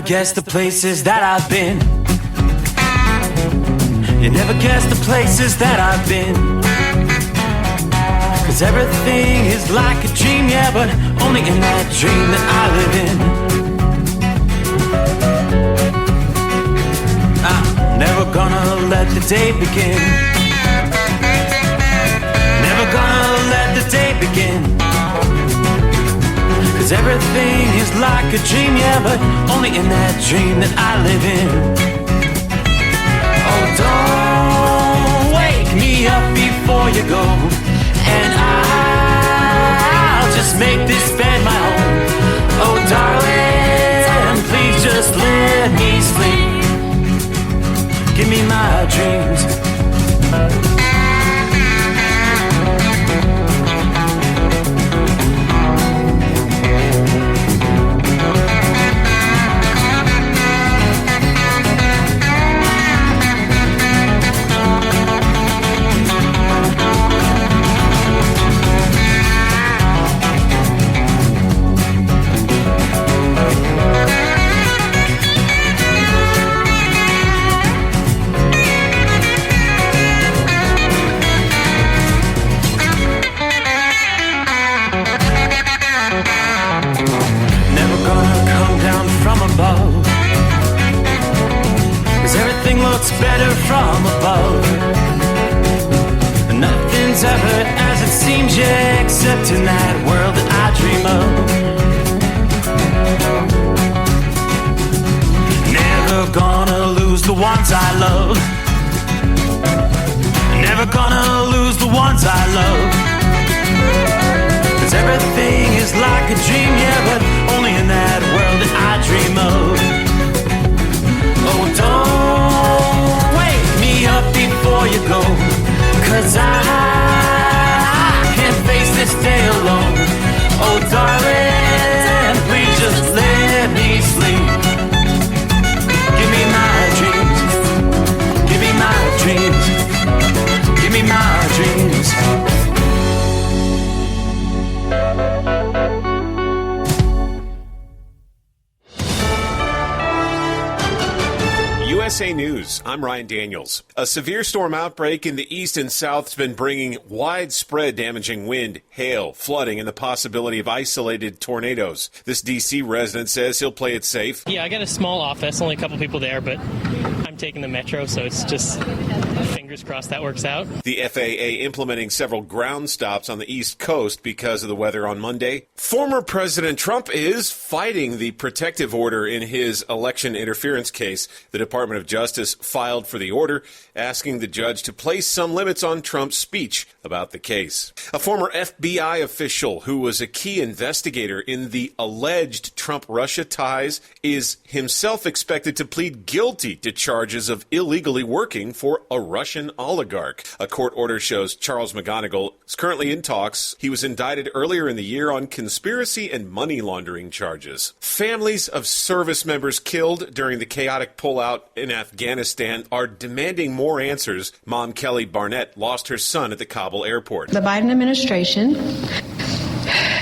guess the places that I've been. You never guess the places that I've been. 'Cause everything is like a dream, yeah, but only in that dream that I live in. I'm never gonna let the day begin. Never gonna let the day begin. 'Cause everything is like a dream, yeah, but only in that dream that I live in. Oh, don't wake me up before you go, and I'll just make this bed my home. Oh, darling, please just let me sleep. Give me my dreams. Better from above. Nothing's ever as it seems, yeah, except in that world that I dream of. Never gonna lose the ones I love. Never gonna lose the ones I love. 'Cause everything is like a dream, yeah, but only in that world that I dream of. Oh, don't wake me up before you go, 'cause I can't face this day alone. Oh, darling, please just let me sleep. Give me my dreams. Give me my dreams. Give me my dreams. USA News, I'm Ryan Daniels. A severe storm outbreak in the east and south has been bringing widespread damaging wind, hail, flooding, and the possibility of isolated tornadoes. This D.C. resident says he'll play it safe. Yeah, I got a small office, only a couple people there, but I'm taking the metro, so it's just fingers crossed that works out. The FAA implementing several ground stops on the East Coast because of the weather on Monday. Former President Trump is fighting the protective order in his election interference case. The Department of Justice filed for the order, asking the judge to place some limits on Trump's speech about the case. A former FBI official who was a key investigator in the alleged Trump-Russia ties is himself expected to plead guilty to charges of illegally working for a Russian oligarch. A court order shows Charles McGonigal is currently in talks. He was indicted earlier in the year on conspiracy and money laundering charges. Families of service members killed during the chaotic pullout in Afghanistan are demanding more answers. Mom Kelly Barnett lost her son at the Kabul airport. The Biden administration,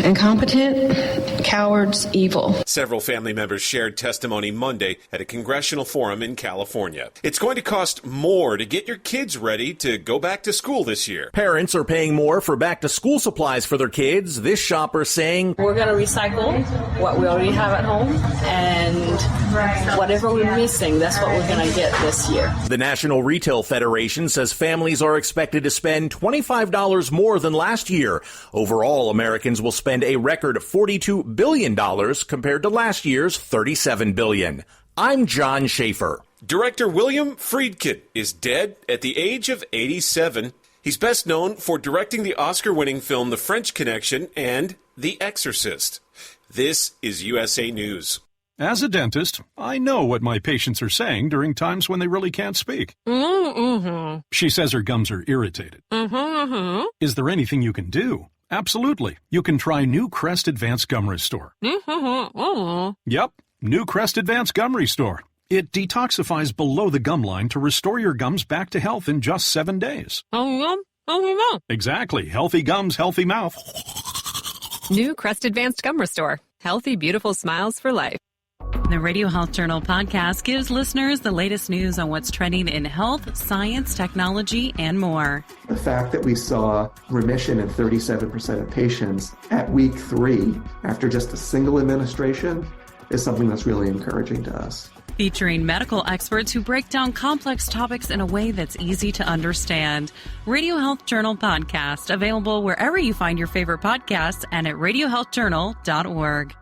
incompetent, cowards, evil. Several family members shared testimony Monday at a congressional forum in California. It's going to cost more to get your kids ready to go back to school this year. Parents are paying more for back-to-school supplies for their kids. This shopper saying, we're going to recycle what we already have at home, and whatever we're missing, that's what we're going to get this year. The National Retail Federation says families are expected to spend $25 more than last year. Overall, Americans will spend a record $42 billion compared to last year's $37 billion. I'm John Schaefer. Director William Friedkin is dead at the age of 87. He's best known for directing the Oscar-winning film The French Connection and The Exorcist. This is USA News. As a dentist, I know what my patients are saying during times when they really can't speak. Mm-hmm. She says her gums are irritated. Mm-hmm. Is there anything you can do? Absolutely. You can try New Crest Advanced Gum Restore. Mm-hmm. Yep, New Crest Advanced Gum Restore. It detoxifies below the gum line to restore your gums back to health in just 7 days. Exactly. Healthy gums, healthy mouth. New Crest Advanced Gum Restore. Healthy, beautiful smiles for life. The Radio Health Journal podcast gives listeners the latest news on what's trending in health, science, technology, and more. The fact that we saw remission in 37% of patients at week 3 after just a single administration is something that's really encouraging to us. Featuring medical experts who break down complex topics in a way that's easy to understand. Radio Health Journal podcast, available wherever you find your favorite podcasts and at radiohealthjournal.org.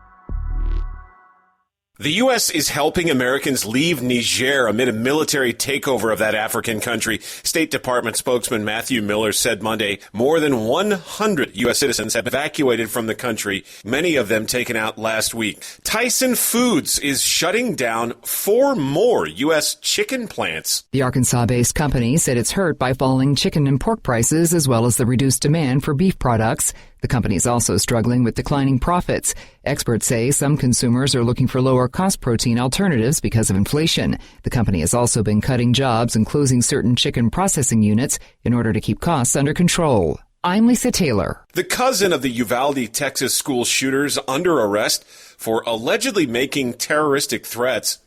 The U.S. is helping Americans leave Niger amid a military takeover of that African country. State Department spokesman Matthew Miller said Monday more than 100 U.S. citizens have evacuated from the country, many of them taken out last week. Tyson Foods is shutting down 4 more U.S. chicken plants. The Arkansas-based company said it's hurt by falling chicken and pork prices as well as the reduced demand for beef products. The company is also struggling with declining profits. Experts say some consumers are looking for lower-cost protein alternatives because of inflation. The company has also been cutting jobs and closing certain chicken processing units in order to keep costs under control. I'm Lisa Taylor. The cousin of the Uvalde, Texas school shooters under arrest for allegedly making terroristic threats.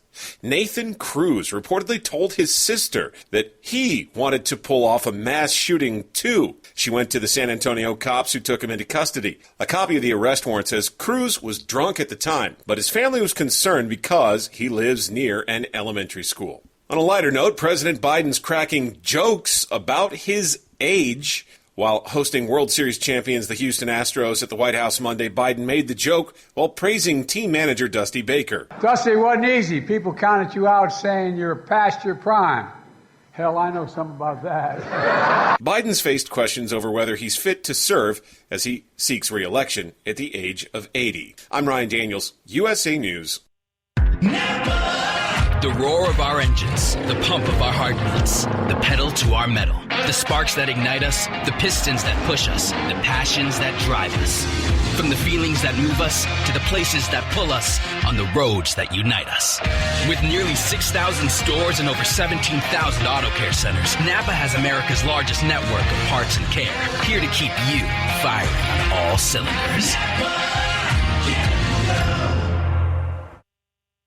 Nathan Cruz reportedly told his sister that he wanted to pull off a mass shooting too. She went to the San Antonio cops who took him into custody. A copy of the arrest warrant says Cruz was drunk at the time, but his family was concerned because he lives near an elementary school. On a lighter note, President Biden's cracking jokes about his age. While hosting World Series champions the Houston Astros at the White House Monday, Biden made the joke while praising team manager Dusty Baker. Dusty, it wasn't easy. People counted you out saying you're past your prime. Hell, I know something about that. Biden's faced questions over whether he's fit to serve as he seeks re-election at the age of 80. I'm Ryan Daniels, USA News. The roar of our engines, the pump of our heartbeats, the pedal to our metal, the sparks that ignite us, the pistons that push us, the passions that drive us. From the feelings that move us to the places that pull us on the roads that unite us. With nearly 6,000 stores and over 17,000 auto care centers, Napa has America's largest network of parts and care, here to keep you firing on all cylinders.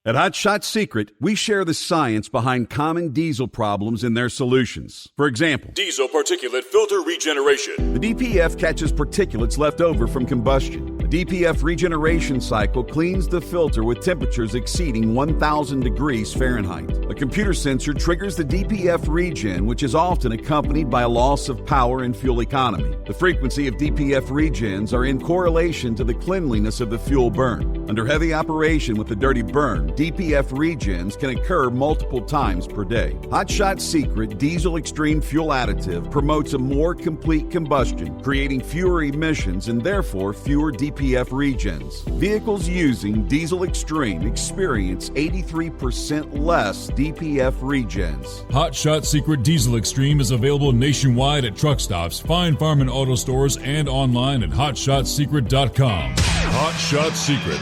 At Hot Shot Secret, we share the science behind common diesel problems and their solutions. For example, diesel particulate filter regeneration. The DPF catches particulates left over from combustion. The DPF regeneration cycle cleans the filter with temperatures exceeding 1,000 degrees Fahrenheit. A computer sensor triggers the DPF regen, which is often accompanied by a loss of power and fuel economy. The frequency of DPF regens are in correlation to the cleanliness of the fuel burn. Under heavy operation with the dirty burn, DPF regens can occur multiple times per day. Hot Shot Secret Diesel Extreme Fuel Additive promotes a more complete combustion, creating fewer emissions and therefore fewer DPF regens. Vehicles using Diesel Extreme experience 83% less DPF regens. Hot Shot Secret Diesel Extreme is available nationwide at truck stops, fine farm and auto stores, and online at hotshotsecret.com. Hot Shot Secret,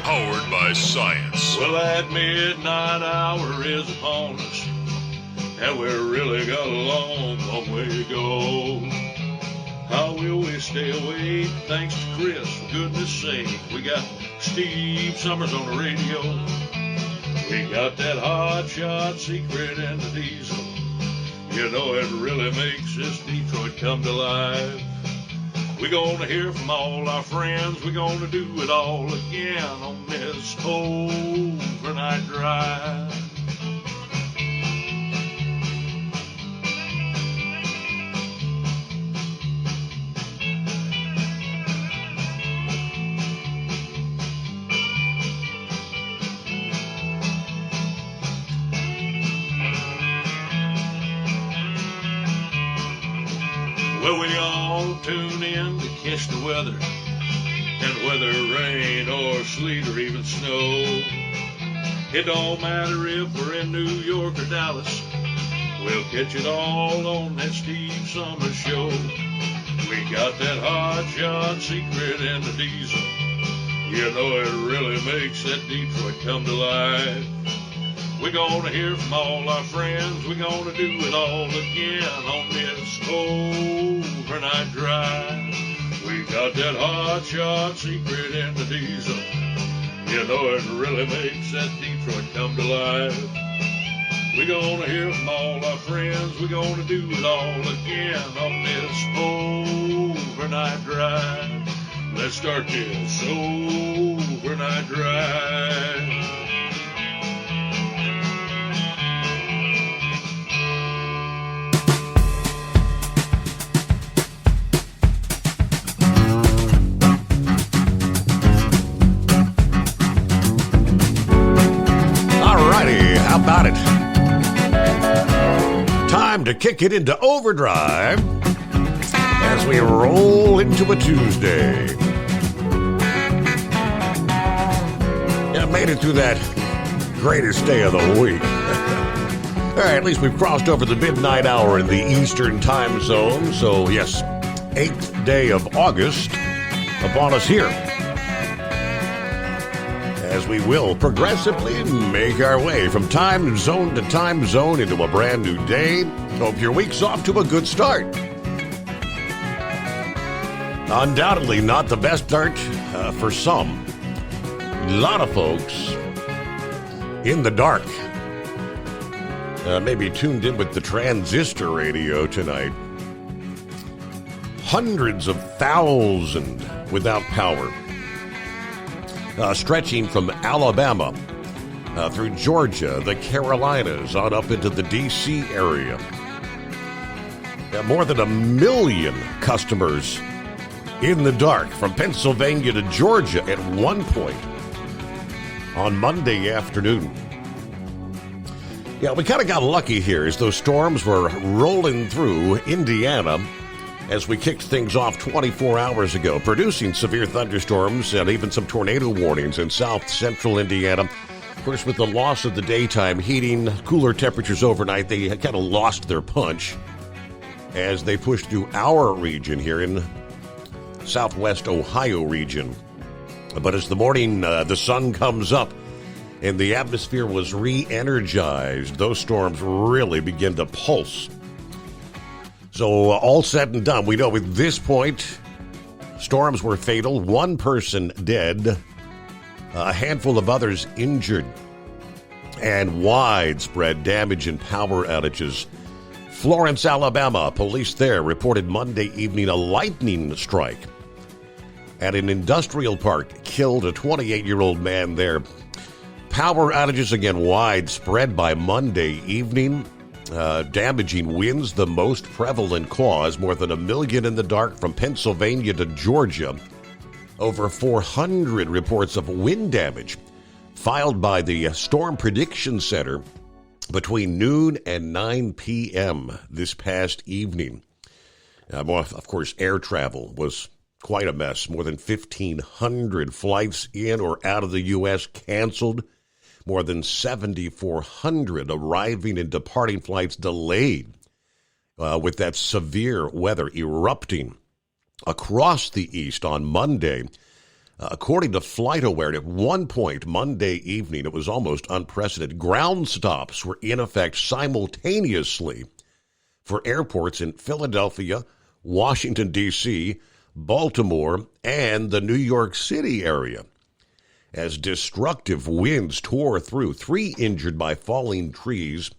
powered by science. Well, that midnight hour is upon us, and we're really got a long way to go. How will we stay awake? Thanks to Chris, for goodness sake. We got Steve Summers on the radio. We got that Hot Shot Secret and the diesel. You know it really makes this Detroit come to life. We're gonna hear from all our friends. We're gonna do it all again on this overnight drive. Well, we all tune in to catch the weather, and whether rain or sleet or even snow, it don't matter if we're in New York or Dallas, we'll catch it all on that Steve Summers Show. We got that Hot Shot Secret and the diesel. You know it really makes that Detroit come to life. We're gonna hear from all our friends. We're gonna do it all again on this overnight drive. We got that Hot Shot Secret and the diesel. You know it really makes that Detroit come to life. We're gonna hear from all our friends. We're gonna do it all again on this overnight drive. Let's start this overnight drive. How about it? Time to kick it into overdrive as we roll into a Tuesday. Yeah, made it through that greatest day of the week. All right, at least we've crossed over the midnight hour in the Eastern time zone. So, yes, 8th day of August upon us here, as we will progressively make our way from time zone to time zone into a brand new day. Hope your week's off to a good start. Undoubtedly not the best start for some. A lot of folks in the dark. Maybe tuned in with the transistor radio tonight. Hundreds of thousands without power. Stretching from Alabama through Georgia, the Carolinas, on up into the D.C. area. More than 1 million customers in the dark from Pennsylvania to Georgia at one point on Monday afternoon. Yeah, we kind of got lucky here as those storms were rolling through Indiana as we kicked things off 24 hours ago, producing severe thunderstorms and even some tornado warnings in south central Indiana. Of course, with the loss of the daytime heating, cooler temperatures overnight, they kind of lost their punch as they pushed through our region here in southwest Ohio region. But as the morning, the sun comes up and the atmosphere was re-energized, those storms really begin to pulse. So all said and done, we know at this point, storms were fatal, 1 person dead, a handful of others injured, and widespread damage and power outages. Florence, Alabama, police there reported Monday evening a lightning strike at an industrial park killed a 28-year-old man there. Power outages again widespread by Monday evening. Damaging winds, the most prevalent cause, more than 1 million in the dark from Pennsylvania to Georgia. Over 400 reports of wind damage filed by the Storm Prediction Center between noon and 9 p.m. this past evening. Of course, air travel was quite a mess. More than 1,500 flights in or out of the U.S. canceled. More than 7,400 arriving and departing flights delayed with that severe weather erupting across the East on Monday. According to FlightAware, at one point Monday evening, it was almost unprecedented. Ground stops were in effect simultaneously for airports in Philadelphia, Washington, D.C., Baltimore, and the New York City area, as destructive winds tore through. 3 injured by falling trees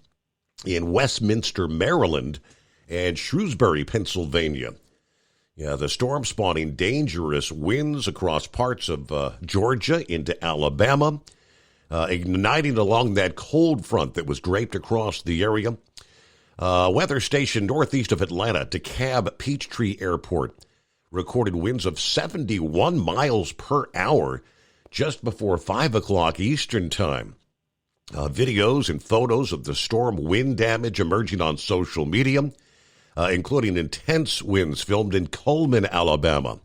in Westminster, Maryland, and Shrewsbury, Pennsylvania. Yeah, the storm spawning dangerous winds across parts of Georgia into Alabama, igniting along that cold front that was draped across the area. Weather station northeast of Atlanta, DeKalb Peachtree Airport, recorded winds of 71 miles per hour just before 5 o'clock Eastern time. Videos and photos of the storm wind damage emerging on social media, including intense winds filmed in Cullman, Alabama.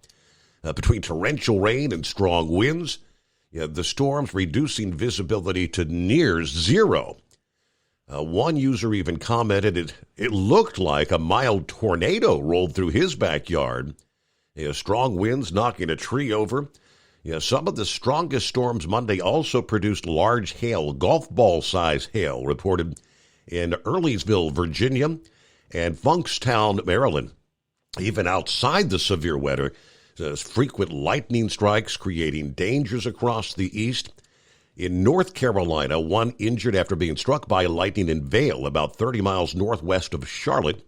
Between torrential rain and strong winds, the storms reducing visibility to near zero. One user even commented it looked like a mild tornado rolled through his backyard. Strong winds knocking a tree over. Some of the strongest storms Monday also produced large hail, golf ball-size hail, reported in Earlysville, Virginia, and Funkstown, Maryland. Even outside the severe weather, Says frequent lightning strikes creating dangers across the east. In North Carolina, one injured after being struck by lightning in Vail, about 30 miles northwest of Charlotte.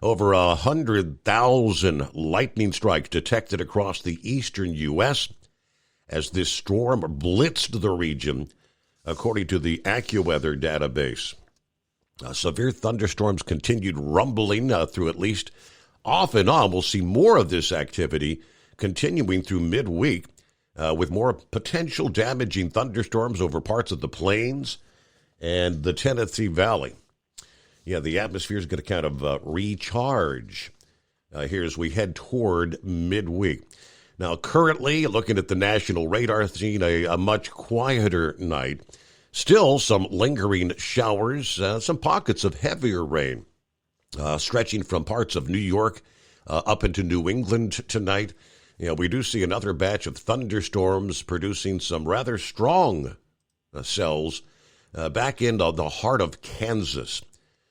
Over 100,000 lightning strikes detected across the eastern U.S. as this storm blitzed the region, according to the AccuWeather database. Severe thunderstorms continued rumbling through at least off and on. We'll see more of this activity continuing through midweek with more potential damaging thunderstorms over parts of the plains and the Tennessee Valley. Yeah, the atmosphere is going to kind of recharge here as we head toward midweek. Now, currently, looking at the national radar scene, a much quieter night. Still some lingering showers, some pockets of heavier rain stretching from parts of New York up into New England tonight. You know, we do see another batch of thunderstorms producing some rather strong cells back in the heart of Kansas.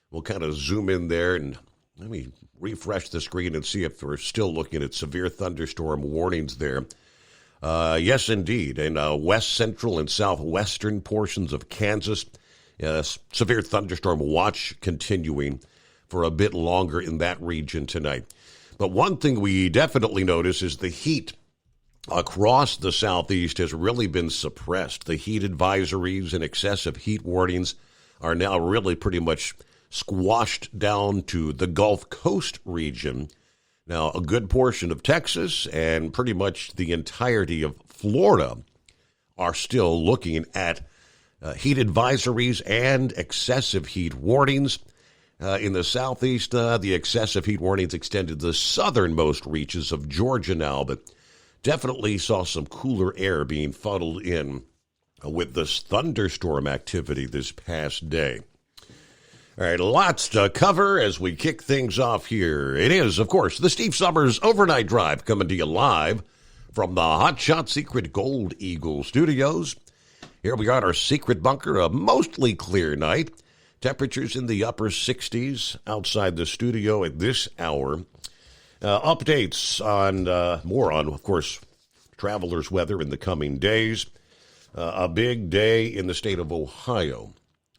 We'll kind of zoom in there and let me refresh the screen and see if we're still looking at severe thunderstorm warnings there. Yes, indeed. In west central and southwestern portions of Kansas, severe thunderstorm watch continuing for a bit longer in that region tonight. But one thing we definitely notice is the heat across the southeast has really been suppressed. The heat advisories and excessive heat warnings are now really pretty much squashed down to the Gulf Coast region. Now, a good portion of Texas and pretty much the entirety of Florida are still looking at heat advisories and excessive heat warnings. In the southeast, the excessive heat warnings extended to the southernmost reaches of Georgia now, but definitely saw some cooler air being funneled in with this thunderstorm activity this past day. All right, lots to cover as we kick things off here. It is, of course, the Steve Summers Overnight Drive coming to you live from the Hot Shot Secret Gold Eagle Studios. Here we are at our secret bunker, a mostly clear night. Temperatures in the upper 60s outside the studio at this hour. Updates on, more on, of course, travelers' weather in the coming days. A big day in the state of Ohio.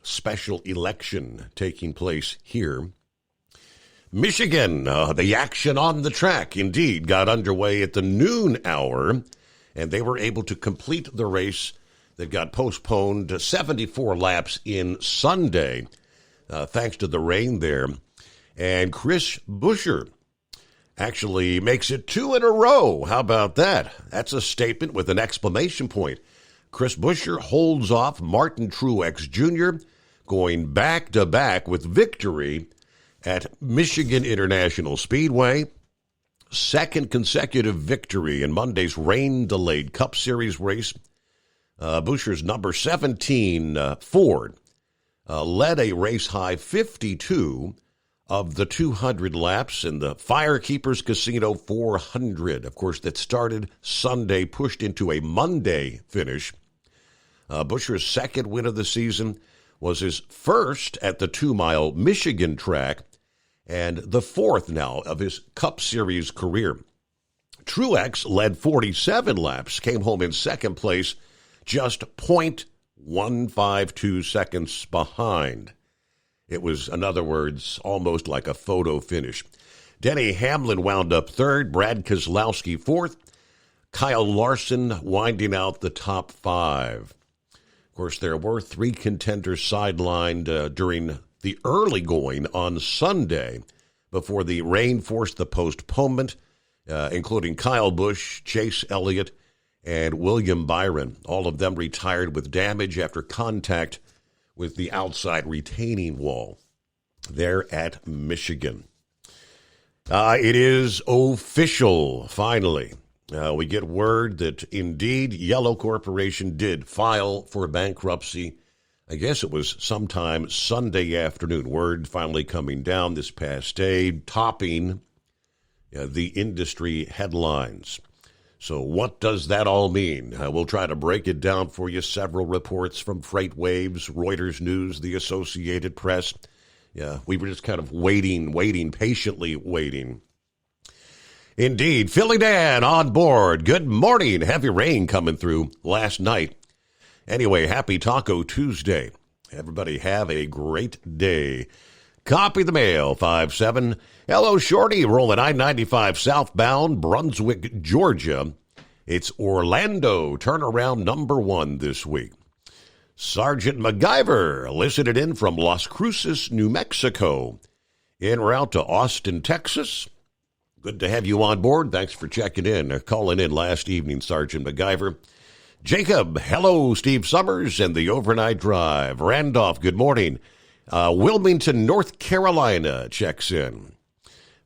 Special election taking place here. Michigan, the action on the track indeed got underway at the noon hour, and they were able to complete the race that got postponed to 74 laps in Sunday, thanks to the rain there. And Chris Buescher actually makes it 2 in a row. How about that? That's a statement with an exclamation point. Chris Buescher holds off Martin Truex Jr., going back-to-back with victory at Michigan International Speedway. Second consecutive victory in Monday's rain-delayed Cup Series race. Buescher's number 17 Ford led a race-high 52 of the 200 laps in the Firekeepers Casino 400. Of course, that started Sunday, pushed into a Monday finish. Buescher's second win of the season was his first at the 2-mile Michigan track and the fourth now of his Cup Series career. Truex led 47 laps, came home in second place, just 0.152 seconds behind. It was, in other words, almost like a photo finish. Denny Hamlin wound up third, Brad Keselowski fourth, Kyle Larson winding out the top five. Of course, there were 3 contenders sidelined during the early going on Sunday before the rain forced the postponement, including Kyle Busch, Chase Elliott, and William Byron. All of them retired with damage after contact with the outside retaining wall there at Michigan. It is official, finally. We get word that indeed Yellow Corporation did file for bankruptcy. I guess it was sometime Sunday afternoon. Word finally coming down this past day, topping the industry headlines. So what does that all mean? We'll try to break it down for you. Several reports from FreightWaves, Reuters News, the Associated Press. Yeah, we were just kind of waiting, patiently waiting. Indeed. Philly Dan on board. Good morning. Heavy rain coming through last night. Anyway, happy Taco Tuesday. Everybody have a great day. Copy the mail, 5-7. Hello, Shorty. Rolling I-95 southbound, Brunswick, Georgia. It's Orlando turnaround number 1 this week. Sergeant MacGyver listening in from Las Cruces, New Mexico. En route to Austin, Texas. Good to have you on board. Thanks for checking in, calling in last evening, Sergeant MacGyver. Jacob, hello, Steve Summers and the Overnight Drive. Randolph, good morning. Wilmington, North Carolina checks in.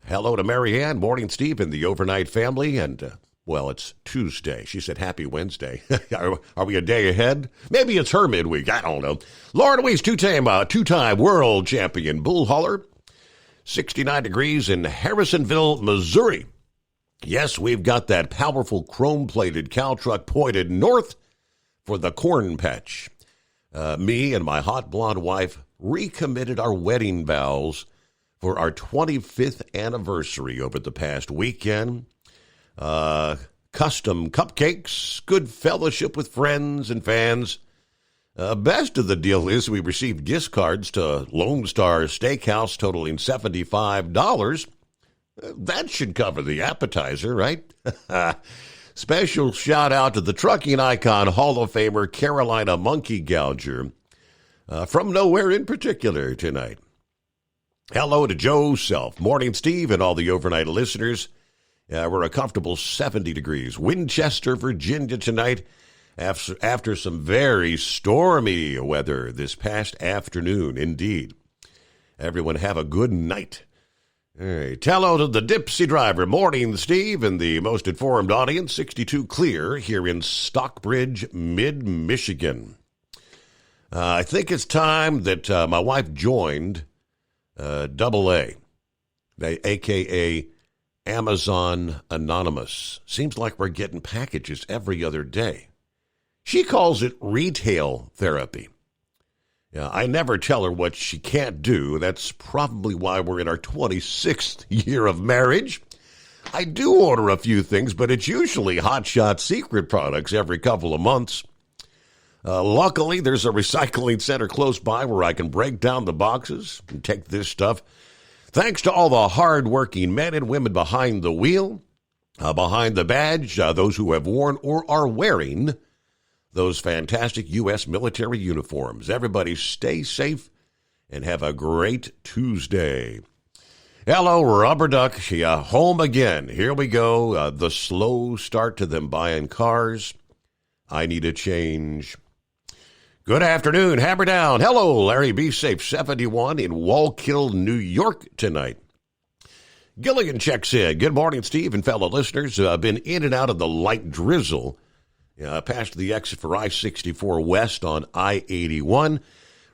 Hello to Marianne. Morning, Steve, and the Overnight family. And, well, it's Tuesday. She said happy Wednesday. Are we a day ahead? Maybe it's her midweek. I don't know. Laura Louise, two-time world champion bull hauler. 69 degrees in Harrisonville, Missouri. Yes, we've got that powerful chrome-plated cow truck pointed north for the corn patch. Me and my hot blonde wife recommitted our wedding vows for our 25th anniversary over the past weekend. Custom cupcakes, good fellowship with friends and fans. Best of the deal is we received gift cards to Lone Star Steakhouse totaling $75. That should cover the appetizer, right? Special shout out to the trucking icon, Hall of Famer Carolina Monkey Gouger, from nowhere in particular tonight. Hello to Joe Self, Morning Steve, and all the overnight listeners. We're a comfortable 70 degrees. Winchester, Virginia tonight after some very stormy weather this past afternoon, indeed. Everyone have a good night. All right. Hello to the Dipsy Driver. Morning, Steve, and the most informed audience, 62 clear here in Stockbridge, mid-Michigan. I think it's time that my wife joined AA, a.k.a. Amazon Anonymous. Seems like we're getting packages every other day. She calls it retail therapy. I never tell her what she can't do. That's probably why we're in our 26th year of marriage. I do order a few things, but it's usually Hot Shot Secret products every couple of months. Luckily, there's a recycling center close by where I can break down the boxes and take this stuff. Thanks to all the hard-working men and women behind the wheel, behind the badge, those who have worn or are wearing those fantastic U.S. military uniforms. Everybody stay safe and have a great Tuesday. Hello, Rubber Duck. Home again. Here we go. The slow start to them buying cars. I need a change. Good afternoon. Hammer down. Hello, Larry. Be safe. 71 in Wallkill, New York tonight. Gilligan checks in. Good morning, Steve and fellow listeners. Been in and out of the light drizzle. Past the exit for I-64 West on I-81.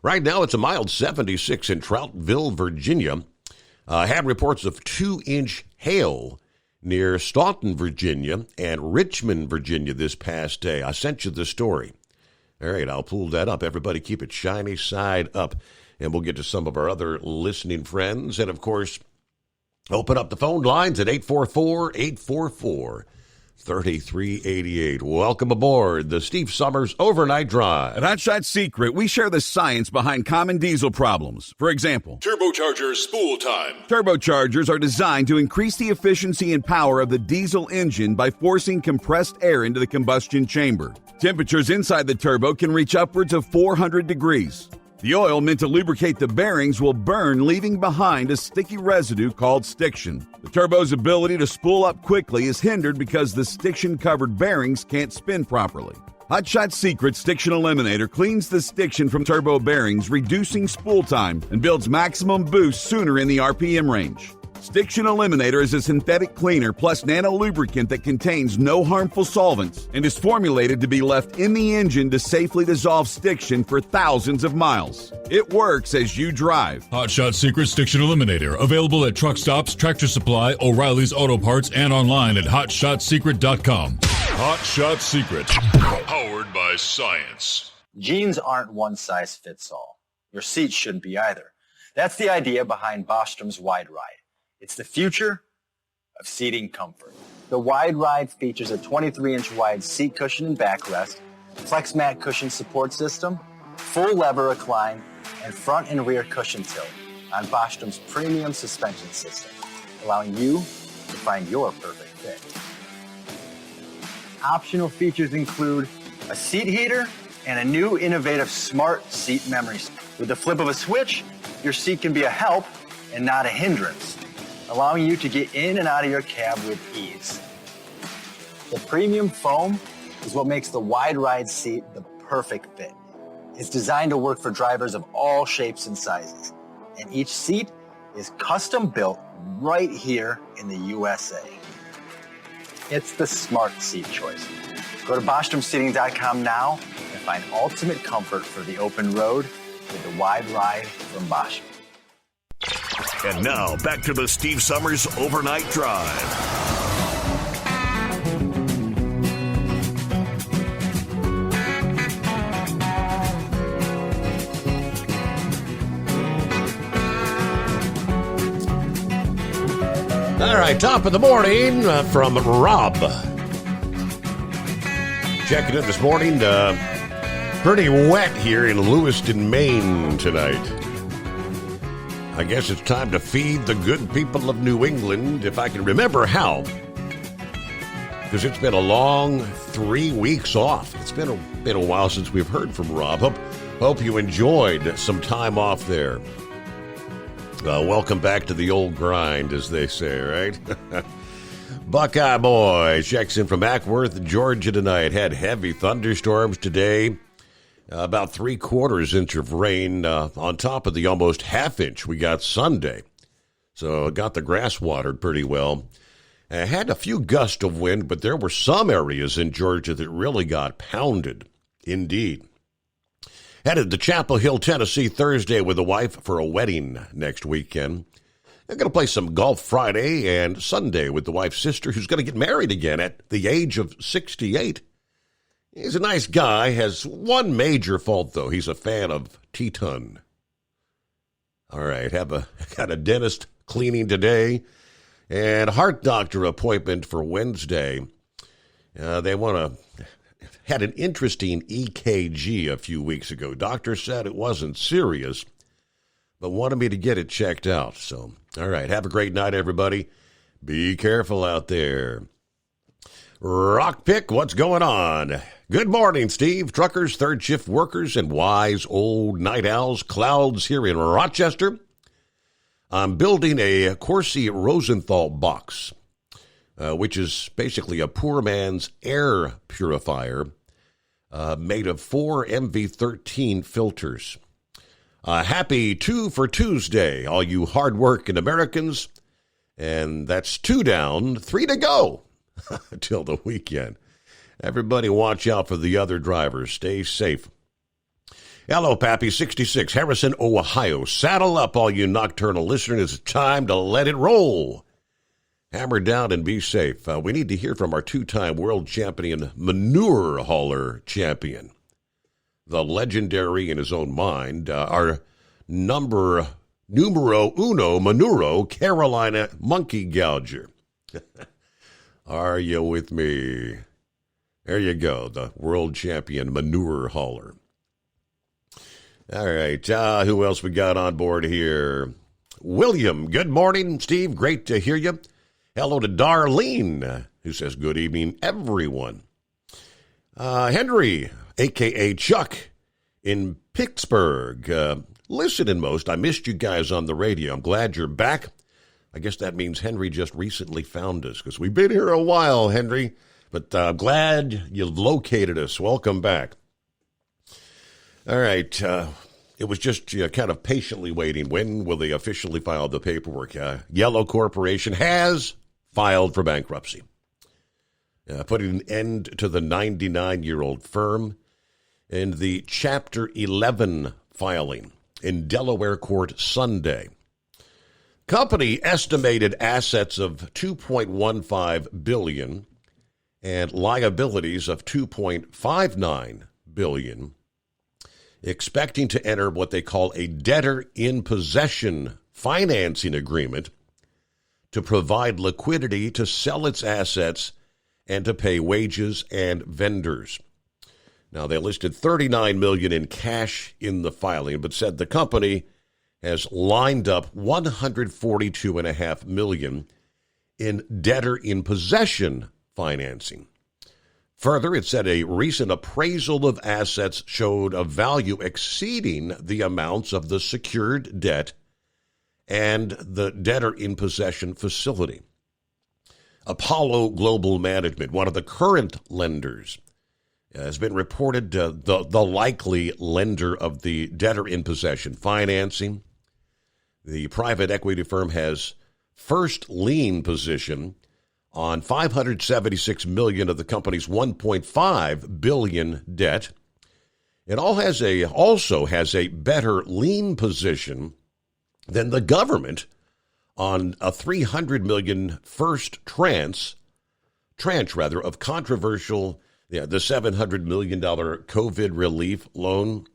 Right now, it's a mild 76 in Troutville, Virginia. Had reports of 2-inch hail near Staunton, Virginia, and Richmond, Virginia this past day. I sent you the story. All right, I'll pull that up. Everybody keep it shiny side up. And we'll get to some of our other listening friends. And, of course, open up the phone lines at 844-844-3388. Welcome aboard the Steve Summers Overnight Drive. At Hot Shot Secret, we share the science behind common diesel problems. For example, turbocharger spool time. Turbochargers are designed to increase the efficiency and power of the diesel engine by forcing compressed air into the combustion chamber. Temperatures inside the turbo can reach upwards of 400 degrees. The oil meant to lubricate the bearings will burn, leaving behind a sticky residue called stiction. The turbo's ability to spool up quickly is hindered because the stiction-covered bearings can't spin properly. Hot Shot Secret Stiction Eliminator cleans the stiction from turbo bearings, reducing spool time, and builds maximum boost sooner in the RPM range. Stiction Eliminator is a synthetic cleaner plus nano-lubricant that contains no harmful solvents and is formulated to be left in the engine to safely dissolve stiction for thousands of miles. It works as you drive. Hot Shot Secret Stiction Eliminator. Available at truck stops, Tractor Supply, O'Reilly's Auto Parts, and online at HotShotSecret.com. Hot Shot Secret. Powered by science. Jeans aren't one size fits all. Your seats shouldn't be either. That's the idea behind Bostrom's Wide Ride. It's the future, of seating comfort. The Wide Ride features a 23-inch wide seat cushion and backrest, flex mat cushion support system, full lever recline, and front and rear cushion tilt on Bostrom's premium suspension system, allowing you to find your perfect fit. Optional features include a seat heater and a new innovative smart seat memory. With the flip of a switch, your seat can be a help and not a hindrance, allowing you to get in and out of your cab with ease. The premium foam is what makes the Wide Ride seat the perfect fit. It's designed to work for drivers of all shapes and sizes, and each seat is custom built right here in the USA. It's the smart seat choice. Go to BostromSeating.com now and find ultimate comfort for the open road with the Wide Ride from Bostrom. And now, back to the Steve Summers Overnight Drive. All right, top of the morning from Rob. Checking in this morning. Pretty wet here in Lewiston, Maine tonight. I guess it's time to feed the good people of New England, if I can remember how. Because it's been a long 3 weeks off. It's been a while since we've heard from Rob. Hope you enjoyed some time off there. Welcome back to the old grind, as they say, right? Buckeye Boy checks in from Ackworth, Georgia tonight. Had heavy thunderstorms today. About 3/4 inch of rain on top of the almost ½ inch we got Sunday. So got the grass watered pretty well. Had a few gusts of wind, but there were some areas in Georgia that really got pounded. Indeed. Headed to Chapel Hill, Tennessee Thursday with the wife for a wedding next weekend. I'm going to play some golf Friday and Sunday with the wife's sister, who's going to get married again at the age of 68. He's a nice guy, has one major fault, though. He's a fan of Teton. All right, got a dentist cleaning today and heart doctor appointment for Wednesday. They had an interesting EKG a few weeks ago. Doctor said it wasn't serious, but wanted me to get it checked out. So, all right, have a great night, everybody. Be careful out there. Rock Pick, what's going on? Good morning, Steve. Truckers, third shift workers, and wise old night owls. Clouds here in Rochester. I'm building a Corsi Rosenthal box, which is basically a poor man's air purifier made of 4 MV13 filters. Happy 2 for Tuesday, all you hard-working Americans. And that's 2 down, 3 to go till the weekend. Everybody watch out for the other drivers. Stay safe. Hello, Pappy, 66, Harrison, Ohio. Saddle up, all you nocturnal listeners. It's time to let it roll. Hammer down and be safe. We need to hear from our 2-time world champion manure hauler champion. The legendary in his own mind, our numero uno manuro Carolina monkey gouger. Are you with me? There you go, the world champion manure hauler. All right, who else we got on board here? William, good morning, Steve. Great to hear you. Hello to Darlene, who says good evening, everyone. Henry, a.k.a. Chuck, in Pittsburgh. Listening most. I missed you guys on the radio. I'm glad you're back. I guess that means Henry just recently found us, because we've been here a while, Henry. But I'm glad you located us. Welcome back. All right. It was just kind of patiently waiting. When will they officially file the paperwork? Yellow Corporation has filed for bankruptcy, putting an end to the 99-year-old firm, and the Chapter 11 filing in Delaware court Sunday. Company estimated assets of $2.15 billion and liabilities of $2.59 billion, expecting to enter what they call a debtor in possession financing agreement to provide liquidity to sell its assets and to pay wages and vendors. Now, they listed $39 million in cash in the filing, but said the company has lined up $142.5 million in debtor-in-possession financing. Further, it said a recent appraisal of assets showed a value exceeding the amounts of the secured debt and the debtor-in-possession facility. Apollo Global Management, one of the current lenders, has been reported the likely lender of the debtor-in-possession financing. The private equity firm has first lien position on $576 million of the company's $1.5 billion debt. It also has a better lien position than the government on a $300 million first tranche of controversial, the $700 million COVID relief loan.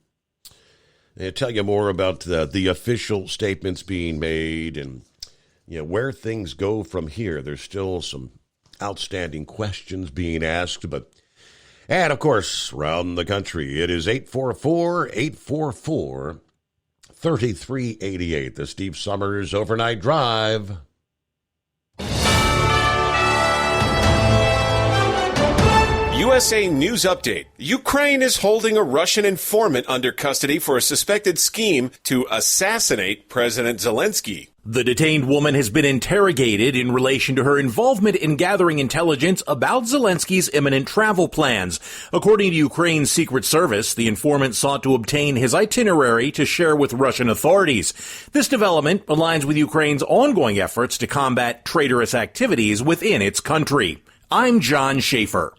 I'll tell you more about the official statements being made and where things go from here. There's still some outstanding questions being asked, and of course, around the country, it is 844-844-3388. The Steve Summers Overnight Drive. USA News Update. Ukraine is holding a Russian informant under custody for a suspected scheme to assassinate President Zelensky. The detained woman has been interrogated in relation to her involvement in gathering intelligence about Zelensky's imminent travel plans. According to Ukraine's Secret Service, the informant sought to obtain his itinerary to share with Russian authorities. This development aligns with Ukraine's ongoing efforts to combat traitorous activities within its country. I'm John Schaefer.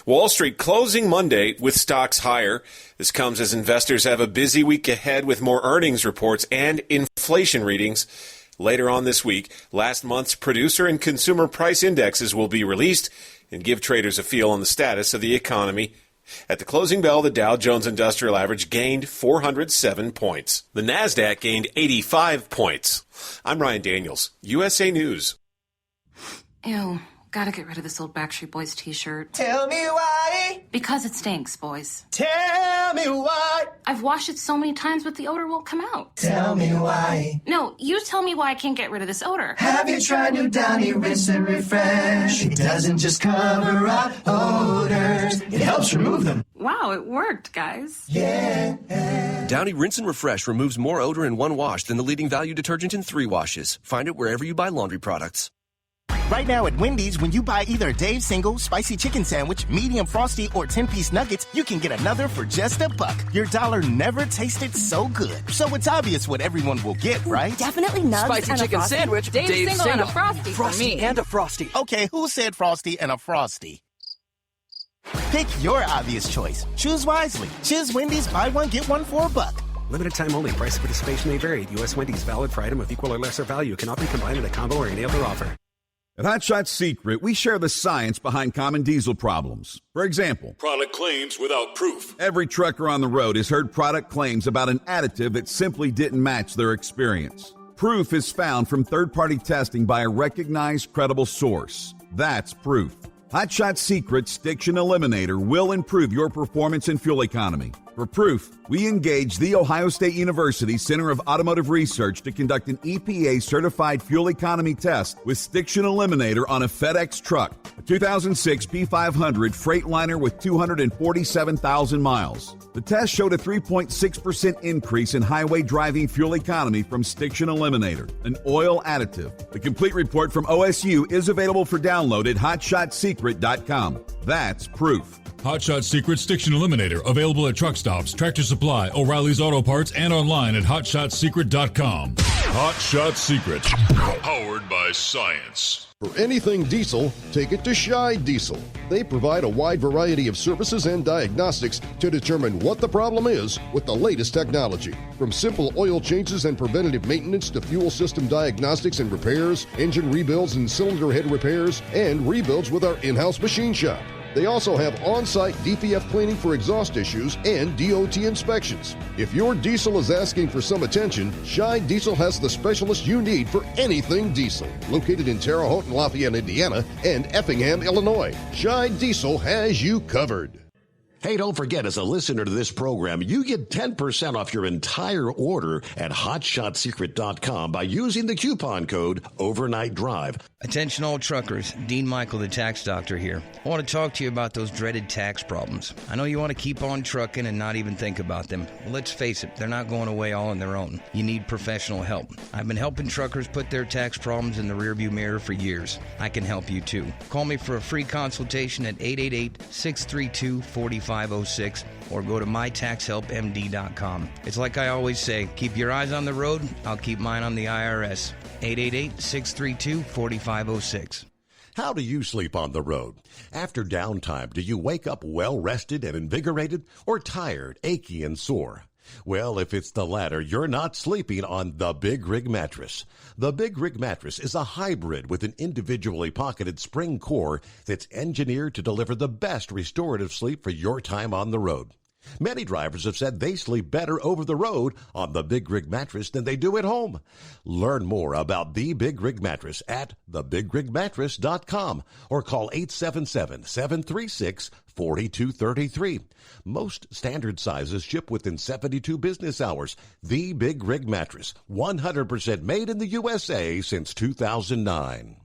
Wall Street closing Monday with stocks higher. This comes as investors have a busy week ahead with more earnings reports and inflation readings. Later on this week, last month's producer and consumer price indexes will be released and give traders a feel on the status of the economy. At the closing bell, the Dow Jones Industrial Average gained 407 points. The Nasdaq gained 85 points. I'm Ryan Daniels, USA News. Ew. Gotta get rid of this old Backstreet Boys t-shirt. Tell me why. Because it stinks, boys. Tell me why. I've washed it so many times, but the odor won't come out. Tell me why. No, you tell me why I can't get rid of this odor. Have you tried New Downy Rinse and Refresh? It doesn't just cover up odors, it helps remove them. Wow, it worked, guys. Yeah. Downy Rinse and Refresh removes more odor in one wash than the leading value detergent in 3 washes. Find it wherever you buy laundry products. Right now at Wendy's, when you buy either a Dave's Single, Spicy Chicken Sandwich, Medium Frosty, or 10-piece nuggets, you can get another for just $1. Your dollar never tasted so good. So it's obvious what everyone will get, right? Definitely nugs Spicy and Chicken a Sandwich, Dave's Single and a Frosty for me. and a Frosty. Okay, who said Frosty and a Frosty? Pick your obvious choice. Choose wisely. Choose Wendy's, buy one, get one for $1. Limited time only. Price of participation may vary. U.S. Wendy's valid for item of equal or lesser value. Cannot be combined in a combo or any other offer. At Hot Shot Secret, we share the science behind common diesel problems. For example, Product claims without proof. every trucker on the road has heard product claims about an additive that simply didn't match their experience. Proof is found from third-party testing by a recognized, credible source. That's proof. Hot Shot Secret's Stiction Eliminator will improve your performance and fuel economy. For proof, we engaged the Ohio State University Center of Automotive Research to conduct an EPA-certified fuel economy test with Stiction Eliminator on a FedEx truck, a 2006 P500 Freightliner with 247,000 miles. The test showed a 3.6% increase in highway driving fuel economy from Stiction Eliminator, an oil additive. The complete report from OSU is available for download at hotshotsecret.com. That's proof. Hot Shot Secret Stiction Eliminator, available at truck stops, Tractor Supply, O'Reilly's Auto Parts, and online at hotshotsecret.com. Hot Shot Secret. Powered by science. For anything diesel, take it to Shy Diesel. They provide a wide variety of services and diagnostics to determine what the problem is with the latest technology. From simple oil changes and preventative maintenance to fuel system diagnostics and repairs, engine rebuilds and cylinder head repairs, and rebuilds with our in-house machine shop. They also have on-site DPF cleaning for exhaust issues and DOT inspections. If your diesel is asking for some attention, Shine Diesel has the specialist you need for anything diesel. Located in Terre Haute and Lafayette, Indiana, and Effingham, Illinois, Shine Diesel has you covered. Hey, don't forget, as a listener to this program, you get 10% off your entire order at HotShotSecret.com by using the coupon code Overnight Drive. Attention all truckers, Dean Michael, the tax doctor here. I want to talk to you about those dreaded tax problems. I know you want to keep on trucking and not even think about them. Well, let's face it, they're not going away all on their own. You need professional help. I've been helping truckers put their tax problems in the rearview mirror for years. I can help you too. Call me for a free consultation at 888-632-4506 or go to mytaxhelpmd.com. It's like I always say, keep your eyes on the road, I'll keep mine on the IRS. 888-632-4506. How do you sleep on the road? After downtime, do you wake up well-rested and invigorated or tired, achy, and sore? Well, if it's the latter, you're not sleeping on the Big Rig Mattress. The Big Rig Mattress is a hybrid with an individually pocketed spring core that's engineered to deliver the best restorative sleep for your time on the road. Many drivers have said they sleep better over the road on the Big Rig Mattress than they do at home. Learn more about the Big Rig Mattress at thebigrigmattress.com or call 877-736-4233. Most standard sizes ship within 72 business hours. The Big Rig Mattress, 100% made in the USA since 2009.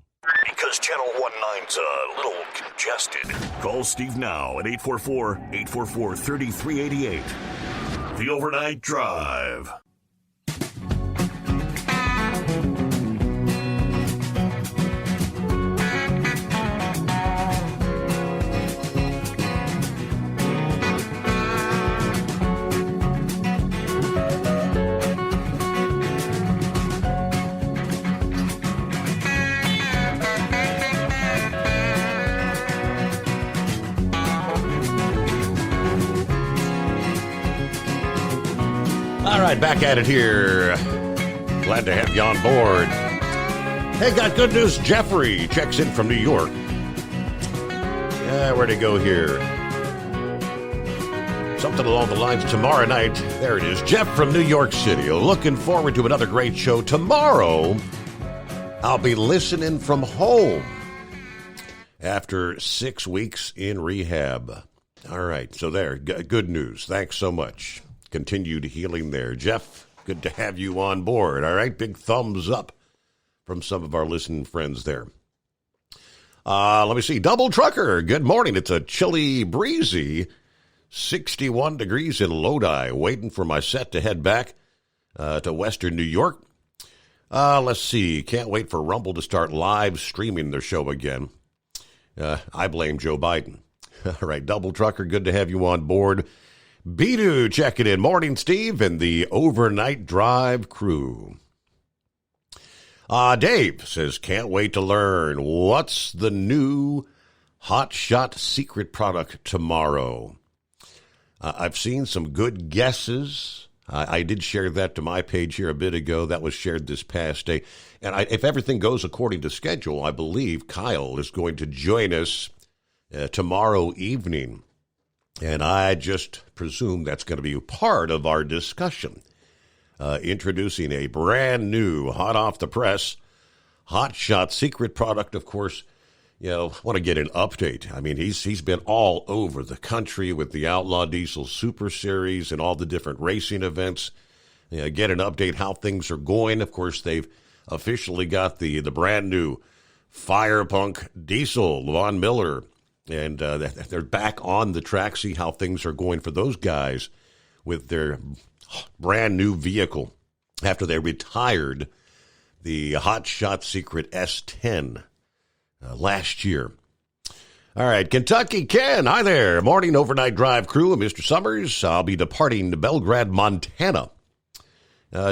Because Channel 19's a little congested. Call Steve now at 844-844-3388. The Overnight Drive. All right, back at it here. Glad to have you on board. Hey, got good news. Jeffrey checks in from New York. Where'd he go here? Something along the lines tomorrow night. There it is. Jeff from New York City. Looking forward to another great show. Tomorrow, I'll be listening from home after 6 weeks in rehab. All right, so there. Good news. Thanks so much. Continued healing there. Jeff, good to have you on board. All right, big thumbs up from some of our listening friends there. Let me see. Double Trucker, good morning. It's a chilly, breezy 61 degrees in Lodi. Waiting for my set to head back to Western New York. Let's see. Can't wait for Rumble to start live streaming their show again. I blame Joe Biden. All right, Double Trucker, good to have you on board. Bidu checking in. Morning, Steve, and the Overnight Drive crew. Dave says, can't wait to learn what's the new Hot Shot secret product tomorrow. I've seen some good guesses. I did share that to my page here a bit ago. That was shared this past day. And if everything goes according to schedule, I believe Kyle is going to join us tomorrow evening. And I just presume that's going to be part of our discussion. Introducing a brand new, hot off the press, Hot Shot secret product. Of course, want to get an update. I mean, he's been all over the country with the Outlaw Diesel Super Series and all the different racing events. Get an update how things are going. Of course, they've officially got the brand new Firepunk Diesel, Von Miller. And they're back on the track, see how things are going for those guys with their brand new vehicle after they retired the Hot Shot Secret S10 last year. All right, Kentucky Ken, hi there. Morning Overnight Drive crew, Mr. Summers. I'll be departing to Belgrade, Montana.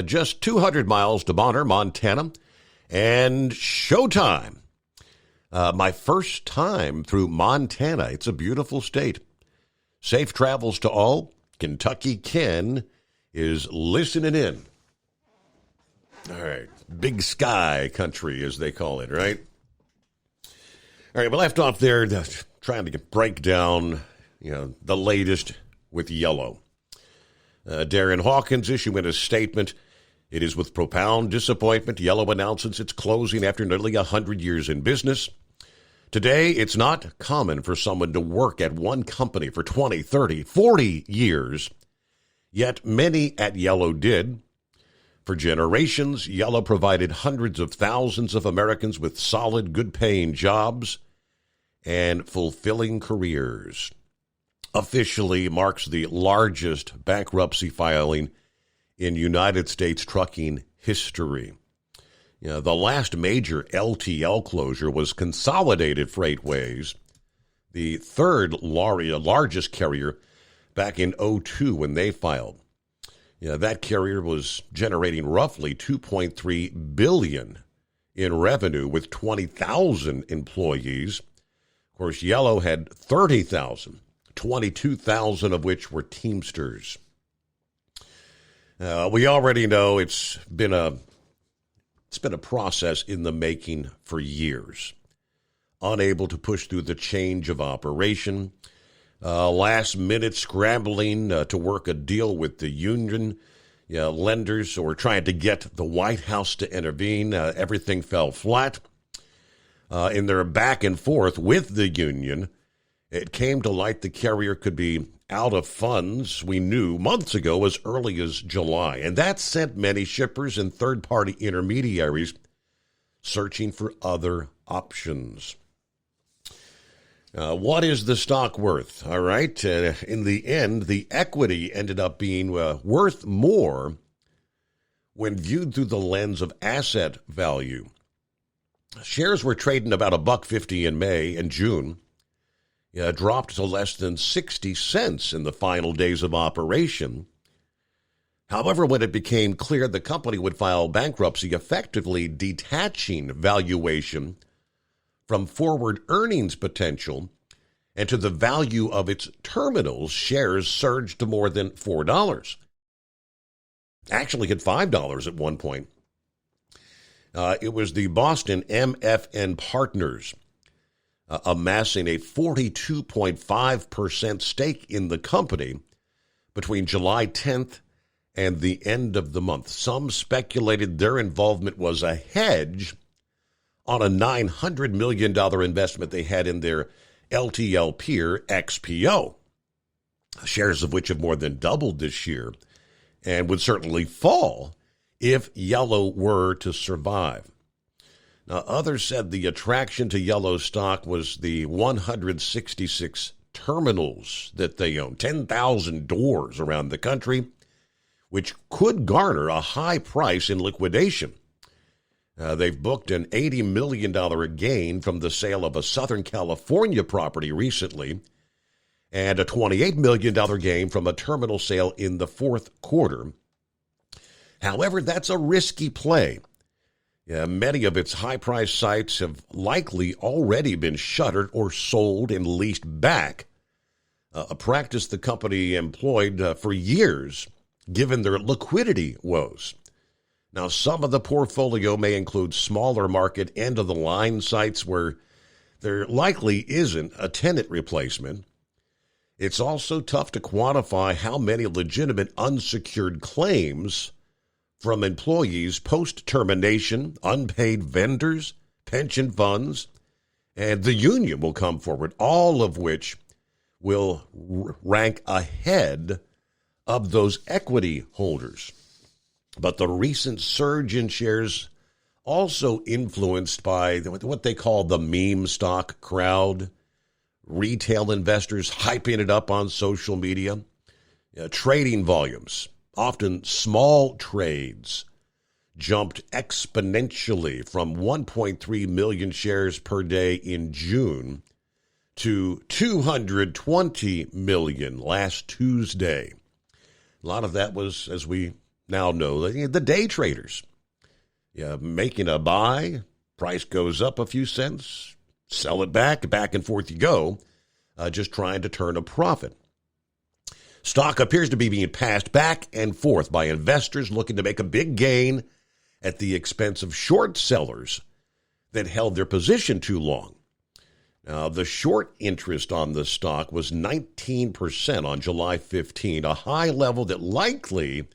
Just 200 miles to Bonner, Montana. And showtime. My first time through Montana. It's a beautiful state. Safe travels to all. Kentucky Ken is listening in. All right. Big Sky country, as they call it, right? All right, we left off there trying to break down, the latest with Yellow. Darren Hawkins issuing a statement. It is with profound disappointment Yellow announces it's closing after nearly 100 years in business. Today, it's not common for someone to work at one company for 20, 30, 40 years, yet many at Yellow did. For generations, Yellow provided hundreds of thousands of Americans with solid, good-paying jobs and fulfilling careers. Officially marks the largest bankruptcy filing in United States trucking history. The last major LTL closure was Consolidated Freightways, the third largest carrier back in 2002 when they filed. That carrier was generating roughly $2.3 billion in revenue with 20,000 employees. Of course, Yellow had 30,000, 22,000 of which were Teamsters. We already know it's been a process in the making for years. Unable to push through the change of operation, last minute scrambling to work a deal with the union, lenders, or trying to get the White House to intervene. Everything fell flat. In their back and forth with the union, it came to light the carrier could be out of funds, we knew months ago, as early as July. And that sent many shippers and third-party intermediaries searching for other options. What is the stock worth? All right. In the end, the equity ended up being worth more when viewed through the lens of asset value. Shares were trading about $1.50 in May and June. Dropped to less than 60 cents in the final days of operation. However, when it became clear the company would file bankruptcy, effectively detaching valuation from forward earnings potential and to the value of its terminals, shares surged to more than $4. Actually hit $5 at one point. It was the Boston MFN Partners amassing a 42.5% stake in the company between July 10th and the end of the month. Some speculated their involvement was a hedge on a $900 million investment they had in their LTL peer, XPO, shares of which have more than doubled this year and would certainly fall if Yellow were to survive. Now, others said the attraction to Yellow stock was the 166 terminals that they own, 10,000 doors around the country, which could garner a high price in liquidation. They've booked an $80 million gain from the sale of a Southern California property recently and a $28 million gain from a terminal sale in the fourth quarter. However, that's a risky play. Many of its high-priced sites have likely already been shuttered or sold and leased back, a practice the company employed for years, given their liquidity woes. Now, some of the portfolio may include smaller market end-of-the-line sites where there likely isn't a tenant replacement. It's also tough to quantify how many legitimate unsecured claims from employees post-termination, unpaid vendors, pension funds, and the union will come forward, all of which will rank ahead of those equity holders. But the recent surge in shares also influenced by what they call the meme stock crowd, retail investors hyping it up on social media, trading volumes. Often small trades jumped exponentially from 1.3 million shares per day in June to 220 million last Tuesday. A lot of that was, as we now know, the day traders. Making a buy, price goes up a few cents, sell it back and forth you go, just trying to turn a profit. Stock appears to be being passed back and forth by investors looking to make a big gain at the expense of short sellers that held their position too long. Now, the short interest on the stock was 19% on July 15, a high level that likely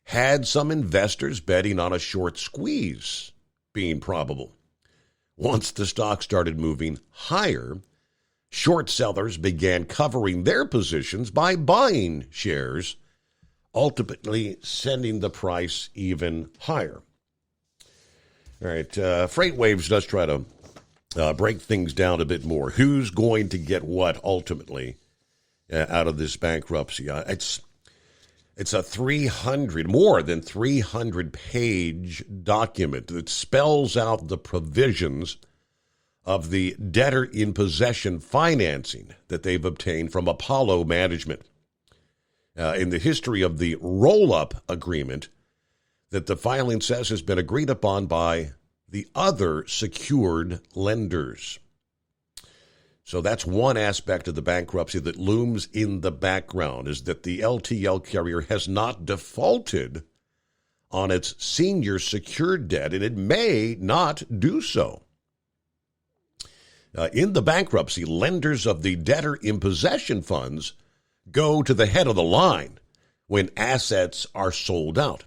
had some investors betting on a short squeeze being probable. Once the stock started moving higher, short sellers began covering their positions by buying shares, ultimately sending the price even higher. All right, FreightWaves does try to break things down a bit more. Who's going to get what ultimately out of this bankruptcy? It's a more than 300-page document that spells out the provisions of the debtor in possession financing that they've obtained from Apollo Management. In the history of the roll-up agreement that the filing says has been agreed upon by the other secured lenders. So that's one aspect of the bankruptcy that looms in the background, is that the LTL carrier has not defaulted on its senior secured debt, and it may not do so. In the bankruptcy, lenders of the debtor in possession funds go to the head of the line when assets are sold out.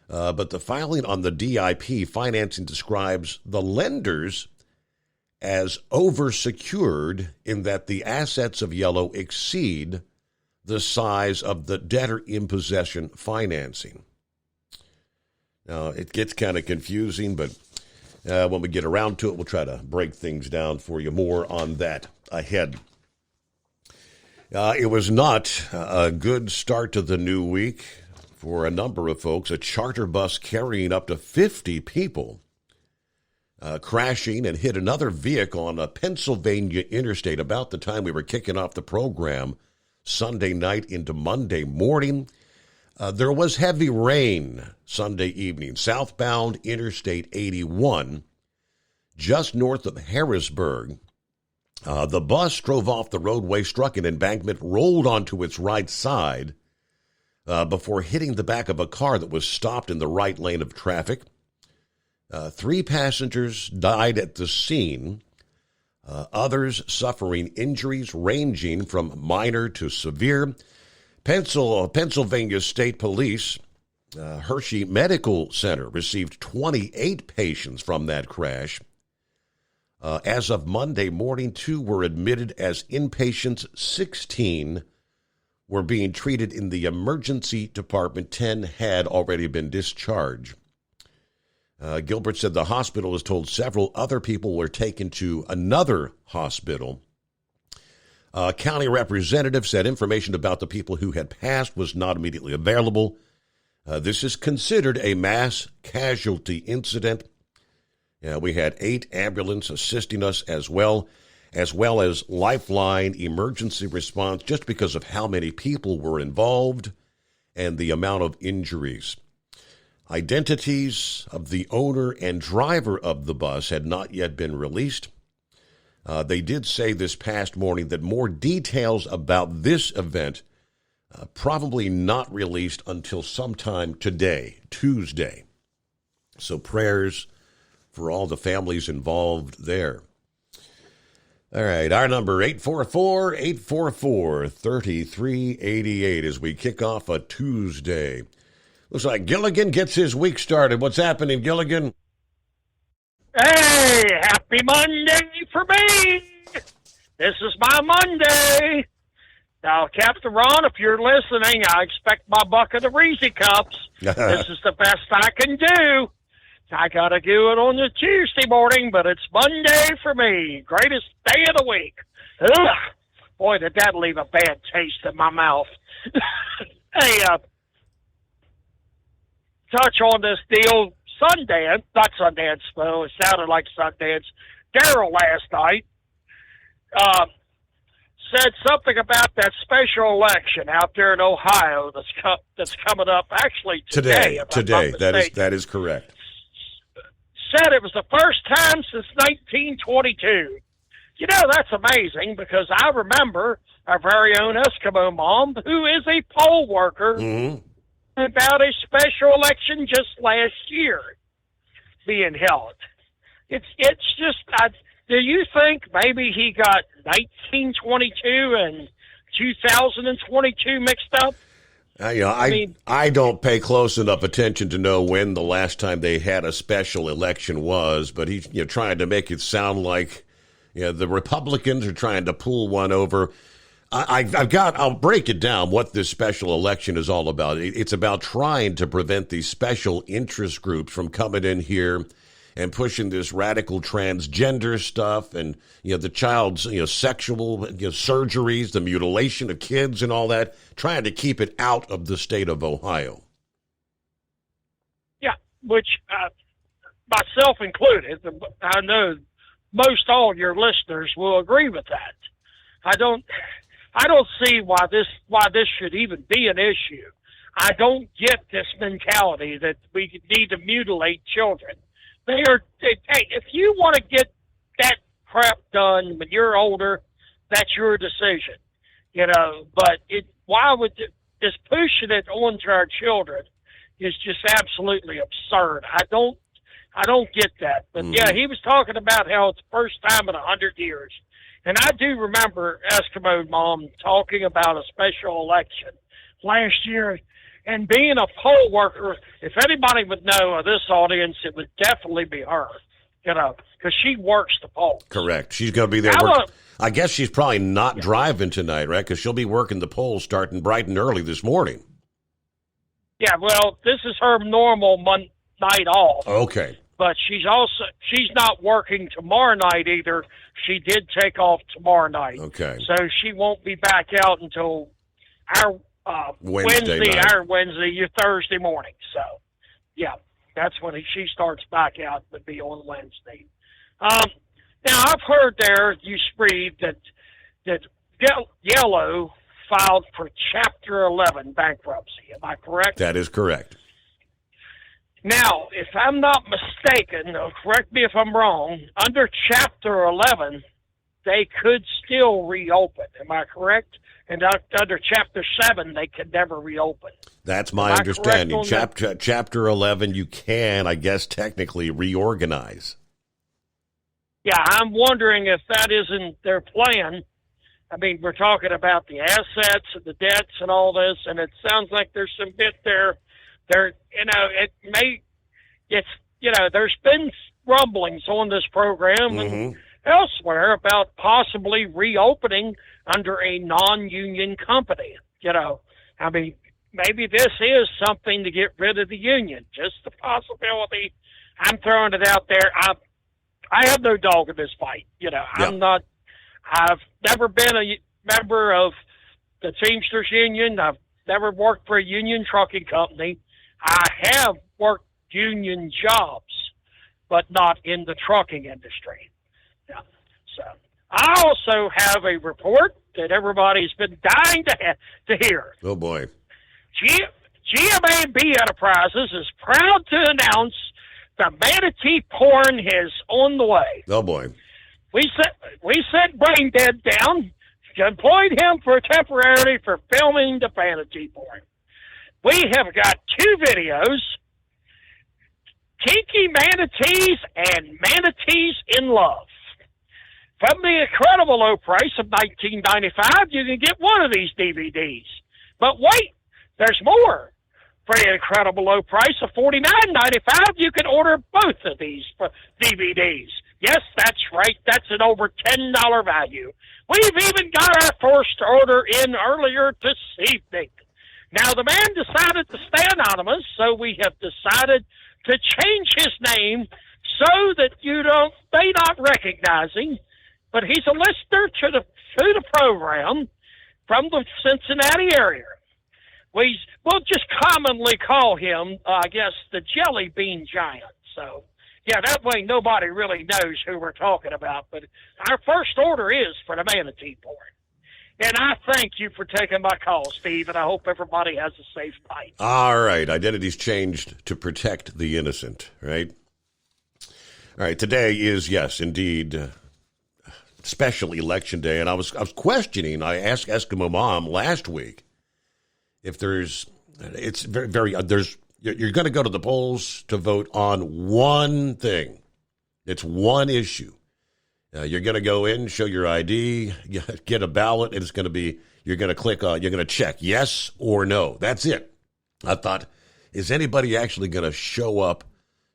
But the filing on the DIP financing describes the lenders as oversecured in that the assets of Yellow exceed the size of the debtor in possession financing. Now, it gets kind of confusing, but when we get around to it, we'll try to break things down for you. More on that ahead. It was not a good start to the new week for a number of folks. A charter bus carrying up to 50 people crashing and hit another vehicle on a Pennsylvania interstate about the time we were kicking off the program Sunday night into Monday morning. There was heavy rain Sunday evening. Southbound Interstate 81, just north of Harrisburg. The bus drove off the roadway, struck an embankment, rolled onto its right side before hitting the back of a car that was stopped in the right lane of traffic. 3 passengers died at the scene, others suffering injuries ranging from minor to severe. Pennsylvania State Police, Hershey Medical Center, received 28 patients from that crash. As of Monday morning, 2 were admitted as inpatients. 16 were being treated in the emergency department. 10 had already been discharged. Gilbert said the hospital was told several other people were taken to another hospital. County representative said information about the people who had passed was not immediately available. This is considered a mass casualty incident. We had 8 ambulances assisting us as well as Lifeline emergency response, just because of how many people were involved and the amount of injuries. Identities of the owner and driver of the bus had not yet been released. They did say this past morning that more details about this event probably not released until sometime today, Tuesday. So prayers for all the families involved there. All right, our number 844-844-3388 as we kick off a Tuesday. Looks like Gilligan gets his week started. What's happening, Gilligan? Hey, happy Monday for me. This is my Monday. Now, Captain Ron, if you're listening, I expect my bucket of Reese cups. This is the best I can do. I got to do it on the Tuesday morning, but it's Monday for me. Greatest day of the week. Ugh. Boy, did that leave a bad taste in my mouth. Hey, touch on this deal. Sundance, not Sundance, well, it sounded like Sundance. Daryl last night said something about that special election out there in Ohio that's coming up actually today. Today, that is correct. Said it was the first time since 1922. You know, that's amazing because I remember our very own Eskimo Mom, who is a poll worker, about a special election just last year being held. It's just, Do you think maybe he got 1922 and 2022 mixed up? I don't pay close enough attention to know when the last time they had a special election was, but he's trying to make it sound like the Republicans are trying to pull one over. I'll break it down what this special election is all about. It's about trying to prevent these special interest groups from coming in here and pushing this radical transgender stuff and, the child's, sexual surgeries, the mutilation of kids and all that, trying to keep it out of the state of Ohio. Yeah, which, myself included, I know most all your listeners will agree with that. I don't see why this should even be an issue. I don't get this mentality that we need to mutilate children. Hey, if you want to get that crap done when you're older, that's your decision, but why would just pushing it onto our children is just absolutely absurd. I don't get that. But yeah, he was talking about how it's the first time in 100 years. And I do remember Eskimo Mom talking about a special election last year. And being a poll worker, if anybody would know of this audience, it would definitely be her, because she works the polls. Correct. She's going to be there. I guess she's probably not driving tonight, right? Because she'll be working the polls starting bright and early this morning. Yeah, well, this is her normal night off. Okay. But she's not working tomorrow night either. She did take off tomorrow night. Okay. So she won't be back out until our Wednesday, your Thursday morning. So, yeah, that's when she starts back out, would be on Wednesday. Now, I've heard there, you read that Yellow filed for Chapter 11 bankruptcy. Am I correct? That is correct. Now, if I'm not mistaken, correct me if I'm wrong, under Chapter 11, they could still reopen. Am I correct? And under Chapter 7, they could never reopen. That's my understanding. Chapter 11, you can, I guess, technically reorganize. Yeah, I'm wondering if that isn't their plan. I mean, we're talking about the assets and the debts and all this, and it sounds like there's some bit there. There's been rumblings on this program and elsewhere about possibly reopening under a non-union company. I mean, maybe this is something to get rid of the union. Just the possibility. I'm throwing it out there. I have no dog in this fight. I've never been a member of the Teamsters Union. I've never worked for a union trucking company. I have worked union jobs, but not in the trucking industry. Yeah. So I also have a report that everybody's been dying to hear. Oh, boy. GMA&B Enterprises is proud to announce the manatee porn is on the way. Oh, boy. We sent Brain Dead down, employed him temporarily for filming the manatee porn. We have got 2 videos, Kinky Manatees and Manatees in Love. From the incredible low price of $19.95, you can get one of these DVDs. But wait, there's more. For the incredible low price of $49.95, you can order both of these DVDs. Yes, that's right. That's an over $10 value. We've even got our first order in earlier this evening. Now, the man decided to stay anonymous, so we have decided to change his name so that you may not recognize him. But he's a listener to the program from the Cincinnati area. We'll just commonly call him, I guess, the Jelly Bean Giant. So, yeah, that way nobody really knows who we're talking about. But our first order is for the manatee porn. And I thank you for taking my call, Steve, and I hope everybody has a safe night. All right. Identity's changed to protect the innocent, right? All right. Today is, yes, indeed, special election day. And I was questioning, I asked Eskimo Mom last week if you're going to go to the polls to vote on one thing. It's one issue. You're going to go in, show your ID, get a ballot, and it's going to be, you're going to click on, you're going to check yes or no. That's it. I thought, is anybody actually going to show up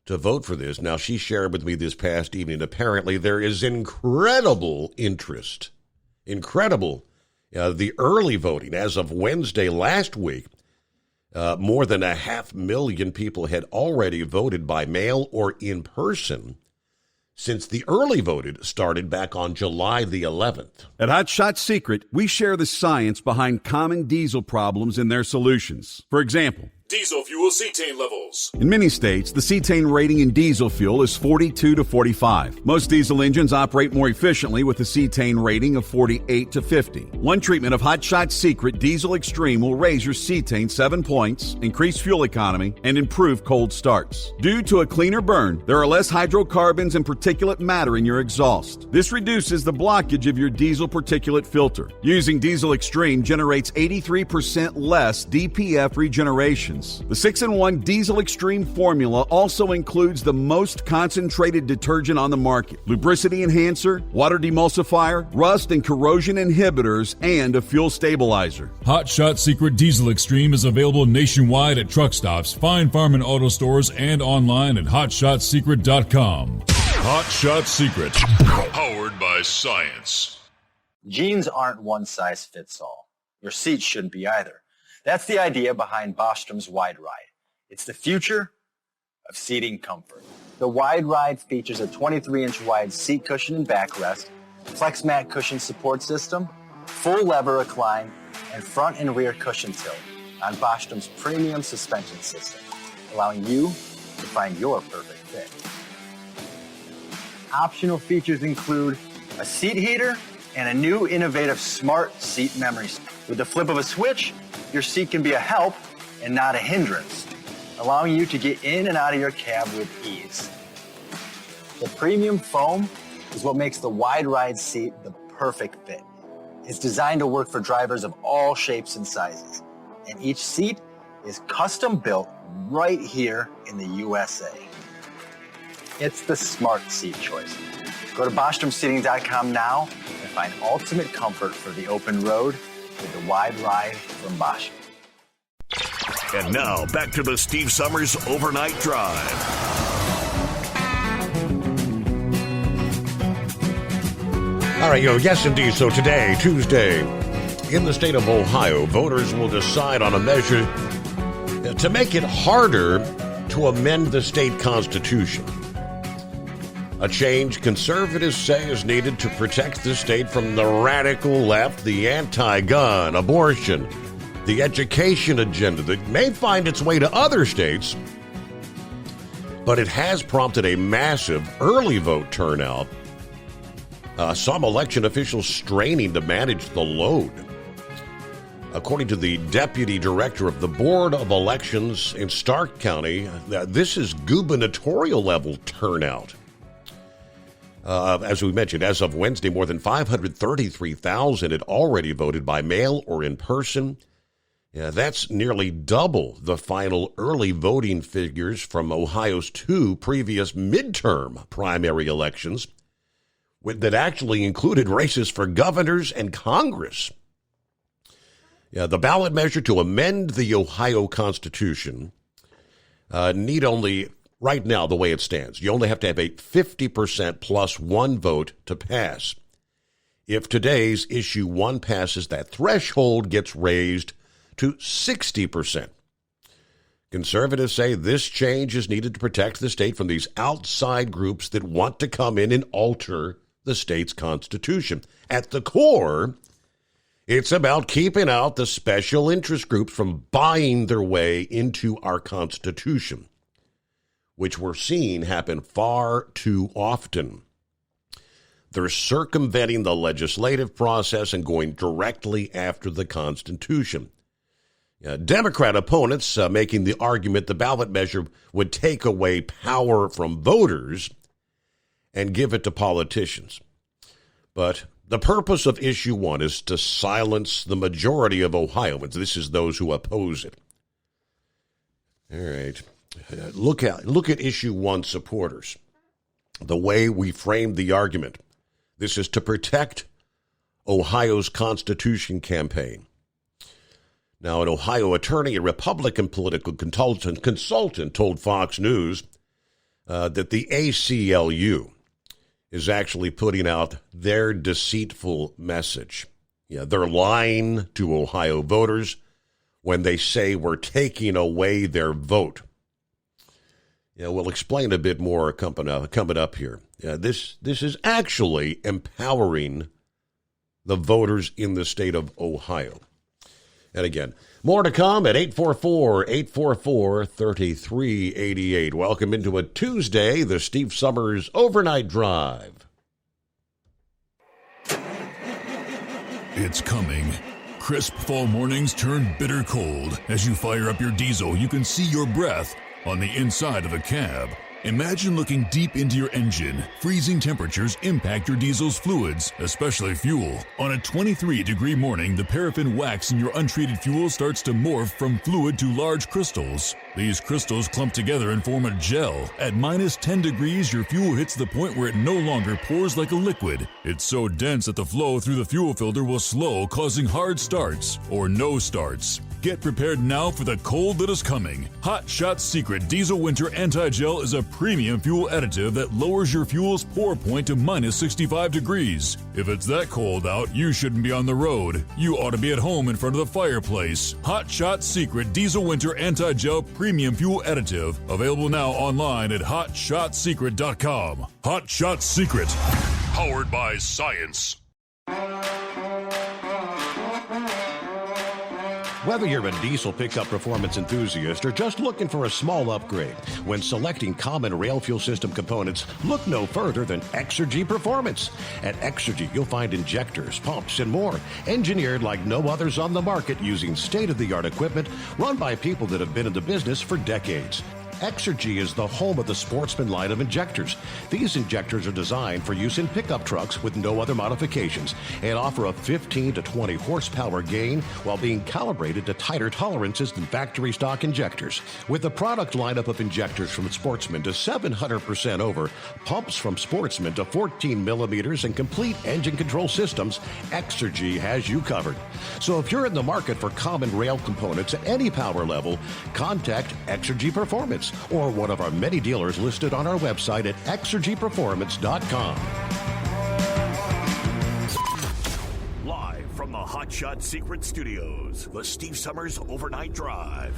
to vote for this? Now, she shared with me this past evening, apparently there is incredible interest. Incredible. The early voting, as of Wednesday last week, more than 500,000 people had already voted by mail or in person since the early voted started back on July the 11th. At Hot Shot Secret, we share the science behind common diesel problems and their solutions. For example, Diesel fuel cetane levels. in many states, the cetane rating in diesel fuel is 42 to 45. Most diesel engines operate more efficiently with a cetane rating of 48 to 50. One treatment of Hot Shot Secret Diesel Extreme will raise your cetane 7 points, increase fuel economy, and improve cold starts. Due to a cleaner burn, there are less hydrocarbons and particulate matter in your exhaust. This reduces the blockage of your diesel particulate filter. Using Diesel Extreme generates 83% less DPF regeneration. The 6-in-1 Diesel Extreme formula also includes the most concentrated detergent on the market, lubricity enhancer, water demulsifier, rust and corrosion inhibitors, and a fuel stabilizer. Hot Shot Secret Diesel Extreme is available nationwide at truck stops, fine farm and auto stores, and online at hotshotsecret.com. Hot Shot Secret. Powered by science. Jeans aren't one size fits all. Your seats shouldn't be either. That's the idea behind Bostrom's Wide Ride. It's the future of seating comfort. The Wide Ride features a 23-inch wide seat cushion and backrest, flex mat cushion support system, full lever recline, and front and rear cushion tilt on Bostrom's premium suspension system, allowing you to find your perfect fit. Optional features include a seat heater and a new innovative smart seat memory. With the flip of a switch, your seat can be a help and not a hindrance, allowing you to get in and out of your cab with ease. The premium foam is what makes the Wide Ride seat the perfect fit. It's designed to work for drivers of all shapes and sizes, and each seat is custom built right here in the USA. It's the smart seat choice. Go to BostromSeating.com now and find ultimate comfort for the open road with the Wide Ride from Bostrom. And now, back to the Steve Summers Overnight Drive. All right, yes, indeed. So today, Tuesday, in the state of Ohio, voters will decide on a measure to make it harder to amend the state constitution. A change conservatives say is needed to protect the state from the radical left, the anti-gun, abortion, the education agenda that may find its way to other states, but it has prompted a massive early vote turnout. Some election officials straining to manage the load. According to the deputy director of the Board of Elections in Stark County, this is gubernatorial level turnout. As we mentioned, as of Wednesday, more than 533,000 had already voted by mail or in person. That's nearly double the final early voting figures from Ohio's two previous midterm primary elections that actually included races for governors and Congress. The ballot measure to amend the Ohio Constitution need only... Right now, the way it stands, you only have to have a 50% plus one vote to pass. If today's issue 1 passes, that threshold gets raised to 60%. Conservatives say this change is needed to protect the state from these outside groups that want to come in and alter the state's constitution. At the core, it's about keeping out the special interest groups from buying their way into our Constitution, which we're seeing happen far too often. They're circumventing the legislative process and going directly after the Constitution. Democrat opponents making the argument the ballot measure would take away power from voters and give it to politicians. But the purpose of issue 1 is to silence the majority of Ohioans. This is those who oppose it. All right. Look at issue 1 supporters. The way we framed the argument. This is to protect Ohio's Constitution campaign. Now, an Ohio attorney, a Republican political consultant told Fox News that the ACLU is actually putting out their deceitful message. Yeah, they're lying to Ohio voters when they say we're taking away their vote. Yeah, we'll explain a bit more coming up here. This is actually empowering the voters in the state of Ohio. And again, more to come at 844-844-3388. Welcome into a Tuesday, the Steve Summers Overnight Drive. It's coming. Crisp fall mornings turn bitter cold. As you fire up your diesel, you can see your breath on the inside of a cab. Imagine looking deep into your engine. Freezing temperatures impact your diesel's fluids, especially fuel. On a 23-degree morning, the paraffin wax in your untreated fuel starts to morph from fluid to large crystals. These crystals clump together and form a gel. At minus 10 degrees, your fuel hits the point where it no longer pours like a liquid. It's so dense that the flow through the fuel filter will slow, causing hard starts or no starts. Get prepared now for the cold that is coming. Hot Shot Secret Diesel Winter Anti-Gel is a premium fuel additive that lowers your fuel's pour point to minus 65 degrees. If it's that cold out, you shouldn't be on the road. You ought to be at home in front of the fireplace. Hot Shot Secret Diesel Winter Anti-Gel Premium Fuel Additive. Available now online at HotShotSecret.com. Hot Shot Secret. Powered by science. Whether you're a diesel pickup performance enthusiast or just looking for a small upgrade, when selecting common rail fuel system components, look no further than Exergy Performance. At Exergy, you'll find injectors, pumps, and more, engineered like no others on the market using state-of-the-art equipment run by people that have been in the business for decades. Exergy is the home of the Sportsman line of injectors. These injectors are designed for use in pickup trucks with no other modifications and offer a 15 to 20 horsepower gain while being calibrated to tighter tolerances than factory stock injectors. With a product lineup of injectors from Sportsman to 700% over, pumps from Sportsman to 14 millimeters, and complete engine control systems, Exergy has you covered. So if you're in the market for common rail components at any power level, contact Exergy Performance or one of our many dealers listed on our website at exergyperformance.com. Live from the Hot Shot Secret Studios, the Steve Summers Overnight Drive.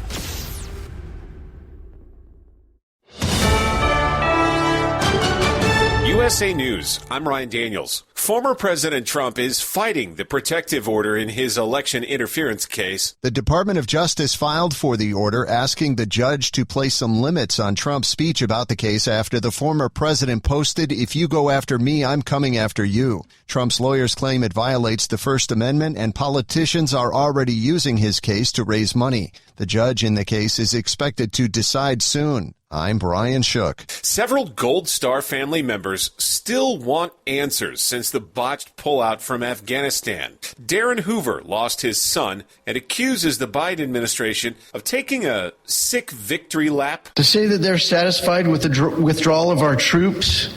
USA News, I'm Ryan Daniels. Former President Trump is fighting the protective order in his election interference case. The Department of Justice filed for the order, asking the judge to place some limits on Trump's speech about the case after the former president posted, "If you go after me, I'm coming after you." Trump's lawyers claim it violates the First Amendment, and politicians are already using his case to raise money. The judge in the case is expected to decide soon. I'm Brian Shook. Several Gold Star family members still want answers since the botched pullout from Afghanistan. Darren Hoover lost his son and accuses the Biden administration of taking a sick victory lap. To say that they're satisfied with the withdrawal of our troops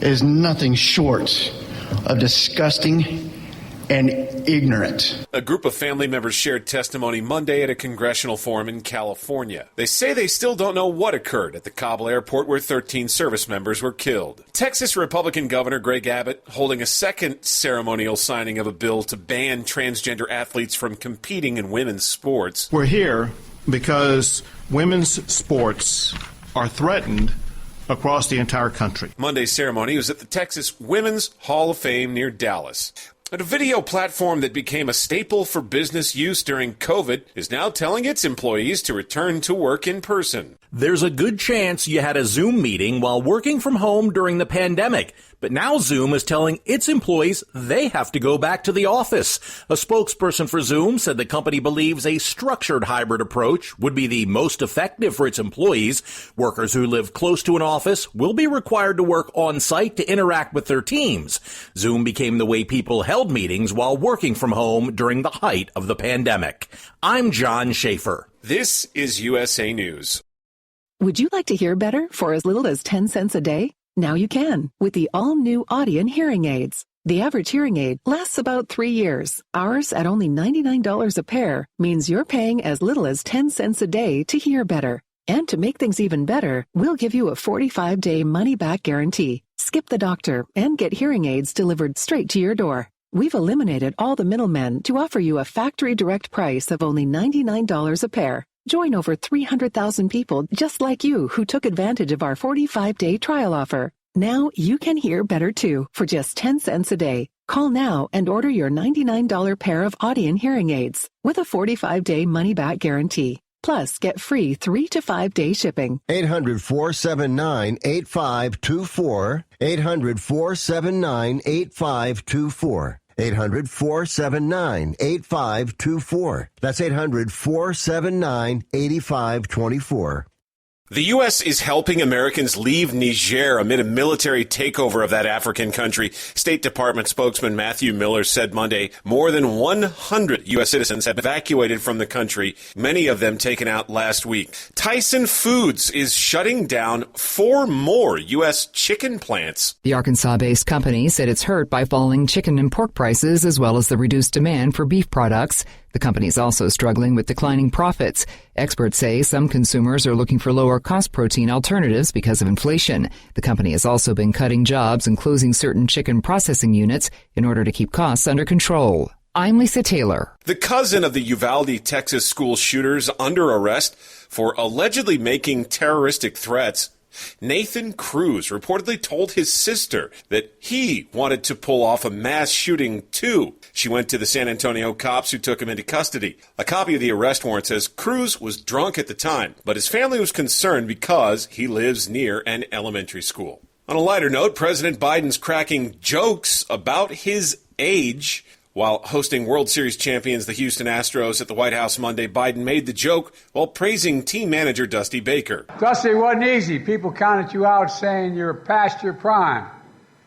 is nothing short of disgusting and ignorant. A group of family members shared testimony Monday at a congressional forum in California. They say they still don't know what occurred at the Kabul airport where 13 service members were killed. Texas Republican Governor Greg Abbott holding a second ceremonial signing of a bill to ban transgender athletes from competing in women's sports. We're here because women's sports are threatened across the entire country. Monday's ceremony was at the Texas Women's Hall of Fame near Dallas. But a video platform that became a staple for business use during COVID is now telling its employees to return to work in person. There's a good chance you had a Zoom meeting while working from home during the pandemic. But now Zoom is telling its employees they have to go back to the office. A spokesperson for Zoom said the company believes a structured hybrid approach would be the most effective for its employees. Workers who live close to an office will be required to work on site to interact with their teams. Zoom became the way people held meetings while working from home during the height of the pandemic. I'm John Schaefer. This is USA News. Would you like to hear better for as little as 10 cents a day? Now you can with the all-new Audien hearing aids. The average hearing aid lasts about 3 years. Ours, at only $99 a pair, means you're paying as little as 10 cents a day to hear better. And to make things even better, we'll give you a 45-day money-back guarantee. Skip the doctor and get hearing aids delivered straight to your door. We've eliminated all the middlemen to offer you a factory direct price of only $99 a pair. Join over 300,000 people just like you who took advantage of our 45-day trial offer. Now you can hear better too for just 10 cents a day. Call now and order your $99 pair of Audien hearing aids with a 45-day money-back guarantee. Plus, get free 3 to 5 day shipping. 800-479-8524. 800-479-8524. 800-479-8524. That's 800-479-8524. The U.S. is helping Americans leave Niger amid a military takeover of that African country. State Department spokesman Matthew Miller said Monday more than 100 U.S. citizens have evacuated from the country, many of them taken out last week. Tyson Foods is shutting down 4 more U.S. chicken plants. The Arkansas-based company said it's hurt by falling chicken and pork prices as well as the reduced demand for beef products. The company is also struggling with declining profits. Experts say some consumers are looking for lower-cost protein alternatives because of inflation. The company has also been cutting jobs and closing certain chicken processing units in order to keep costs under control. I'm Lisa Taylor. The cousin of the Uvalde, Texas school shooters under arrest for allegedly making terroristic threats. Nathan Cruz reportedly told his sister that he wanted to pull off a mass shooting too. She went to the San Antonio cops who took him into custody. A copy of the arrest warrant says Cruz was drunk at the time, but his family was concerned because he lives near an elementary school. On a lighter note, President Biden's cracking jokes about his age. While hosting World Series champions the Houston Astros at the White House Monday, Biden made the joke while praising team manager Dusty Baker. Dusty, it wasn't easy. People counted you out saying you're past your prime.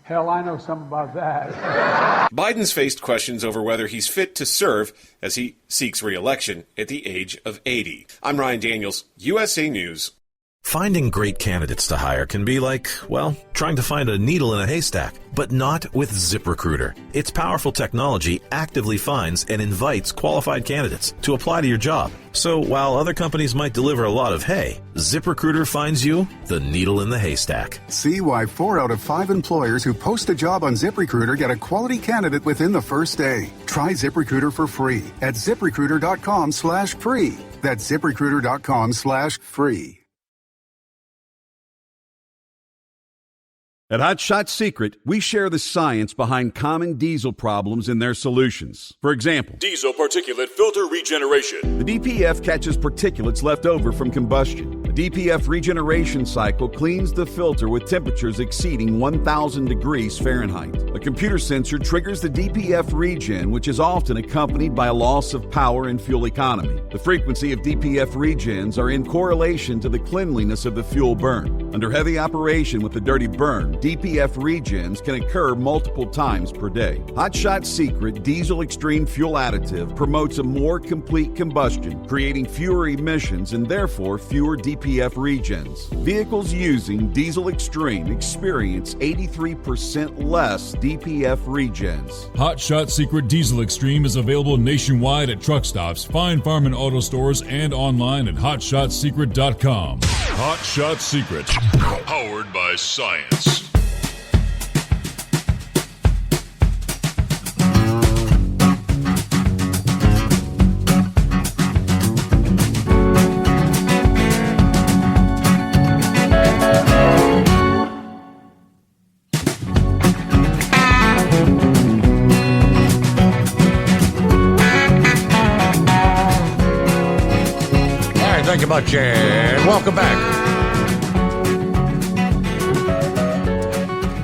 Hell, I know something about that. Biden's faced questions over whether he's fit to serve as he seeks re-election at the age of 80. I'm Ryan Daniels, USA News. Finding great candidates to hire can be like, well, trying to find a needle in a haystack, but not with ZipRecruiter. Its powerful technology actively finds and invites qualified candidates to apply to your job. So while other companies might deliver a lot of hay, ZipRecruiter finds you the needle in the haystack. See why 4 out of 5 employers who post a job on ZipRecruiter get a quality candidate within the first day. Try ZipRecruiter for free at ZipRecruiter.com/free. That's ZipRecruiter.com/free. At Hot Shot Secret, we share the science behind common diesel problems and their solutions. For example, diesel particulate filter regeneration. The DPF catches particulates left over from combustion. The DPF regeneration cycle cleans the filter with temperatures exceeding 1,000 degrees Fahrenheit. A computer sensor triggers the DPF regen, which is often accompanied by a loss of power and fuel economy. The frequency of DPF regens are in correlation to the cleanliness of the fuel burn. Under heavy operation with the dirty burn, DPF regens can occur multiple times per day. Hot Shot Secret Diesel Extreme Fuel Additive promotes a more complete combustion, creating fewer emissions and therefore fewer DPF regens. Vehicles using Diesel Extreme experience 83% less DPF regens. Hot Shot Secret Diesel Extreme is available nationwide at truck stops, fine farm and auto stores, and online at hotshotsecret.com. Hot Shot Secret, powered by science. Thank you much, and welcome back.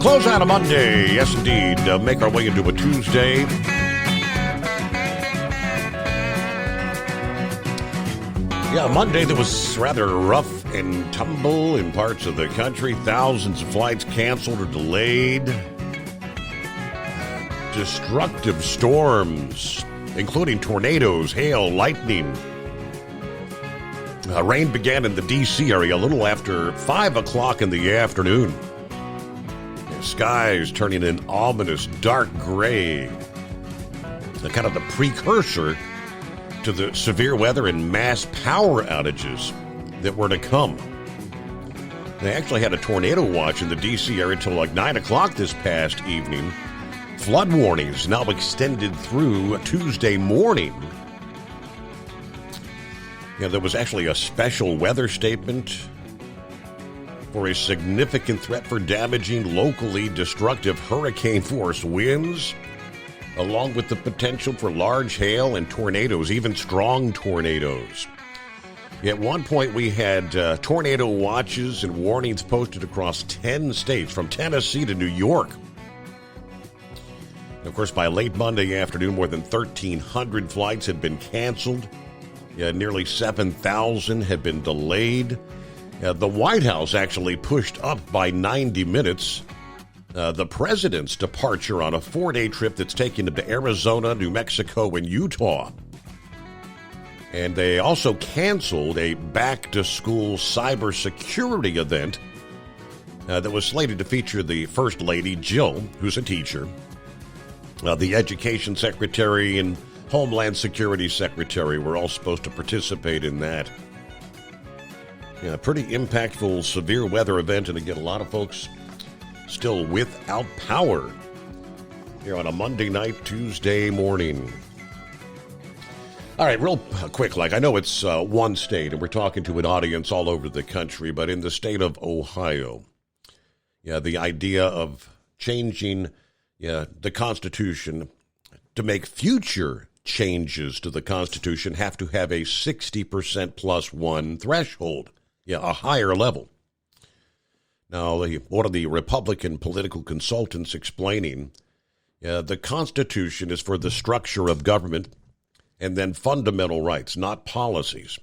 Close out a Monday, yes indeed. Make our way into a Tuesday. Yeah, a Monday that was rather rough and tumble in parts of the country. Thousands of flights canceled or delayed. Destructive storms, including tornadoes, hail, lightning. Rain began in the D.C. area a little after 5 o'clock in the afternoon. The skies turning an ominous dark gray. The kind of the precursor to the severe weather and mass power outages that were to come. They actually had a tornado watch in the D.C. area until like 9 o'clock this past evening. Flood warnings now extended through Tuesday morning. There was actually a special weather statement for a significant threat for damaging, locally destructive hurricane-force winds, along with the potential for large hail and tornadoes, even strong tornadoes. At one point, we had tornado watches and warnings posted across 10 states, from Tennessee to New York. Of course, by late Monday afternoon, more than 1,300 flights had been canceled. Nearly 7,000 had been delayed. The White House actually pushed up by 90 minutes the president's departure on a 4-day trip that's taking him to Arizona, New Mexico, and Utah. And they also canceled a back-to-school cybersecurity event that was slated to feature the First Lady, Jill, who's a teacher, the Education Secretary and Homeland Security Secretary were all supposed to participate in that. Pretty impactful severe weather event, and again, a lot of folks still without power here on a Monday night, Tuesday morning. All right, real quick, I know it's one state, and we're talking to an audience all over the country, but in the state of Ohio, the idea of changing the Constitution to make future changes to the Constitution have to have a 60% plus one threshold, a higher level. Now, one of the Republican political consultants explaining, the Constitution is for the structure of government and then fundamental rights, not policies.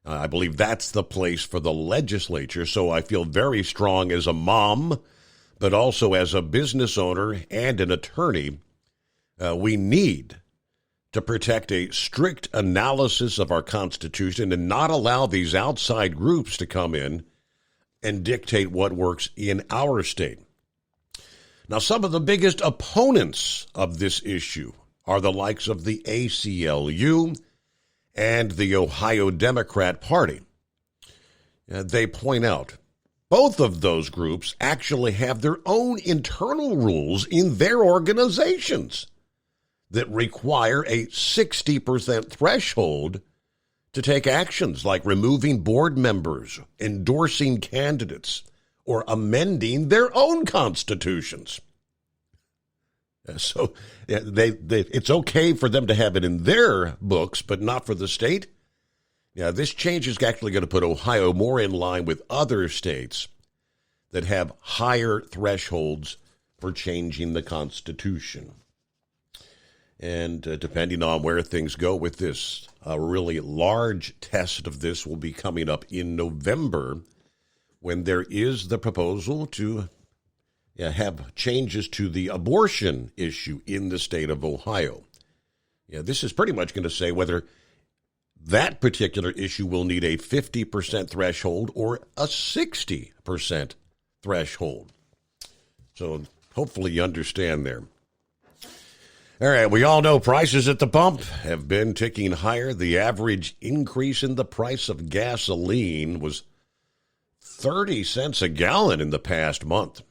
I believe that's the place for the legislature, so I feel very strong as a mom, but also as a business owner and an attorney. We need to protect a strict analysis of our Constitution and not allow these outside groups to come in and dictate what works in our state. Now, some of the biggest opponents of this issue are the likes of the ACLU and the Ohio Democrat Party. They point out both of those groups actually have their own internal rules in their organizations that require a 60% threshold to take actions like removing board members, endorsing candidates, or amending their own constitutions. So it's okay for them to have it in their books, but not for the state. This change is actually going to put Ohio more in line with other states that have higher thresholds for changing the Constitution. And depending on where things go with this, a really large test of this will be coming up in November, when there is the proposal to have changes to the abortion issue in the state of Ohio. This is pretty much going to say whether that particular issue will need a 50% threshold or a 60% threshold. So hopefully you understand there. All right, we all know prices at the pump have been ticking higher. The average increase in the price of gasoline was 30 cents a gallon in the past month.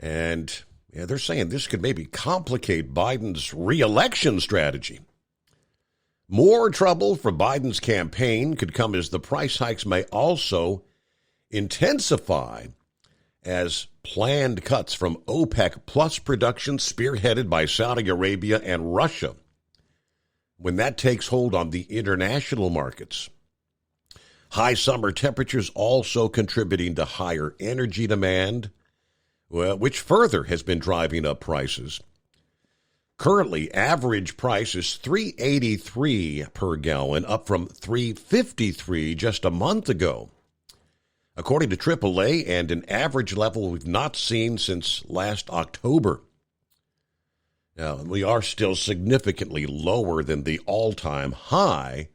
And they're saying this could maybe complicate Biden's re-election strategy. More trouble for Biden's campaign could come as the price hikes may also intensify as planned cuts from OPEC plus production spearheaded by Saudi Arabia and Russia, when that takes hold on the international markets. High summer temperatures also contributing to higher energy demand, which further has been driving up prices. Currently, average price is $3.83 per gallon, up from $3.53 just a month ago, according to AAA, and an average level we've not seen since last October. Now, we are still significantly lower than the all-time high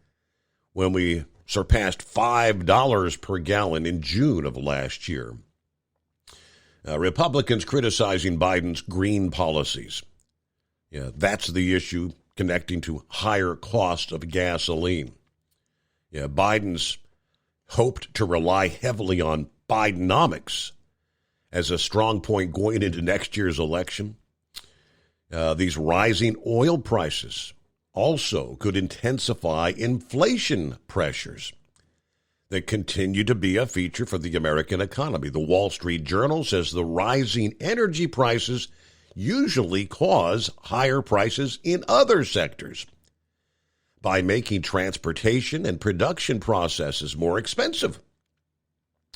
when we surpassed $5 per gallon in June of last year. Republicans criticizing Biden's green policies. Yeah, that's the issue connecting to higher cost of gasoline. Yeah, Biden's hoped to rely heavily on Bidenomics as a strong point going into next year's election. These rising oil prices also could intensify inflation pressures that continue to be a feature for the American economy. The Wall Street Journal says the rising energy prices usually cause higher prices in other sectors by making transportation and production processes more expensive.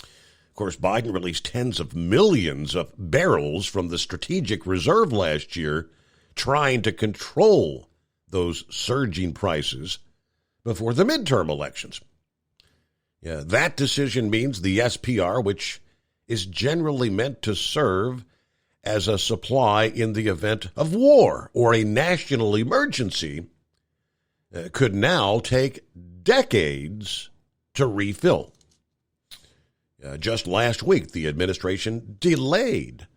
Of course, Biden released tens of millions of barrels from the strategic reserve last year, trying to control those surging prices before the midterm elections. Yeah, that decision means the SPR, which is generally meant to serve as a supply in the event of war or a national emergency, could now take decades to refill. Just last week, the administration delayed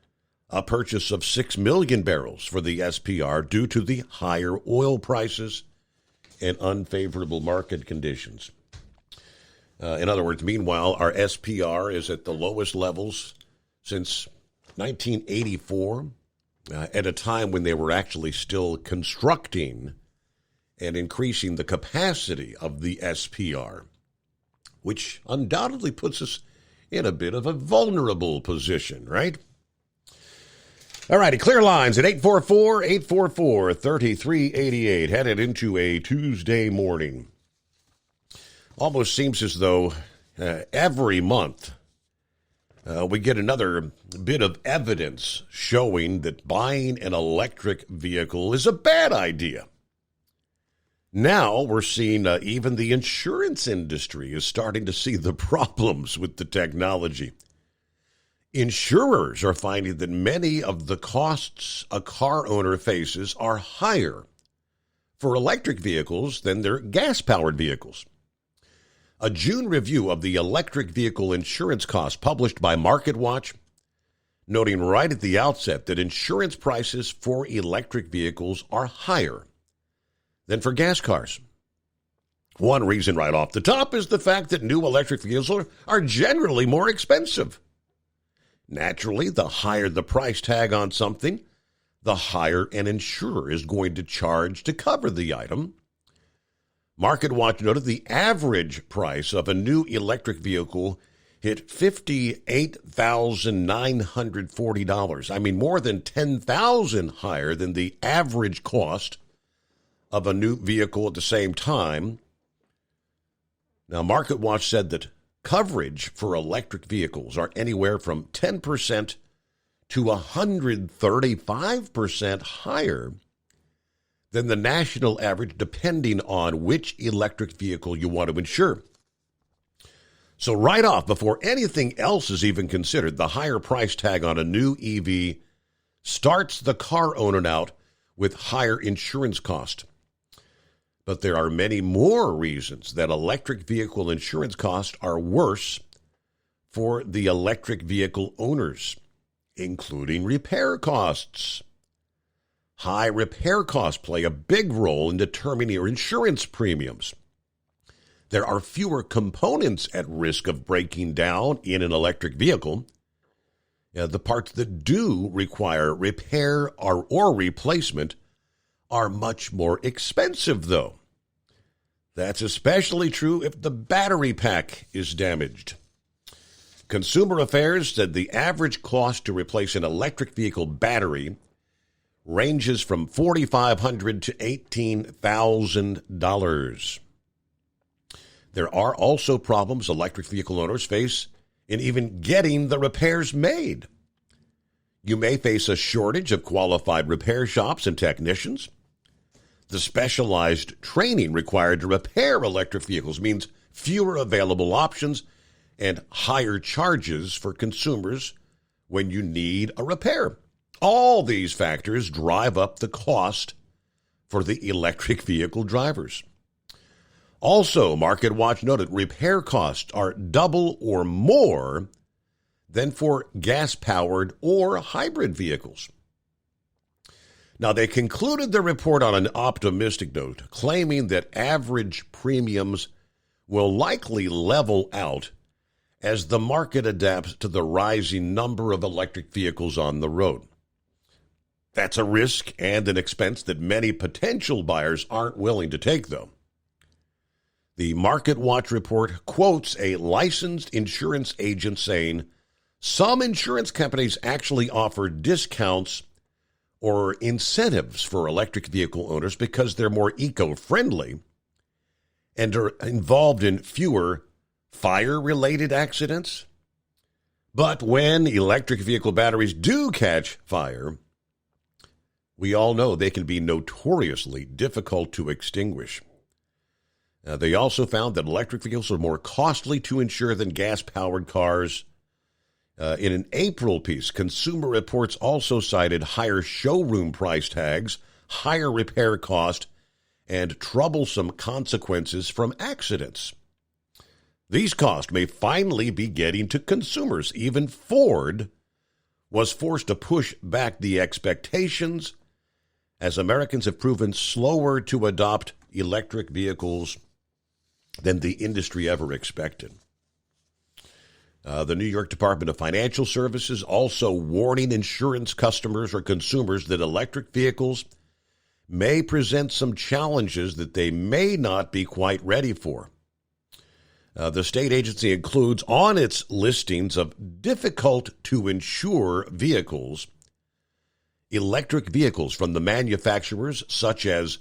a purchase of 6 million barrels for the SPR due to the higher oil prices and unfavorable market conditions. In other words, meanwhile, our SPR is at the lowest levels since 1984, at a time when they were actually still constructing and increasing the capacity of the SPR, which undoubtedly puts us in a bit of a vulnerable position, right? All righty, clear lines at 844-844-3388, headed into a Tuesday morning. Almost seems as though every month we get another bit of evidence showing that buying an electric vehicle is a bad idea. Now we're seeing even the insurance industry is starting to see the problems with the technology. Insurers are finding that many of the costs a car owner faces are higher for electric vehicles than their gas-powered vehicles. A June review of the electric vehicle insurance costs published by MarketWatch, noting right at the outset that insurance prices for electric vehicles are higher than for gas cars. One reason right off the top is the fact that new electric vehicles are generally more expensive. Naturally, the higher the price tag on something, the higher an insurer is going to charge to cover the item. MarketWatch noted the average price of a new electric vehicle hit $58,940. I mean, more than $10,000 higher than the average cost of a new vehicle at the same time. Now, MarketWatch said that coverage for electric vehicles are anywhere from 10% to 135% higher than the national average, depending on which electric vehicle you want to insure. So right off, before anything else is even considered, the higher price tag on a new EV starts the car owner out with higher insurance cost. But there are many more reasons that electric vehicle insurance costs are worse for the electric vehicle owners, including repair costs. High repair costs play a big role in determining your insurance premiums. There are fewer components at risk of breaking down in an electric vehicle. The parts that do require repair or replacement are much more expensive, though. That's especially true if the battery pack is damaged. Consumer Affairs said the average cost to replace an electric vehicle battery ranges from $4,500 to $18,000. There are also problems electric vehicle owners face in even getting the repairs made. You may face a shortage of qualified repair shops and technicians. The specialized training required to repair electric vehicles means fewer available options and higher charges for consumers when you need a repair. All these factors drive up the cost for the electric vehicle drivers. Also, MarketWatch noted repair costs are double or more than for gas-powered or hybrid vehicles. Now, they concluded the report on an optimistic note, claiming that average premiums will likely level out as the market adapts to the rising number of electric vehicles on the road. That's a risk and an expense that many potential buyers aren't willing to take, though. The Market Watch report quotes a licensed insurance agent saying some insurance companies actually offer discounts or incentives for electric vehicle owners because they're more eco-friendly and are involved in fewer fire-related accidents. But when electric vehicle batteries do catch fire, we all know they can be notoriously difficult to extinguish. They also found that electric vehicles are more costly to insure than gas-powered cars. In an April piece, Consumer Reports also cited higher showroom price tags, higher repair cost, and troublesome consequences from accidents. These costs may finally be getting to consumers. Even Ford was forced to push back the expectations as Americans have proven slower to adopt electric vehicles than the industry ever expected. The New York Department of Financial Services also warning insurance customers or consumers that electric vehicles may present some challenges that they may not be quite ready for. The state agency includes on its listings of difficult-to-insure vehicles electric vehicles from the manufacturers such as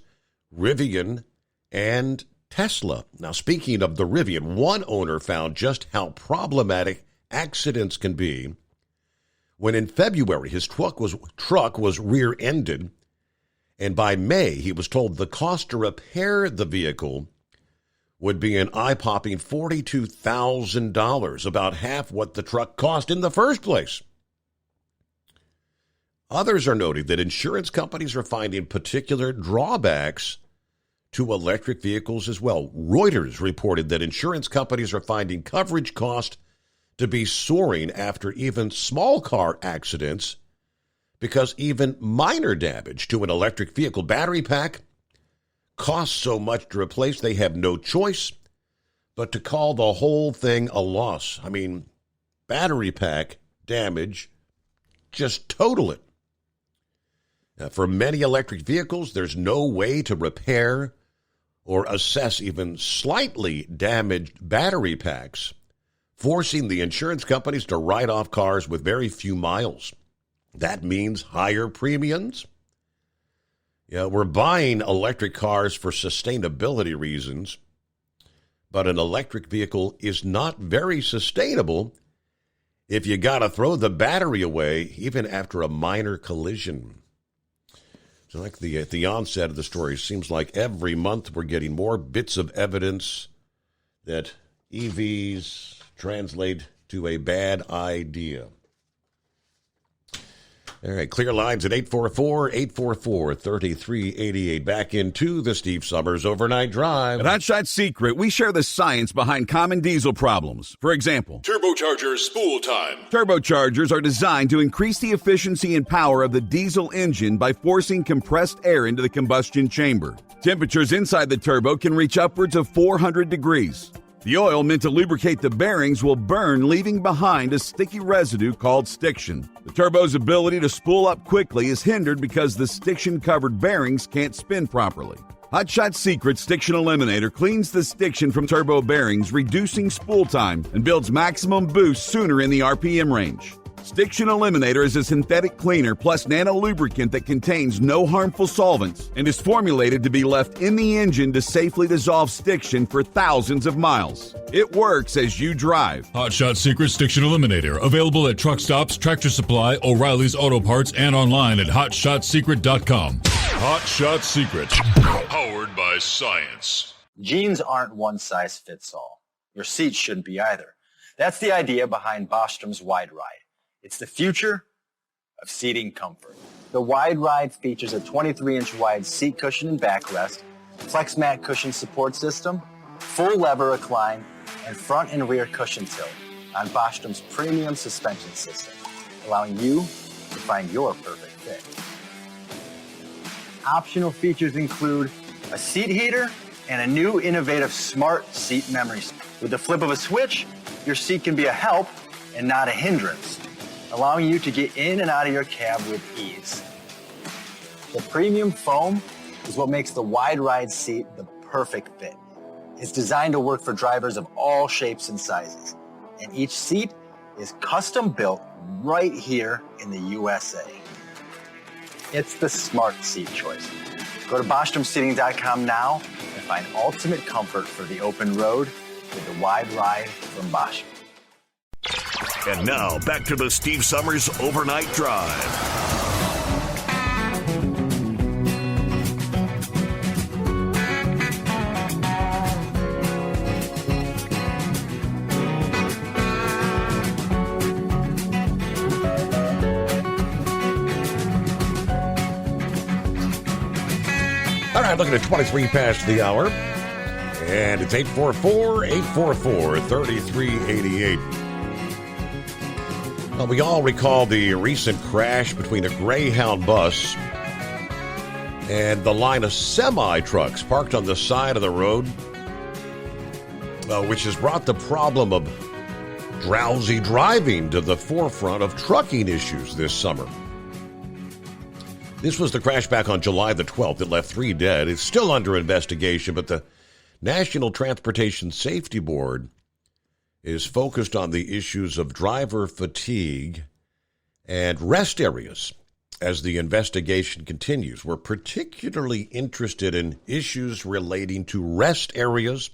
Rivian and Tesla. Now, speaking of the Rivian, one owner found just how problematic accidents can be when in February his truck was rear-ended, and by May he was told the cost to repair the vehicle would be an eye-popping $42,000, about half what the truck cost in the first place. Others are noting that insurance companies are finding particular drawbacks to electric vehicles as well. Reuters reported that insurance companies are finding coverage cost to be soaring after even small car accidents because even minor damage to an electric vehicle battery pack costs so much to replace they have no choice but to call the whole thing a loss. I mean, battery pack damage, just total it. For many electric vehicles, there's no way to repair or assess even slightly damaged battery packs, forcing the insurance companies to write off cars with very few miles. That means higher premiums. Yeah, we're buying electric cars for sustainability reasons, but an electric vehicle is not very sustainable if you got to throw the battery away even after a minor collision. So like at the onset of the story, it seems like every month we're getting more bits of evidence that EVs translate to a bad idea. All right, clear lines at 844-844-3388. Back into the Steve Summers Overnight Drive. At Hot Shot Secret, we share the science behind common diesel problems. For example, turbocharger spool time. Turbochargers are designed to increase the efficiency and power of the diesel engine by forcing compressed air into the combustion chamber. Temperatures inside the turbo can reach upwards of 400 degrees. The oil meant to lubricate the bearings will burn, leaving behind a sticky residue called stiction. The turbo's ability to spool up quickly is hindered because the stiction-covered bearings can't spin properly. Hot Shot Secret Stiction Eliminator cleans the stiction from turbo bearings, reducing spool time, and builds maximum boost sooner in the RPM range. Stiction Eliminator is a synthetic cleaner plus nano-lubricant that contains no harmful solvents and is formulated to be left in the engine to safely dissolve stiction for thousands of miles. It works as you drive. Hot Shot Secret Stiction Eliminator, available at truck stops, Tractor Supply, O'Reilly's Auto Parts, and online at HotShotSecret.com. Hot Shot Secret, powered by science. Jeans aren't one size fits all. Your seats shouldn't be either. That's the idea behind Bostrom's Wide Ride. It's the future of seating comfort. The Wide Ride features a 23-inch wide seat cushion and backrest, FlexMat cushion support system, full lever recline, and front and rear cushion tilt. on Bostrom's premium suspension system, allowing you to find your perfect fit. Optional features include a seat heater and a new innovative smart seat memory. With the flip of a switch, your seat can be a help and not a hindrance, allowing you to get in and out of your cab with ease. The premium foam is what makes the wide ride seat the perfect fit. It's designed to work for drivers of all shapes and sizes, and each seat is custom built right here in the USA. It's the smart seat choice. Go to BostromSeating.com now and find ultimate comfort for the open road with the wide ride from Bostrom. And now, back to the Steve Summers Overnight Drive. All right, looking at 23 past the hour, and it's 844-844-3388. Well, we all recall the recent crash between a Greyhound bus and the line of semi-trucks parked on the side of the road, which has brought the problem of drowsy driving to the forefront of trucking issues this summer. This was the crash back on July the 12th. It left 3 dead. It's still under investigation, but the National Transportation Safety Board is focused on the issues of driver fatigue and rest areas as the investigation continues. We're particularly interested in issues relating to rest areas,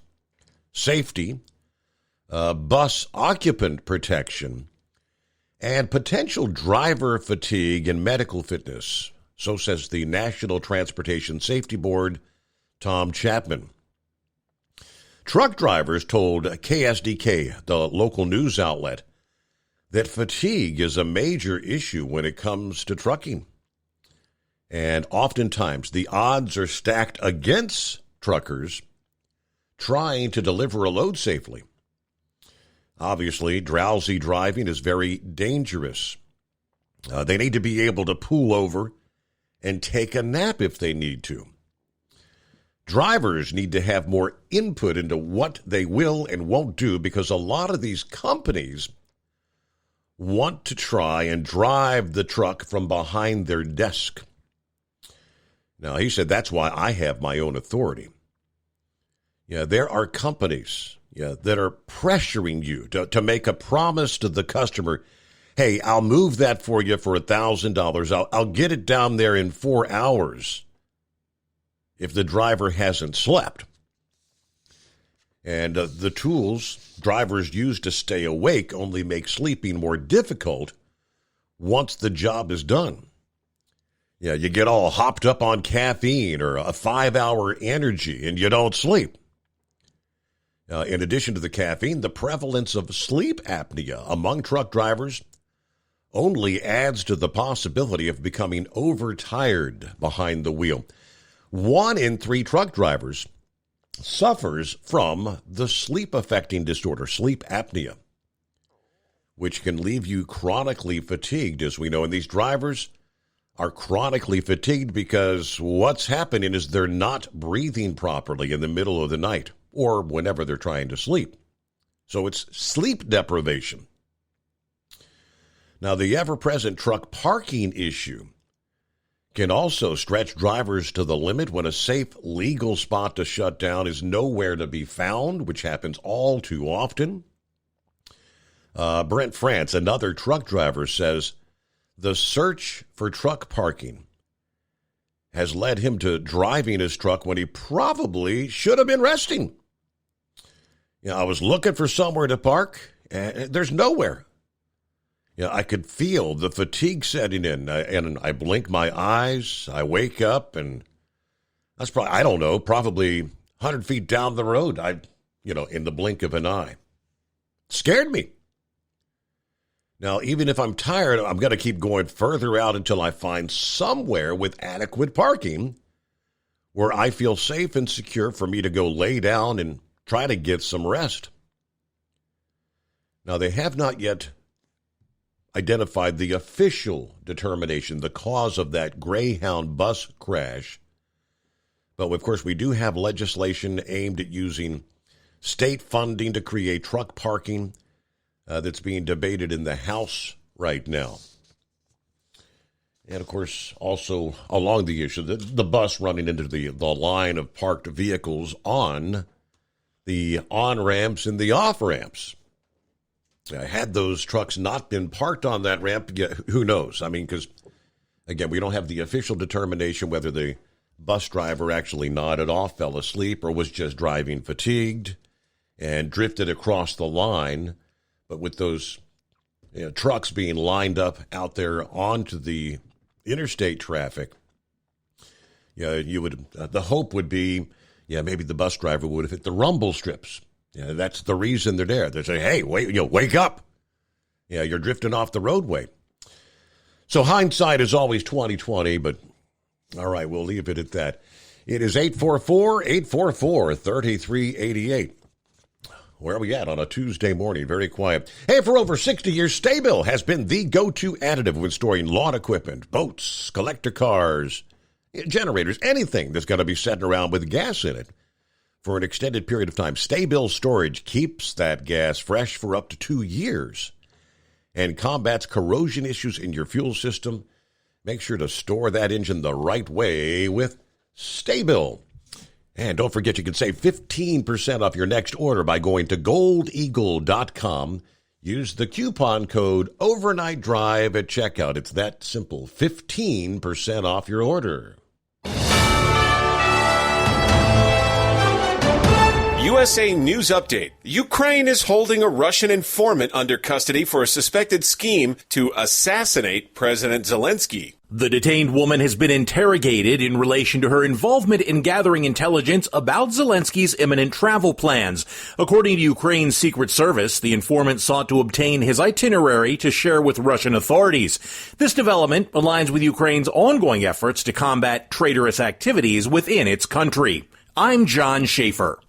safety, bus occupant protection, and potential driver fatigue and medical fitness. So says the National Transportation Safety Board, Tom Chapman. Truck drivers told KSDK, the local news outlet, that fatigue is a major issue when it comes to trucking. And oftentimes the odds are stacked against truckers trying to deliver a load safely. Obviously, drowsy driving is very dangerous. They need to be able to pull over and take a nap if they need to. Drivers need to have more input into what they will and won't do because a lot of these companies want to try and drive the truck from behind their desk. Now, he said that's why I have my own authority. Yeah, there are companies that are pressuring you to make a promise to the customer. Hey, I'll move that for you for $1,000. I'll get it down there in 4 hours if the driver hasn't slept. And the tools drivers use to stay awake only make sleeping more difficult once the job is done. Yeah, you get all hopped up on caffeine or a 5-hour energy and you don't sleep. In addition to the caffeine, the prevalence of sleep apnea among truck drivers only adds to the possibility of becoming overtired behind the wheel. 1 in 3 truck drivers suffers from the sleep-affecting disorder, sleep apnea, which can leave you chronically fatigued, as we know. And these drivers are chronically fatigued because what's happening is they're not breathing properly in the middle of the night or whenever they're trying to sleep. So it's sleep deprivation. Now, the ever-present truck parking issue can also stretch drivers to the limit when a safe, legal spot to shut down is nowhere to be found, which happens all too often. Brent France, another truck driver, says the search for truck parking has led him to driving his truck when he probably should have been resting. I was looking for somewhere to park, and there's nowhere. I could feel the fatigue setting in, and I blink my eyes, I wake up, and that's probably 100 feet down the road, in the blink of an eye. Scared me. Now, even if I'm tired, I'm going to keep going further out until I find somewhere with adequate parking where I feel safe and secure for me to go lay down and try to get some rest. Now, they have not yet identified the official determination, the cause of that Greyhound bus crash. But, of course, we do have legislation aimed at using state funding to create truck parking that's being debated in the House right now. And, of course, also along the issue, the bus running into the line of parked vehicles on the on-ramps and the off-ramps. Had those trucks not been parked on that ramp, who knows? I mean, because, again, we don't have the official determination whether the bus driver actually nodded off, fell asleep, or was just driving fatigued and drifted across the line. But with those trucks being lined up out there onto the interstate traffic, you would the hope would be, maybe the bus driver would have hit the rumble strips. That's the reason they're there. They say, "Hey, wake up! You're drifting off the roadway." So hindsight is always 20/20, but all right, we'll leave it at that. It is 844-844-3388. Where are we at on a Tuesday morning? Very quiet. Hey, for over 60 years, Sta-Bil has been the go-to additive when storing lawn equipment, boats, collector cars, generators, anything that's got to be sitting around with gas in it for an extended period of time. Sta-Bil storage keeps that gas fresh for up to 2 years and combats corrosion issues in your fuel system. Make sure to store that engine the right way with Sta-Bil. And don't forget, you can save 15% off your next order by going to goldeagle.com. Use the coupon code Overnight Drive at checkout. It's that simple. 15% off your order. USA News Update. Ukraine is holding a Russian informant under custody for a suspected scheme to assassinate President Zelensky. The detained woman has been interrogated in relation to her involvement in gathering intelligence about Zelensky's imminent travel plans. According to Ukraine's Secret Service, the informant sought to obtain his itinerary to share with Russian authorities. This development aligns with Ukraine's ongoing efforts to combat traitorous activities within its country. I'm John Schaefer.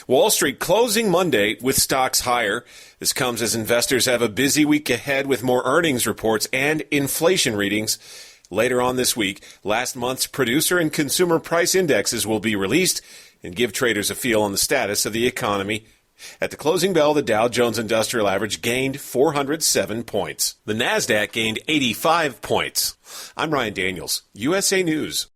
Wall Street closing Monday with stocks higher. This comes as investors have a busy week ahead with more earnings reports and inflation readings. Later on this week, last month's producer and consumer price indexes will be released and give traders a feel on the status of the economy. At the closing bell, the Dow Jones Industrial Average gained 407 points. The Nasdaq gained 85 points. I'm Ryan Daniels, USA News.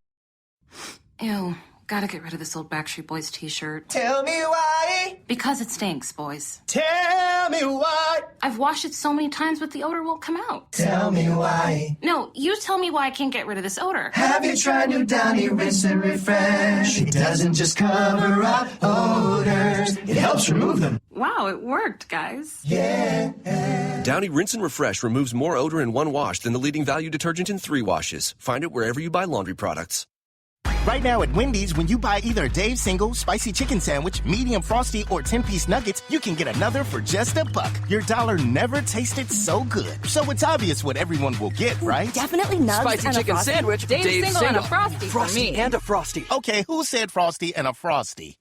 Ew. Gotta get rid of this old Backstreet Boys t-shirt. Tell me why. Because it stinks, boys. Tell me why. I've washed it so many times, but the odor won't come out. Tell me why. No, you tell me why I can't get rid of this odor. Have you tried new Downy Rinse and Refresh? It doesn't just cover up odors, it helps remove them. Wow, it worked, guys. Yeah. Downy Rinse and Refresh removes more odor in one wash than the leading value detergent in 3 washes. Find it wherever you buy laundry products. Right now at Wendy's, when you buy either a Dave's Single, Spicy Chicken Sandwich, Medium Frosty, or 10-piece nuggets, you can get another for just $1. Your dollar never tasted so good. So it's obvious what everyone will get, right? Definitely nugs Spicy and Chicken a Frosty. Sandwich, Dave's Single and a Frosty for me. and a Frosty. Okay, who said Frosty and a Frosty?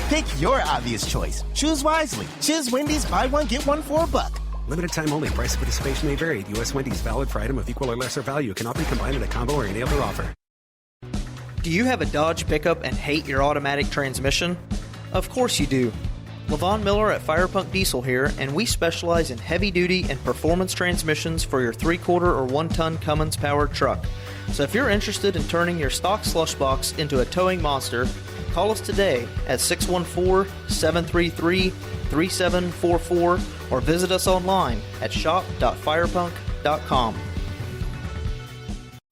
Pick your obvious choice. Choose wisely. Choose Wendy's, buy one, get one for $1. Limited time only. Price of participation may vary. U.S. Wendy's, valid for item of equal or lesser value. Cannot be combined in a combo or any other offer. Do you have a Dodge pickup and hate your automatic transmission? Of course you do. LaVon Miller at Firepunk Diesel here, and we specialize in heavy-duty and performance transmissions for your 3-quarter or 1-ton Cummins-powered truck. So if you're interested in turning your stock slush box into a towing monster, call us today at 614-733-3744 or visit us online at shop.firepunk.com.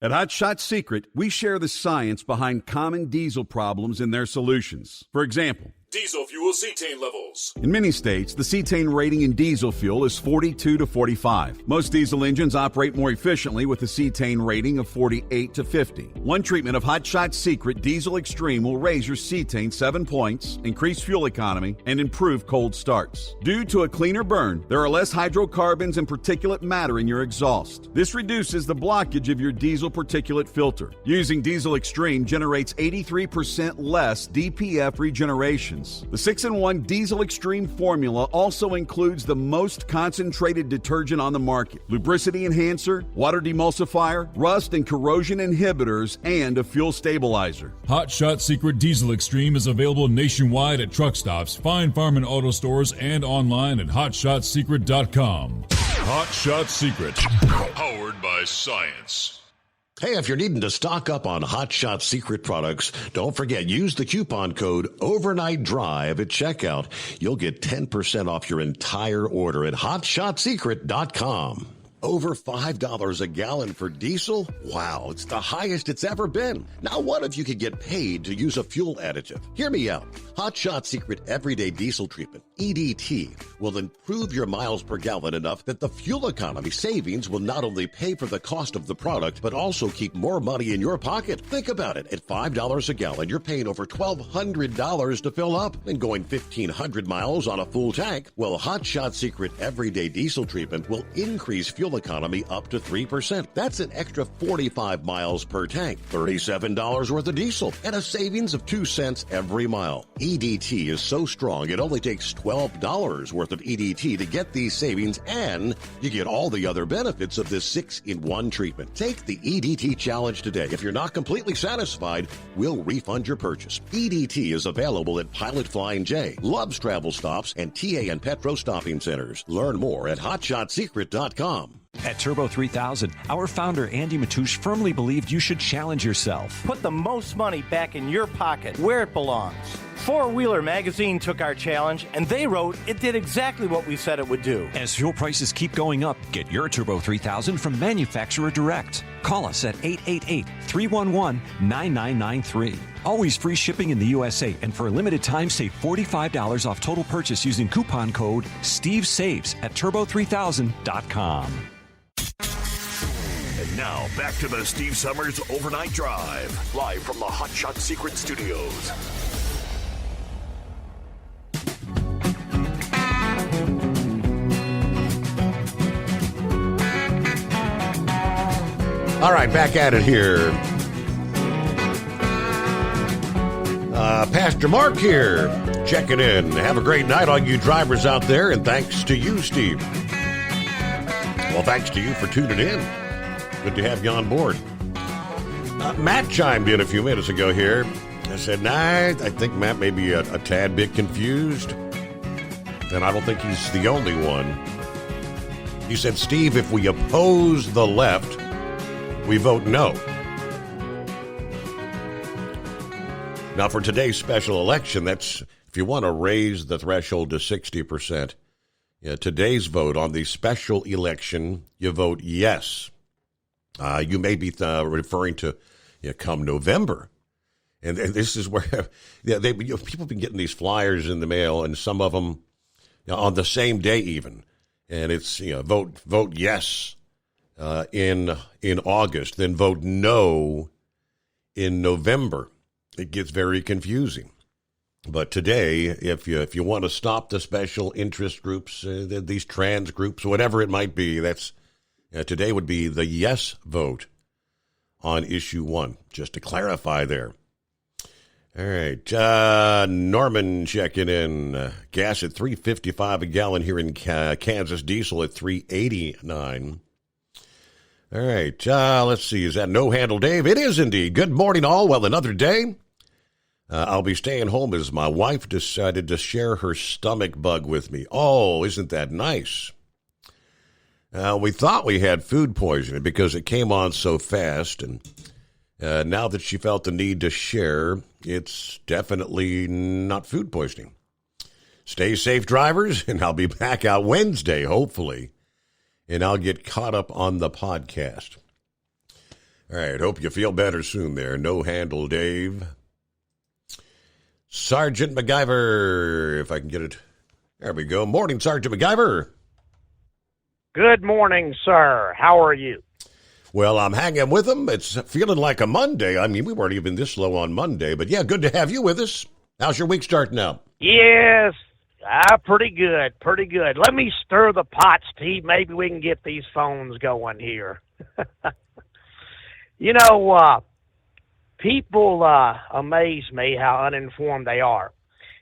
At Hot Shot Secret, we share the science behind common diesel problems and their solutions. For example, diesel fuel cetane levels. in many states, the cetane rating in diesel fuel is 42 to 45. Most diesel engines operate more efficiently with a cetane rating of 48 to 50. One treatment of Hot Shot Secret Diesel Extreme will raise your cetane 7 points, increase fuel economy, and improve cold starts. Due to a cleaner burn, there are less hydrocarbons and particulate matter in your exhaust. This reduces the blockage of your diesel particulate filter. Using Diesel Extreme generates 83% less DPF regeneration. detergents. The 6-in-1 Diesel Extreme formula also includes the most concentrated detergent on the market, lubricity enhancer, water demulsifier, rust and corrosion inhibitors, and a fuel stabilizer. Hot Shot Secret Diesel Extreme is available nationwide at truck stops, fine farm and auto stores, and online at hotshotsecret.com. Hot Shot Secret, powered by science. Hey, if you're needing to stock up on Hot Shot Secret products, don't forget, use the coupon code OvernightDrive at checkout. You'll get 10% off your entire order at hotshotsecret.com. Over $5 a gallon for diesel? Wow, it's the highest it's ever been. Now, what if you could get paid to use a fuel additive? Hear me out. Hot Shot Secret Everyday Diesel Treatment, EDT, will improve your miles per gallon enough that the fuel economy savings will not only pay for the cost of the product, but also keep more money in your pocket. Think about it. At $5 a gallon, you're paying over $1,200 to fill up and going 1,500 miles on a full tank. Well, Hot Shot Secret Everyday Diesel Treatment will increase fuel economy up to 3%. That's an extra 45 miles per tank, $37 worth of diesel, and a savings of 2 cents every mile. EDT is so strong, it only takes $12 worth of EDT to get these savings, and you get all the other benefits of this 6-in-1 treatment. Take the EDT challenge today. If you're not completely satisfied, we'll refund your purchase. EDT is available at Pilot Flying J, Love's Travel Stops, and TA and Petro Stopping Centers. Learn more at hotshotsecret.com. At Turbo 3000, our founder Andy Matouche firmly believed you should challenge yourself. Put the most money back in your pocket, where it belongs. Four Wheeler magazine took our challenge, and they wrote it did exactly what we said it would do. As fuel prices keep going up, get your Turbo 3000 from manufacturer direct. Call us at 888-311-9993. Always free shipping in the USA, and for a limited time, save $45 off total purchase using coupon code STEVESAVES at turbo3000.com. And now, back to the Steve Summers Overnight Drive, live from the Hot Shot Secret Studios. All right, back at it here. Pastor Mark here, checking in. Have a great night, all you drivers out there, and thanks to you, Steve. Well, thanks to you for tuning in. Good to have you on board. Matt chimed in a few minutes ago here. I said, I think Matt may be a tad bit confused, and I don't think he's the only one. He said, Steve, if we oppose the left, we vote no. Now, for today's special election, that's if you want to raise the threshold to 60%, today's vote on the special election, you vote yes. You may be referring to come November. And this is where people have been getting these flyers in the mail, and some of them on the same day even. And it's, vote yes in August, then vote no in November. It gets very confusing. But today, if you want to stop the special interest groups, these trans groups, whatever it might be, that's today would be the yes vote on issue 1, just to clarify there. All right, Norman checking in. Gas at $3.55 a gallon here in Kansas. Diesel at $3.89. All right, let's see. Is that No Handle Dave? It is indeed. Good morning, all. Well, another day. I'll be staying home as my wife decided to share her stomach bug with me. Oh, isn't that nice? We thought we had food poisoning because it came on so fast, and now that she felt the need to share, it's definitely not food poisoning. Stay safe, drivers, and I'll be back out Wednesday, hopefully, and I'll get caught up on the podcast. All right, hope you feel better soon there. No Handle Dave. Sergeant MacGyver, if I can get it. There we go. Morning, Sergeant MacGyver. Good morning, sir. How are you? Well, I'm hanging with them. It's feeling like a Monday. I mean, we weren't even this low on Monday, but yeah, good to have you with us. How's your week starting out? Yes, pretty good, pretty good. Let me stir the pot, Steve. Maybe we can get these phones going here. People amaze me how uninformed they are.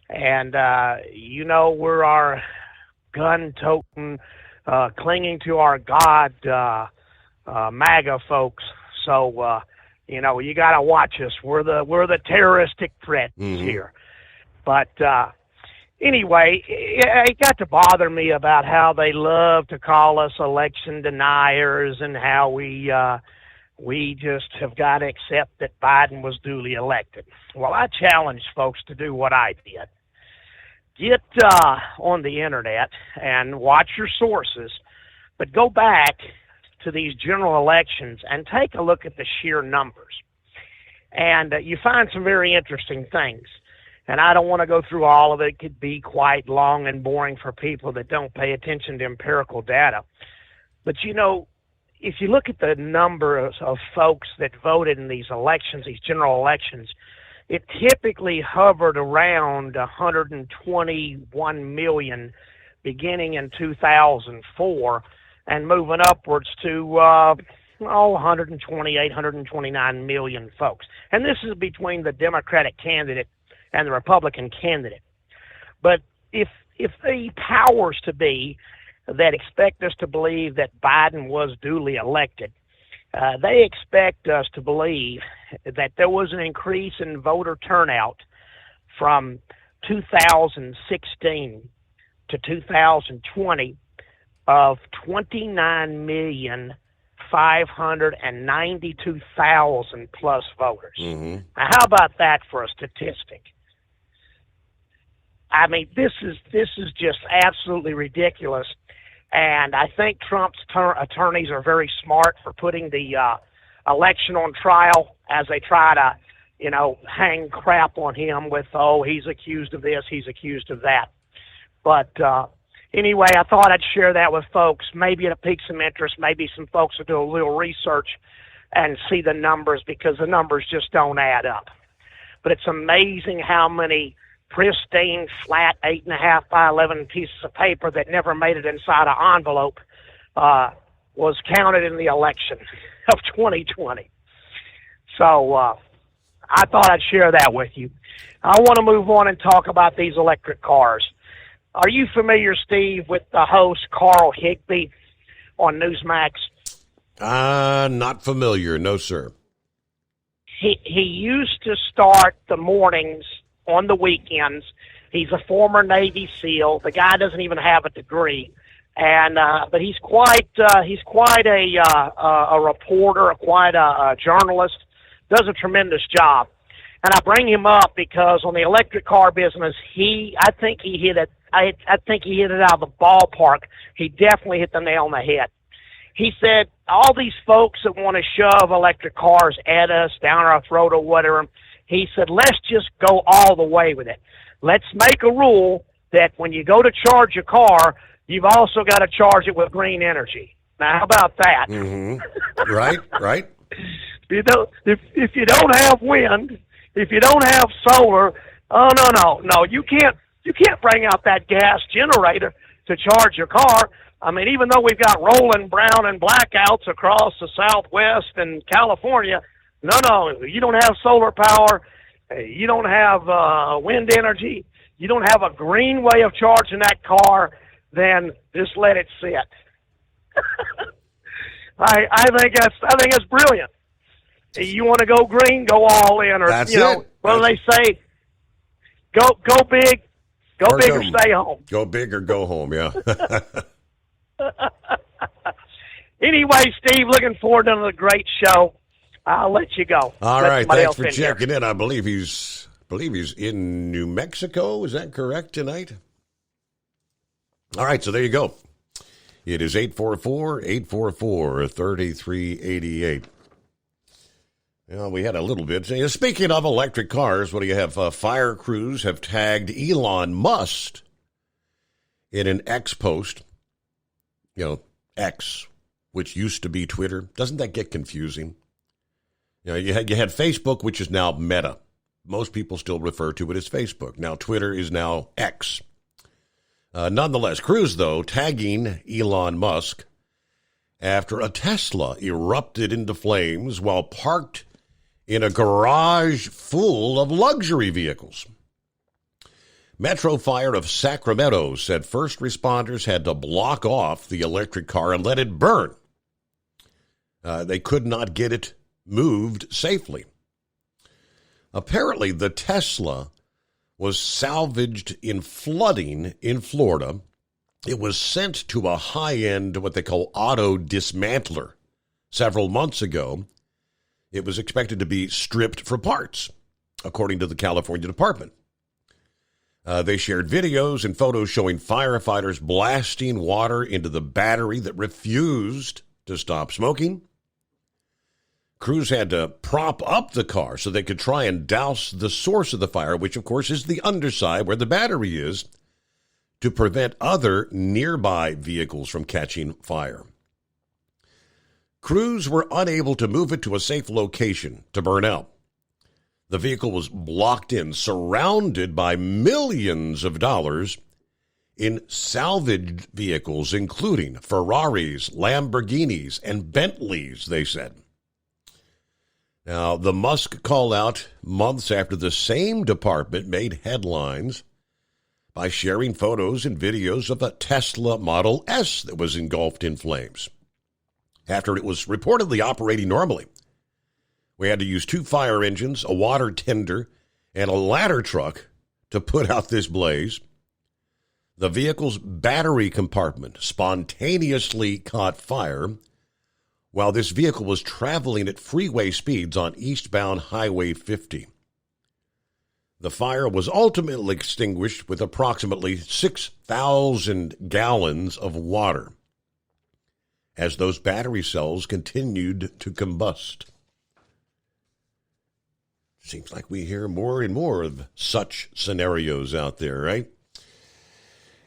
And, we're our gun-toting, clinging to our God, MAGA folks. So, you got to watch us. We're the terroristic threat here. But anyway, it got to bother me about how they love to call us election deniers and how we just have got to accept that Biden was duly elected. Well, I challenge folks to do what I did. Get on the internet and watch your sources, but go back to these general elections and take a look at the sheer numbers. And you find some very interesting things. And I don't want to go through all of it. It could be quite long and boring for people that don't pay attention to empirical data. But, if you look at the number of folks that voted in these elections, these general elections, it typically hovered around 121 million beginning in 2004 and moving upwards to 128, 129 million folks. And this is between the Democratic candidate and the Republican candidate. But if the powers to be that expect us to believe that Biden was duly elected, they expect us to believe that there was an increase in voter turnout from 2016 to 2020 of 29,592,000 plus voters. Now, how about that for a statistic? I mean, this is just absolutely ridiculous. And I think Trump's attorneys are very smart for putting the election on trial as they try to, hang crap on him with, he's accused of this, he's accused of that. But anyway, I thought I'd share that with folks. Maybe it'll pique some interest. Maybe some folks will do a little research and see the numbers, because the numbers just don't add up. But it's amazing how many pristine, flat, 8.5 by 11 pieces of paper that never made it inside an envelope was counted in the election of 2020. So I thought I'd share that with you. I want to move on and talk about these electric cars. Are you familiar, Steve, with the host Carl Higbie on Newsmax? Not familiar. No, sir. He used to start the mornings on the weekends. He's a former Navy SEAL. The guy doesn't even have a degree, and but he's quite a reporter, quite a journalist. Does a tremendous job. And I bring him up because on the electric car business, I think he hit it out of the ballpark. He definitely hit the nail on the head. He said, all these folks that want to shove electric cars at us, down our throat or whatever, he said, let's just go all the way with it. Let's make a rule that when you go to charge your car, you've also got to charge it with green energy. Now, how about that? Right. If you don't have wind, if you don't have solar, no, you can't bring out that gas generator to charge your car. I mean, even though we've got rolling brown and blackouts across the Southwest and California, no, you don't have solar power, you don't have wind energy, you don't have a green way of charging that car, then just let it sit. I think that's brilliant. You want to go green, go all in, or that's what do they say? Go big, go big or stay home. Go big or go home, yeah. Anyway, Steve, looking forward to another great show. I'll let you go. All right, thanks for checking in. I believe he's in New Mexico. Is that correct tonight? All right, so there you go. It is 844-844-3388. We had a little bit. Speaking of electric cars, what do you have? Fire crews have tagged Elon Musk in an X post. X, which used to be Twitter. Doesn't that get confusing? You had Facebook, which is now Meta. Most people still refer to it as Facebook. Now Twitter is now X. Nonetheless, crews, though, tagging Elon Musk after a Tesla erupted into flames while parked in a garage full of luxury vehicles. Metro Fire of Sacramento said first responders had to block off the electric car and let it burn. They could not get it moved safely. Apparently, the Tesla was salvaged in flooding in Florida. It was sent to a high-end, what they call auto dismantler several months ago. It was expected to be stripped for parts, according to the California Department. They shared videos and photos showing firefighters blasting water into the battery that refused to stop smoking. Crews had to prop up the car so they could try and douse the source of the fire, which, of course, is the underside where the battery is, to prevent other nearby vehicles from catching fire. Crews were unable to move it to a safe location to burn out. The vehicle was blocked in, surrounded by millions of dollars in salvaged vehicles, including Ferraris, Lamborghinis, and Bentleys, they said. Now, the Musk call out months after the same department made headlines by sharing photos and videos of a Tesla Model S that was engulfed in flames. After it was reportedly operating normally, we had to use 2 fire engines, a water tender, and a ladder truck to put out this blaze. The vehicle's battery compartment spontaneously caught fire while this vehicle was traveling at freeway speeds on eastbound Highway 50. The fire was ultimately extinguished with approximately 6,000 gallons of water as those battery cells continued to combust. Seems like we hear more and more of such scenarios out there, right?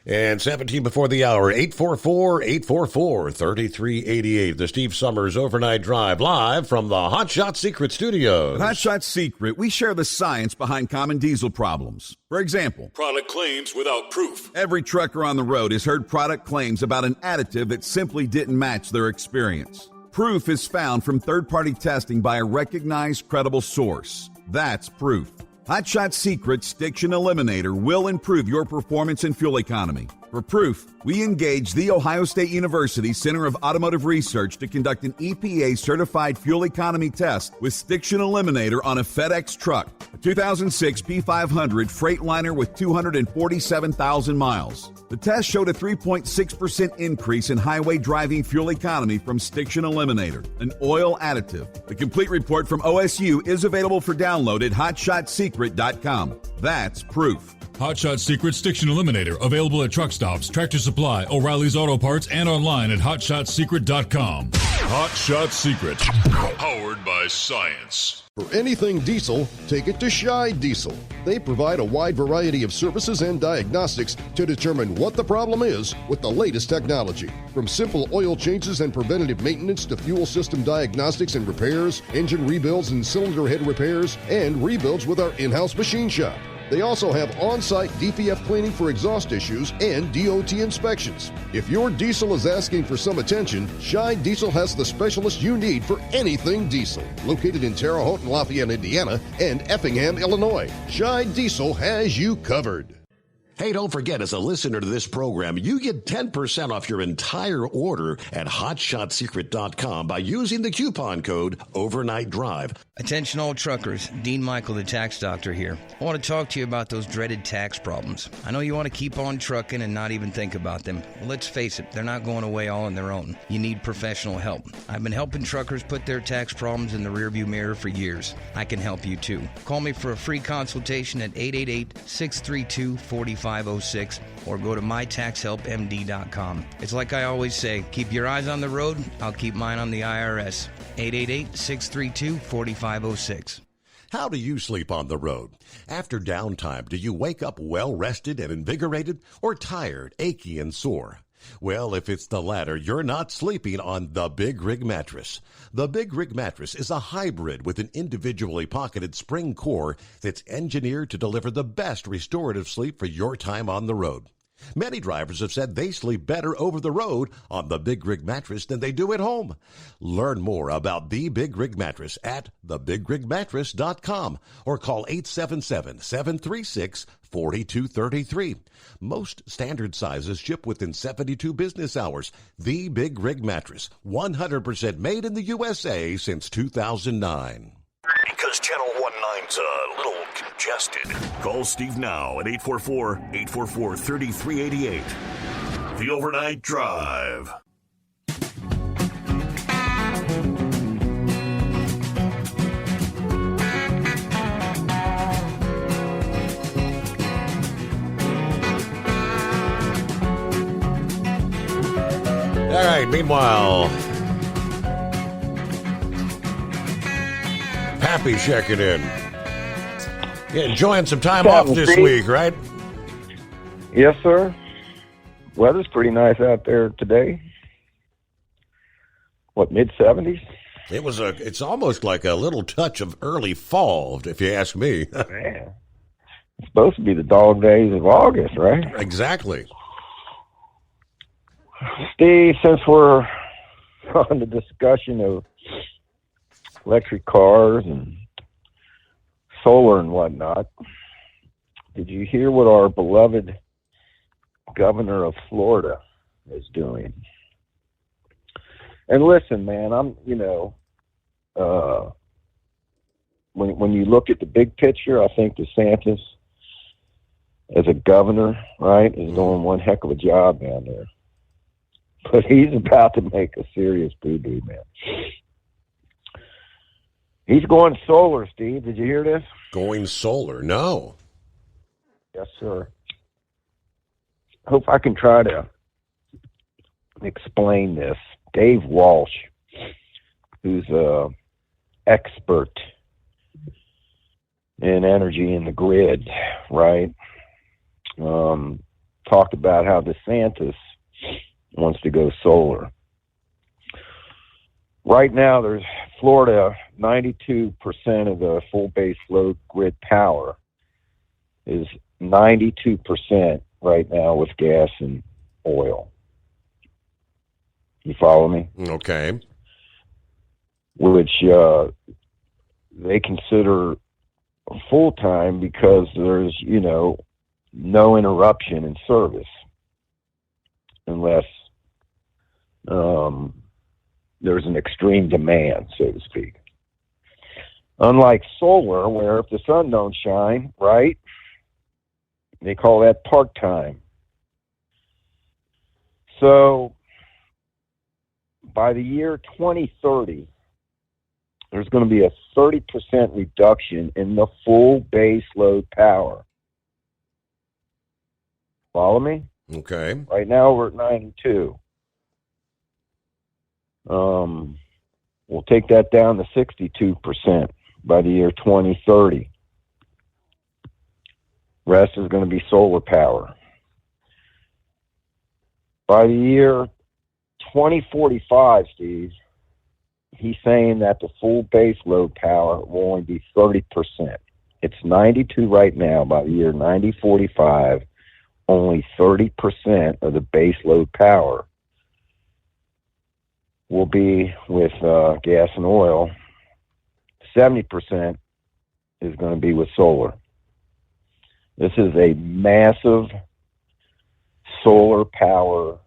And 17 before the hour, 844-844-3388. The Steve Summers Overnight Drive, live from the Hot Shot Secret Studios. At Hot Shot Secret, we share the science behind common diesel problems. For example, product claims without proof. Every trucker on the road has heard product claims about an additive that simply didn't match their experience. Proof is found from third-party testing by a recognized, credible source. That's proof. Hot Shot Secret's Stiction Eliminator will improve your performance and fuel economy. For proof, we engaged the Ohio State University Center of Automotive Research to conduct an EPA-certified fuel economy test with Stiction Eliminator on a FedEx truck, a 2006 P500 Freightliner with 247,000 miles. The test showed a 3.6% increase in highway driving fuel economy from Stiction Eliminator, an oil additive. The complete report from OSU is available for download at hotshotsecret.com. That's proof. Hot Shot Secret Stiction Eliminator, available at truck stops, Tractor Supply, O'Reilly's Auto Parts, and online at hotshotsecret.com. Hot Shot Secret, powered by science. For anything diesel, take it to Scheid Diesel. They provide a wide variety of services and diagnostics to determine what the problem is with the latest technology. From simple oil changes and preventative maintenance to fuel system diagnostics and repairs, engine rebuilds and cylinder head repairs, and rebuilds with our in-house machine shop. They also have on-site DPF cleaning for exhaust issues and DOT inspections. If your diesel is asking for some attention, Scheid Diesel has the specialist you need for anything diesel. Located in Terre Haute and Lafayette, Indiana, and Effingham, Illinois, Scheid Diesel has you covered. Hey, don't forget, as a listener to this program, you get 10% off your entire order at hotshotsecret.com by using the coupon code Overnight Drive. Attention all truckers, Dean Michael, the tax doctor here. I want to talk to you about those dreaded tax problems. I know you want to keep on trucking and not even think about them. Well, let's face it, they're not going away all on their own. You need professional help. I've been helping truckers put their tax problems in the rearview mirror for years. I can help you too. Call me for a free consultation at 888-632-4506 or go to mytaxhelpmd.com. It's like I always say, keep your eyes on the road, I'll keep mine on the IRS. 888-632-4506. How do you sleep on the road? After downtime, do you wake up well-rested and invigorated, or tired, achy, and sore? Well, if it's the latter, you're not sleeping on the Big Rig Mattress. The Big Rig Mattress is a hybrid with an individually pocketed spring core that's engineered to deliver the best restorative sleep for your time on the road. Many drivers have said they sleep better over the road on the Big Rig mattress than they do at home. Learn more about the Big Rig mattress at thebigrigmattress.com or call 877-736-4233. Most standard sizes ship within 72 business hours. The Big Rig mattress, 100% made in the USA since 2009. Because Channel 19's a little congested. Call Steve now at 844-844-3388. The Overnight Drive. All right, meanwhile, Pappy checking in. Yeah, enjoying some time off this week, right? Yes, sir. Weather's pretty nice out there today. What, mid-70s? It's almost like a little touch of early fall, if you ask me. Man, it's supposed to be the dog days of August, right? Exactly. Steve, since we're on the discussion of electric cars and solar and whatnot, did you hear what our beloved governor of Florida is doing? And listen, man, when you look at the big picture, I think DeSantis, as a governor, right, is doing one heck of a job down there. But he's about to make a serious boo-boo, man. He's going solar, Steve. Did you hear this? Going solar? No. Yes, sir. I hope I can try to explain this. Dave Walsh, who's an expert in energy and the grid, right, talked about how DeSantis wants to go solar. Right now, there's Florida, 92% of the full base load grid power is 92% right now with gas and oil. You follow me? Okay. Which they consider full-time because there's, no interruption in service unless there's an extreme demand, so to speak. Unlike solar, where if the sun don't shine, right, they call that part-time. So by the year 2030, there's going to be a 30% reduction in the full base load power. Follow me? Okay. Right now we're at 92. We'll take that down to 62% by the year 2030. Rest is going to be solar power. By the year 2045, Steve, he's saying that the full base load power will only be 30%. It's 92 right now. By the year 2045, only 30% of the base load power will be with gas and oil. 70% is going to be with solar. This is a massive solar power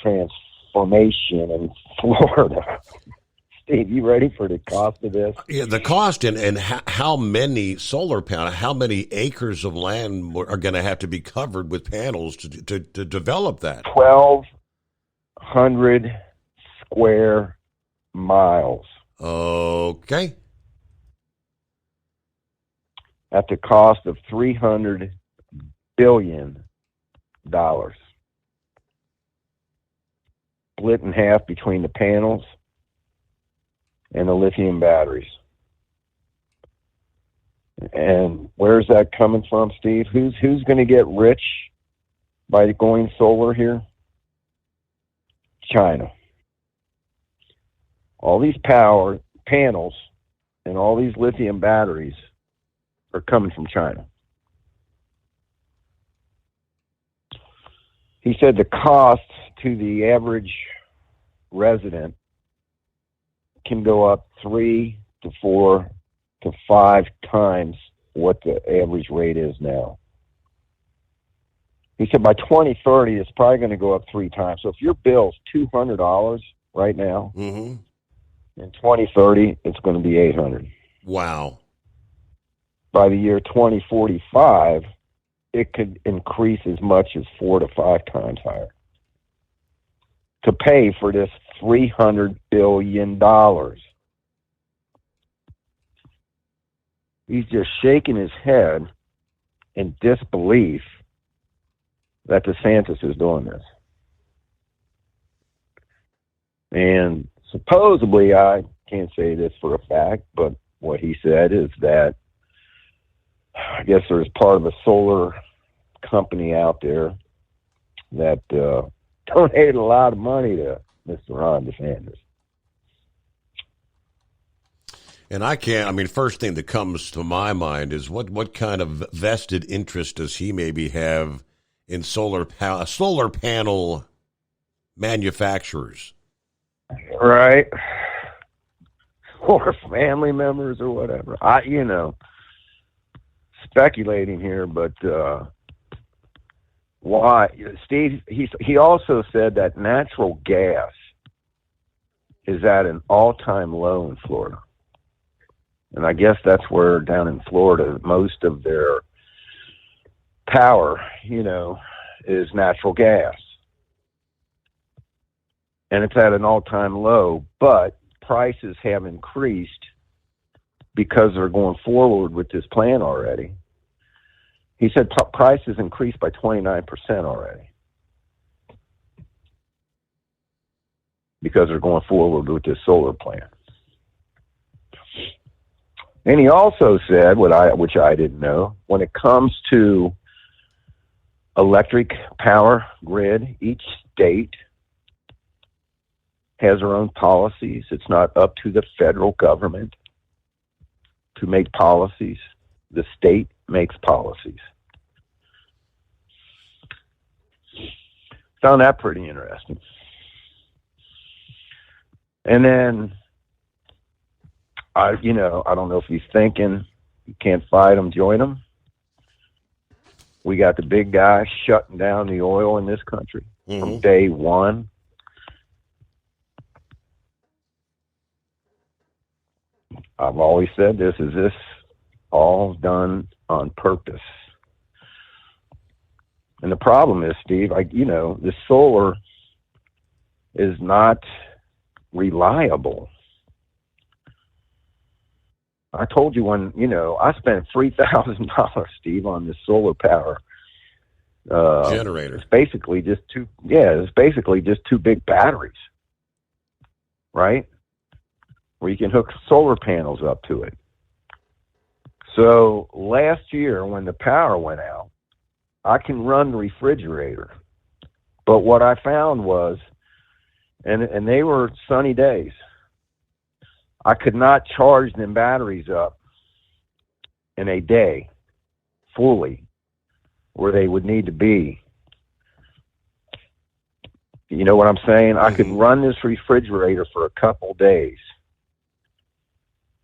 transformation in Florida. Steve, you ready for the cost of this? Yeah, the cost and how many solar panels, how many acres of land are going to have to be covered with panels to develop that? 1,200 square miles. Okay. At the cost of $300 billion. Split in half between the panels and the lithium batteries. And where's that coming from, Steve? Who's going to get rich by going solar here? China. All these power panels and all these lithium batteries are coming from China. He said the cost to the average resident can go up 3 to 4 to 5 times what the average rate is now. He said by 2030, it's probably going to go up 3 times. So if your bill's $200 right now, in 2030, it's going to be $800. Wow. By the year 2045, it could increase as much as 4 to 5 times higher to pay for this $300 billion. He's just shaking his head in disbelief that DeSantis is doing this. And supposedly, I can't say this for a fact, but what he said is that I guess there's part of a solar company out there that donated a lot of money to Mr. Ron DeSantis. And first thing that comes to my mind is what kind of vested interest does he maybe have in solar panel manufacturers? Right. Or family members or whatever. Speculating here, but why? Steve, he also said that natural gas is at an all-time low in Florida. And I guess that's where, down in Florida, most of their power, is natural gas. And it's at an all-time low, but prices have increased because they're going forward with this plan already. He said prices increased by 29% already because they're going forward with this solar plan. And he also said, which I didn't know, when it comes to electric power grid, each state has their own policies. It's not up to the federal government to make policies. The state makes policies. Found that pretty interesting. And then, I don't know if he's thinking, you can't fight them, join them. We got the big guy shutting down the oil in this country from day one. I've always said this all done on purpose. And the problem is, Steve, the solar is not reliable. I told you when, I spent $3,000, Steve, on this solar power generator. It's basically just two big batteries, right? Where you can hook solar panels up to it. So last year when the power went out, I can run the refrigerator. But what I found was, and they were sunny days, I could not charge them batteries up in a day fully where they would need to be. You know what I'm saying? I could run this refrigerator for a couple days.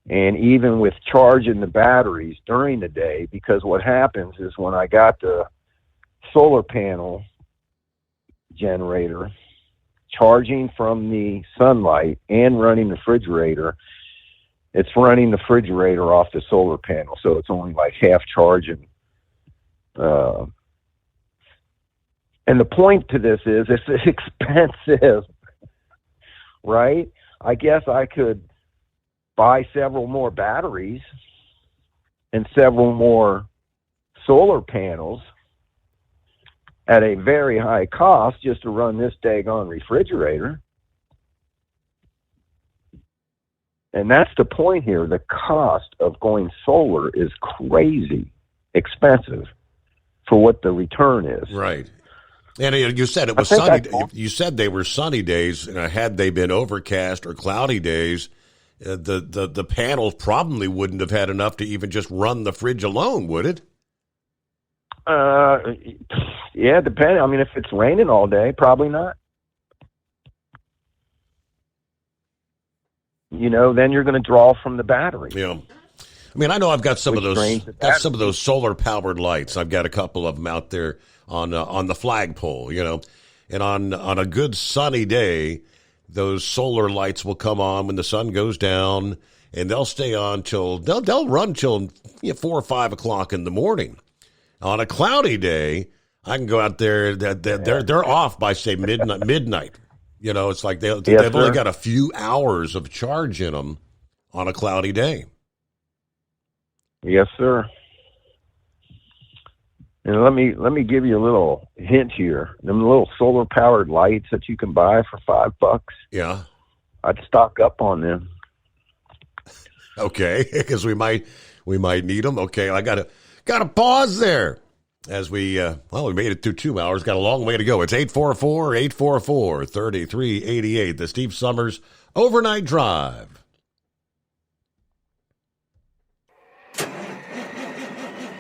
And even with charging the batteries during the day, because what happens is when I got the solar panel generator charging from the sunlight and running the refrigerator, it's running the refrigerator off the solar panel, so it's only like half charging. And the point to this is it's expensive, right? I guess I could buy several more batteries and several more solar panels at a very high cost just to run this daggone refrigerator. And that's the point here. The cost of going solar is crazy expensive for what the return is. Right. And you said it was sunny. You said they were sunny days. Had they been overcast or cloudy days, the panels probably wouldn't have had enough to even just run the fridge alone, would it? Yeah, depending. I mean, if it's raining all day, probably not. Then you're going to draw from the battery. Yeah. I mean, I know I've got some of those solar powered lights. I've got a couple of them out there on the flagpole, and on a good sunny day, those solar lights will come on when the sun goes down, and they'll stay on they'll run till 4 or 5 o'clock in the morning. On a cloudy day, I can go out there. They're off by say midnight. It's like they've only got a few hours of charge in them on a cloudy day. Yes, sir. And let me give you a little hint here. Them little solar powered lights that you can buy for $5. Yeah, I'd stock up on them. Okay, because we might need them. Okay, I gotta pause there as we made it through 2 hours. Got a long way to go. It's 844-844-3388. The Steve Summers Overnight Drive.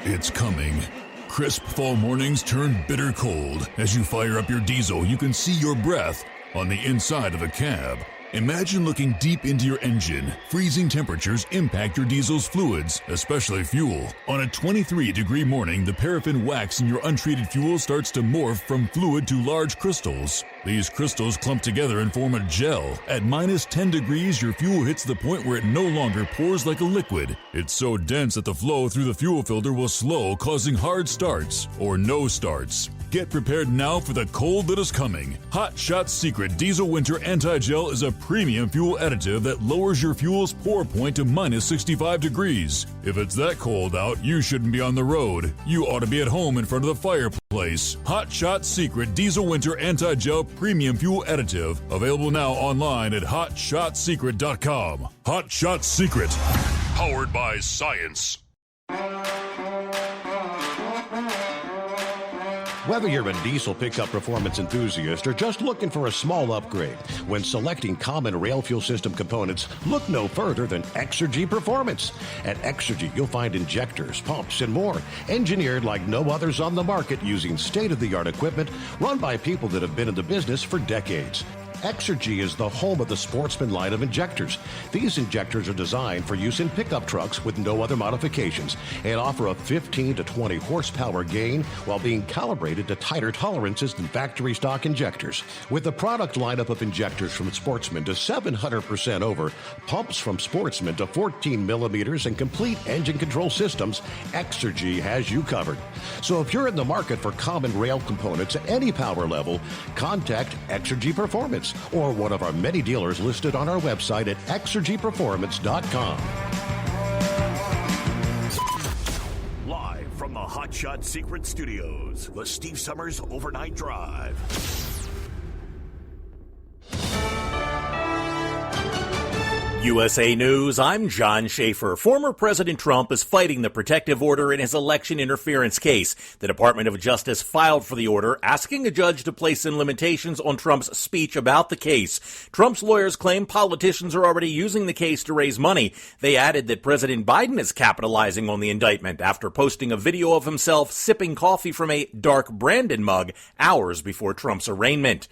It's coming. Crisp fall mornings turn bitter cold. As you fire up your diesel, you can see your breath on the inside of a cab. Imagine looking deep into your engine. Freezing temperatures impact your diesel's fluids, especially fuel. On a 23-degree morning, the paraffin wax in your untreated fuel starts to morph from fluid to large crystals. These crystals clump together and form a gel. At minus 10 degrees, your fuel hits the point where it no longer pours like a liquid. It's so dense that the flow through the fuel filter will slow, causing hard starts or no starts. Get prepared now for the cold that is coming. Hot Shot's Secret Diesel Winter Anti-Gel is a premium fuel additive that lowers your fuel's pour point to minus 65 degrees. If it's that cold out, you shouldn't be on the road. You ought to be at home in front of the fireplace. Hot Shot's Secret Diesel Winter Anti-Gel Premium Fuel Additive. Available now online at HotShotSecret.com. Hot Shot Secret. Powered by science. Whether you're a diesel pickup performance enthusiast or just looking for a small upgrade, when selecting common rail fuel system components, look no further than Exergy Performance. At Exergy, you'll find injectors, pumps, and more, engineered like no others on the market using state-of-the-art equipment run by people that have been in the business for decades. Exergy is the home of the Sportsman line of injectors. These injectors are designed for use in pickup trucks with no other modifications and offer a 15 to 20 horsepower gain while being calibrated to tighter tolerances than factory stock injectors. With a product lineup of injectors from Sportsman to 700% over, pumps from Sportsman to 14 millimeters, and complete engine control systems, Exergy has you covered. So if you're in the market for common rail components at any power level, contact Exergy Performance or one of our many dealers listed on our website at exergyperformance.com. Live from the Hot Shot Secret Studios, the Steve Summers Overnight Drive. USA News, I'm John Schaefer. Former President Trump is fighting the protective order in his election interference case. The Department of Justice filed for the order, asking a judge to place some limitations on Trump's speech about the case. Trump's lawyers claim politicians are already using the case to raise money. They added that President Biden is capitalizing on the indictment after posting a video of himself sipping coffee from a dark Brandon mug hours before Trump's arraignment.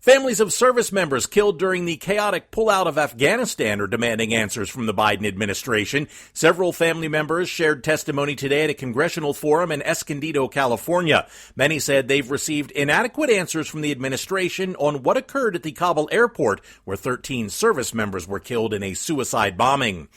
Families of service members killed during the chaotic pullout of Afghanistan are demanding answers from the Biden administration. Several family members shared testimony today at a congressional forum in Escondido, California. Many said they've received inadequate answers from the administration on what occurred at the Kabul airport, where 13 service members were killed in a suicide bombing.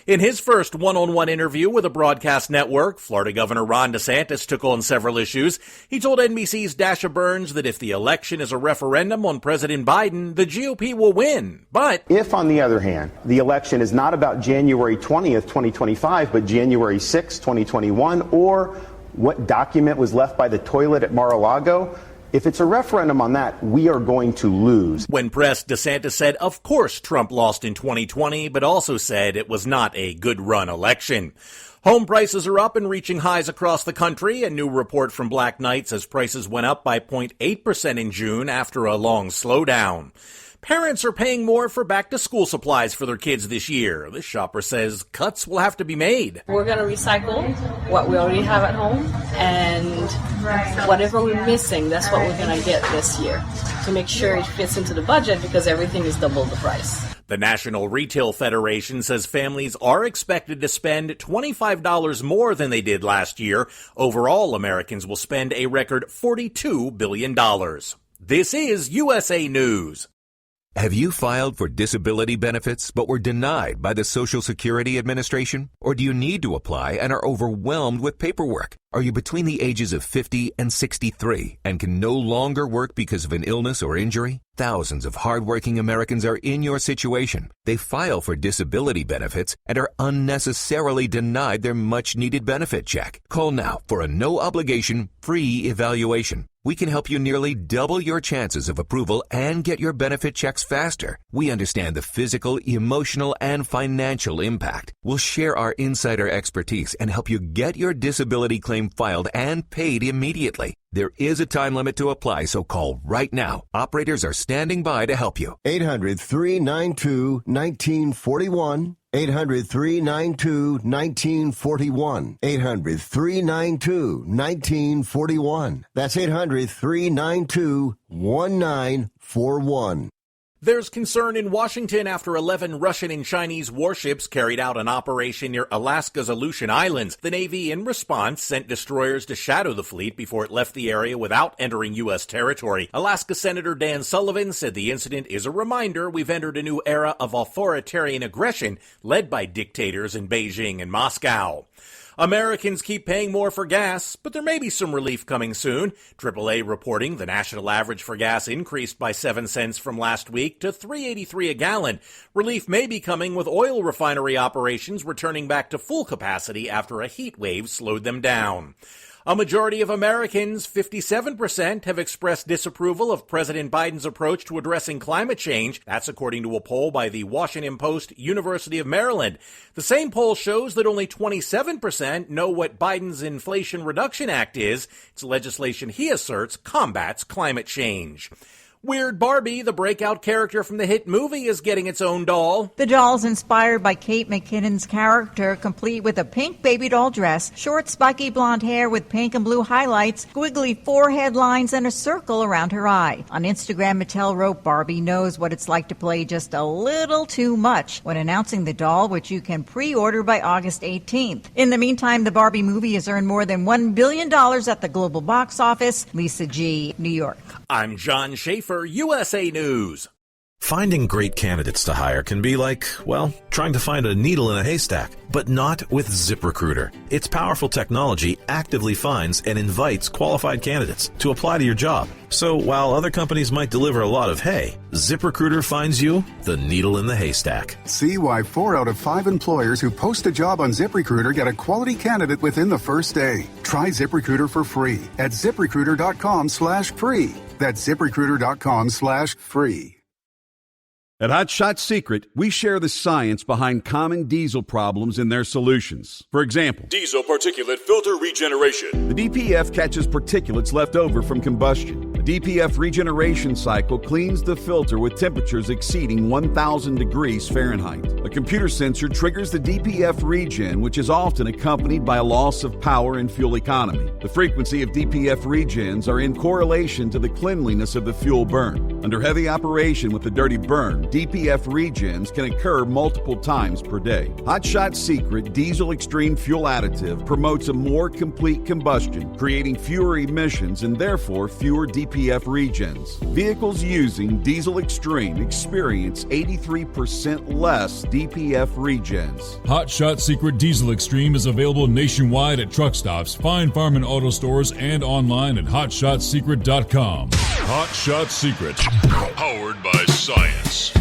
In his first one-on-one interview with a broadcast network, Florida Governor Ron DeSantis took on several issues. He told NBC's Dasha Burns that if the election is a referendum on President Biden, the GOP will win. But if, on the other hand, the election is not about January 20th, 2025, but January 6th, 2021, or what document was left by the toilet at Mar-a-Lago, if it's a referendum on that, we are going to lose. When pressed, DeSantis said, of course Trump lost in 2020, but also said it was not a good-run election. Home prices are up and reaching highs across the country. A new report from Black Knight says prices went up by 0.8% in June after a long slowdown. Parents are paying more for back-to-school supplies for their kids this year. This shopper says cuts will have to be made. We're going to recycle what we already have at home, and whatever we're missing, that's what we're going to get this year to make sure it fits into the budget, because everything is double the price. The National Retail Federation says families are expected to spend $25 more than they did last year. Overall, Americans will spend a record $42 billion. This is USA News. Have you filed for disability benefits but were denied by the Social Security Administration? Or do you need to apply and are overwhelmed with paperwork? Are you between the ages of 50 and 63 and can no longer work because of an illness or injury? Thousands of hardworking Americans are in your situation. They file for disability benefits and are unnecessarily denied their much-needed benefit check. Call now for a no-obligation, free evaluation. We can help you nearly double your chances of approval and get your benefit checks faster. We understand the physical, emotional, and financial impact. We'll share our insider expertise and help you get your disability claim filed and paid immediately. There is a time limit to apply, so call right now. Operators are standing by to help you. 800-392-1941. 800-392-1941. 800-392-1941. That's 800-392-1941. There's concern in Washington after 11 Russian and Chinese warships carried out an operation near Alaska's Aleutian Islands. The Navy, in response, sent destroyers to shadow the fleet before it left the area without entering U.S. territory. Alaska Senator Dan Sullivan said the incident is a reminder we've entered a new era of authoritarian aggression led by dictators in Beijing and Moscow. Americans keep paying more for gas, but there may be some relief coming soon. AAA reporting the national average for gas increased by 7 cents from last week to $3.83 a gallon. Relief may be coming with oil refinery operations returning back to full capacity after a heat wave slowed them down. A majority of Americans, 57%, have expressed disapproval of President Biden's approach to addressing climate change. That's according to a poll by the Washington Post, University of Maryland. The same poll shows that only 27% know what Biden's Inflation Reduction Act is. It's legislation he asserts combats climate change. Weird Barbie, the breakout character from the hit movie, is getting its own doll. The doll's inspired by Kate McKinnon's character, complete with a pink baby doll dress, short spiky blonde hair with pink and blue highlights, squiggly forehead lines, and a circle around her eye. On Instagram, Mattel wrote, Barbie knows what it's like to play just a little too much when announcing the doll, which you can pre-order by August 18th. In the meantime, the Barbie movie has earned more than $1 billion at the global box office. Lisa G., New York. I'm John Schaefer, USA News. Finding great candidates to hire can be like, well, trying to find a needle in a haystack, but not with ZipRecruiter. Its powerful technology actively finds and invites qualified candidates to apply to your job. So while other companies might deliver a lot of hay, ZipRecruiter finds you the needle in the haystack. See why 4 out of 5 employers who post a job on ZipRecruiter get a quality candidate within the first day. Try ZipRecruiter for free at ZipRecruiter.com/free. That's ZipRecruiter.com/free. At Hot Shot Secret, we share the science behind common diesel problems and their solutions. For example, diesel particulate filter regeneration. The DPF catches particulates left over from combustion. The DPF regeneration cycle cleans the filter with temperatures exceeding 1,000 degrees Fahrenheit. A computer sensor triggers the DPF regen, which is often accompanied by a loss of power and fuel economy. The frequency of DPF regens are in correlation to the cleanliness of the fuel burn. Under heavy operation with the dirty burn, DPF regens can occur multiple times per day. Hot Shot Secret Diesel Extreme Fuel Additive promotes a more complete combustion, creating fewer emissions and therefore fewer DPF regens. Vehicles using Diesel Extreme experience 83% less DPF regens. Hot Shot Secret Diesel Extreme is available nationwide at truck stops, Fine Farm and auto stores, and online at hotshotsecret.com. Hot Shot Secret, powered by science.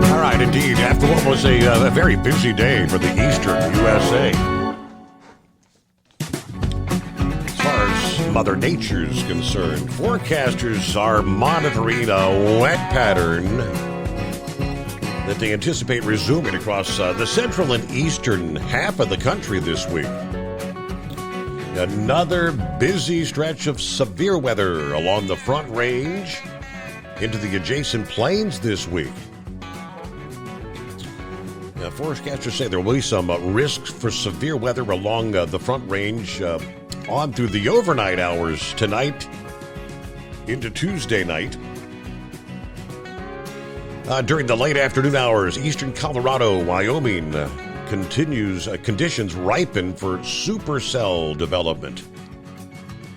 All right, indeed. After what was a very busy day for the Eastern USA. As far as Mother Nature's concerned, forecasters are monitoring a wet pattern that they anticipate resuming across the central and eastern half of the country this week. Another busy stretch of severe weather along the Front Range into the adjacent plains this week. Now, forecasters say there will be some risks for severe weather along the Front Range on through the overnight hours tonight into Tuesday night. During the late afternoon hours, eastern Colorado, Wyoming conditions ripen for supercell development,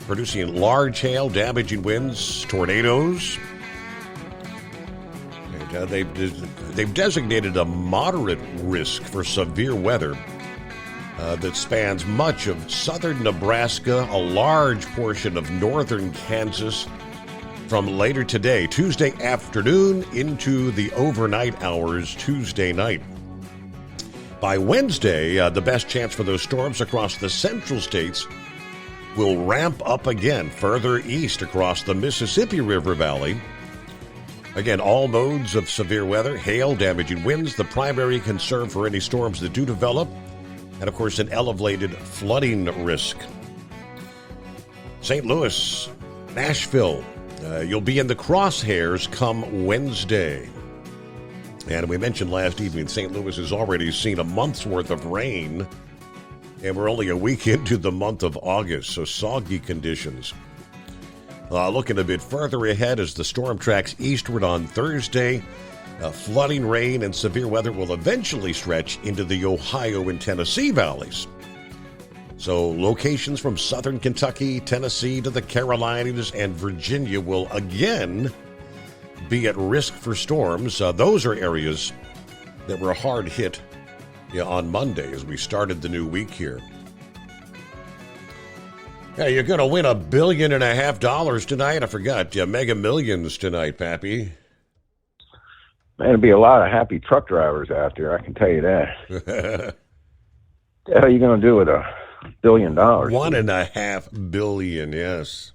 producing large hail, damaging winds, tornadoes. And, they've designated a moderate risk for severe weather that spans much of southern Nebraska, a large portion of northern Kansas, from later today, Tuesday afternoon, into the overnight hours Tuesday night. By Wednesday, the best chance for those storms across the central states will ramp up again further east across the Mississippi River Valley. Again, all modes of severe weather, hail, damaging winds, the primary concern for any storms that do develop, and of course, an elevated flooding risk. St. Louis, Nashville, you'll be in the crosshairs come Wednesday. And we mentioned last evening, St. Louis has already seen a month's worth of rain, and we're only a week into the month of August, so soggy conditions. Looking a bit further ahead as the storm tracks eastward on Thursday, flooding, rain, and severe weather will eventually stretch into the Ohio and Tennessee valleys. So locations from southern Kentucky, Tennessee to the Carolinas and Virginia will again be at risk for storms. Those are areas that were hard hit on Monday as we started the new week here. Yeah, you're going to win $1.5 billion tonight. I forgot. Mega Millions tonight, Pappy. Man, there'll be a lot of happy truck drivers out there, I can tell you that. What the hell are you going to do with $1 billion? $1.5 billion, yes.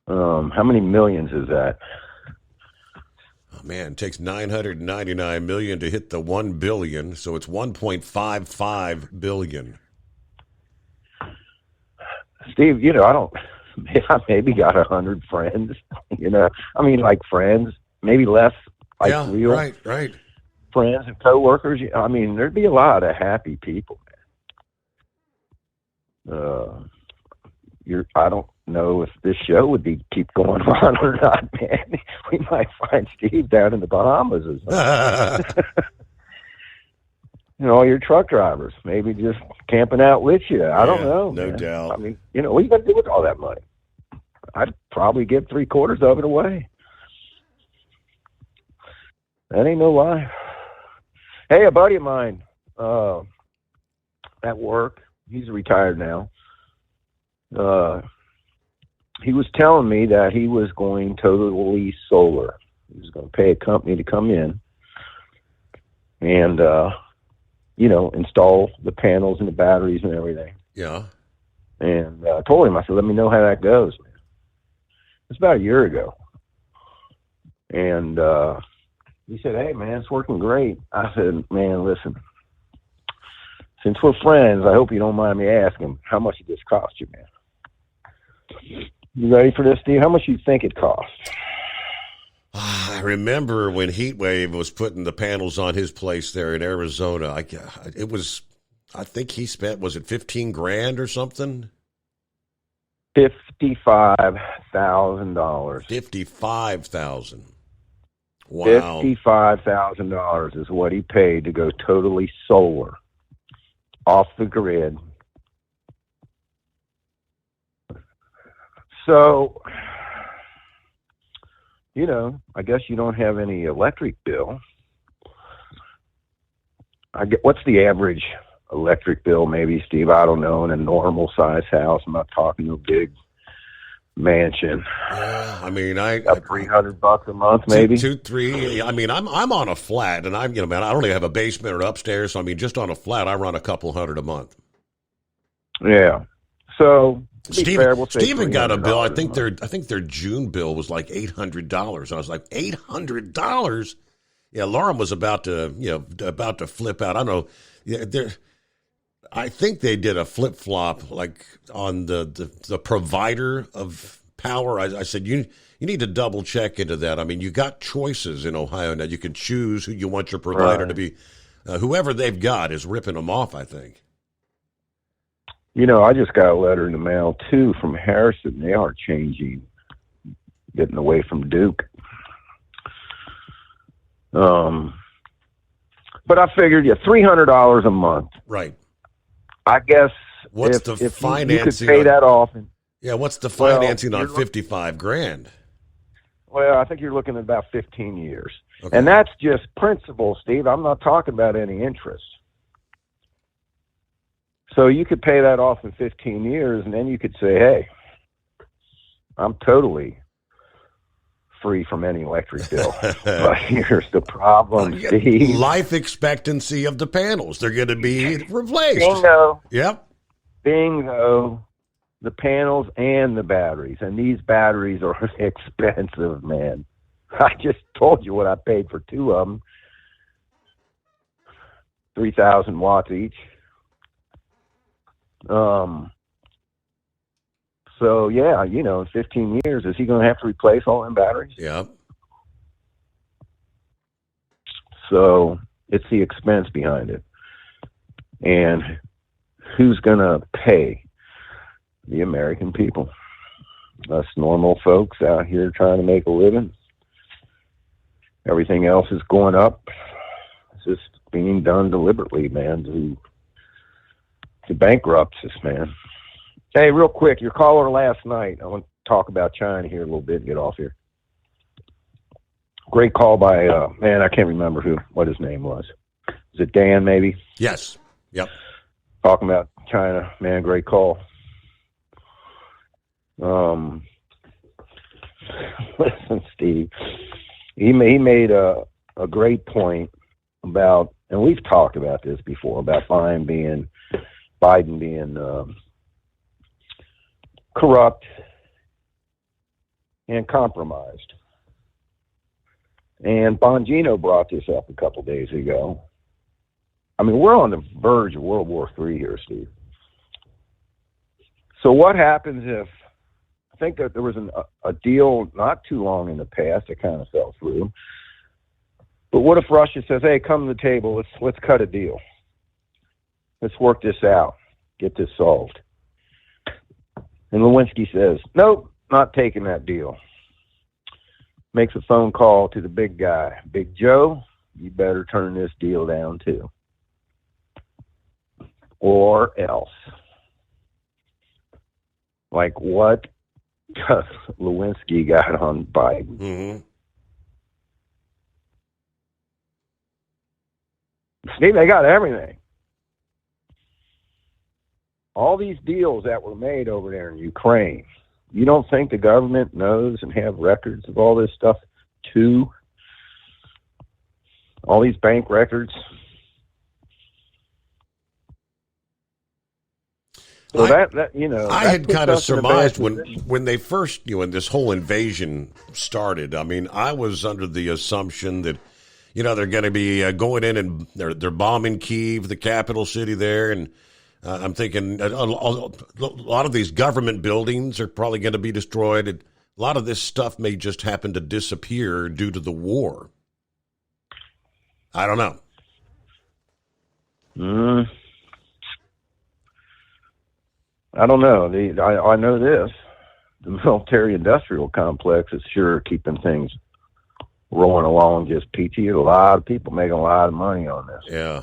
How many millions is that? Oh, man, it takes $999 million to hit the $1 billion, so it's $1.55 billion. Steve, I maybe got 100 friends, like friends, maybe less, like real right. friends and coworkers. I mean, there'd be a lot of happy people, man. I don't know if this show would keep going on or not, man. We might find Steve down in the Bahamas or something. All your truck drivers, maybe just camping out with you. I don't know. No man. doubt. I mean, what are you going to do with all that money? I'd probably give 3/4 of it away. That ain't no lie. Hey, a buddy of mine at work, he's retired now. He was telling me that he was going totally solar. He was going to pay a company to come in and, install the panels and the batteries and everything. Yeah. And I told him, I said, let me know how that goes, man. It's about a year ago. And he said, hey, man, it's working great. I said, man, listen, since we're friends, I hope you don't mind me asking, how much did this cost you, man? You ready for this, Steve? How much do you think it cost? I remember when Heatwave was putting the panels on his place there in Arizona. I think he spent, was it $15,000 or something? $55,000. $55,000. Wow. $55,000 is what he paid to go totally solar, off the grid. So, I guess you don't have any electric bill. What's the average electric bill, maybe, Steve? I don't know, in a normal size house. I'm not talking a big mansion. Yeah, I mean, $300 a month, maybe. Two, three. I mean, I'm on a flat, and I don't really have a basement or upstairs. So I mean, just on a flat, I run a couple $100 a month. Yeah. So Steven got a bill. I think their June bill was like $800. I was like, $800? Yeah, Lauren was about to flip out. I don't know. Yeah, I think they did a flip-flop, like on the provider of power. I said, you need to double-check into that. I mean, you got choices in Ohio now. You can choose who you want your provider to be. Whoever they've got is ripping them off, I think. I just got a letter in the mail, too, from Harrison. They are changing, getting away from Duke. But I figured, $300 a month. Right. I guess what's the financing? You could pay that off. What's the financing on $55,000? Well, I think you're looking at about 15 years. Okay. And that's just principal, Steve. I'm not talking about any interest. So you could pay that off in 15 years, and then you could say, hey, I'm totally free from any electric bill. But here's the problem, Steve. Life expectancy of the panels. They're going to be replaced. Bingo. Yep. Bingo. The panels and the batteries. And these batteries are expensive, man. I just told you what I paid for two of them. 3,000 watts each. So, yeah, in 15 years, is he going to have to replace all them batteries? Yeah. So it's the expense behind it. And who's going to pay? The American people. Us normal folks out here trying to make a living. Everything else is going up. It's just being done deliberately, man, to bankrupt us, man. Hey, real quick, your caller last night, I want to talk about China here a little bit and get off here. Great call by, man, I can't remember what his name was. Is it Dan, maybe? Yes. Yep. Talking about China, man, great call. Listen, Steve, he made a great point about, and we've talked about this before, about Biden being corrupt and compromised. And Bongino brought this up a couple days ago. I mean, we're on the verge of World War III here, Steve. So what happens if, I think that there was a deal not too long in the past that kind of fell through. But what if Russia says, hey, come to the table, let's cut a deal. Let's work this out, get this solved. And Lewinsky says, nope, not taking that deal. Makes a phone call to the big guy. Big Joe, you better turn this deal down too. Or else. Like what Lewinsky got on Biden. Mm-hmm. Steve, they got everything. All these deals that were made over there in Ukraine, you don't think the government knows and have records of all this stuff too? All these bank records? So I had kind of surmised when they first, when this whole invasion started, I mean, I was under the assumption that, they're going to be going in and they're bombing Kyiv, the capital city there, and I'm thinking a lot of these government buildings are probably going to be destroyed. A lot of this stuff may just happen to disappear due to the war. I don't know. I don't know. I know this. The military-industrial complex is sure keeping things rolling along just peachy. A lot of people making a lot of money on this. Yeah.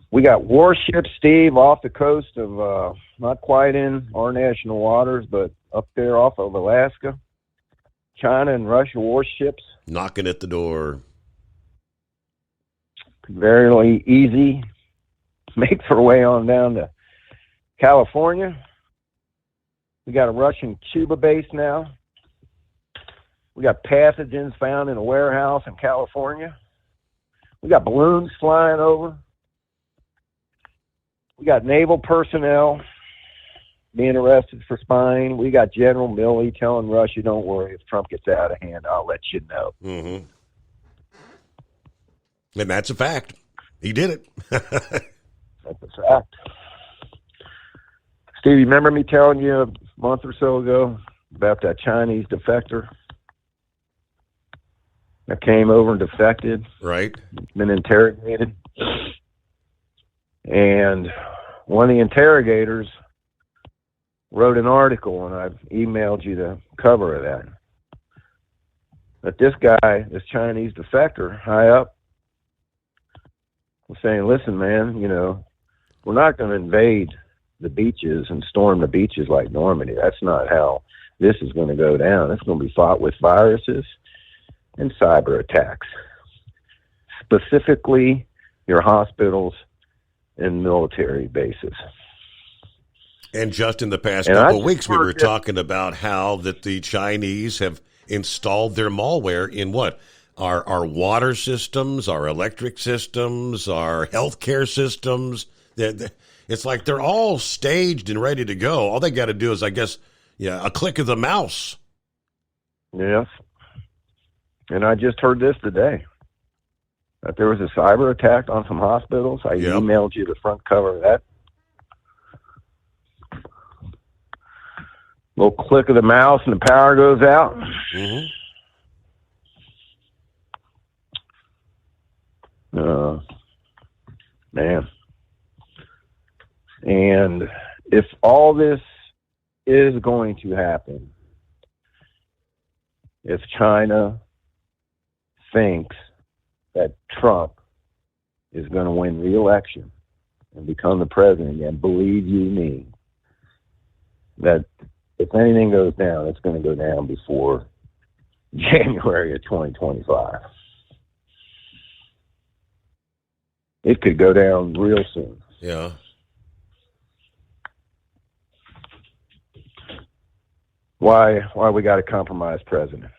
We got warships, Steve, off the coast of, not quite in our national waters, but up there off of Alaska. China and Russia warships. Knocking at the door. Very easy. Make their way on down to California. We got a Russian Cuba base now. We got pathogens found in a warehouse in California. We got balloons flying over. We got naval personnel being arrested for spying. We got General Milley telling Russia, don't worry, if Trump gets out of hand, I'll let you know. Mm-hmm. And that's a fact. He did it. That's a fact. Steve, you remember me telling you a month or so ago about that Chinese defector that came over and defected? Right. Been interrogated. And one of the interrogators wrote an article, and I've emailed you the cover of that. That this guy, this Chinese defector, high up, was saying, listen, man, we're not going to invade the beaches and storm the beaches like Normandy. That's not how this is going to go down. It's going to be fought with viruses and cyber attacks. Specifically, your hospitals and military bases. And just in the past couple of weeks, we were talking about how that the Chinese have installed their malware in what? Our water systems, our electric systems, our healthcare systems. It's like they're all staged and ready to go. All they got to do is, I guess, a click of the mouse. Yes. And I just heard this today, that there was a cyber attack on some hospitals. I emailed you the front cover of that. Little click of the mouse and the power goes out. Mm-hmm. Man. And if all this is going to happen, if China thinks that Trump is going to win re-election and become the president again, believe you me, that if anything goes down, it's going to go down before January of 2025. It could go down real soon. Yeah. Why we got a compromised president?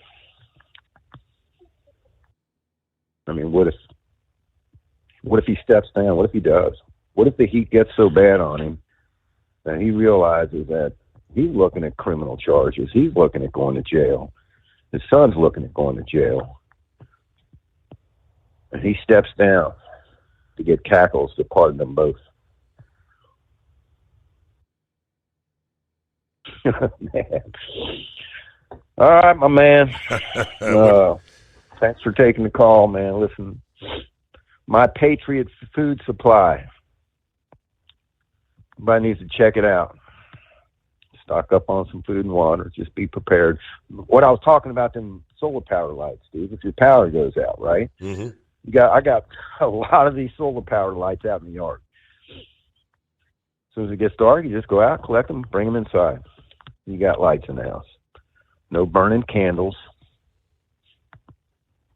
I mean, what if he steps down? What if he does? What if the heat gets so bad on him that he realizes that he's looking at criminal charges? He's looking at going to jail. His son's looking at going to jail. And he steps down to get Cackles to pardon them both. Man. All right, my man. Thanks for taking the call, man. Listen, My Patriot Food Supply. Everybody needs to check it out. Stock up on some food and water. Just be prepared. What I was talking about, them solar power lights, Steve. If your power goes out, right? Mm-hmm. I got a lot of these solar power lights out in the yard. As soon as it gets dark, you just go out, collect them, bring them inside. You got lights in the house. No burning candles.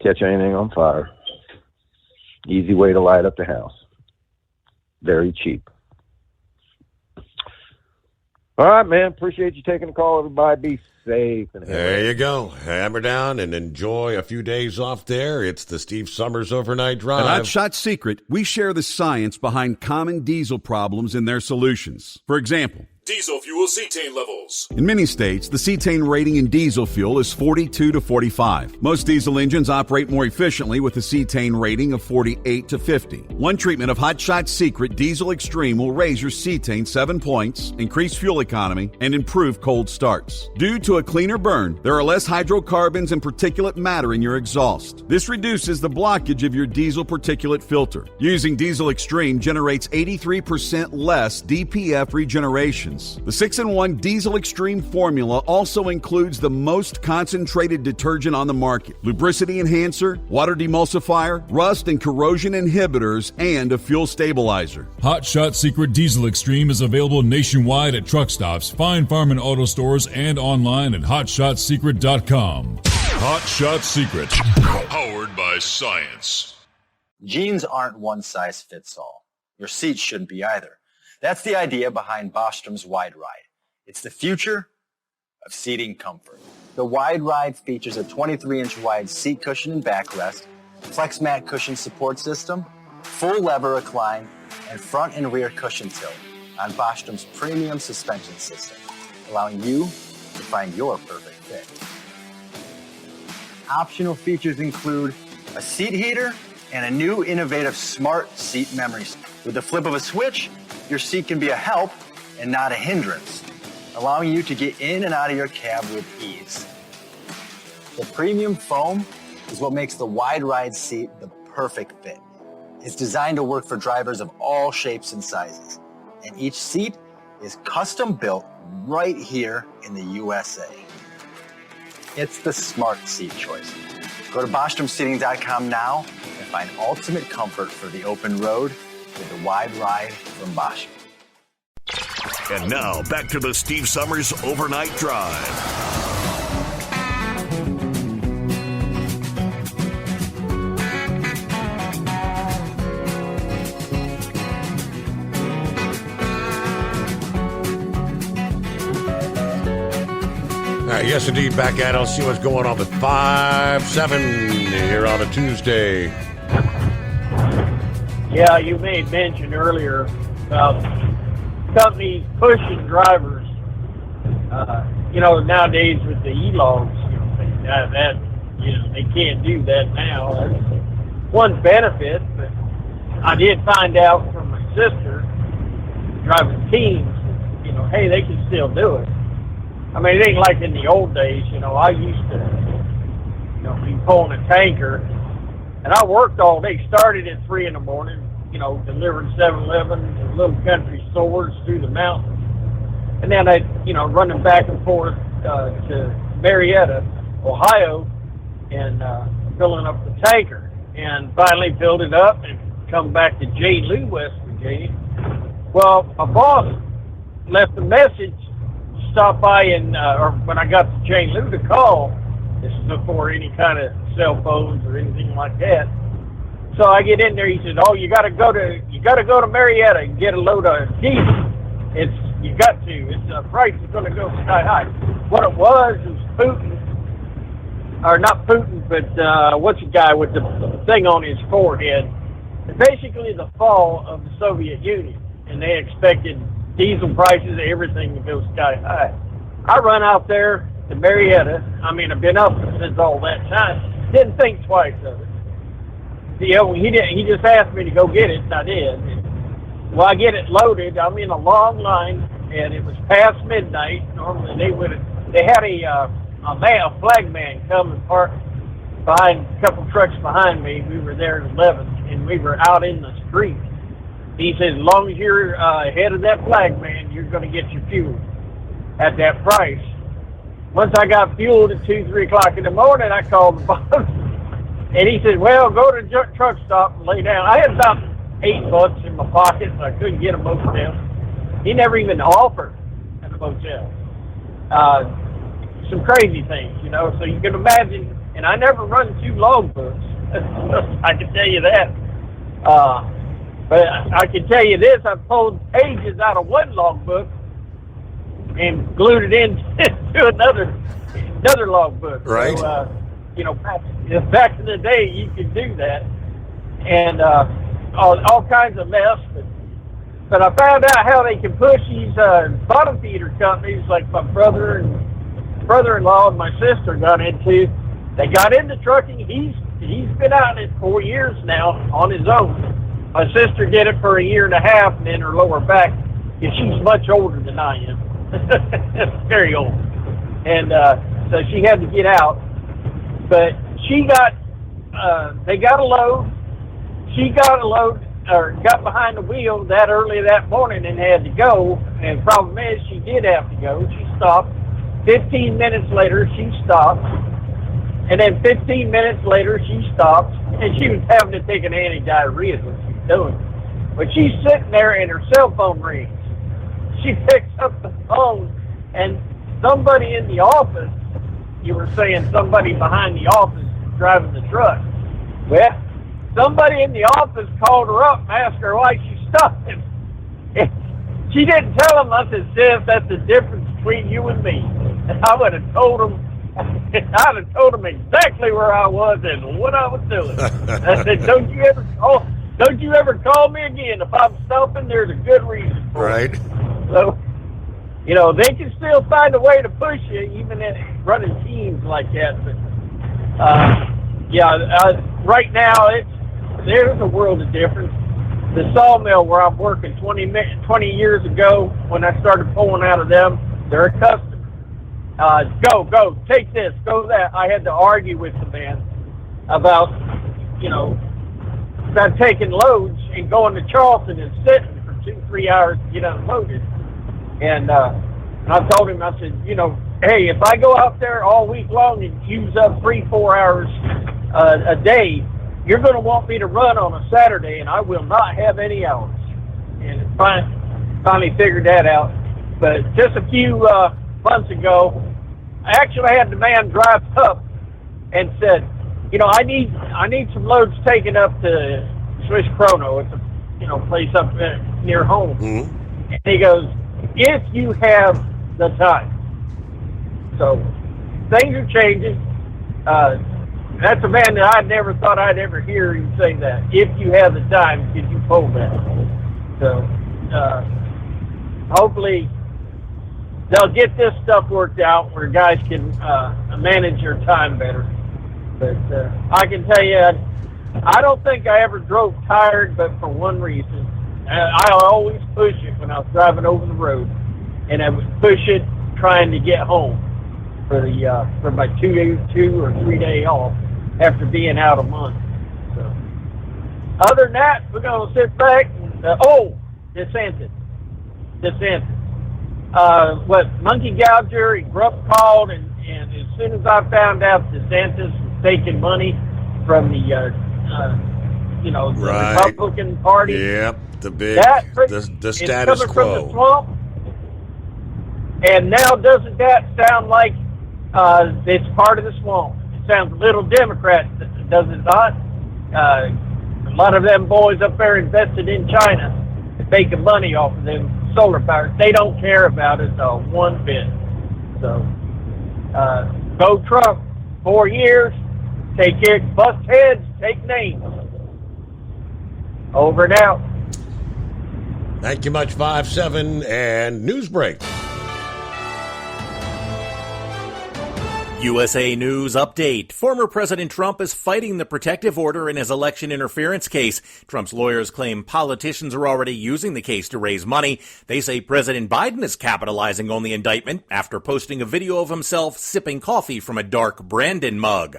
Catch anything on fire. Easy way to light up the house. Very cheap. All right, man. Appreciate you taking the call, everybody. Be safe. And there you go. Hammer down and enjoy a few days off there. It's the Steve Summers Overnight Drive. At Hot Shot Secret, we share the science behind common diesel problems and their solutions. For example, diesel fuel cetane levels. in many states, the cetane rating in diesel fuel is 42 to 45. Most diesel engines operate more efficiently with a cetane rating of 48 to 50. One treatment of Hot Shot Secret Diesel Extreme will raise your cetane 7 points, increase fuel economy, and improve cold starts. Due to a cleaner burn, there are less hydrocarbons and particulate matter in your exhaust. This reduces the blockage of your diesel particulate filter. Using Diesel Extreme generates 83% less DPF regeneration. The 6-in-1 Diesel Extreme formula also includes the most concentrated detergent on the market, lubricity enhancer, water demulsifier, rust and corrosion inhibitors, and a fuel stabilizer. Hot Shot Secret Diesel Extreme is available nationwide at truck stops, fine farm and auto stores, and online at hotshotsecret.com. Hot Shot Secret, powered by science. Jeans aren't one size fits all. Your seats shouldn't be either. That's the idea behind Bostrom's Wide Ride. It's the future of seating comfort. The Wide Ride features a 23-inch wide seat cushion and backrest, flex mat cushion support system, full lever recline, and front and rear cushion tilt on Bostrom's premium suspension system, allowing you to find your perfect fit. Optional features include a seat heater and a new innovative smart seat memory. With the flip of a switch, your seat can be a help and not a hindrance, allowing you to get in and out of your cab with ease. The premium foam is what makes the wide ride seat the perfect fit. It's designed to work for drivers of all shapes and sizes, and each seat is custom built right here in the USA. It's the smart seat choice. Go to BostromSeating.com now and find ultimate comfort for the open road with the wide ride from Bostrom. And now, back to the Steve Summers Overnight Drive. Yes, indeed, back at it. I'll see what's going on with 5-7 here on a Tuesday. Yeah, you made mention earlier about companies pushing drivers. Nowadays with the e-logs, they can't do that now. That's one benefit, but I did find out from my sister driving teams, hey, they can still do it. I mean, it ain't like in the old days, I used to, be pulling a tanker, and I worked all day, started at 3 in the morning, delivering 7-Eleven and little country stores through the mountains. And then I, running back and forth to Marietta, Ohio, and filling up the tanker. And finally filled it up and come back to J. Lou, West Virginia. Well, my boss left a message, stop by and, or when I got to J. Lou to call, this is before any kind of cell phones or anything like that. So I get in there, he said, you gotta go to Marietta and get a load of diesel. You got to. It's the price is gonna go sky high. What it was Putin, or not Putin, but what's the guy with the thing on his forehead? It's basically the fall of the Soviet Union, and they expected diesel prices, everything to go sky high. I run out there to Marietta. I mean, I've been up since all that time. Didn't think twice of it. He just asked me to go get it, and I did. Well, I get it loaded. I'm in a long line, and it was past midnight. Normally they had a flag man come and park behind a couple trucks behind me. We were there at 11, and we were out in the street. He said, as long as you're ahead of that flag man, you're going to get your fuel at that price. Once I got fueled at 2, 3 o'clock in the morning, I called the boss. And he said, well, go to the truck stop and lay down. I had about $8 in my pocket, so I couldn't get a motel. He never even offered at a motel. Some crazy things, so you can imagine. And I never run 2 logbooks. I can tell you that. But I can tell you this, I pulled pages out of one logbook and glued it into another logbook. Right. So, back in the day, you could do that. And all kinds of mess. But I found out how they can push these bottom feeder companies like my brother-in-law and my sister got into. They got into trucking. He's been out in it 4 years now on his own. My sister did it for 1.5 years, and then her lower back, and she's much older than I am. Very old. And so she had to get out. But they got a load. She got a load, or got behind the wheel that early that morning and had to go. And the problem is she did have to go. She stopped. 15 minutes later, she stopped. And then 15 minutes later, she stopped. And she was having to take an anti-diarrhea, what she was doing. But she's sitting there and her cell phone rings. She picks up the phone, and somebody in the office, you were saying somebody behind the office driving the truck. Well, somebody in the office called her up and asked her why she stopped. She didn't tell him. I said, Sis, that's the difference between you and me. And I would have told him, I'd have told him exactly where I was and what I was doing. I said, don't you ever call me again. If I'm stopping, there's a good reason for it. So, they can still find a way to push you, even in running teams like that. But, right now, there's a world of difference. The sawmill where I'm working 20 years ago, when I started pulling out of them, they're a customer. Go, take this, go that. I had to argue with the man about, about taking loads and going to Charleston and sitting for 2-3 hours to get unloaded. And I told him, I said, hey, if I go out there all week long and use up 3-4 hours a day, you're going to want me to run on a Saturday, and I will not have any hours. And finally figured that out. But just a few months ago, I actually had the man drive up and said, I need some loads taken up to Swiss Chrono. It's a place up near home. Mm-hmm. And he goes, if you have the time. So things are changing. That's a man that I never thought I'd ever hear him say that. If you have the time, could you pull that? So hopefully they'll get this stuff worked out where guys can manage their time better. But I can tell you, I don't think I ever drove tired, but for one reason. I always push it when I was driving over the road, and I would push it trying to get home for my 2 or 3 day off after being out a month. So other than that, we're going to sit back and, DeSantis. Monkey Gouger, he gruff called, and as soon as I found out DeSantis was taking money from the right. Republican Party. Yep, the quo. status From the swamp. And now doesn't that sound like it's part of the swamp? It sounds a little Democrat, does it not? A lot of them boys up there invested in China, making money off of them solar power. They don't care about it one bit. So, go Trump. 4 years, take care, bust heads, take names. Over and out. Thank you much, 5-7, and news break. USA News Update. Former President Trump is fighting the protective order in his election interference case. Trump's lawyers claim politicians are already using the case to raise money. They say President Biden is capitalizing on the indictment after posting a video of himself sipping coffee from a dark Brandon mug.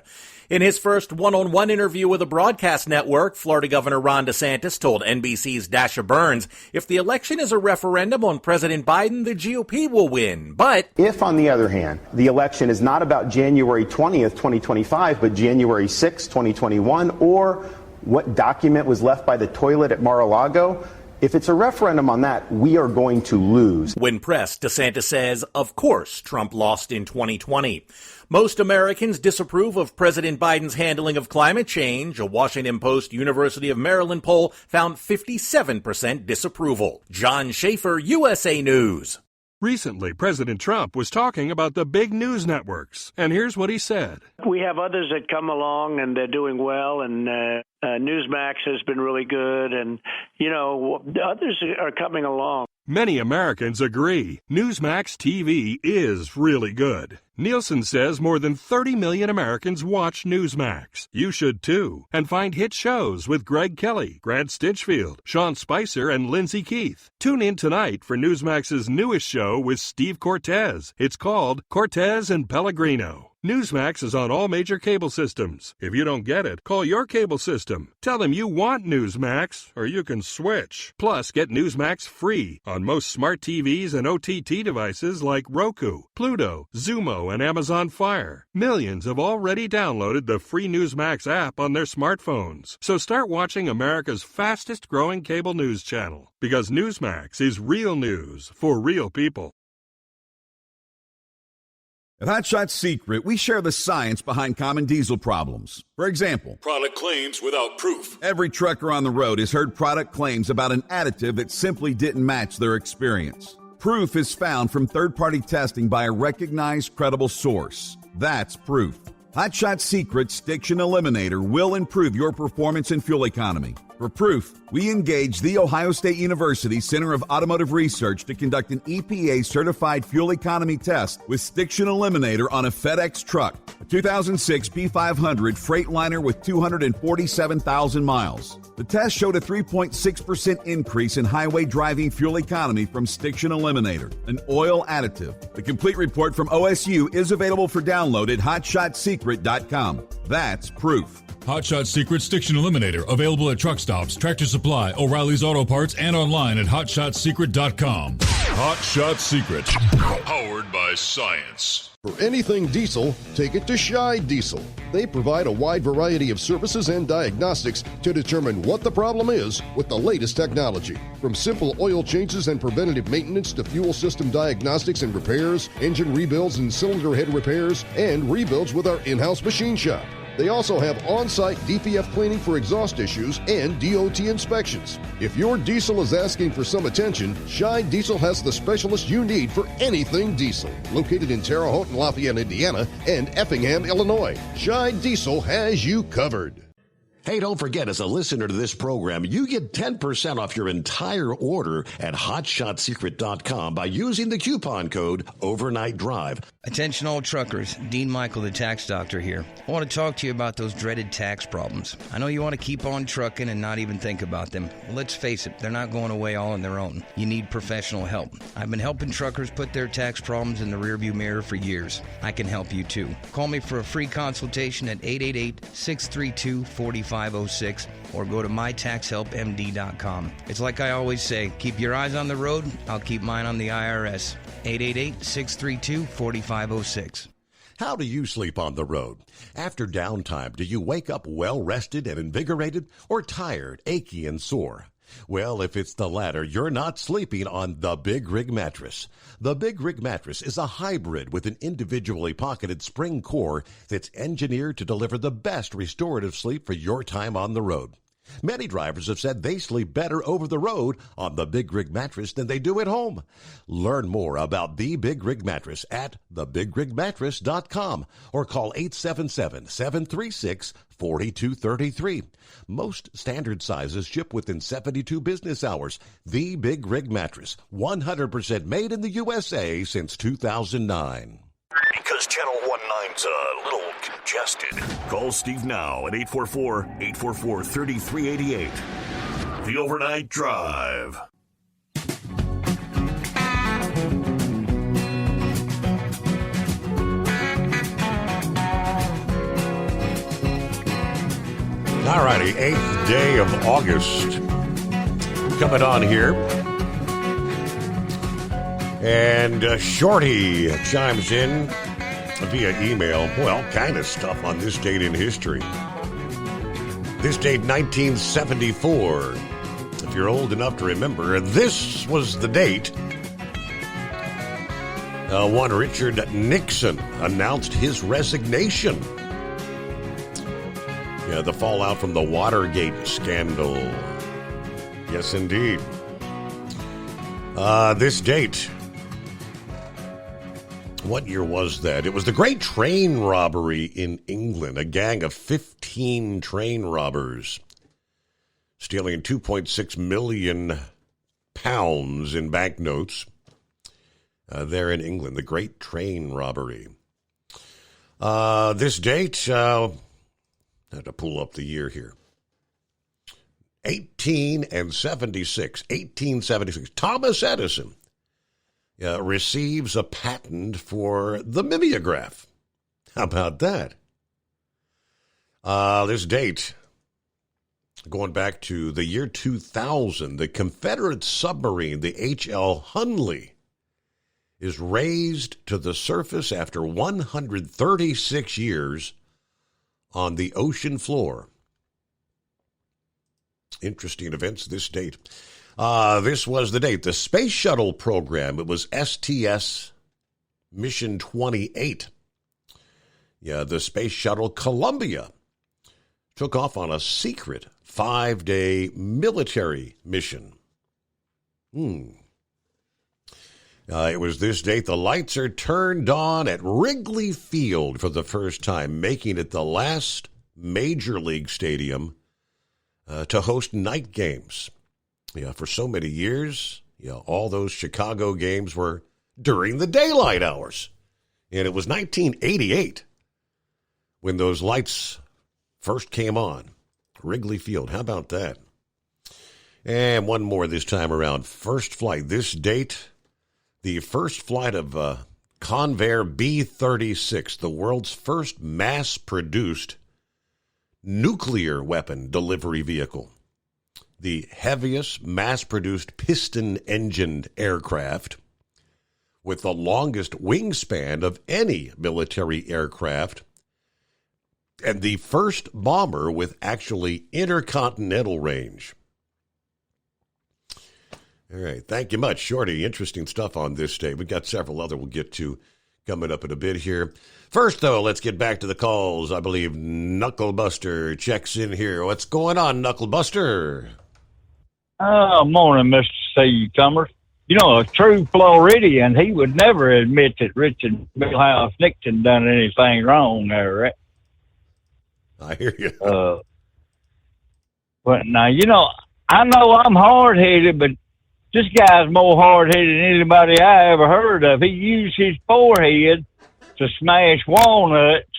In his first one-on-one interview with a broadcast network, Florida Governor Ron DeSantis told NBC's Dasha Burns, if the election is a referendum on President Biden, the GOP will win. But if, on the other hand, the election is not about January 20th, 2025, but January 6th, 2021, or what document was left by the toilet at Mar-a-Lago, if it's a referendum on that, we are going to lose. When pressed, DeSantis says, of course, Trump lost in 2020. Most Americans disapprove of President Biden's handling of climate change. A Washington Post University of Maryland poll found 57% disapproval. John Schaefer, USA News. Recently, President Trump was talking about the big news networks, and here's what he said. We have others that come along, and they're doing well, and Newsmax has been really good, and, others are coming along. Many Americans agree. Newsmax TV is really good. Nielsen says more than 30 million Americans watch Newsmax. You should too. And find hit shows with Greg Kelly, Grant Stinchfield, Sean Spicer, and Lindsay Keith. Tune in tonight for Newsmax's newest show with Steve Cortez. It's called Cortez and Pellegrino. Newsmax is on all major cable systems. If you don't get it, call your cable system. Tell them you want Newsmax, or you can switch. Plus, get Newsmax free on most smart TVs and OTT devices like Roku, Pluto, Zumo, and Amazon Fire. Millions have already downloaded the free Newsmax app on their smartphones. So start watching America's fastest growing cable news channel, because Newsmax is real news for real people. At Hot Shot Secret, we share the science behind common diesel problems. For example, product claims without proof. Every trucker on the road has heard product claims about an additive that simply didn't match their experience. Proof is found from third-party testing by a recognized, credible source. That's proof. Hot Shot Secret Stiction Eliminator will improve your performance and fuel economy. For proof, we engaged the Ohio State University Center of Automotive Research to conduct an EPA-certified fuel economy test with Stiction Eliminator on a FedEx truck, a 2006 B500 Freightliner with 247,000 miles. The test showed a 3.6% increase in highway driving fuel economy from Stiction Eliminator, an oil additive. The complete report from OSU is available for download at HotShotSecret.com. That's proof. Hot Shot Secret Stiction Eliminator, available at truck stops, Tractor Supply, O'Reilly's Auto Parts, and online at HotShotSecret.com. Hot Shot Secret, powered by science. For anything diesel, take it to Scheid Diesel. They provide a wide variety of services and diagnostics to determine what the problem is with the latest technology. From simple oil changes and preventative maintenance to fuel system diagnostics and repairs, engine rebuilds and cylinder head repairs, and rebuilds with our in-house machine shop. They also have on-site DPF cleaning for exhaust issues and DOT inspections. If your diesel is asking for some attention, Scheid Diesel has the specialist you need for anything diesel. Located in Terre Haute and Lafayette, Indiana, and Effingham, Illinois, Scheid Diesel has you covered. Hey, don't forget, as a listener to this program, you get 10% off your entire order at HotShotSecret.com by using the coupon code Overnight Drive. Attention all truckers, Dean Michael, the tax doctor here. I want to talk to you about those dreaded tax problems. I know you want to keep on trucking and not even think about them. Well, let's face it, they're not going away all on their own. You need professional help. I've been helping truckers put their tax problems in the rearview mirror for years. I can help you too. Call me for a free consultation at 888-632-4506 or go to mytaxhelpmd.com. It's like I always say, keep your eyes on the road, I'll keep mine on the IRS. 888-632-4506. How do you sleep on the road? After downtime, do you wake up well-rested and invigorated or tired, achy, and sore? Well, if it's the latter, you're not sleeping on the Big Rig Mattress. The Big Rig Mattress is a hybrid with an individually pocketed spring core that's engineered to deliver the best restorative sleep for your time on the road. Many drivers have said they sleep better over the road on the Big Rig Mattress than they do at home. Learn more about the Big Rig Mattress at thebigrigmattress.com or call 877-736-4233. Most standard sizes ship within 72 business hours. The Big Rig Mattress, 100% made in the USA since 2009. Because Channel 19's a little congested. Call Steve now at 844-844-3388. The Overnight Drive. All righty, 8th day of August coming on here. And Shorty chimes in via email. Well, kind of stuff on this date in history. This date, 1974. If you're old enough to remember, this was the date one Richard Nixon announced his resignation. Yeah, the fallout from the Watergate scandal. Yes, indeed. This date. What year was that? It was the Great Train Robbery in England. A gang of 15 train robbers stealing 2.6 million pounds in banknotes there in England. The Great Train Robbery. This date, I have to pull up the year here. 1876. Thomas Edison receives a patent for the mimeograph. How about that? This date, going back to the year 2000, the Confederate submarine, the H.L. Hunley, is raised to the surface after 136 years on the ocean floor. Interesting events this date. This was the date. The Space Shuttle program, it was STS Mission 28. Yeah, the Space Shuttle Columbia took off on a secret 5-day military mission. It was this date. The lights are turned on at Wrigley Field for the first time, making it the last major league stadium to host night games. For so many years, all those Chicago games were during the daylight hours. And it was 1988 when those lights first came on. Wrigley Field, how about that? And one more this time around. First flight, this date, the first flight of Convair B-36, the world's first mass-produced nuclear weapon delivery vehicle. The heaviest mass-produced piston-engined aircraft with the longest wingspan of any military aircraft, and the first bomber with actually intercontinental range. All right, thank you much, Shorty. Interesting stuff on this day. We've got several other we'll get to coming up in a bit here. First, though, let's get back to the calls. I believe Knucklebuster checks in here. What's going on, Knucklebuster? Morning, Mr. C. Summers. A true Floridian, he would never admit that Richard Milhouse Nixon done anything wrong there, right? I hear you. But now, I know I'm hard-headed, but this guy's more hard-headed than anybody I ever heard of. He used his forehead to smash walnuts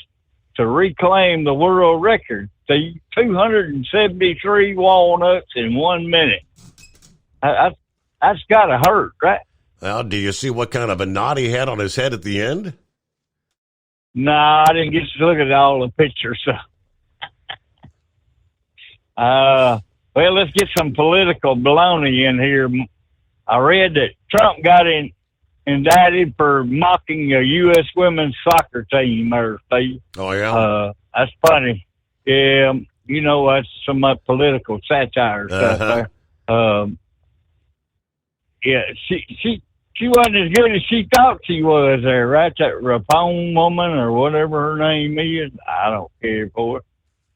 to reclaim the world record. See, 273 walnuts in 1 minute. That's got to hurt, right? Well, do you see what kind of a knot he had on his head at the end? No, I didn't get to look at all the pictures. So. Well, let's get some political baloney in here. I read that Trump got indicted for mocking a U.S. women's soccer team. Oh, yeah? That's funny. Yeah, that's some political satire stuff there. Yeah, she wasn't as good as she thought she was there, right? That Rapone woman or whatever her name is. I don't care for it.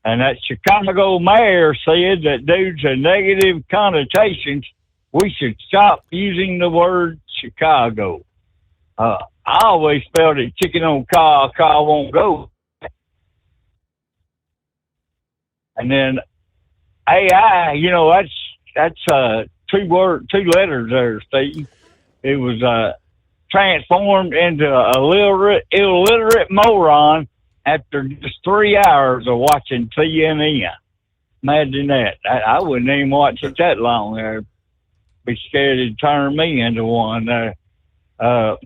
And that Chicago mayor said that due to negative connotations, we should stop using the word Chicago. I always felt that chicken on car won't go. And then AI, that's two letters there, Steve. It was transformed into a illiterate moron after just 3 hours of watching CNN. Imagine that. I wouldn't even watch it that long. I'd be scared it'd turn me into one. Well,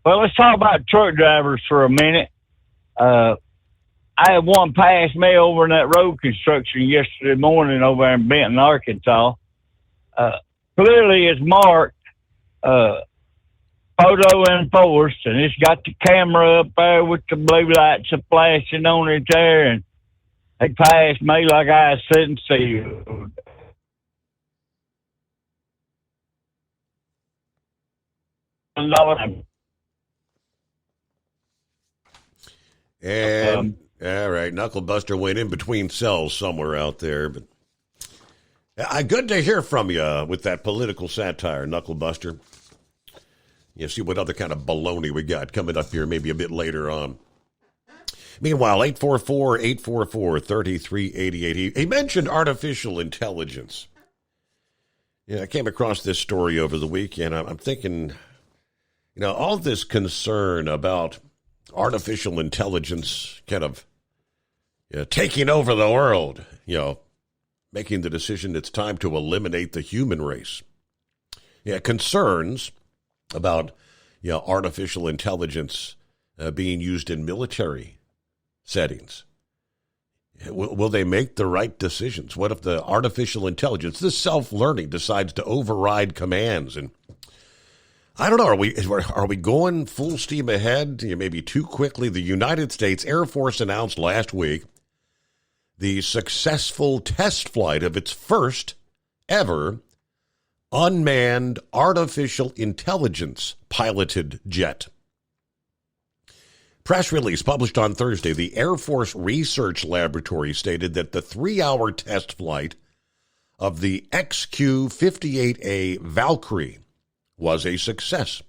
let's talk about truck drivers for a minute. I had one pass me over in that road construction yesterday morning over in Benton, Arkansas. Clearly it's marked photo enforced, and it's got the camera up there with the blue lights flashing on it there, and they passed me like I was sitting still. And all right, Knucklebuster went in between cells somewhere out there, but good to hear from you with that political satire, Knucklebuster. See what other kind of baloney we got coming up here maybe a bit later on. Meanwhile, 844-844-3388. He mentioned artificial intelligence. I came across this story over the weekend. I'm thinking, all this concern about artificial intelligence kind of taking over the world, making the decision it's time to eliminate the human race. Concerns about artificial intelligence being used in military settings. Will they make the right decisions? What if the artificial intelligence, this self-learning, decides to override commands? And I don't know, are we going full steam ahead? Maybe too quickly? The United States Air Force announced last week the successful test flight of its first ever unmanned artificial intelligence piloted jet. Press release published on Thursday, the Air Force Research Laboratory stated that the 3-hour test flight of the XQ-58A Valkyrie was a success.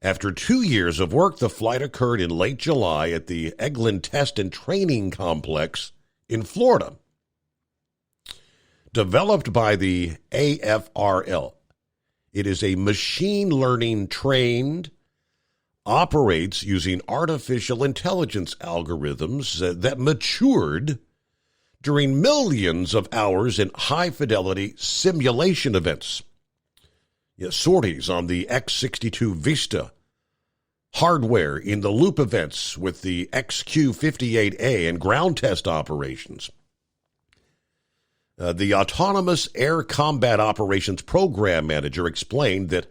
After 2 years of work, the flight occurred in late July at the Eglin Test and Training Complex in Florida. developed by the AFRL. It is a machine learning trained, operates using artificial intelligence algorithms that matured during millions of hours in high-fidelity simulation events. Sorties on the X-62 Vista, hardware in the loop events with the XQ-58A and ground test operations. The Autonomous Air Combat Operations Program Manager explained that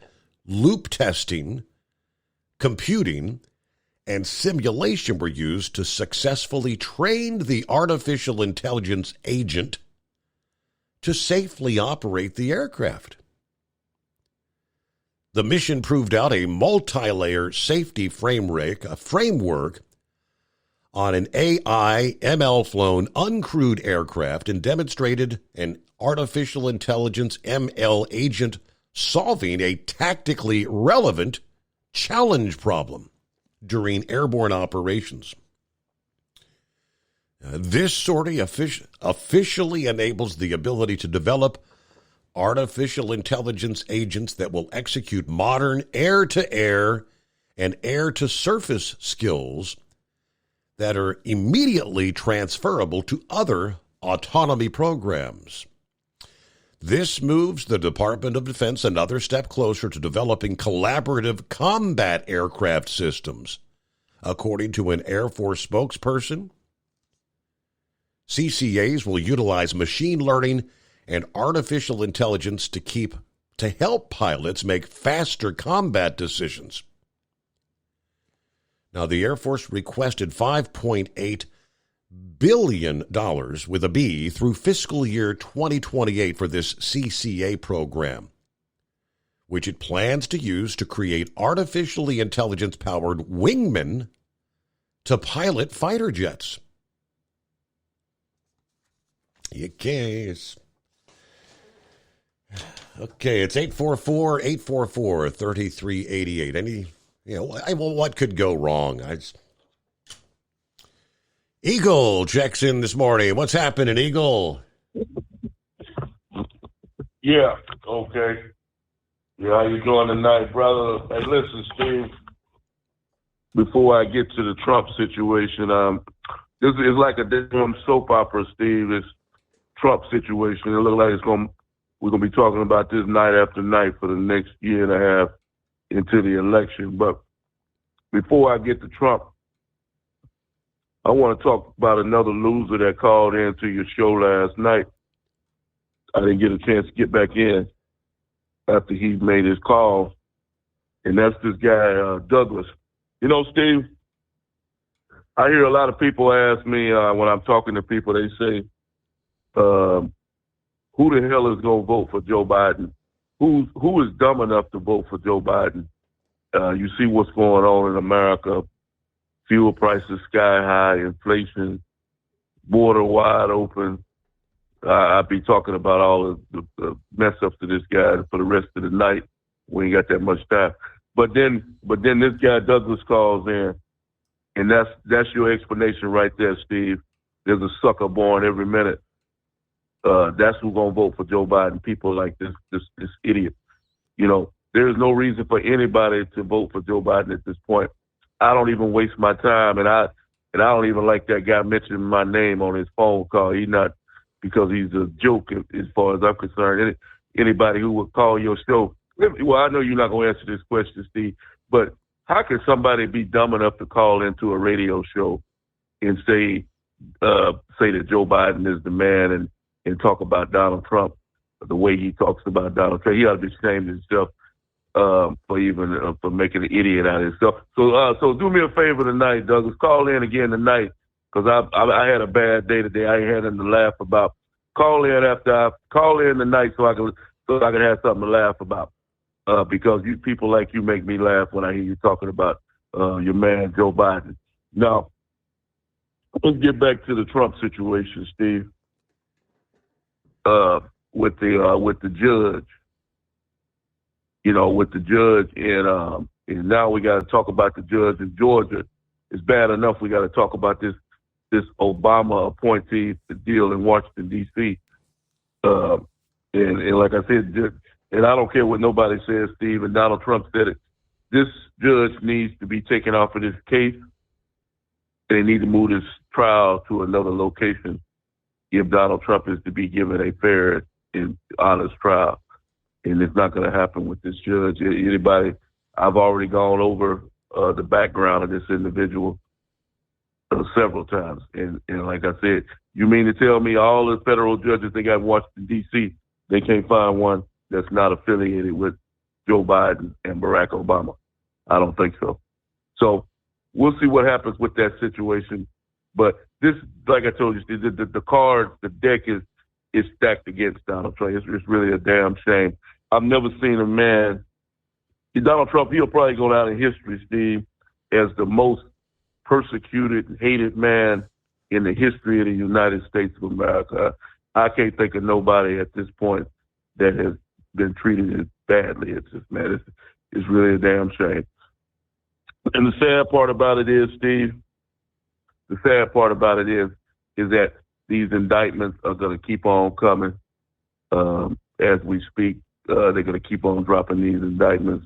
loop testing, computing, and simulation were used to successfully train the artificial intelligence agent to safely operate the aircraft. The mission proved out a multi-layer safety framework on an AI ML-flown uncrewed aircraft and demonstrated an artificial intelligence ML agent solving a tactically relevant challenge problem during airborne operations. This sortie officially enables the ability to develop artificial intelligence agents that will execute modern air-to-air and air-to-surface skills that are immediately transferable to other autonomy programs. This moves the Department of Defense another step closer to developing collaborative combat aircraft systems. According to an Air Force spokesperson, CCAs will utilize machine learning and artificial intelligence to help pilots make faster combat decisions. Now, the Air Force requested $5.8 billion with a B through fiscal year 2028 for this CCA program, which it plans to use to create artificially intelligence-powered wingmen to pilot fighter jets. Yes. Okay, it's 844-844-3388. What could go wrong? Eagle checks in this morning. What's happening, Eagle? Yeah, okay. Yeah, how you doing tonight, brother? Hey, listen, Steve, before I get to the Trump situation, this is like a damn soap opera, Steve, this Trump situation. It looks like we're going to be talking about this night after night for the next year and a half into the election. But before I get to Trump, I want to talk about another loser that called into your show last night. I didn't get a chance to get back in after he made his call, and that's this guy, Douglas. You know, Steve, I hear a lot of people ask me when I'm talking to people, they say, who the hell is going to vote for Joe Biden? Who is dumb enough to vote for Joe Biden? You see what's going on in America. Fuel prices sky high, inflation, border wide open. I'll be talking about all of the mess ups to this guy for the rest of the night. We ain't got that much time. But then this guy Douglas calls in, and that's your explanation right there, Steve. There's a sucker born every minute. That's who's gonna vote for Joe Biden. People like this idiot. You know, there is no reason for anybody to vote for Joe Biden at this point. I don't even waste my time, and I don't even like that guy mentioning my name on his phone call. He's not, because he's a joke as far as I'm concerned. Anybody who would call your show, well, I know you're not going to answer this question, Steve, but how can somebody be dumb enough to call into a radio show and say that Joe Biden is the man and talk about Donald Trump the way he talks about Donald Trump? He ought to be ashamed of himself for making an idiot out of himself. So do me a favor tonight, Douglas. Call in again tonight, because I had a bad day today. I ain't had nothing to laugh about. Call in tonight so I can have something to laugh about. Because you people like you make me laugh when I hear you talking about your man Joe Biden. Now, let's get back to the Trump situation, Steve. With the judge. You know, with the judge, and now we got to talk about the judge in Georgia. It's bad enough we got to talk about this Obama appointee deal in Washington, D.C. And like I said, and I don't care what nobody says, Steve, and Donald Trump said it, this judge needs to be taken off of this case, and they need to move this trial to another location if Donald Trump is to be given a fair and honest trial. And it's not going to happen with this judge. Anybody, I've already gone over the background of this individual several times. And like I said, you mean to tell me all the federal judges they got in Washington, D.C., they can't find one that's not affiliated with Joe Biden and Barack Obama? I don't think so. So we'll see what happens with that situation. But this, like I told you, the card, the deck is stacked against Donald Trump. It's really a damn shame. I've never seen a man, Donald Trump, he'll probably go down in history, Steve, as the most persecuted, hated man in the history of the United States of America. I can't think of nobody at this point that has been treated as badly. It's just, man, it's really a damn shame. And the sad part about it is, Steve, the sad part about it is that these indictments are going to keep on coming as we speak. They're going to keep on dropping these indictments.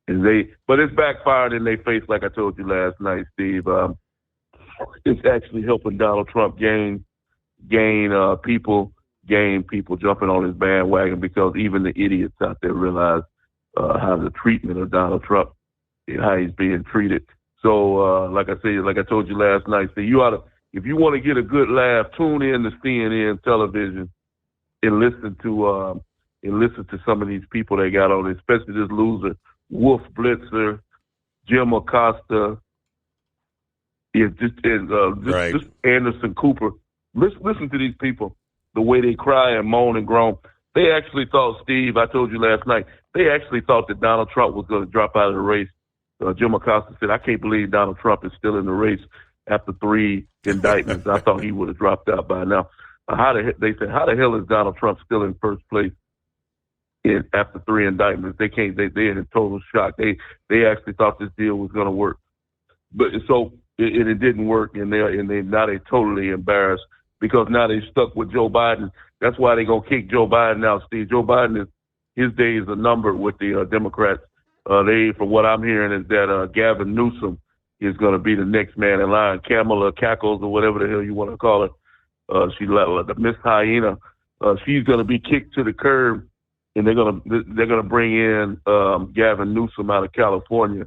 But it's backfired in their face, like I told you last night, Steve. It's actually helping Donald Trump gain people jumping on his bandwagon, because even the idiots out there realize how the treatment of Donald Trump and how he's being treated. So, like I told you last night, so you ought to, if you want to get a good laugh, tune in to CNN television and listen to some of these people they got on, especially this loser, Wolf Blitzer, Jim Acosta, just Anderson Cooper. Listen to these people, the way they cry and moan and groan. They actually thought, Steve, I told you last night, they actually thought that Donald Trump was going to drop out of the race. Jim Acosta said, I can't believe Donald Trump is still in the race after 3 indictments. I thought he would have dropped out by now. They said, how the hell is Donald Trump still in first place after 3 indictments? They're in total shock. They actually thought this deal was going to work. But so it didn't work, and now they're totally embarrassed, because now they stuck with Joe Biden. That's why they're going to kick Joe Biden out, Steve. Joe Biden, his days are numbered with the Democrats. From what I'm hearing, is that Gavin Newsom is going to be the next man in line. Kamala Cackles, or whatever the hell you want to call her. She's like the Miss Hyena. She's going to be kicked to the curb, and they're going to bring in Gavin Newsom out of California,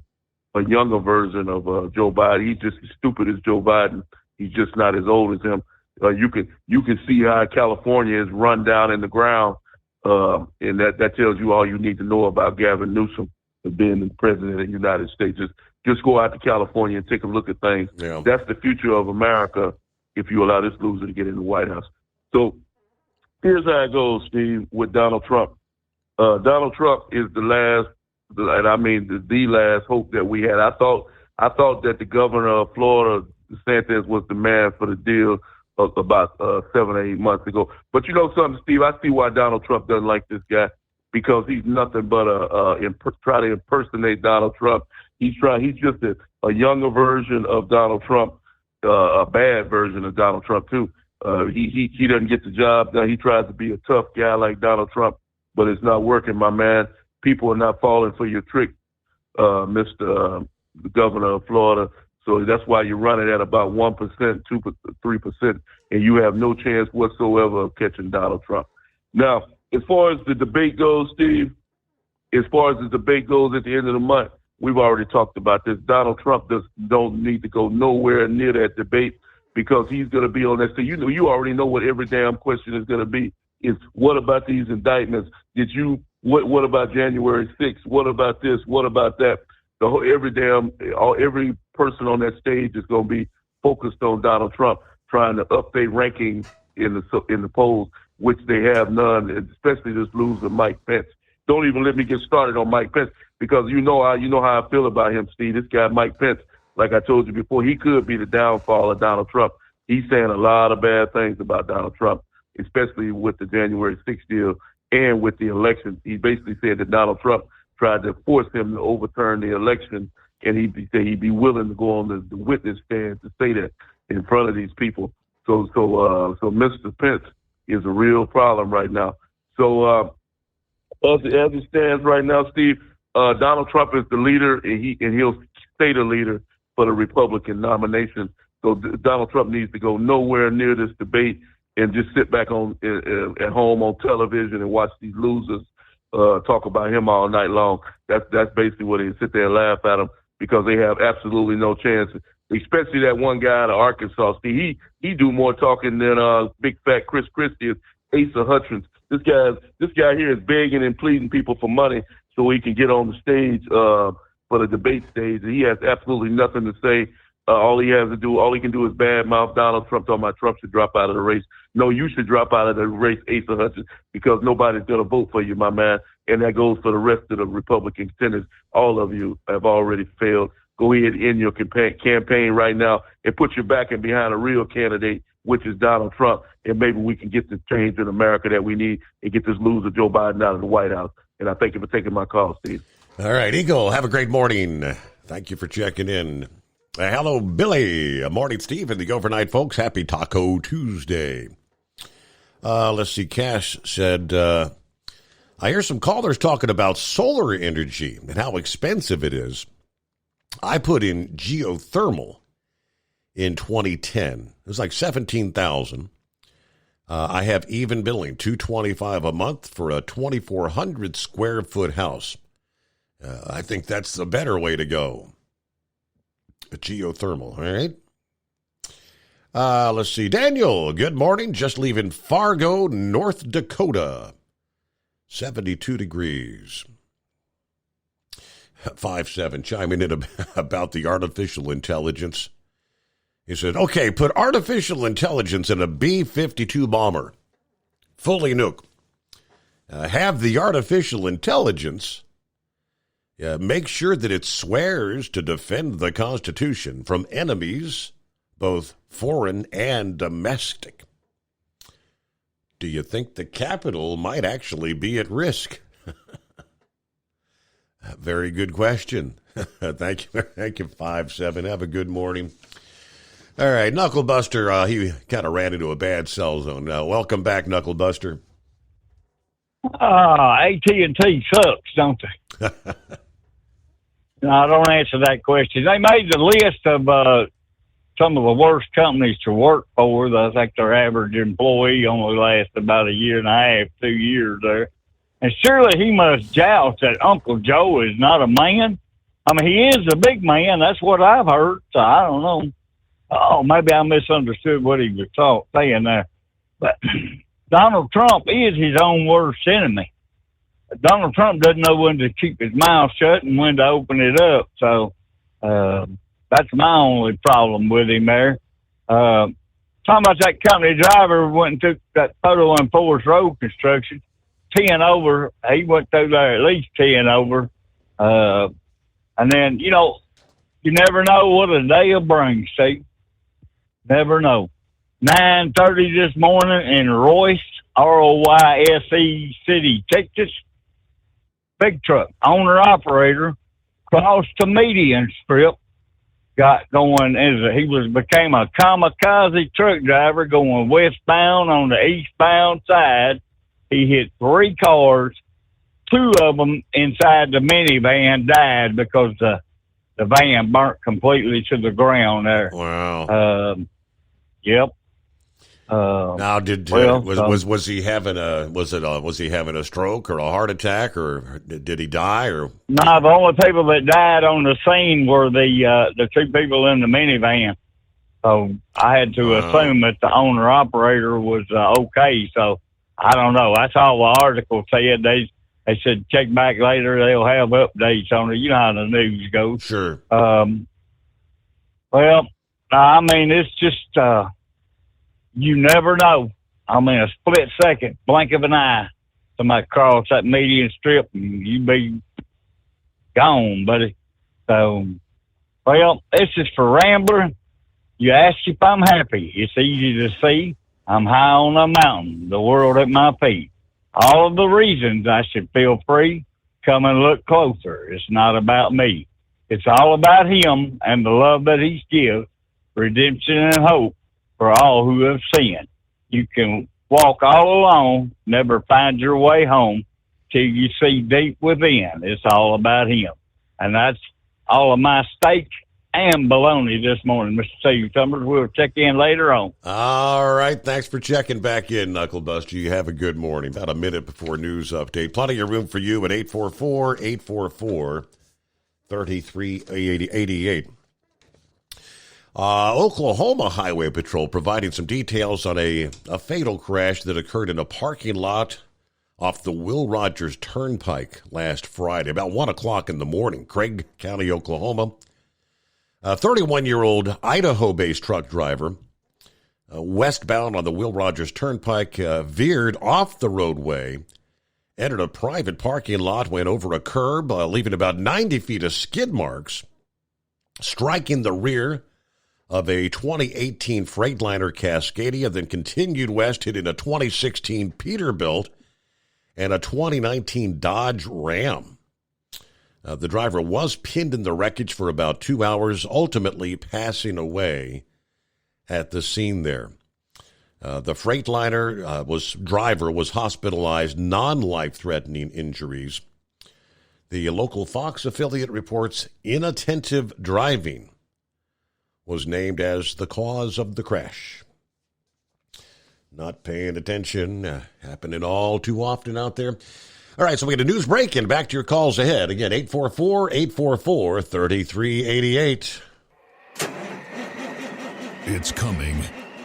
a younger version of Joe Biden. He's just as stupid as Joe Biden. He's just not as old as him. You can see how California is run down in the ground, and that tells you all you need to know about Gavin Newsom being the president of the United States. Just go out to California and take a look at things. Yeah. That's the future of America if you allow this loser to get in the White House. So here's how it goes, Steve, with Donald Trump. Donald Trump is the last hope that we had. I thought that the governor of Florida, DeSantis, was the man for the deal about 7 or 8 months ago. But you know something, Steve? I see why Donald Trump doesn't like this guy, because he's nothing but try to impersonate Donald Trump. He's just a younger version of Donald Trump, a bad version of Donald Trump too. He doesn't get the job done. He tries to be a tough guy like Donald Trump, but it's not working, my man. People are not falling for your trick, Mr. Governor of Florida. So that's why you're running at about 1%, 3%, and you have no chance whatsoever of catching Donald Trump. Now, as far as the debate goes, Steve, at the end of the month, we've already talked about this. Donald Trump don't need to go nowhere near that debate, because he's going to be on that. So you already know what every damn question is going to be. Is what about these indictments? What about January 6th? What about this? What about that? Every person on that stage is going to be focused on Donald Trump, trying to update rankings in the polls, which they have none, especially this loser Mike Pence. Don't even let me get started on Mike Pence, because you know how I feel about him, Steve. This guy Mike Pence, like I told you before, he could be the downfall of Donald Trump. He's saying a lot of bad things about Donald Trump, especially with the January 6th deal and with the election. He basically said that Donald Trump tried to force him to overturn the election, and he'd be willing to go on the witness stand to say that in front of these people. So Mr. Pence, is a real problem right now. So as it stands right now, Steve, Donald Trump is the leader, and he'll stay the leader for the Republican nomination. So Donald Trump needs to go nowhere near this debate and just sit back at home on television and watch these losers talk about him all night long. That's basically what they sit there and laugh at him, because they have absolutely no chance. Especially that one guy out of Arkansas. See, he do more talking than big fat Chris Christie, Asa Hutchins. This guy here is begging and pleading people for money so he can get on the stage for the debate stage. And he has absolutely nothing to say. All he can do is badmouth Donald Trump, talking about Trump should drop out of the race. No, you should drop out of the race, Asa Hutchins, because nobody's going to vote for you, my man. And that goes for the rest of the Republican senators. All of you have already failed. Go ahead and end your campaign right now and put your backing behind a real candidate, which is Donald Trump, and maybe we can get the change in America that we need and get this loser Joe Biden out of the White House. And I thank you for taking my call, Steve. All right, Eagle, have a great morning. Thank you for checking in. Hello, Billy. Morning, Steve, and the overnight folks. Happy Taco Tuesday. Let's see. Cash said, I hear some callers talking about solar energy and how expensive it is. I put in geothermal in 2010. It was like $17,000. I have even billing, $225 a month for a 2,400 square foot house. I think that's the better way to go. A geothermal, all right? Let's see. Daniel, good morning. Just leaving Fargo, North Dakota. 72 degrees. 5-7 chiming in about the artificial intelligence. He said, okay, put artificial intelligence in a B-52 bomber. Fully nuke. Have the artificial intelligence make sure that it swears to defend the Constitution from enemies, both foreign and domestic. Do you think the Capitol might actually be at risk? Very good question. Thank you, 5-7. Have a good morning. All right, Knucklebuster, he kind of ran into a bad cell zone. Welcome back, Knucklebuster. AT&T sucks, don't they? No, don't answer that question. They made the list of some of the worst companies to work for. I think their average employee only lasts about a year and a half, 2 years there. And surely he must joust that Uncle Joe is not a man. I mean, he is a big man. That's what I've heard. So I don't know. Oh, maybe I misunderstood what he was saying there. But Donald Trump is his own worst enemy. Donald Trump doesn't know when to keep his mouth shut and when to open it up. So that's my only problem with him there. Talking about that company driver went and took that photo on Forest Road construction. 10 over. He went through there at least 10 over. And then, you never know what a day will bring, Steve. Never know. 9:30 this morning in Royce, R-O-Y-S-E City, Texas. Big truck, owner-operator, crossed the median strip, got going became a kamikaze truck driver going westbound on the eastbound side. He hit 3 cars. 2 of them inside the minivan died because the van burnt completely to the ground there. Wow. Yep. Now, was he having a stroke or a heart attack, or did he die? Or no, the only people that died on the scene were the 2 people in the minivan. So I had to assume that the owner operator was okay. So I don't know. That's all the article said. They said check back later. They'll have updates on it. You know how the news goes. Sure. Well, I mean, it's just you never know. I mean, a split second, blink of an eye, somebody cross that median strip and you be gone, buddy. So, well, this is for Rambler. You ask if I'm happy. It's easy to see. I'm high on a mountain, the world at my feet. All of the reasons I should feel free, come and look closer. It's not about me. It's all about him and the love that he gives, redemption and hope for all who have sinned. You can walk all alone, never find your way home till you see deep within. It's all about him. And that's all of my steak and bologna this morning, Mr. Steve Summers. We'll check in later on. All right. Thanks for checking back in, Knuckle Buster. You have a good morning. About a minute before news update. Plenty of room for you at 844-844-3388. Oklahoma Highway Patrol providing some details on a fatal crash that occurred in a parking lot off the Will Rogers Turnpike last Friday, about 1 o'clock in the morning. Craig County, Oklahoma. A 31-year-old Idaho-based truck driver, westbound on the Will Rogers Turnpike, veered off the roadway, entered a private parking lot, went over a curb, leaving about 90 feet of skid marks, striking the rear of a 2018 Freightliner Cascadia, then continued west, hitting a 2016 Peterbilt and a 2019 Dodge Ram. The driver was pinned in the wreckage for about 2 hours, ultimately passing away at the scene there. The Freightliner driver was hospitalized, non-life-threatening injuries. The local Fox affiliate reports inattentive driving was named as the cause of the crash. Not paying attention, happening all too often out there. All right, so we get a news break and back to your calls ahead. Again, 844-844-3388. It's coming.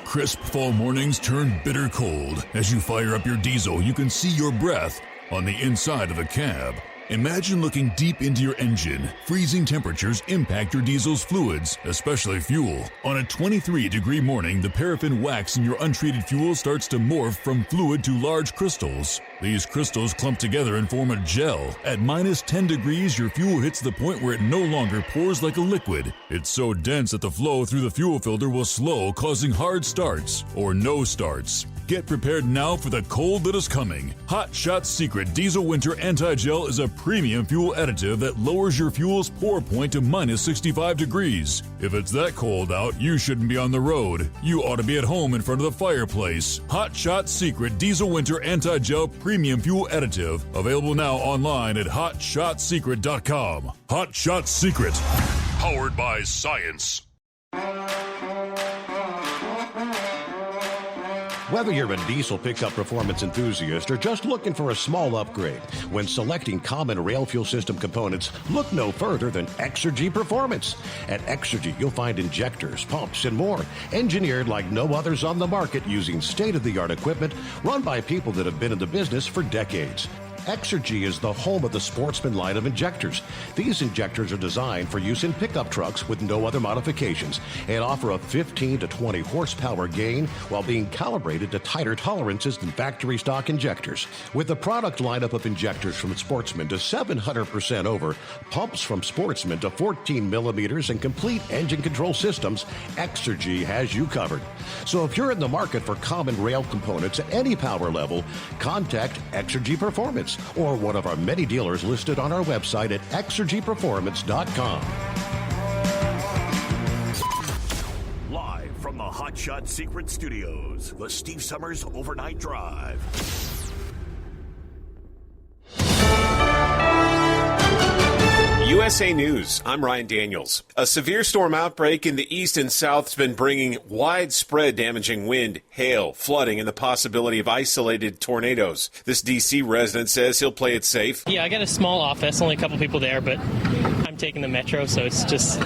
Crisp fall mornings turn bitter cold. As you fire up your diesel, you can see your breath on the inside of the cab. Imagine looking deep into your engine. Freezing temperatures impact your diesel's fluids, especially fuel. On a 23-degree morning, the paraffin wax in your untreated fuel starts to morph from fluid to large crystals. These crystals clump together and form a gel. At minus 10 degrees, your fuel hits the point where it no longer pours like a liquid. It's so dense that the flow through the fuel filter will slow, causing hard starts or no starts. Get prepared now for the cold that is coming. Hot Shot Secret Diesel Winter Anti-Gel is a premium fuel additive that lowers your fuel's pour point to minus 65 degrees. If it's that cold out, you shouldn't be on the road. You ought to be at home in front of the fireplace. Hot Shot Secret Diesel Winter Anti-Gel Premium Fuel Additive. Available now online at HotShotSecret.com. Hot Shot Secret. Powered by science. Whether you're a diesel pickup performance enthusiast or just looking for a small upgrade, when selecting common rail fuel system components, look no further than Exergy Performance. At Exergy, you'll find injectors, pumps, and more, engineered like no others on the market using state-of-the-art equipment run by people that have been in the business for decades. Exergy is the home of the Sportsman line of injectors. These injectors are designed for use in pickup trucks with no other modifications and offer a 15 to 20 horsepower gain while being calibrated to tighter tolerances than factory stock injectors. With the product lineup of injectors from Sportsman to 700% over, pumps from Sportsman to 14 millimeters, and complete engine control systems, Exergy has you covered. So if you're in the market for common rail components at any power level, contact Exergy Performance or one of our many dealers listed on our website at exergyperformance.com. Live from the Hot Shot Secret Studios, the Steve Summers Overnight Drive. USA News, I'm Ryan Daniels. A severe storm outbreak in the east and south has been bringing widespread damaging wind, hail, flooding, and the possibility of isolated tornadoes. This D.C. resident says he'll play it safe. Yeah, I got a small office, only a couple people there, but I'm taking the metro, so it's just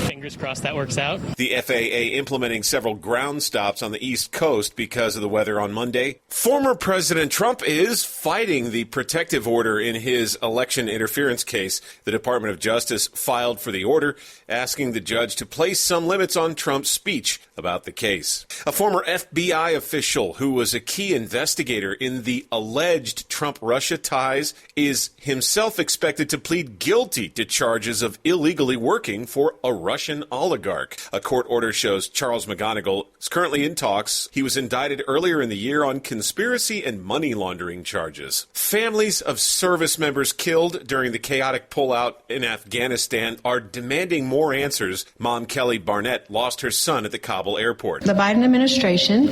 fingers crossed that works out. The FAA implementing several ground stops on the East Coast because of the weather on Monday. Former President Trump is fighting the protective order in his election interference case. The Department of Justice filed for the order, asking the judge to place some limits on Trump's speech about the case. A former FBI official who was a key investigator in the alleged Trump-Russia ties is himself expected to plead guilty to charges of illegally working for a Russian oligarch. A court order shows Charles McGonigal is currently in talks. He was indicted earlier in the year on conspiracy and money laundering charges. Families of service members killed during the chaotic pullout in Afghanistan are demanding more answers. Mom Kelly Barnett lost her son at the Kabul airport. The Biden administration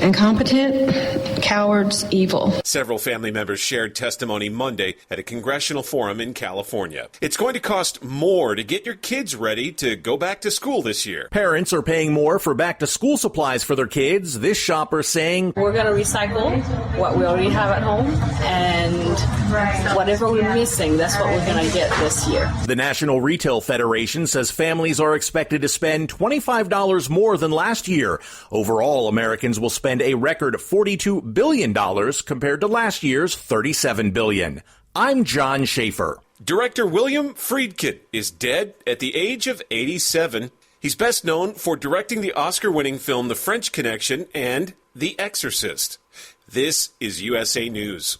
incompetent, cowards, evil. Several family members shared testimony Monday at a congressional forum in California. It's going to cost more to get your kids ready to go back to school this year. Parents are paying more for back-to-school supplies for their kids. This shopper saying, we're going to recycle what we already have at home, and whatever we're missing, that's what we're going to get this year. The National Retail Federation says families are expected to spend $25 more than last year. Overall, Americans will spend a record $42 billion compared to last year's $37 billion. I'm John Schaefer. Director William Friedkin is dead at the age of 87. He's best known for directing the Oscar-winning film The French Connection and The Exorcist. This is USA News.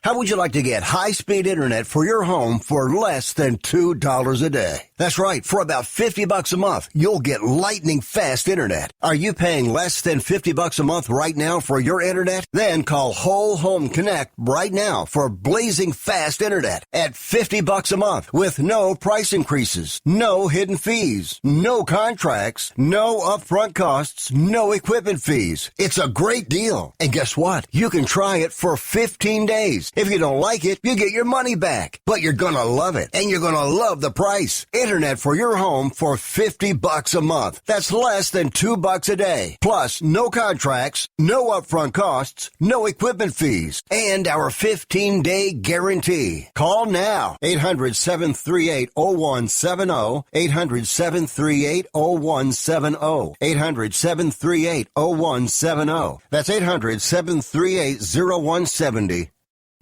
How would you like to get high-speed internet for your home for less than $2 a day? That's right. For about $50 a month, you'll get lightning fast internet. Are you paying less than $50 a month right now for your internet? Then call Whole Home Connect right now for blazing fast internet at $50 a month with no price increases, no hidden fees, no contracts, no upfront costs, no equipment fees. It's a great deal. And guess what? You can try it for 15 days. If you don't like it, you get your money back. But you're gonna love it, and you're gonna love the price. Internet for your home for $50 a month. That's less than $2 a day. Plus, no contracts, no upfront costs, no equipment fees, and our 15-day guarantee. Call now. 800-738-0170. 800-738-0170. 800-738-0170. That's 800-738-0170.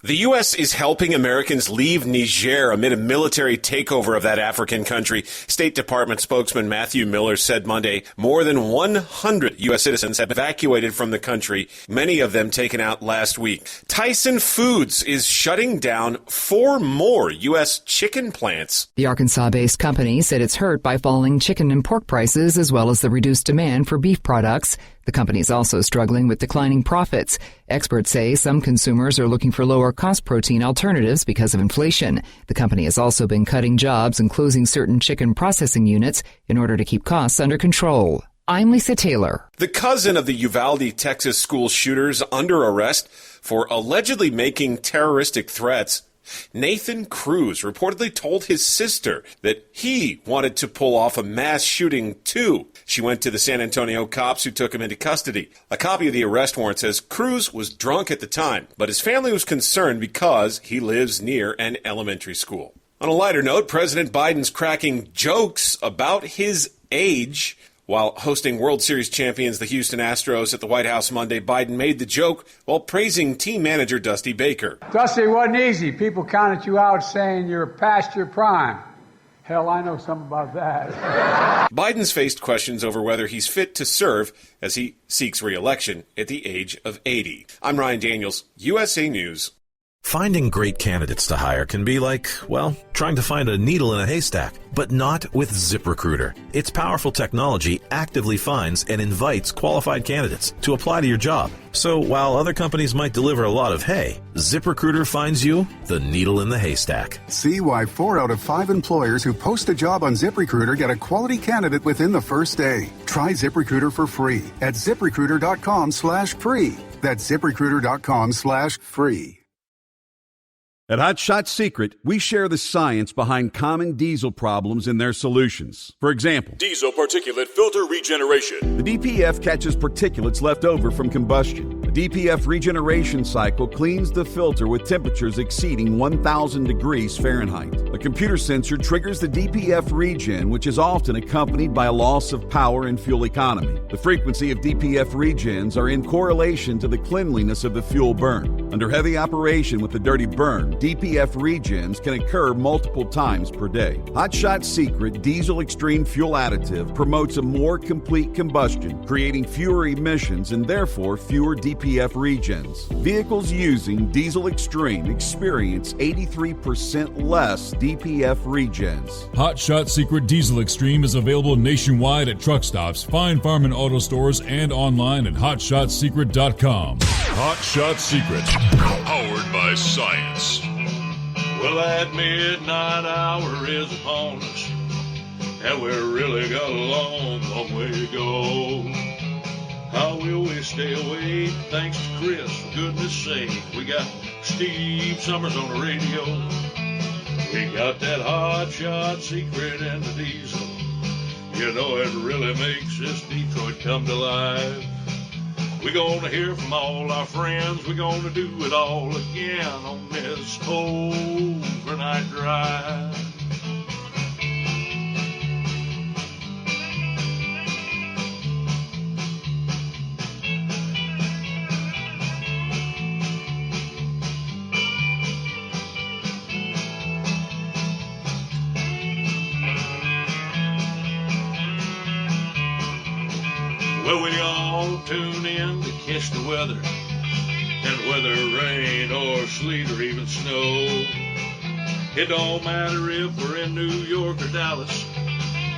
The U.S. is helping Americans leave Niger amid a military takeover of that African country. State Department spokesman Matthew Miller said Monday more than 100 U.S. citizens have evacuated from the country, many of them taken out last week. Tyson Foods is shutting down 4 more U.S. chicken plants. The Arkansas-based company said it's hurt by falling chicken and pork prices as well as the reduced demand for beef products. The company is also struggling with declining profits. Experts say some consumers are looking for lower-cost protein alternatives because of inflation. The company has also been cutting jobs and closing certain chicken processing units in order to keep costs under control. I'm Lisa Taylor. The cousin of the Uvalde, Texas school shooters under arrest for allegedly making terroristic threats. Nathan Cruz reportedly told his sister that he wanted to pull off a mass shooting too. She went to the San Antonio cops who took him into custody. A copy of the arrest warrant says Cruz was drunk at the time, but his family was concerned because he lives near an elementary school. On a lighter note, President Biden's cracking jokes about his age. While hosting World Series champions the Houston Astros at the White House Monday, Biden made the joke while praising team manager Dusty Baker. Dusty, it wasn't easy. People counted you out saying you're past your prime. Hell, I know something about that. Biden's faced questions over whether he's fit to serve as he seeks re-election at the age of 80. I'm Ryan Daniels, USA News. Finding great candidates to hire can be like, well, trying to find a needle in a haystack, but not with ZipRecruiter. Its powerful technology actively finds and invites qualified candidates to apply to your job. So while other companies might deliver a lot of hay, ZipRecruiter finds you the needle in the haystack. See why 4 out of 5 employers who post a job on ZipRecruiter get a quality candidate within the first day. Try ZipRecruiter for free at ZipRecruiter.com/free. That's ZipRecruiter.com/free. At Hot Shot Secret, we share the science behind common diesel problems and their solutions. For example, diesel particulate filter regeneration. The DPF catches particulates left over from combustion. The DPF regeneration cycle cleans the filter with temperatures exceeding 1,000 degrees Fahrenheit. A computer sensor triggers the DPF regen, which is often accompanied by a loss of power and fuel economy. The frequency of DPF regens are in correlation to the cleanliness of the fuel burn. Under heavy operation with the dirty burn, DPF regens can occur multiple times per day. Hot Shot Secret Diesel Extreme Fuel Additive promotes a more complete combustion, creating fewer emissions and therefore fewer DPF regens. Vehicles using Diesel Extreme experience 83% less DPF regens. Hot Shot Secret Diesel Extreme is available nationwide at truck stops, Fine Farm and auto stores, and online at hotshotsecret.com. Hot Shot Secret, powered by science. Well, that midnight hour is upon us, and we really got a long, long way to go. How will we stay away? Thanks to Chris, for goodness sake. We got Steve Summers on the radio. We got that hot shot secret and the diesel. You know it really makes this Detroit come to life. We're gonna hear from all our friends. We're gonna do it all again on this overnight drive. Well, we all tune in to catch the weather, and whether rain or sleet or even snow, it don't matter if we're in New York or Dallas,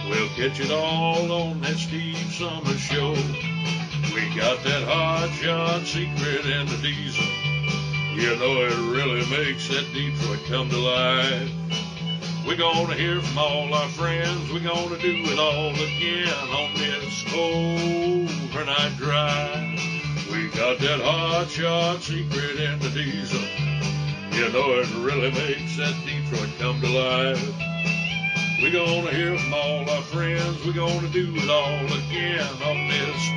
we'll catch it all on that Steve Summers Show. We got that hot shot secret and the diesel. You know it really makes that Detroit come to life. We're gonna hear from all our friends. We're gonna do it all again on this overnight drive. We got that hot shot secret in the diesel. You know it really makes that Detroit come to life. We're gonna hear from all our friends. We're gonna do it all again on this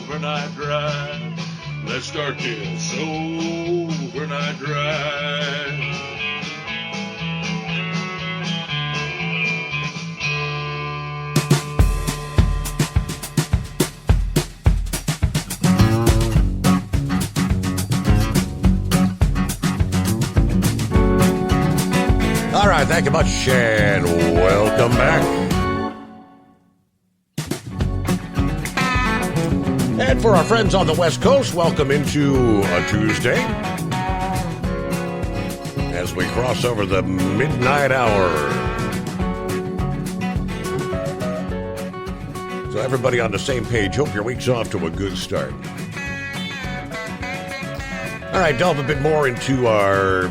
overnight drive. Let's start this overnight drive. All right, thank you much, and welcome back. And for our friends on the West Coast, welcome into a Tuesday as we cross over the midnight hour. So everybody on the same page. Hope your week's off to a good start. All right, delve a bit more into our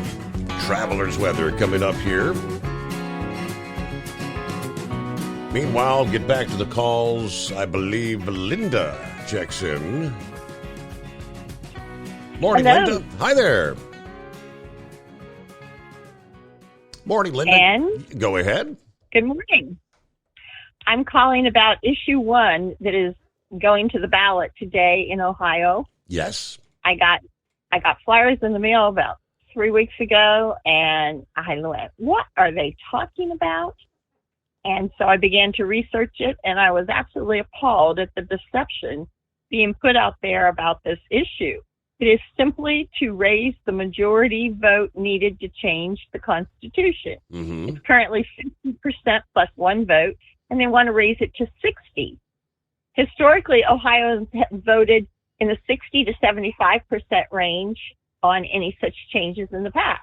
traveler's weather coming up here. Meanwhile, get back to the calls. I believe Linda checks in. Morning, Hello. Linda. Hi there. Morning, Linda. And? Go ahead. Good morning. I'm calling about issue 1 that is going to the ballot today in Ohio. Yes. I got flyers in the mail about 3 weeks ago, and I went, what are they talking about? And so I began to research it, and I was absolutely appalled at the deception being put out there about this issue. It is simply to raise the majority vote needed to change the Constitution. Mm-hmm. It's currently 50% plus 1 vote, and they want to raise it to 60. Historically, Ohioans have voted in the 60 to 75% range on any such changes in the past.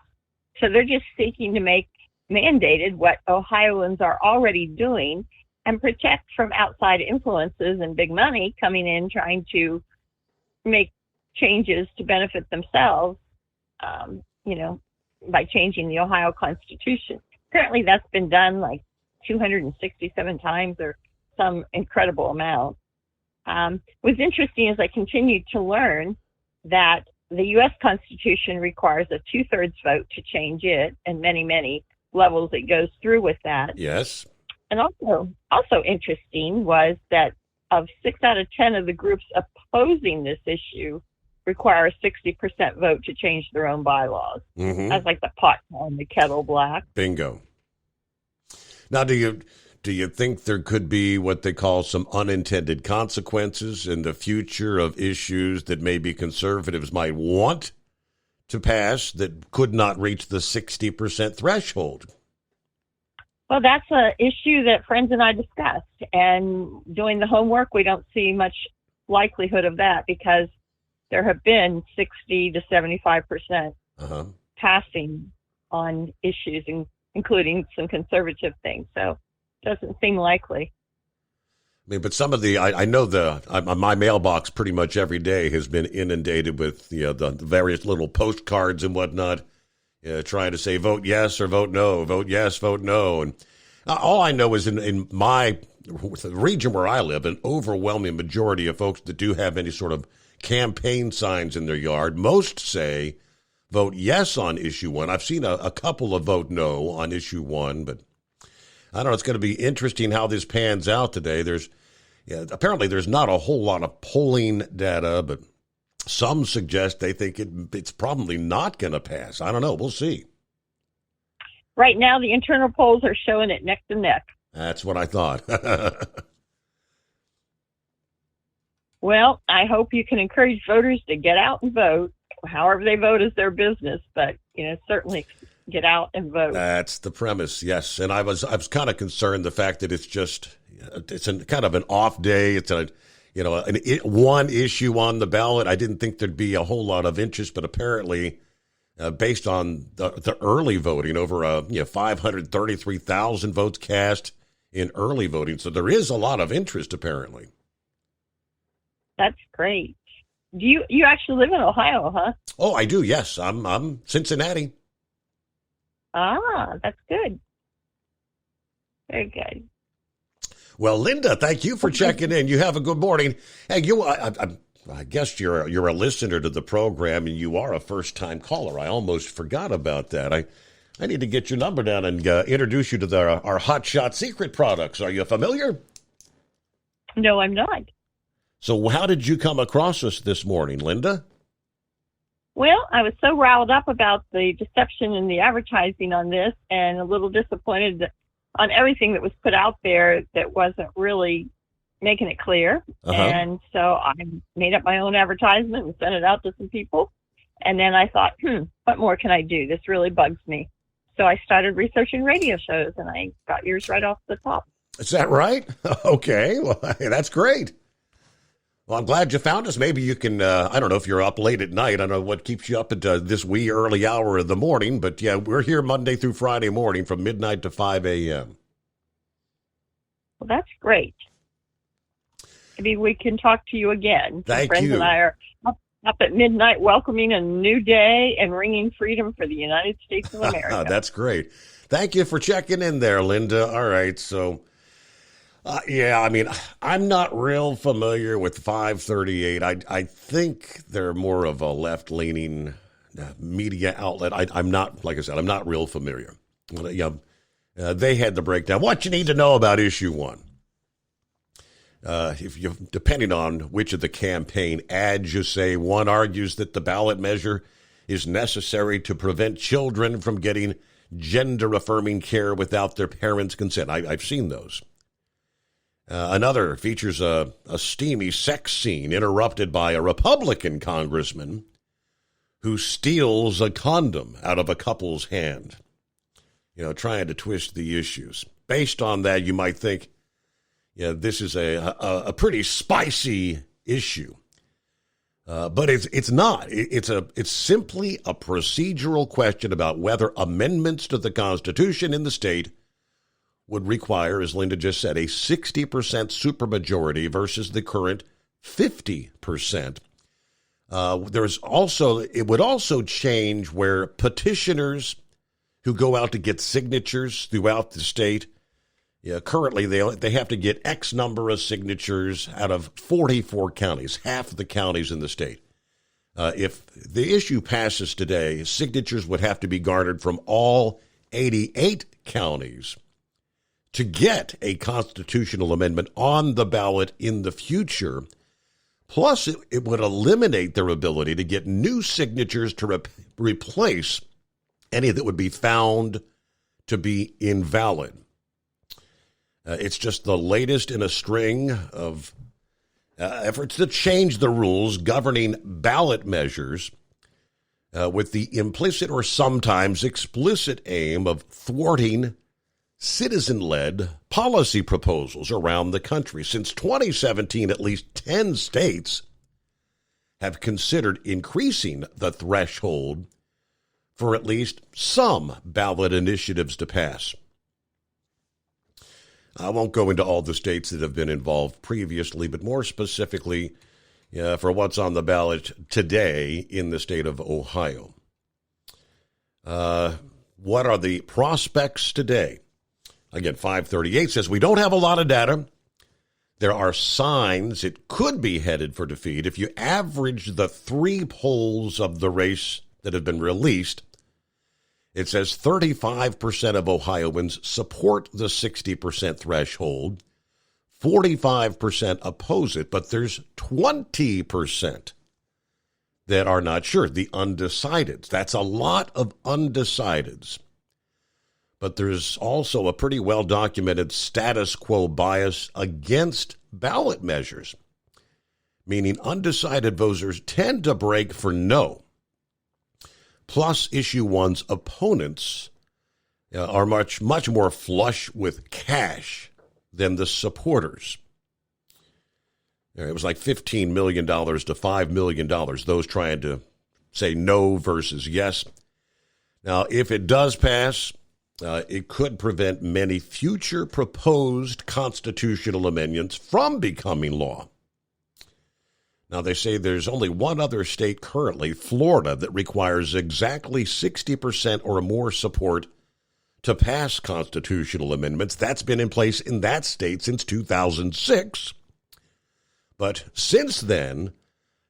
So they're just seeking to make mandated what Ohioans are already doing and protect from outside influences and big money coming in trying to make changes to benefit themselves, by changing the Ohio Constitution. Currently, that's been done like 267 times or some incredible amount. What's interesting is I continued to learn that the U.S. Constitution requires a 2/3 vote to change it, and many, many levels it goes through with that. Yes. And also interesting was that of 6 out of 10 of the groups opposing this issue require a 60% vote to change their own bylaws. Mm-hmm. That's like the pot calling the kettle black. Bingo. Now, do you think there could be what they call some unintended consequences in the future of issues that maybe conservatives might want to pass that could not reach the 60% threshold? Well, that's an issue that friends and I discussed. And doing the homework, we don't see much likelihood of that because there have been 60 to 75% passing on issues, including some conservative things. So it doesn't seem likely. I mean, but some of I know my mailbox pretty much every day has been inundated with the various little postcards and whatnot, trying to say vote yes or vote no, vote yes, vote no, and All I know is in my the region where I live, an overwhelming majority of folks that do have any sort of campaign signs in their yard, most say vote yes on issue 1. I've seen a couple of vote no on issue 1, but I don't know. It's going to be interesting how this pans out today. Apparently there's not a whole lot of polling data, but some suggest they think it's probably not going to pass. I don't know. We'll see. Right now, the internal polls are showing it neck to neck. That's what I thought. Well, I hope you can encourage voters to get out and vote. However they vote is their business, but certainly get out and vote. That's the premise, yes. And I was kind of concerned the fact that it's kind of an off day. It's one issue on the ballot. I didn't think there'd be a whole lot of interest, but apparently, based on the early voting, over 533,000 votes cast in early voting, so there is a lot of interest apparently. That's great. Do you actually live in Ohio, huh? Oh, I do. Yes, I'm Cincinnati. Ah, that's good. Very good. Well, Linda, thank you for checking in. You have a good morning. Hey, I guess you're a listener to the program, and you are a first-time caller. I almost forgot about that. I need to get your number down and introduce you to our Hot Shot Secret products. Are you familiar? No, I'm not. So how did you come across us this morning, Linda? Well, I was so riled up about the deception and the advertising on this, and a little disappointed on everything that was put out there that wasn't really making it clear. Uh-huh. And so I made up my own advertisement and sent it out to some people. And then I thought, what more can I do? This really bugs me. So I started researching radio shows, and I got yours right off the top. Is that right? Okay. Well, that's great. Well, I'm glad you found us. Maybe you can, I don't know if you're up late at night. I don't know what keeps you up at this wee early hour of the morning. But, yeah, we're here Monday through Friday morning from midnight to 5 a.m. Well, that's great. Maybe we can talk to you again. Thank you. Friends and I are up at midnight welcoming a new day and ringing freedom for the United States of America. That's great. Thank you for checking in there, Linda. All right, so... I'm not real familiar with 538. I think they're more of a left-leaning media outlet. I'm not, like I said, I'm not real familiar. They had the breakdown. What you need to know about issue 1. Depending on which of the campaign ads you say, one argues that the ballot measure is necessary to prevent children from getting gender-affirming care without their parents' consent. I've seen those. Another features a steamy sex scene interrupted by a Republican congressman who steals a condom out of a couple's hand, trying to twist the issues. Based on that, you might think, this is a pretty spicy issue. But it's not. It's simply a procedural question about whether amendments to the Constitution in the state would require, as Linda just said, a 60% supermajority versus the current 50%. It would also change where petitioners who go out to get signatures throughout the state, currently they have to get X number of signatures out of 44 counties, half of the counties in the state. If the issue passes today, signatures would have to be garnered from all 88 counties to get a constitutional amendment on the ballot in the future. Plus, it would eliminate their ability to get new signatures to replace any that would be found to be invalid. It's just the latest in a string of efforts to change the rules governing ballot measures with the implicit or sometimes explicit aim of thwarting citizen-led policy proposals around the country. Since 2017, at least 10 states have considered increasing the threshold for at least some ballot initiatives to pass. I won't go into all the states that have been involved previously, but more specifically for what's on the ballot today in the state of Ohio. What are the prospects today? Again, 538 says, we don't have a lot of data. There are signs it could be headed for defeat. If you average the 3 polls of the race that have been released, it says 35% of Ohioans support the 60% threshold. 45% oppose it, but there's 20% that are not sure, the undecideds. That's a lot of undecideds. But there's also a pretty well-documented status quo bias against ballot measures, meaning undecided voters tend to break for no. Plus, issue one's opponents are much more flush with cash than the supporters. It was like $15 million to $5 million, those trying to say no versus yes. Now, if it does pass, it could prevent many future proposed constitutional amendments from becoming law. Now, they say there's only one other state currently, Florida, that requires exactly 60% or more support to pass constitutional amendments. That's been in place in that state since 2006. But since then,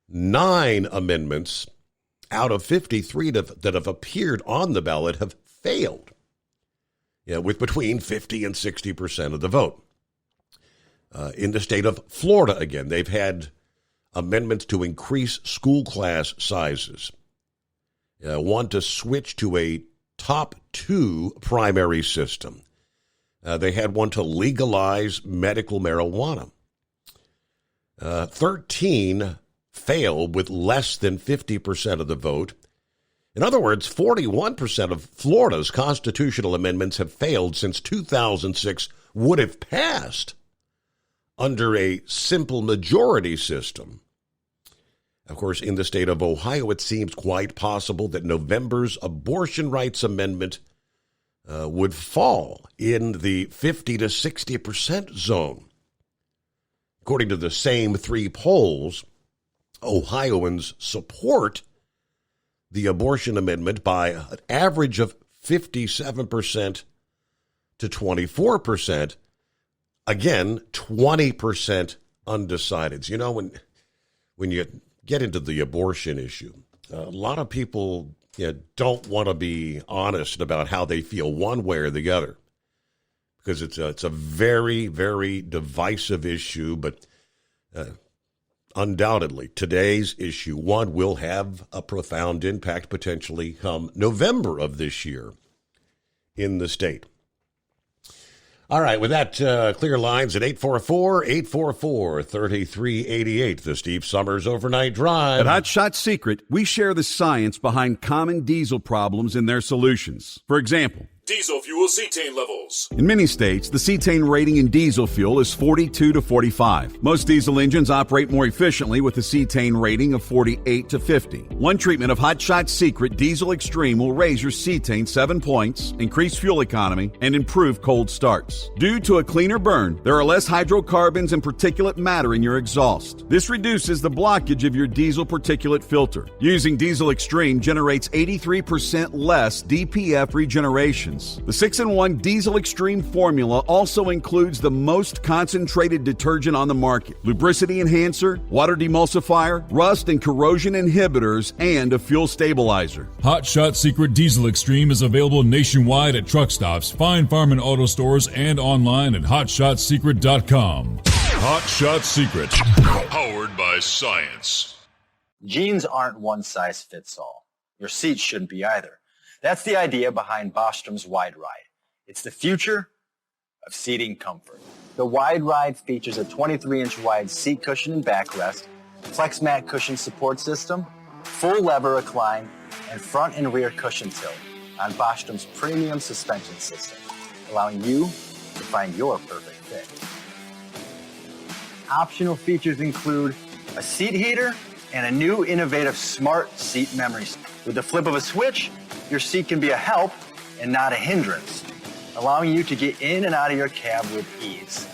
9 amendments out of 53 that have appeared on the ballot have failed, with between 50 and 60% of the vote. In the state of Florida, again, they've had amendments to increase school class sizes, one to switch to a top 2 primary system. They had one to legalize medical marijuana. 13 failed with less than 50% of the vote. In other words, 41% of Florida's constitutional amendments have failed since 2006 would have passed under a simple majority system. Of course, in the state of Ohio, it seems quite possible that November's abortion rights amendment would fall in the 50 to 60% zone. According to the same 3 polls, Ohioans support the abortion amendment by an average of 57% to 24%. Again, 20% undecideds. You know, when you get into the abortion issue, a lot of people don't want to be honest about how they feel one way or the other, because it's a very, very divisive issue. But undoubtedly, today's issue, one, will have a profound impact potentially come November of this year in the state. All right, with that, clear lines at 844-844-3388, the Steve Summers Overnight Drive. At Hot Shot Secret, we share the science behind common diesel problems and their solutions. For example, diesel fuel cetane levels. in many states, the cetane rating in diesel fuel is 42 to 45. Most diesel engines operate more efficiently with a cetane rating of 48 to 50. One treatment of Hot Shot Secret Diesel Extreme will raise your cetane 7 points, increase fuel economy, and improve cold starts. Due to a cleaner burn, there are less hydrocarbons and particulate matter in your exhaust. This reduces the blockage of your diesel particulate filter. Using Diesel Extreme generates 83% less DPF regeneration. The 6-in-1 Diesel Extreme formula also includes the most concentrated detergent on the market, lubricity enhancer, water demulsifier, rust and corrosion inhibitors, and a fuel stabilizer. Hot Shot Secret Diesel Extreme is available nationwide at truck stops, fine farm and auto stores, and online at hotshotsecret.com. Hot Shot Secret, powered by science. Jeans aren't one size fits all. Your seats shouldn't be either. That's the idea behind Bostrom's Wide Ride. It's the future of seating comfort. The Wide Ride features a 23-inch wide seat cushion and backrest, flex mat cushion support system, full lever recline, and front and rear cushion tilt on Bostrom's premium suspension system, allowing you to find your perfect fit. Optional features include a seat heater and a new innovative smart seat memory. With the flip of a switch, your seat can be a help and not a hindrance, allowing you to get in and out of your cab with ease.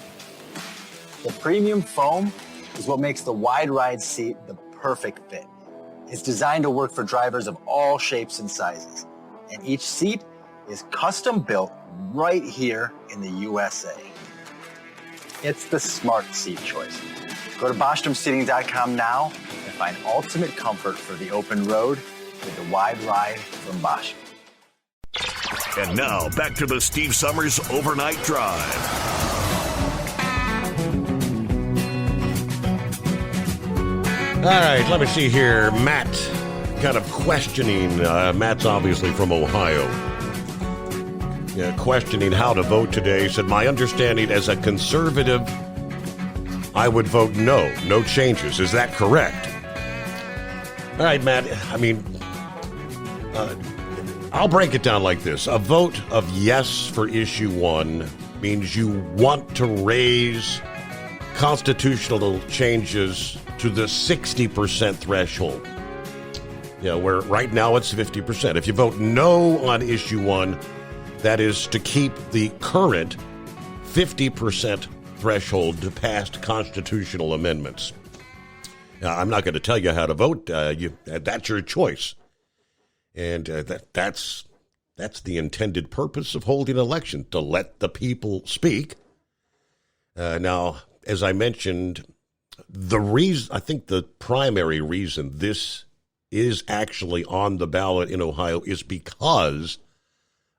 The premium foam is what makes the Wide Ride seat the perfect fit. It's designed to work for drivers of all shapes and sizes, and each seat is custom built right here in the USA. It's the smart seat choice. Go to BostromSeating.com now and find ultimate comfort for the open road with the Wide Ride from Bostrom. And now, back to the Steve Summers Overnight Drive. All right, let me see here. Matt, kind of questioning. Matt's obviously from Ohio. Questioning how to vote today. Said, my understanding as a conservative, I would vote no changes. Is that correct? All right, Matt, I mean, I'll break it down like this. A vote of yes for issue 1 means you want to raise constitutional changes to the 60% threshold. Where right now it's 50%. If you vote no on issue 1, that is to keep the current 50% threshold to pass constitutional amendments. Now, I'm not going to tell you how to vote. That's your choice. And that's the intended purpose of holding an election, to let the people speak. Now, as I mentioned, I think the primary reason this is actually on the ballot in Ohio is because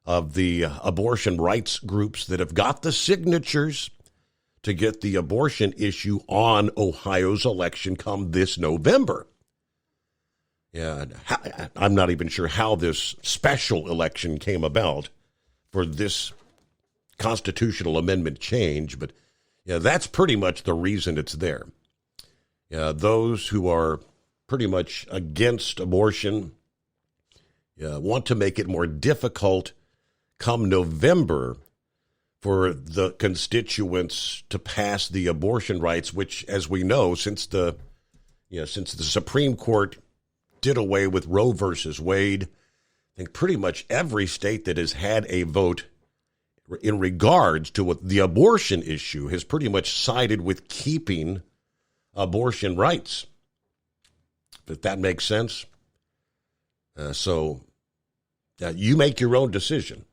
of the abortion rights groups that have got the signatures to get the abortion issue on Ohio's election come this November. Yeah, I'm not even sure how this special election came about for this constitutional amendment change, but that's pretty much the reason it's there. Those who are pretty much against abortion want to make it more difficult come November for the constituents to pass the abortion rights, which, as we know, since the Supreme Court did away with Roe versus Wade, I think pretty much every state that has had a vote in regards to what the abortion issue has pretty much sided with keeping abortion rights. If that makes sense. So you make your own decision.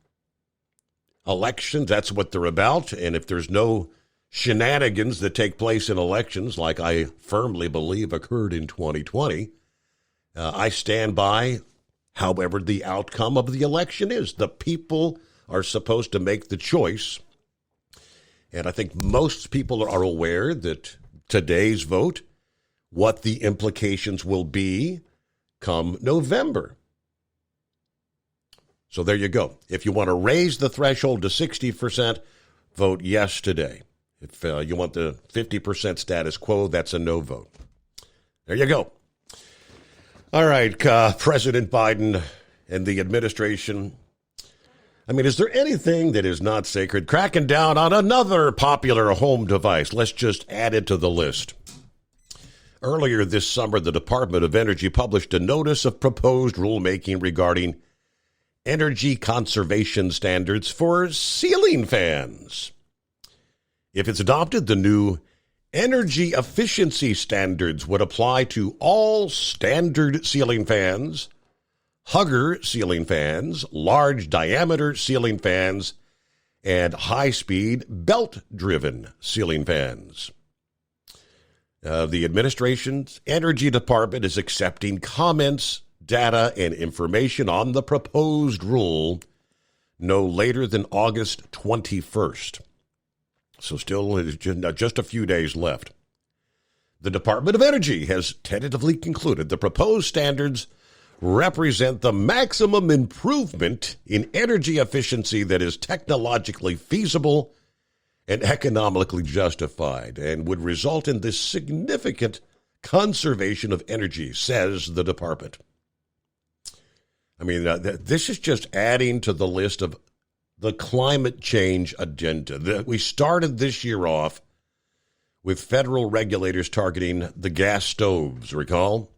Elections, that's what they're about. And if there's no shenanigans that take place in elections, like I firmly believe occurred in 2020, I stand by however the outcome of the election is. The people are supposed to make the choice. And I think most people are aware that today's vote, what the implications will be come November. So there you go. If you want to raise the threshold to 60%, vote yes today. If you want the 50% status quo, that's a no vote. There you go. All right, President Biden and the administration. I mean, is there anything that is not sacred? Cracking down on another popular home device. Let's just add it to the list. Earlier this summer, the Department of Energy published a notice of proposed rulemaking regarding energy conservation standards for ceiling fans. If it's adopted, the new energy efficiency standards would apply to all standard ceiling fans, Hugger ceiling fans, large diameter ceiling fans, and high-speed belt-driven ceiling fans. The administration's Energy Department is accepting comments, data, and information on the proposed rule no later than August 21st. So still just a few days left. The Department of Energy has tentatively concluded the proposed standards represent the maximum improvement in energy efficiency that is technologically feasible and economically justified and would result in this significant conservation of energy, says the department. I mean, this is just adding to the list of the climate change agenda. We started this year off with federal regulators targeting the gas stoves, recall?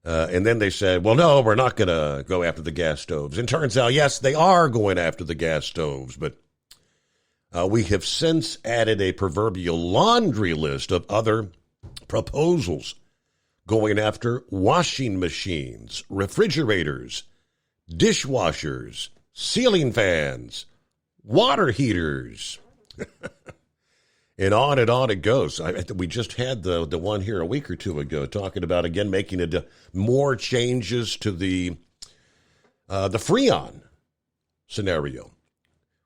And then they said, well, no, we're not going to go after the gas stoves. And turns out, yes, they are going after the gas stoves, but we have since added a proverbial laundry list of other proposals going after washing machines, refrigerators, dishwashers, ceiling fans, water heaters. And on it goes. We just had the one here a week or two ago talking about, again, making more changes to the Freon scenario,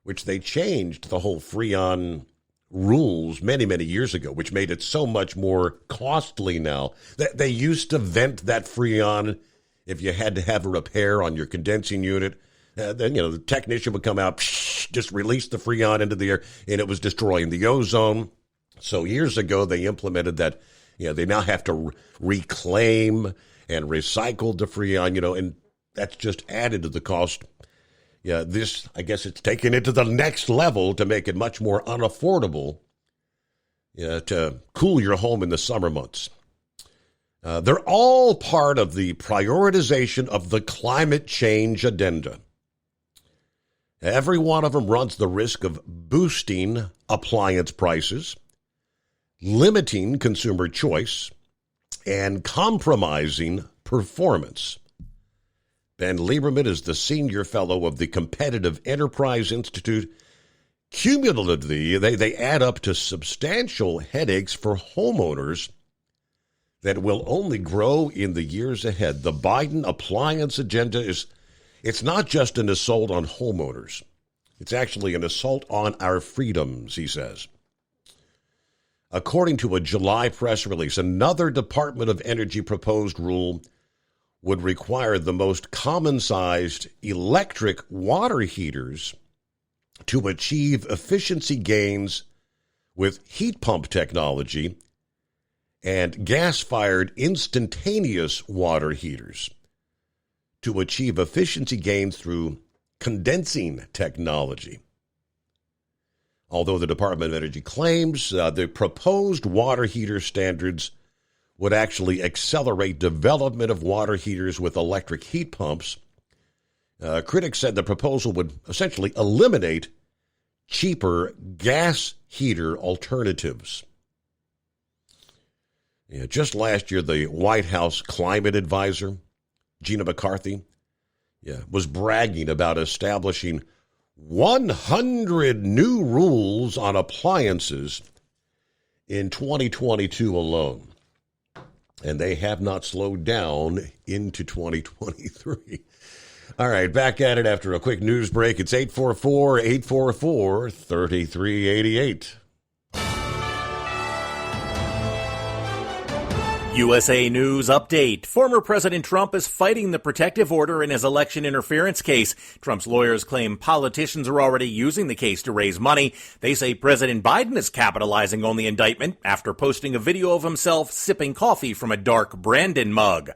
which they changed the whole Freon rules many, many years ago, which made it so much more costly now. They used to vent that Freon if you had to have a repair on your condensing unit. Then, the technician would come out, just release the Freon into the air, and it was destroying the ozone. So years ago, they implemented that, they now have to reclaim and recycle the Freon, and that's just added to the cost. Yeah, this, I guess it's taken it to the next level to make it much more unaffordable to cool your home in the summer months. They're all part of the prioritization of the climate change agenda. Every one of them runs the risk of boosting appliance prices, limiting consumer choice, and compromising performance. Ben Lieberman is the senior fellow of the Competitive Enterprise Institute. Cumulatively, they add up to substantial headaches for homeowners that will only grow in the years ahead. The Biden appliance agenda it's not just an assault on homeowners. It's actually an assault on our freedoms, he says. According to a July press release, another Department of Energy proposed rule would require the most common-sized electric water heaters to achieve efficiency gains with heat pump technology and gas-fired instantaneous water heaters to achieve efficiency gains through condensing technology. Although the Department of Energy claims the proposed water heater standards would actually accelerate development of water heaters with electric heat pumps, critics said the proposal would essentially eliminate cheaper gas heater alternatives. Just last year, the White House climate advisor, Gina McCarthy, was bragging about establishing 100 new rules on appliances in 2022 alone. And they have not slowed down into 2023. All right, back at it after a quick news break. It's 844-844-3388. USA News Update. Former President Trump is fighting the protective order in his election interference case. Trump's lawyers claim politicians are already using the case to raise money. They say President Biden is capitalizing on the indictment after posting a video of himself sipping coffee from a dark Brandon mug.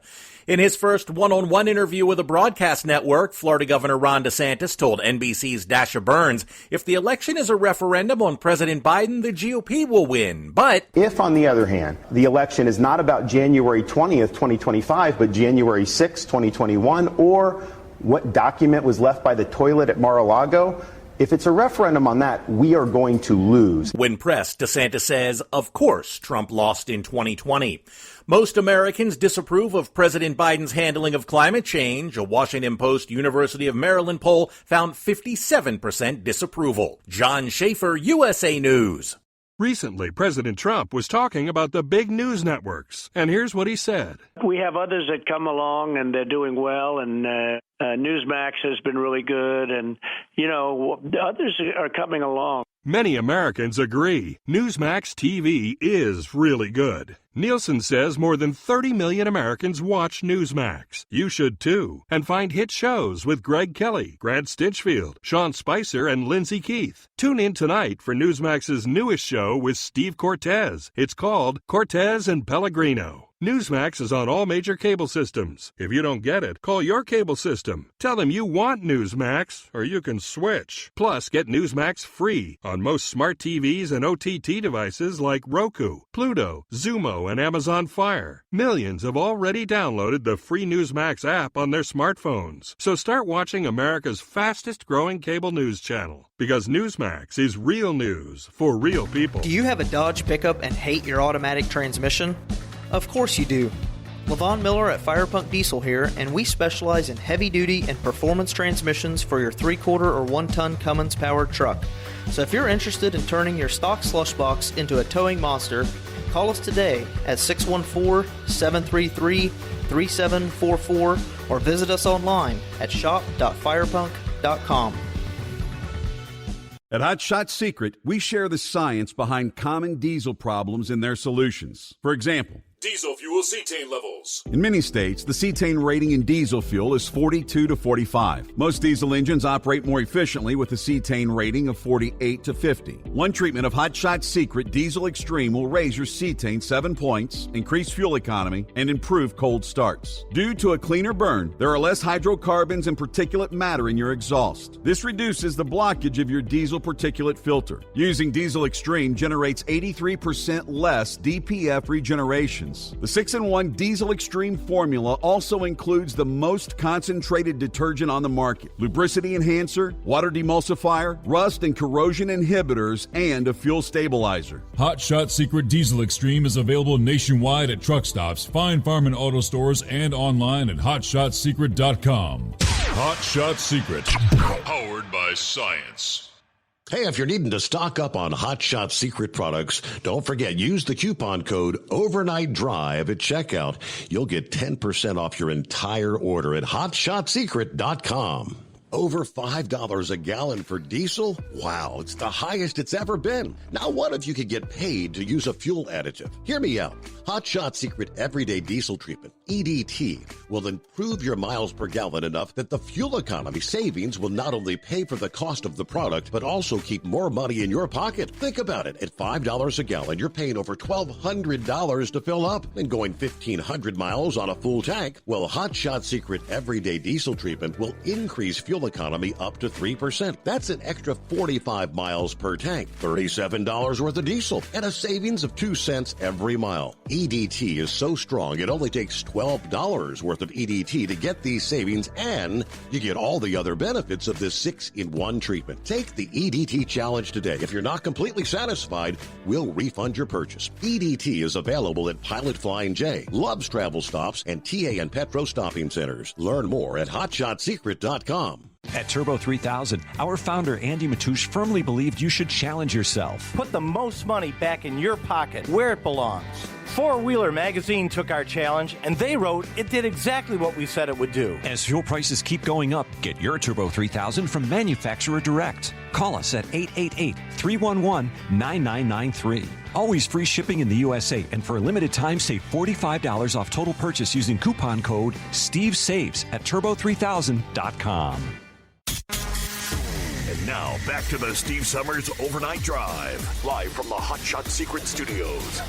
In his first one-on-one interview with a broadcast network, Florida Governor Ron DeSantis told NBC's Dasha Burns, if the election is a referendum on President Biden, the GOP will win. But if, on the other hand, the election is not about January 20th, 2025, but January 6th, 2021, or what document was left by the toilet at Mar-a-Lago, if it's a referendum on that, we are going to lose. When pressed, DeSantis says, of course, Trump lost in 2020. Most Americans disapprove of President Biden's handling of climate change. A Washington Post University of Maryland poll found 57% disapproval. John Schaefer, USA News. Recently, President Trump was talking about the big news networks, and here's what he said. We have others that come along, and they're doing well, and Newsmax has been really good, and, others are coming along. Many Americans agree. Newsmax TV is really good. Nielsen says more than 30 million Americans watch Newsmax. You should too. And find hit shows with Greg Kelly, Grant Stinchfield, Sean Spicer, and Lindsay Keith. Tune in tonight for Newsmax's newest show with Steve Cortez. It's called Cortez and Pellegrino. Newsmax is on all major cable systems. If you don't get it, call your cable system. Tell them you want Newsmax, or you can switch. Plus, get Newsmax free on most smart TVs and OTT devices like Roku, Pluto, Zumo, and Amazon Fire. Millions have already downloaded the free Newsmax app on their smartphones. So start watching America's fastest-growing cable news channel, because Newsmax is real news for real people. Do you have a Dodge pickup and hate your automatic transmission? Of course you do. LaVon Miller at Firepunk Diesel here, and we specialize in heavy-duty and performance transmissions for your 3/4 or 1-ton Cummins-powered truck. So if you're interested in turning your stock slush box into a towing monster, call us today at 614-733-3744 or visit us online at shop.firepunk.com. At Hot Shot Secret, we share the science behind common diesel problems and their solutions. For example, diesel fuel cetane levels. in many states, the cetane rating in diesel fuel is 42 to 45. Most diesel engines operate more efficiently with a cetane rating of 48 to 50. One treatment of Hot Shot Secret Diesel Extreme will raise your cetane 7 points, increase fuel economy, and improve cold starts. Due to a cleaner burn, there are less hydrocarbons and particulate matter in your exhaust. This reduces the blockage of your diesel particulate filter. Using Diesel Extreme generates 83% less DPF regeneration. The 6-in-1 Diesel Extreme formula also includes the most concentrated detergent on the market, lubricity enhancer, water demulsifier, rust and corrosion inhibitors, and a fuel stabilizer. Hot Shot Secret Diesel Extreme is available nationwide at truck stops, fine farm and auto stores, and online at hotshotsecret.com. Hot Shot Secret, powered by science. Hey, if you're needing to stock up on Hot Shot Secret products, don't forget, use the coupon code Overnight Drive at checkout. You'll get 10% off your entire order at hotshotsecret.com. Over $5 a gallon for diesel? Wow, it's the highest it's ever been. Now what if you could get paid to use a fuel additive? Hear me out. Hot Shot Secret Everyday Diesel Treatment, EDT, will improve your miles per gallon enough that the fuel economy savings will not only pay for the cost of the product, but also keep more money in your pocket. Think about it. At $5 a gallon, you're paying over $1,200 to fill up and going 1,500 miles on a full tank. Well, Hot Shot Secret Everyday Diesel Treatment will increase fuel economy up to 3%. That's an extra 45 miles per tank, $37 worth of diesel, and a savings of 2 cents every mile. EDT is so strong, it only takes $12 worth of EDT to get these savings, and you get all the other benefits of this 6-in-1 treatment. Take the EDT challenge today. If you're not completely satisfied, we'll refund your purchase. EDT is available at Pilot Flying J, Love's Travel Stops, and TA and Petro Stopping Centers. Learn more at hotshotsecret.com. At Turbo 3000, our founder Andy Matouche firmly believed you should challenge yourself. Put the most money back in your pocket, where it belongs. Four Wheeler Magazine took our challenge, and they wrote it did exactly what we said it would do. As fuel prices keep going up, get your Turbo 3000 from manufacturer direct. Call us at 888-311-9993. Always free shipping in the USA, and for a limited time, save $45 off total purchase using coupon code SteveSaves at turbo3000.com. And now, back to the Steve Summers Overnight Drive, live from the Hot Shot Secret Studios.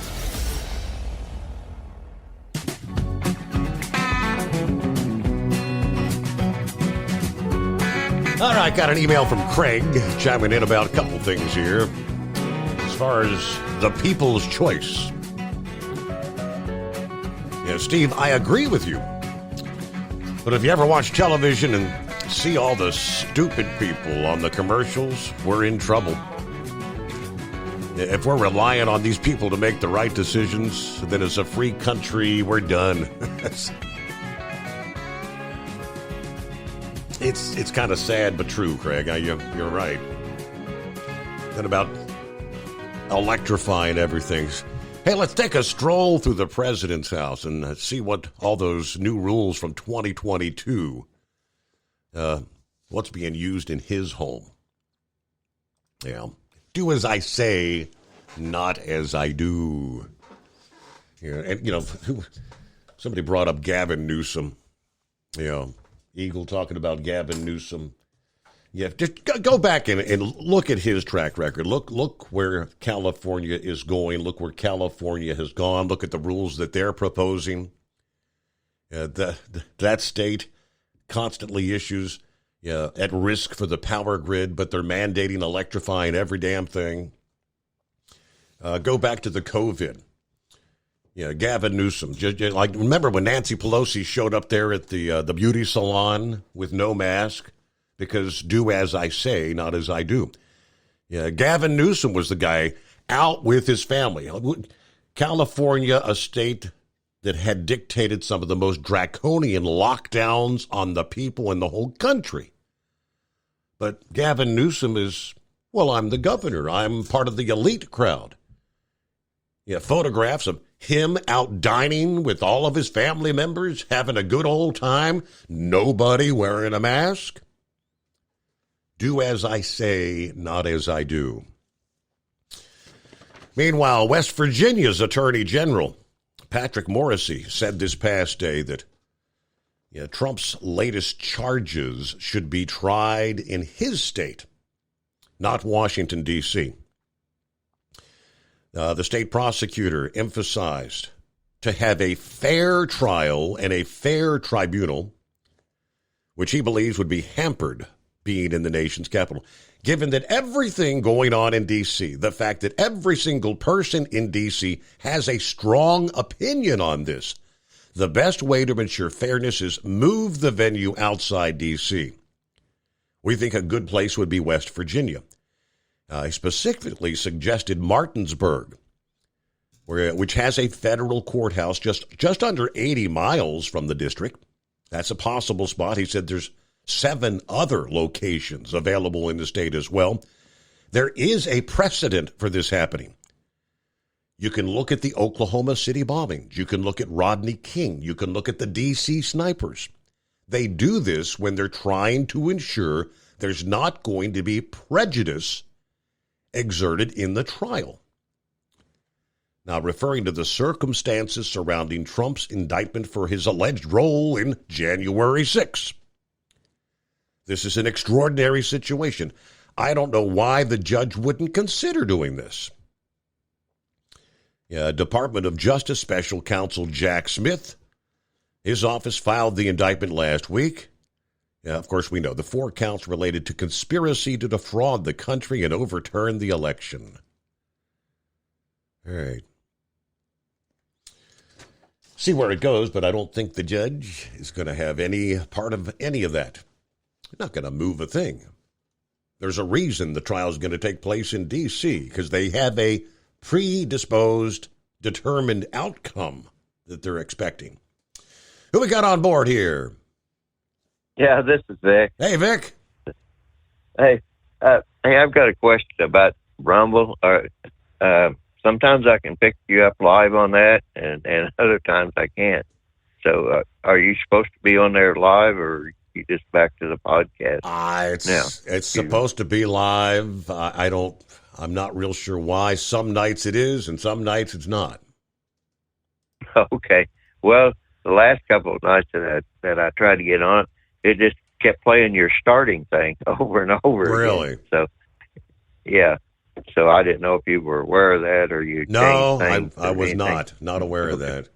All right, got an email from Craig chiming in about a couple things here. As far as the people's choice. Yeah, Steve, I agree with you. But if you ever watch television and see all the stupid people on the commercials, we're in trouble. If we're relying on these people to make the right decisions, then as a free country, we're done. It's kind of sad but true, Craig. You're right. And about electrifying everything. Hey, let's take a stroll through the president's house and see what all those new rules from 2022, what's being used in his home. Yeah. Do as I say, not as I do. Yeah, and, somebody brought up Gavin Newsom. Eagle talking about Gavin Newsom. Yeah, just go back and look at his track record. Look where California is going. Look where California has gone. Look at the rules that they're proposing. That state constantly issues at risk for the power grid, but they're mandating electrifying every damn thing. Go back to the COVID. Gavin Newsom. Remember when Nancy Pelosi showed up there at the beauty salon with no mask? Because do as I say, not as I do. Yeah, Gavin Newsom was the guy out with his family. California, a state that had dictated some of the most draconian lockdowns on the people in the whole country. But Gavin Newsom is, well, I'm the governor. I'm part of the elite crowd. Yeah, photographs of him out dining with all of his family members, having a good old time, nobody wearing a mask. Do as I say, not as I do. Meanwhile, West Virginia's Attorney General, Patrick Morrisey, said this past day that Trump's latest charges should be tried in his state, not Washington, D.C. The state prosecutor emphasized to have a fair trial and a fair tribunal, which he believes would be hampered being in the nation's capital, given that everything going on in D.C., the fact that every single person in D.C. has a strong opinion on this, the best way to ensure fairness is move the venue outside D.C. We think a good place would be West Virginia. He specifically suggested Martinsburg, which has a federal courthouse just under 80 miles from the district. That's a possible spot. He said there's 7 other locations available in the state as well. There is a precedent for this happening. You can look at the Oklahoma City bombings. You can look at Rodney King. You can look at the D.C. snipers. They do this when they're trying to ensure there's not going to be prejudice exerted in the trial. Now, referring to the circumstances surrounding Trump's indictment for his alleged role in January 6th. This is an extraordinary situation. I don't know why the judge wouldn't consider doing this. Department of Justice Special Counsel Jack Smith, his office filed the indictment last week. Of course, we know the 4 counts related to conspiracy to defraud the country and overturn the election. All right. See where it goes, but I don't think the judge is going to have any part of any of that. Not going to move a thing. There's a reason the trial is going to take place in D.C., because they have a predisposed, determined outcome that they're expecting. Who we got on board here? Yeah, this is Vic. Hey, Vic. Hey, I've got a question about Rumble. Sometimes I can pick you up live on that, and other times I can't. So, are you supposed to be on there live, or are you just back to the podcast? It's supposed to be live. I'm not real sure why. Some nights it is, and some nights it's not. Okay. Well, the last couple of nights that I tried to get on, it just kept playing your starting thing over and over Really? again. So, yeah. So I didn't know if you were aware of that or you. No, I was not aware of that.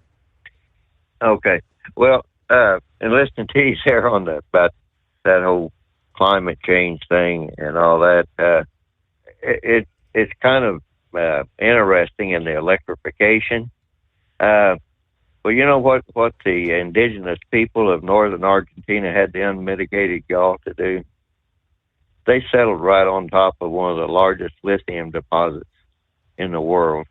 Okay. Well, and listening to you there on about that whole climate change thing and all that, it's kind of interesting in the electrification. Well, you know what the indigenous people of northern Argentina had the unmitigated gall to do? They settled right on top of one of the largest lithium deposits in the world.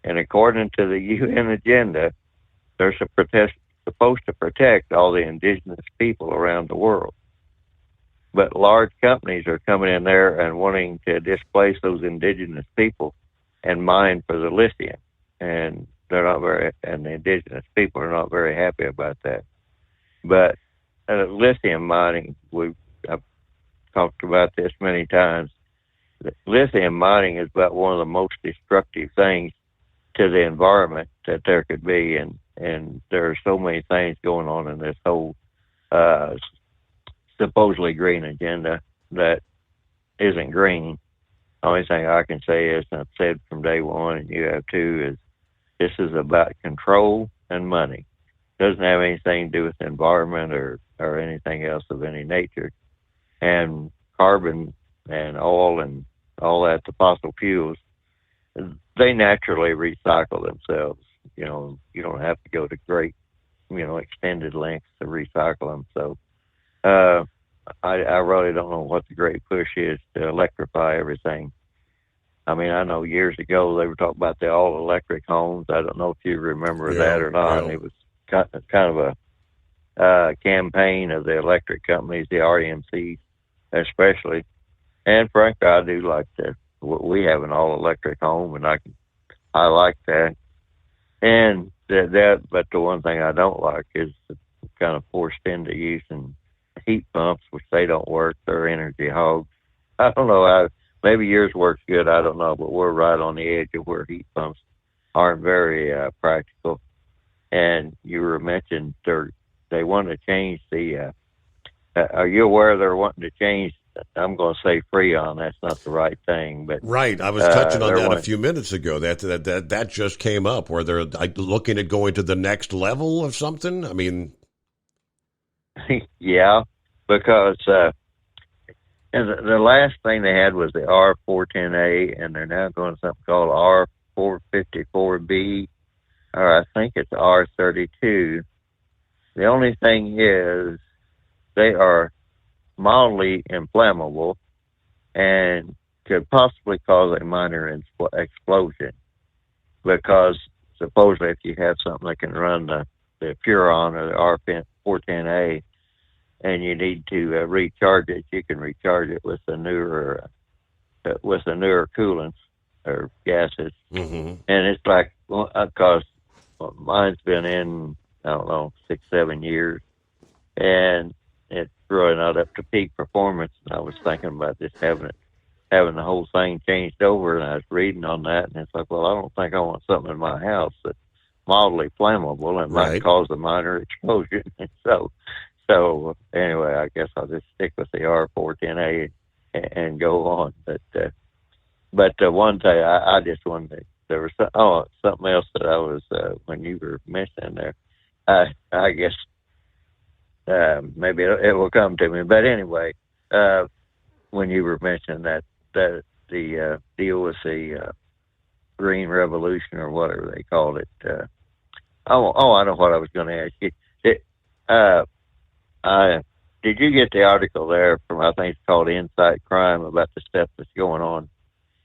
And according to the UN agenda, they're supposed to protect all the indigenous people around the world. But large companies are coming in there and wanting to displace those indigenous people and mine for the lithium. And the indigenous people are not very happy about that. But lithium mining, I've talked about this many times. Lithium mining is about one of the most destructive things to the environment that there could be, and there are so many things going on in this whole supposedly green agenda that isn't green. The only thing I can say is, and I've said from day one, and you have too, is this is about control and money. It doesn't have anything to do with the environment or anything else of any nature. And carbon and oil and all that, the fossil fuels, they naturally recycle themselves. You know, you don't have to go to great, extended lengths to recycle them. So I really don't know what the great push is to electrify everything. I mean, I know years ago they were talking about the all-electric homes. I don't know if you remember that or not. It was kind of a campaign of the electric companies, the REMCs especially. And frankly, I do like we have an all-electric home, and I like that. And but the one thing I don't like is kind of forced into using heat pumps, which they don't work. They're energy hogs. I don't know. Maybe yours works good. I don't know, but we're right on the edge of where heat pumps aren't very practical. And you were mentioned they want to change the. Are you aware they're wanting to change? I'm going to say Freon. That's not the right thing, but right. I was touching on that a few minutes ago. That just came up where they're looking at going to the next level of something. I mean, yeah, because and the last thing they had was the R410A, and they're now going to something called R454B, or I think it's R32. The only thing is they are mildly inflammable and could possibly cause a minor explosion, because supposedly if you have something that can run the Furon or the R410A and you need to recharge it, you can recharge it with the newer coolants or gases. Mm-hmm. And it's like, because mine's been in, I don't know, 6-7 years, and it's really not up to peak performance. And I was thinking about just having the whole thing changed over, and I was reading on that, and it's like, well, I don't think I want something in my house that's mildly flammable and might cause a minor explosion. So anyway, I guess I'll just stick with the R410A and go on. But one thing I just wanted to, there was something else that I was when you were mentioning there. I guess maybe it will come to me. But anyway, when you were mentioning that the deal with the Green Revolution or whatever they called it. I know what I was going to ask you. Did you get the article there from, I think it's called Insight Crime, about the stuff that's going on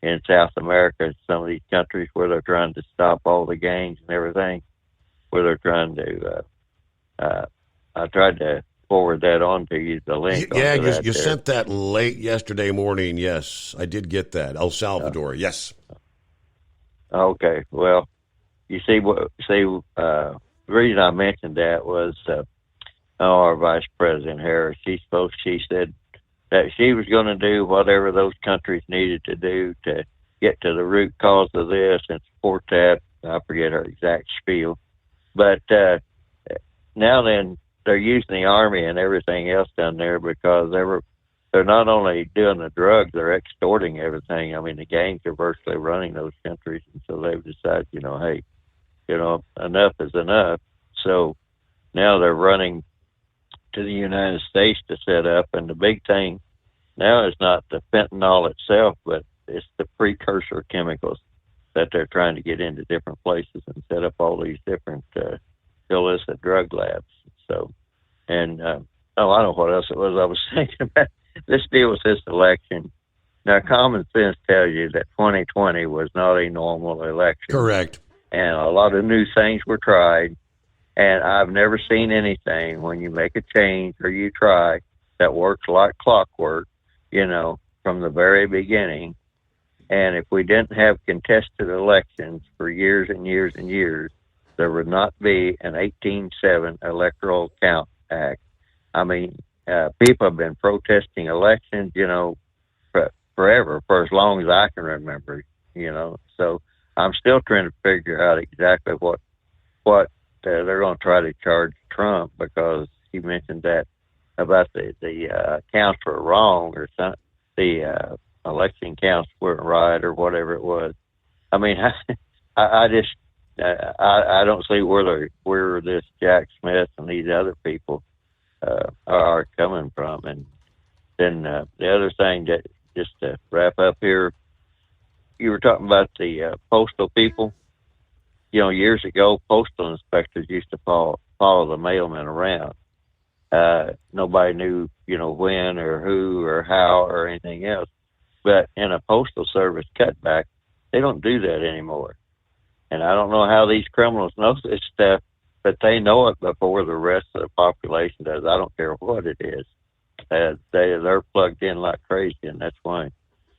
in South America, some of these countries where they're trying to stop all the gangs and everything, where they're trying to, I tried to forward that on to you, the link. Yeah, you sent that late yesterday morning. Yes, I did get that. El Salvador, yes. Okay, well, you see, the reason I mentioned that was our Vice President Harris. She said that she was going to do whatever those countries needed to do to get to the root cause of this and support that. I forget her exact spiel. But now then, they're using the Army and everything else down there because they're not only doing the drugs, they're extorting everything. I mean, the gangs are virtually running those countries, and so they've decided, hey, enough is enough. So now they're running to the United States to set up, and the big thing now is not the fentanyl itself, but it's the precursor chemicals that they're trying to get into different places and set up all these different illicit drug labs. So, and I don't know what else it was I was thinking about. This deal with this election. Now, common sense tells you that 2020 was not a normal election. Correct. And a lot of new things were tried. And I've never seen anything when you make a change or you try that works like clockwork, from the very beginning. And if we didn't have contested elections for years and years and years, there would not be an 18-7 Electoral Count Act. I mean, people have been protesting elections, forever, for as long as I can remember, So I'm still trying to figure out exactly what they're going to try to charge Trump, because he mentioned that about the counts were wrong, or something. The election counts weren't right, or whatever it was. I mean, I just I don't see where this Jack Smith and these other people are coming from. And then the other thing, that just to wrap up here, you were talking about the postal people. Years ago, postal inspectors used to follow the mailman around. Nobody knew, when or who or how or anything else. But in a postal service cutback, they don't do that anymore. And I don't know how these criminals know this stuff, but they know it before the rest of the population does. I don't care what it is. They're plugged in like crazy, and that's why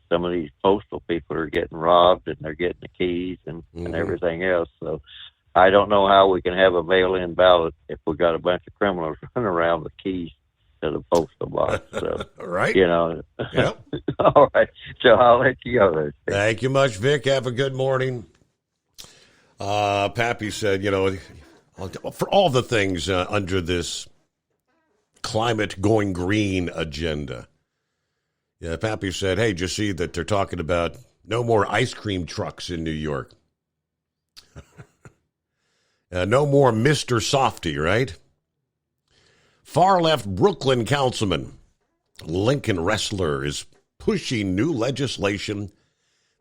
some of these postal people are getting robbed, and they're getting the keys and everything else. So I don't know how we can have a mail-in ballot if we got a bunch of criminals running around with keys to the postal box. So, right. You know. Yep. All right. So I'll let you go there. Thank you much, Vic. Have a good morning. Pappy said, for all the things under this climate going green agenda. Yeah, Pappy said, hey, did you see that they're talking about no more ice cream trucks in New York? No more Mr. Softy, right? Far-left Brooklyn councilman Lincoln Ressler is pushing new legislation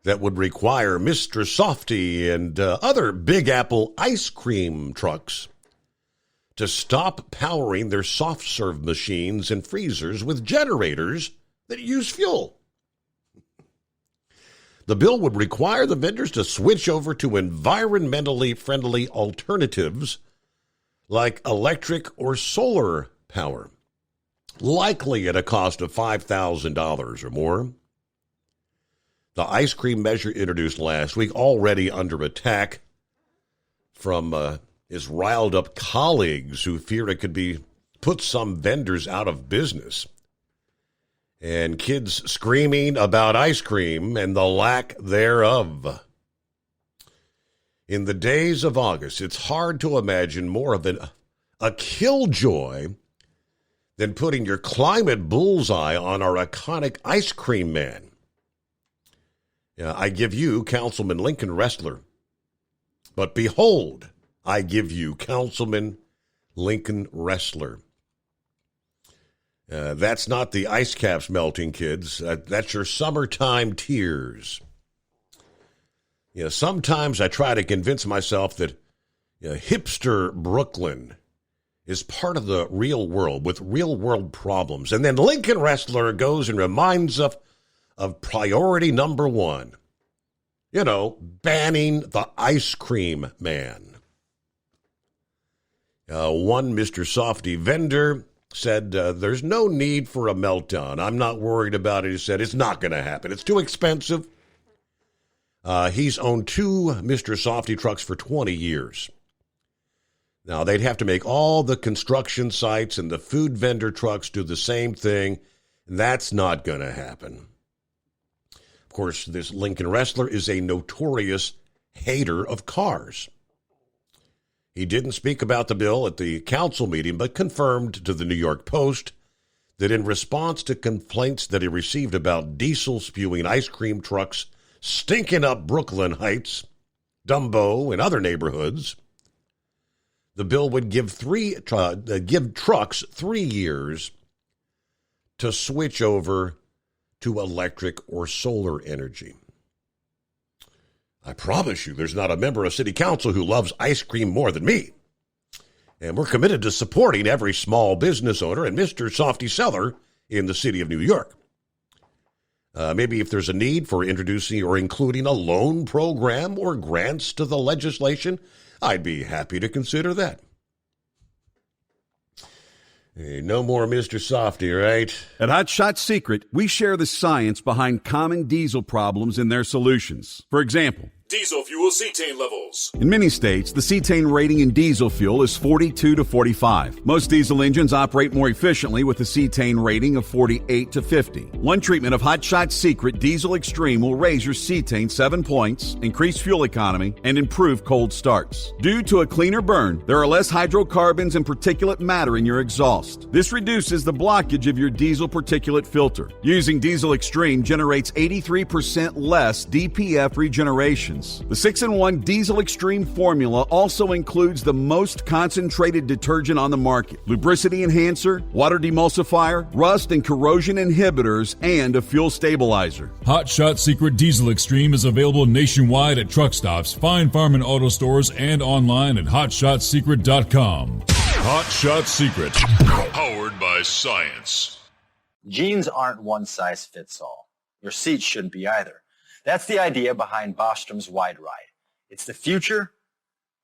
that would require Mr. Softy and other Big Apple ice cream trucks to stop powering their soft-serve machines and freezers with generators that use fuel. The bill would require the vendors to switch over to environmentally friendly alternatives like electric or solar power, likely at a cost of $5,000 or more. The ice cream measure introduced last week, already under attack from his riled-up colleagues who fear it could put some vendors out of business. And kids screaming about ice cream and the lack thereof. In the days of August, it's hard to imagine more of a killjoy than putting your climate bullseye on our iconic ice cream man. I give you Councilman Lincoln Ressler. But behold, I give you Councilman Lincoln Ressler. That's not the ice caps melting, kids. That's your summertime tears. Sometimes I try to convince myself that hipster Brooklyn is part of the real world with real world problems. And then Lincoln Ressler goes and reminds us of priority number one. Banning the ice cream man. One Mr. Softy vendor said, there's no need for a meltdown. I'm not worried about it. He said, it's not going to happen. It's too expensive. He's owned 2 Mr. Softy trucks for 20 years. Now, they'd have to make all the construction sites and the food vendor trucks do the same thing. That's not going to happen. Of course, this Lincoln Ressler is a notorious hater of cars. He didn't speak about the bill at the council meeting, but confirmed to the New York Post that in response to complaints that he received about diesel-spewing ice cream trucks stinking up Brooklyn Heights, Dumbo, and other neighborhoods, the bill would give trucks 3 years to switch over to electric or solar energy. I promise you there's not a member of City Council who loves ice cream more than me. And we're committed to supporting every small business owner and Mr. Softy seller in the city of New York. Maybe if there's a need for introducing or including a loan program or grants to the legislation, I'd be happy to consider that. Hey, no more Mr. Softy, right? At Hot Shot Secret, we share the science behind common diesel problems and their solutions. For example, diesel fuel cetane levels. In many states, the cetane rating in diesel fuel is 42 to 45. Most diesel engines operate more efficiently with a cetane rating of 48 to 50. One treatment of Hot Shot Secret Diesel Extreme will raise your cetane 7 points, increase fuel economy, and improve cold starts. Due to a cleaner burn, there are less hydrocarbons and particulate matter in your exhaust. This reduces the blockage of your diesel particulate filter. Using Diesel Extreme generates 83% less DPF regeneration. The 6-in-1 Diesel Extreme formula also includes the most concentrated detergent on the market, lubricity enhancer, water demulsifier, rust and corrosion inhibitors, and a fuel stabilizer. Hot Shot Secret Diesel Extreme is available nationwide at truck stops, fine farm and auto stores, and online at hotshotsecret.com. Hot Shot Secret, Powered by science. Jeans aren't one size fits all. Your seat shouldn't be either. That's the idea behind Bostrom's Wide Ride. It's the future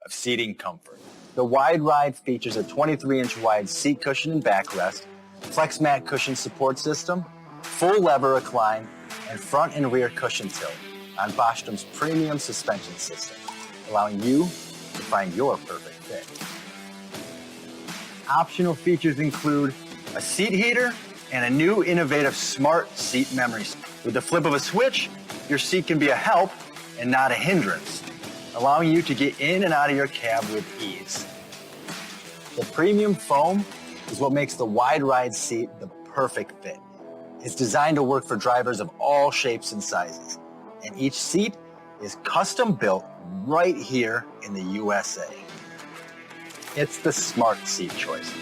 of seating comfort. The Wide Ride features a 23-inch wide seat cushion and backrest, flex mat cushion support system, full lever recline, and front and rear cushion tilt on Bostrom's premium suspension system, allowing you to find your perfect fit. Optional features include a seat heater and a new innovative smart seat memory. With the flip of a switch, your seat can be a help and not a hindrance, allowing you to get in and out of your cab with ease. The premium foam is what makes the Wide Ride seat the perfect fit. It's designed to work for drivers of all shapes and sizes, and each seat is custom built right here in the USA. It's the smart seat choice.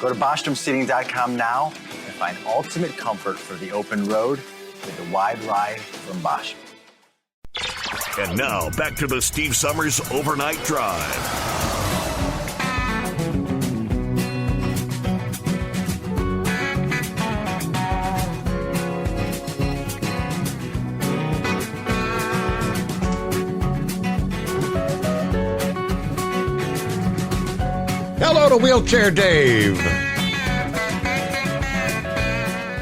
Go to BostromSeating.com now and find ultimate comfort for the open road with the Wide Ride from Bostrom. And now, back to the Steve Summers Overnight Drive. Hello to Wheelchair Dave.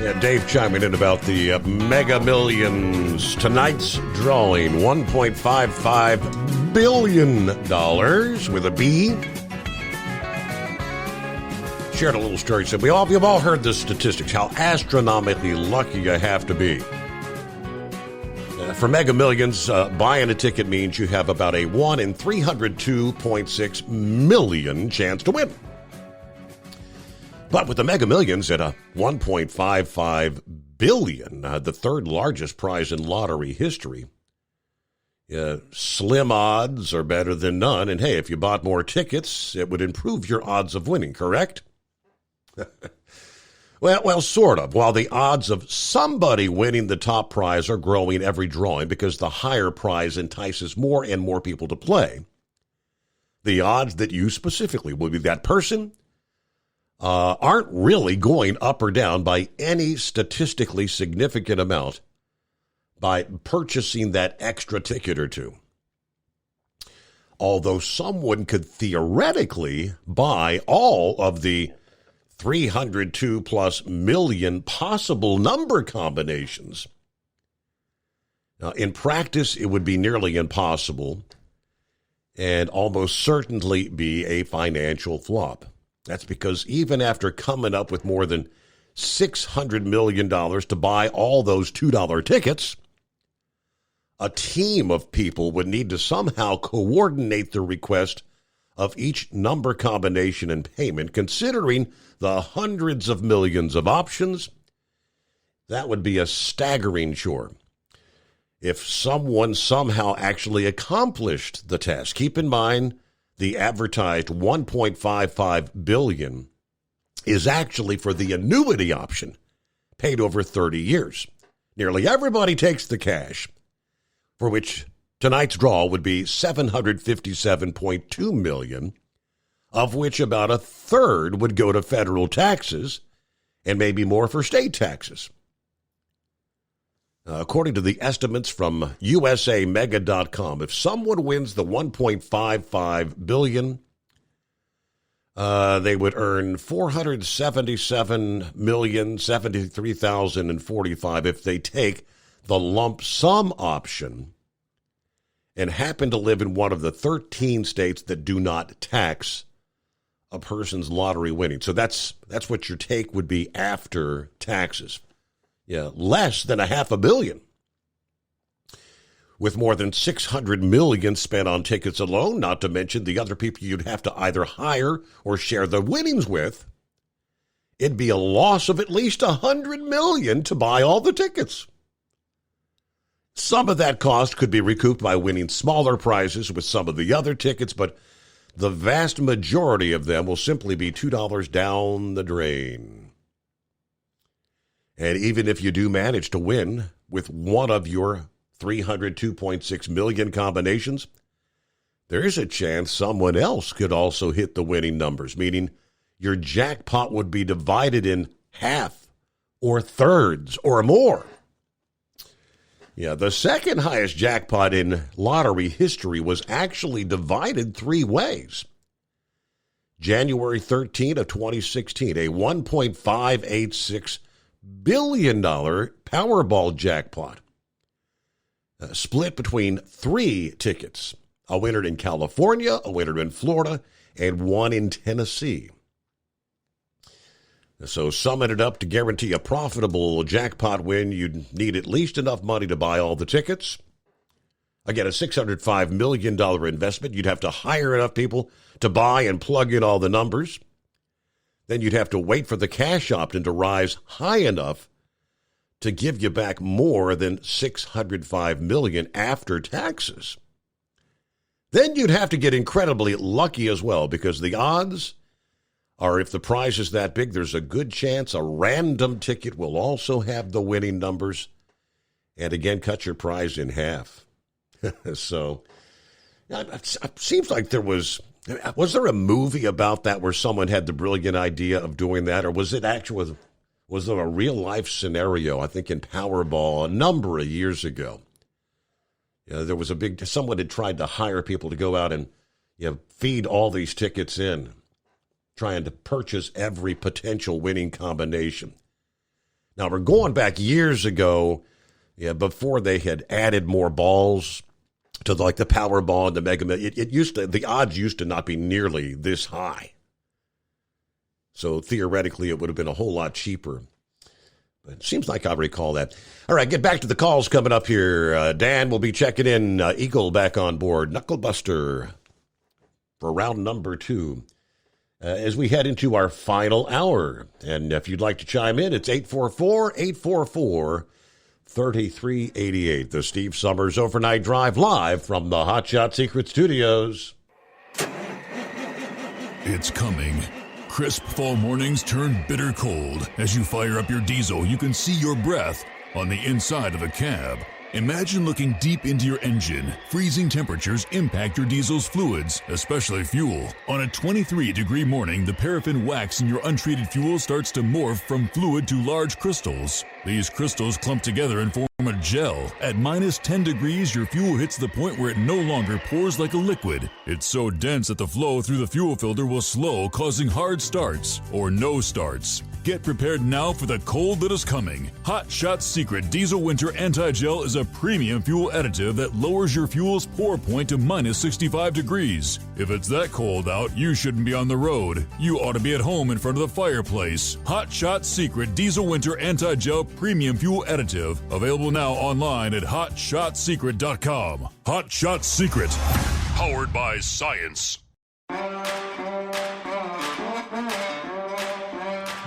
Yeah, Dave chiming in about the Mega Millions. Tonight's drawing, $1.55 billion with a B. Shared a little story. Said, you've all heard the statistics, how astronomically lucky you have to be. For Mega Millions, buying a ticket means you have about a 1 in 302.6 million chance to win. But with the Mega Millions at a $1.55 billion, the third largest prize in lottery history, slim odds are better than none. And hey, if you bought more tickets, it would improve your odds of winning, correct? Well, sort of. While the odds of somebody winning the top prize are growing every drawing because the higher prize entices more and more people to play, the odds that you specifically will be that person aren't really going up or down by any statistically significant amount by purchasing that extra ticket or two. Although someone could theoretically buy all of the 302 plus million possible number combinations. Now, in practice, it would be nearly impossible and almost certainly be a financial flop. That's because even after coming up with more than $600 million to buy all those $2 tickets, a team of people would need to somehow coordinate the request of each number combination and payment, considering the hundreds of millions of options. That would be a staggering chore. If someone somehow actually accomplished the task, keep in mind the advertised $1.55 billion is actually for the annuity option, paid over 30 years. Nearly everybody takes the cash, for which tonight's draw would be $757.2 million, of which about a third would go to federal taxes and maybe more for state taxes. According to the estimates from USAMega.com, if someone wins the $1.55 billion, they would earn $477,073,045 if they take the lump sum option and happen to live in one of the 13 states that do not tax a person's lottery winning. So that's what your take would be after taxes. Yeah, less than $500 million. With more than $600 million spent on tickets alone, not to mention the other people you'd have to either hire or share the winnings with, it'd be a loss of at least $100 million to buy all the tickets. Some of that cost could be recouped by winning smaller prizes with some of the other tickets, but the vast majority of them will simply be $2 down the drain. And even if you do manage to win with one of your 302.6 million combinations, there is a chance someone else could also hit the winning numbers, meaning your jackpot would be divided in half or thirds or more. Yeah, the second highest jackpot in lottery history was actually divided three ways. January 13 of 2016, a $1.586 billion Powerball jackpot, split between three tickets, a winner in California, a winner in Florida, and one in Tennessee. So summing it up, to guarantee a profitable jackpot win, you'd need at least enough money to buy all the tickets. Again, a $605 million investment. You'd have to hire enough people to buy and plug in all the numbers. Then you'd have to wait for the cash option to rise high enough to give you back more than $605 million after taxes. Then you'd have to get incredibly lucky as well, because the odds are, if the prize is that big, there's a good chance a random ticket will also have the winning numbers and again cut your prize in half. So it seems like there was there a movie about that where someone had the brilliant idea of doing that, or was it actually, was there a real life scenario, I think in Powerball a number of years ago? There was someone had tried to hire people to go out and feed all these tickets in, trying to purchase every potential winning combination. Now, we're going back years ago, before they had added more balls to like the Powerball and the Mega Millions. The odds used to not be nearly this high. So theoretically, it would have been a whole lot cheaper. But it seems like I recall that. All right, get back to the calls coming up here. Dan will be checking in. Eagle back on board. Knucklebuster for round number 2. As we head into our final hour. And if you'd like to chime in, it's 844-844-3388. The Steve Summers Overnight Drive, live from the Hot Shot Secret Studios. It's coming. Crisp fall mornings turn bitter cold. As you fire up your diesel, you can see your breath on the inside of a cab. Imagine looking deep into your engine. Freezing temperatures impact your diesel's fluids, especially fuel. On a 23-degree morning, the paraffin wax in your untreated fuel starts to morph from fluid to large crystals. These crystals clump together and form a gel. At minus 10 degrees, your fuel hits the point where it no longer pours like a liquid. It's so dense that the flow through the fuel filter will slow, causing hard starts or no starts. Get prepared now for the cold that is coming. Hot Shot Secret Diesel Winter Anti-Gel is a premium fuel additive that lowers your fuel's pour point to minus 65 degrees. If it's that cold out, you shouldn't be on the road. You ought to be at home in front of the fireplace. Hot Shot Secret Diesel Winter Anti-Gel Premium Fuel Additive. Available now online at HotShotSecret.com. Hot Shot Secret. Powered by science.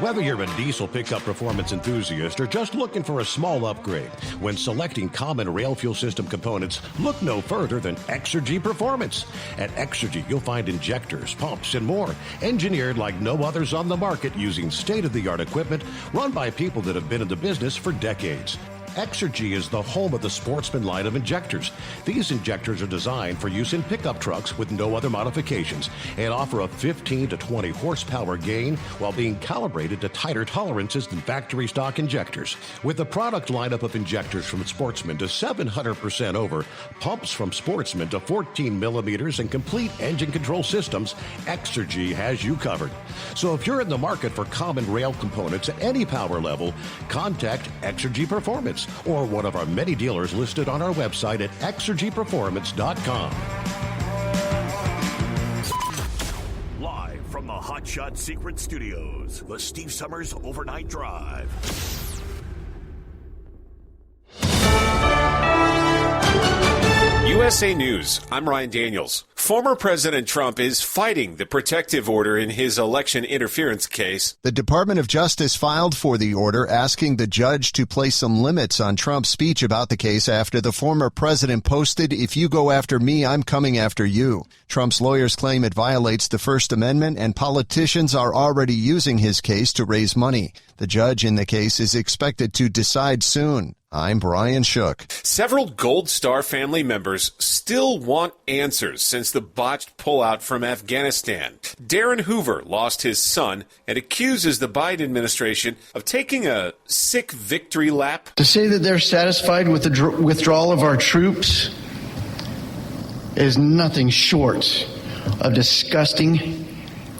Whether you're a diesel pickup performance enthusiast or just looking for a small upgrade, when selecting common rail fuel system components, look no further than Exergy Performance. At Exergy, you'll find injectors, pumps, and more, engineered like no others on the market using state-of-the-art equipment run by people that have been in the business for decades. Exergy is the home of the Sportsman line of injectors. These injectors are designed for use in pickup trucks with no other modifications and offer a 15 to 20 horsepower gain while being calibrated to tighter tolerances than factory stock injectors. With the product lineup of injectors from Sportsman to 700% over, pumps from Sportsman to 14 millimeters, and complete engine control systems, Exergy has you covered. So if you're in the market for common rail components at any power level, contact Exergy Performance or one of our many dealers listed on our website at exergyperformance.com. Live from the Hot Shot Secret Studios, the Steve Summers Overnight Drive. USA News, I'm Ryan Daniels. Former President Trump is fighting the protective order in his election interference case. The Department of Justice filed for the order, asking the judge to place some limits on Trump's speech about the case after the former president posted, "If you go after me, I'm coming after you." Trump's lawyers claim it violates the First Amendment, and politicians are already using his case to raise money. The judge in the case is expected to decide soon. I'm Brian Shook. Several Gold Star family members still want answers since the botched pullout from Afghanistan. Darren Hoover lost his son and accuses the Biden administration of taking a sick victory lap. To say that they're satisfied with the withdrawal of our troops is nothing short of disgusting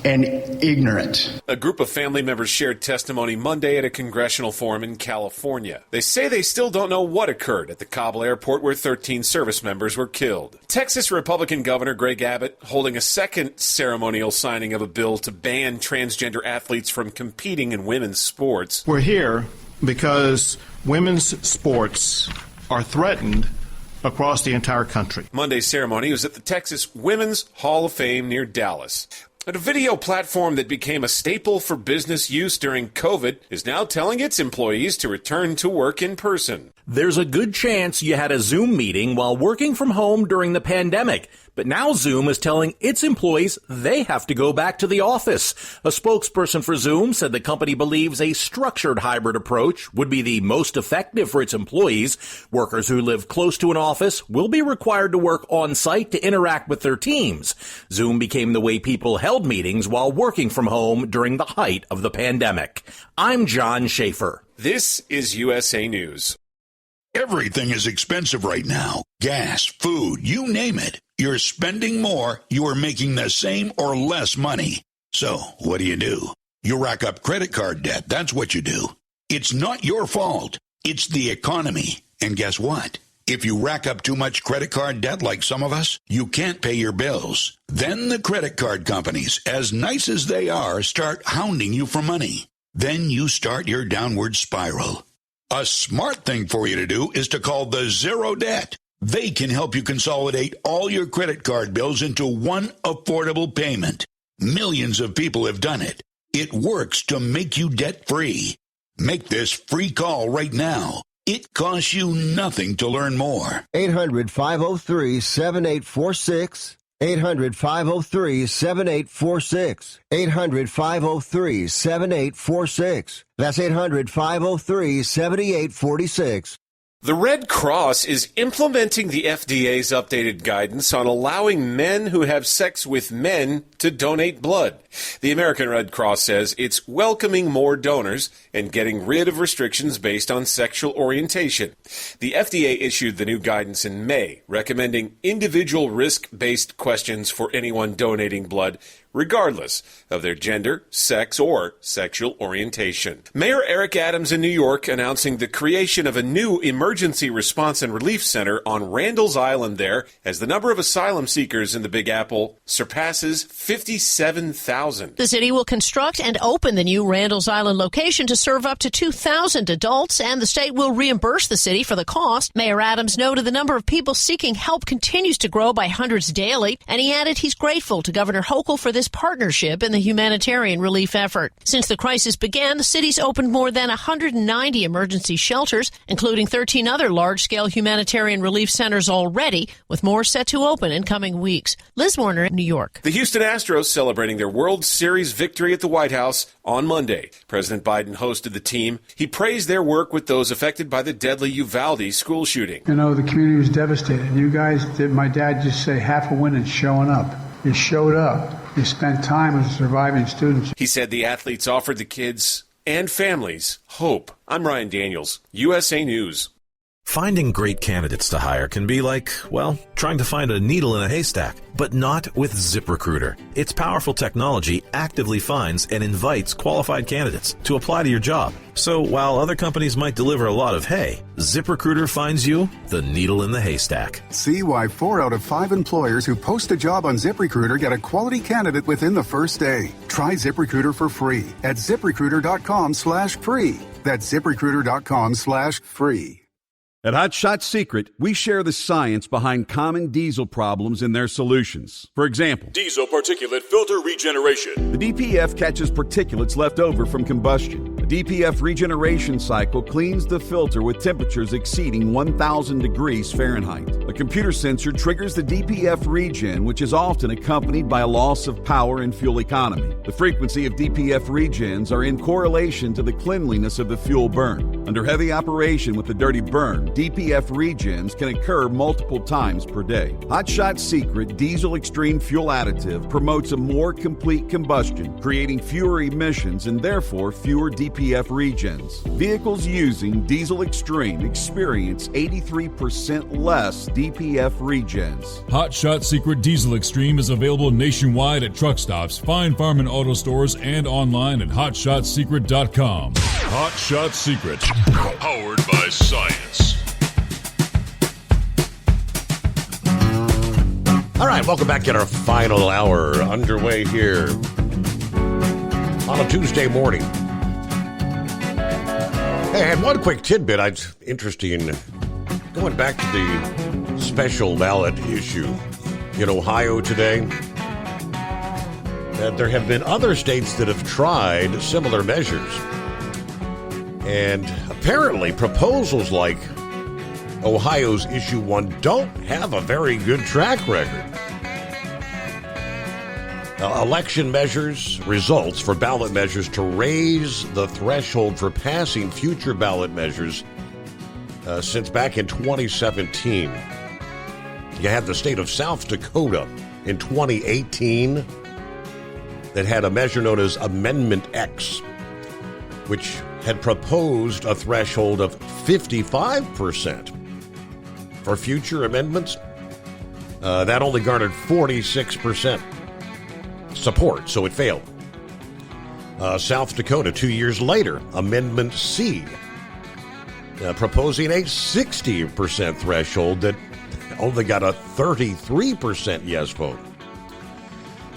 and ignorant. A group of family members shared testimony Monday at a congressional forum in California. They say they still don't know what occurred at the Kabul airport where 13 service members were killed. Texas Republican Governor Greg Abbott holding a second ceremonial signing of a bill to ban transgender athletes from competing in women's sports. We're here because women's sports are threatened across the entire country. Monday's ceremony was at the Texas Women's Hall of Fame near Dallas. A video platform that became a staple for business use during COVID is now telling its employees to return to work in person. There's a good chance you had a Zoom meeting while working from home during the pandemic, but now Zoom is telling its employees they have to go back to the office. A spokesperson for Zoom said the company believes a structured hybrid approach would be the most effective for its employees. Workers who live close to an office will be required to work on site to interact with their teams. Zoom became the way people held meetings while working from home during the height of the pandemic. I'm John Schaefer. This is USA News. Everything is expensive right now. Gas, food, you name it. You're spending more, you are making the same or less money. So, what do? You rack up credit card debt, that's what you do. It's not your fault. It's the economy. And guess what? If you rack up too much credit card debt like some of us, you can't pay your bills. Then the credit card companies, as nice as they are, start hounding you for money. Then you start your downward spiral. A smart thing for you to do is to call the Zero Debt. They can help you consolidate all your credit card bills into one affordable payment. Millions of people have done it. It works to make you debt-free. Make this free call right now. It costs you nothing to learn more. 800-503-7846. 800-503-7846. 800-503-7846. That's 800-503-7846. The Red Cross is implementing the FDA's updated guidance on allowing men who have sex with men to donate blood. The American Red Cross says it's welcoming more donors and getting rid of restrictions based on sexual orientation. The FDA issued the new guidance in May, recommending individual risk-based questions for anyone donating blood, regardless of their gender, sex, or sexual orientation. Mayor Eric Adams in New York announcing the creation of a new emergency response and relief center on Randall's Island there as the number of asylum seekers in the Big Apple surpasses 57,000. The city will construct and open the new Randall's Island location to serve up to 2,000 adults, and the state will reimburse the city for the cost. Mayor Adams noted the number of people seeking help continues to grow by hundreds daily, and he added he's grateful to Governor Hochul for this partnership in the humanitarian relief effort. Since the crisis began, the city's opened more than 190 emergency shelters, including 13 other large-scale humanitarian relief centers already, with more set to open in coming weeks. Liz Warner, New York. The Houston Astros celebrating their World Series victory at the White House on Monday. President Biden hosted the team. He praised their work with those affected by the deadly Uvalde school shooting. You know, the community was devastated. You guys did, my dad just say, half a win and showing up. You showed up. You spent time with surviving students. He said the athletes offered the kids and families hope. I'm Ryan Daniels, USA News. Finding great candidates to hire can be like, well, trying to find a needle in a haystack, but not with ZipRecruiter. Its powerful technology actively finds and invites qualified candidates to apply to your job. So while other companies might deliver a lot of hay, ZipRecruiter finds you the needle in the haystack. See why 4 out of 5 employers who post a job on ZipRecruiter get a quality candidate within the first day. Try ZipRecruiter for free at ZipRecruiter.com/free. That's ZipRecruiter.com/free. At Hot Shot Secret, we share the science behind common diesel problems and their solutions. For example, diesel particulate filter regeneration. The DPF catches particulates left over from combustion. The DPF regeneration cycle cleans the filter with temperatures exceeding 1,000 degrees Fahrenheit. A computer sensor triggers the DPF regen, which is often accompanied by a loss of power and fuel economy. The frequency of DPF regens are in correlation to the cleanliness of the fuel burn. Under heavy operation with the dirty burn, DPF regens can occur multiple times per day. Hot Shot Secret Diesel Extreme Fuel Additive promotes a more complete combustion, creating fewer emissions and therefore fewer DPF regens. Vehicles using Diesel Extreme experience 83% less DPF regens. Hot Shot Secret Diesel Extreme is available nationwide at truck stops, Fine Farm and auto stores, and online at hotshotsecret.com. Hot Shot Secret, powered by science. All right, welcome back at our final hour underway here on a Tuesday morning. Hey, and one quick tidbit, interesting, going back to the special ballot issue in Ohio today, that there have been other states that have tried similar measures. And apparently proposals like Ohio's Issue 1 don't have a very good track record. Election measures, results for ballot measures to raise the threshold for passing future ballot measures since back in 2017. You had the state of South Dakota in 2018 that had a measure known as Amendment X, which had proposed a threshold of 55% for future amendments. That only garnered 46% support, so it failed. South Dakota, 2 years later, Amendment C, proposing a 60% threshold that only got a 33% yes vote.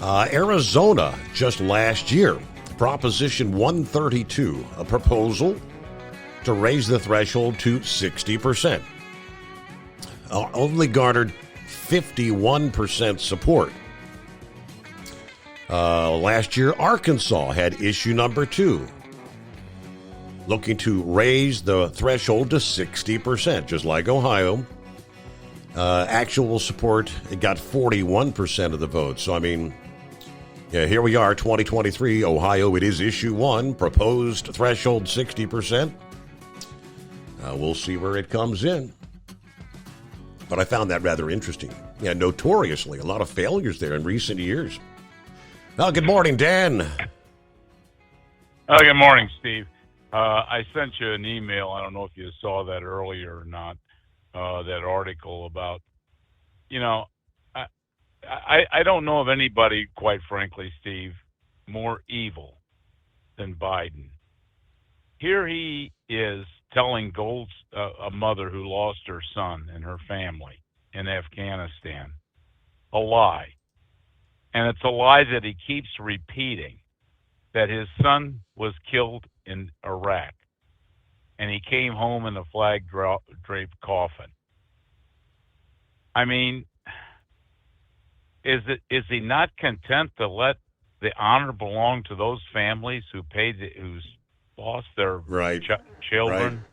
Arizona, just last year, Proposition 132, a proposal to raise the threshold to 60%. Only garnered 51% support. Last year, Arkansas had issue number 2, looking to raise the threshold to 60%, just like Ohio. Actual support, it got 41% of the vote. So, I mean, yeah, here we are, 2023, Ohio, it is issue 1, proposed threshold 60%. We'll see where it comes in. But I found that rather interesting. Yeah, notoriously, a lot of failures there in recent years. Well, good morning, Dan. Good morning, Steve. I sent you an email. I don't know if you saw that earlier or not, that article about, I don't know of anybody, quite frankly, Steve, more evil than Biden. Here he is telling a mother who lost her son and her family in Afghanistan a lie. And it's a lie that he keeps repeating, that his son was killed in Iraq and he came home in a flag-draped coffin. I mean, is he not content to let the honor belong to those families who's lost their children,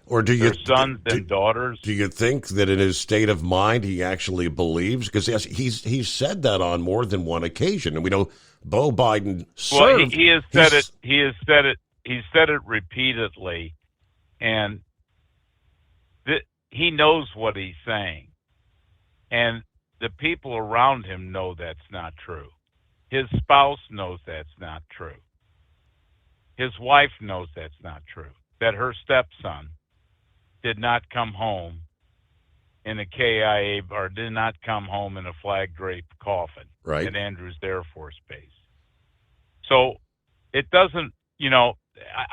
or their sons and daughters? Do you think that in his state of mind he actually believes? Because yes, he's said that on more than one occasion, and we know Beau Biden served. Well, he has said it. He has said it. He said it repeatedly, and he knows what he's saying, and the people around him know that's not true. His spouse knows that's not true. His wife knows that's not true. That her stepson did not come home in a KIA, or did not come home in a flag-draped coffin at Andrews Air Force Base. So it doesn't,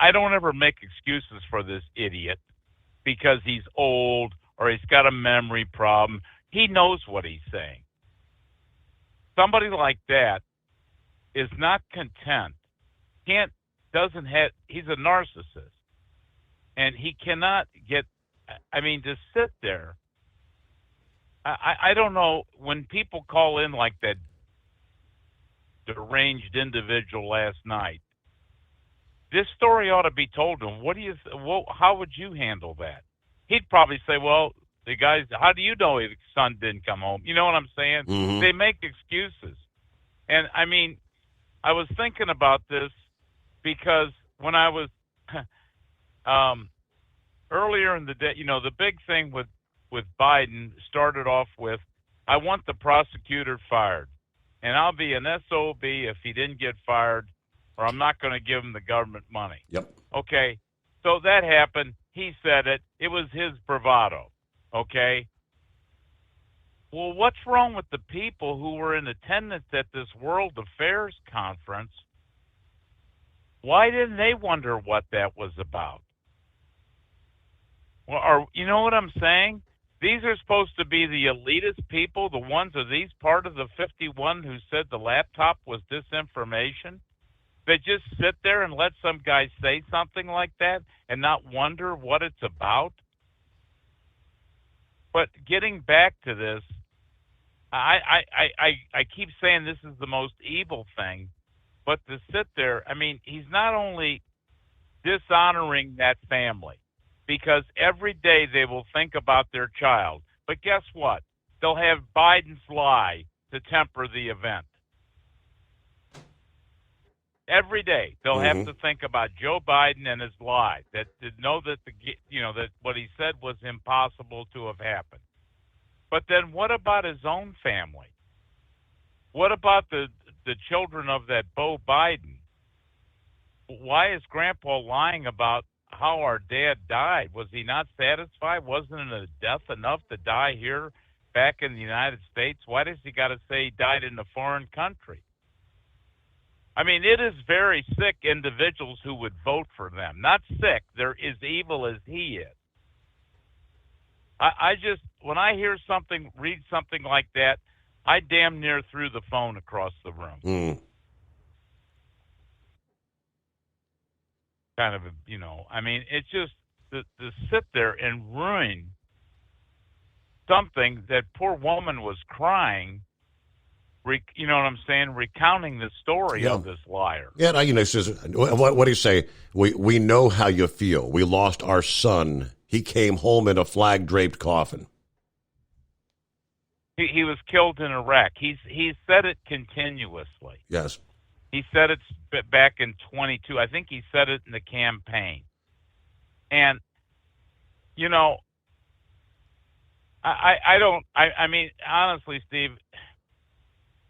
I don't ever make excuses for this idiot because he's old or he's got a memory problem. He knows what he's saying. Somebody like that is not content. He's a narcissist. And he cannot to sit there. I don't know, when people call in like that deranged individual last night, this story ought to be told to him. How would you handle that? He'd probably say, well, the guys, how do you know his son didn't come home? You know what I'm saying? Mm-hmm. They make excuses. And, I was thinking about this because when I was earlier in the day, the big thing with Biden started off with, I want the prosecutor fired, and I'll be an SOB if he didn't get fired, or I'm not going to give him the government money. Yep. Okay, so that happened. He said it. It was his bravado. Okay. Well, what's wrong with the people who were in attendance at this World Affairs conference? Why didn't they wonder what that was about? Well, you know what I'm saying? These are supposed to be the elitist people, the ones of these part of the 51 who said the laptop was disinformation. They just sit there and let some guy say something like that and not wonder what it's about. But getting back to this, I keep saying this is the most evil thing, but to sit there, I mean, he's not only dishonoring that family, because every day they will think about their child. But guess what? They'll have Biden's lie to temper the event. Every day they'll have to think about Joe Biden and his lie, that to know that that what he said was impossible to have happened. But then what about his own family? What about the children of that Beau Biden? Why is Grandpa lying about how our dad died? Was he not satisfied? Wasn't it a death enough to die here back in the United States? Why does he got to say he died in a foreign country? I mean, it is very sick individuals who would vote for them. Not sick. They're as evil as he is. I just, when I read something like that, I damn near threw the phone across the room. Kind of, I mean, it's just to sit there and ruin something that poor woman was crying, you know what I'm saying, recounting the story of this liar. Yeah, it says, what do you say? We know how you feel. We lost our son. He came home in a flag-draped coffin. He was killed in Iraq. He said it continuously. Yes. He said it back in 22. I think he said it in the campaign. And, I mean, honestly, Steve,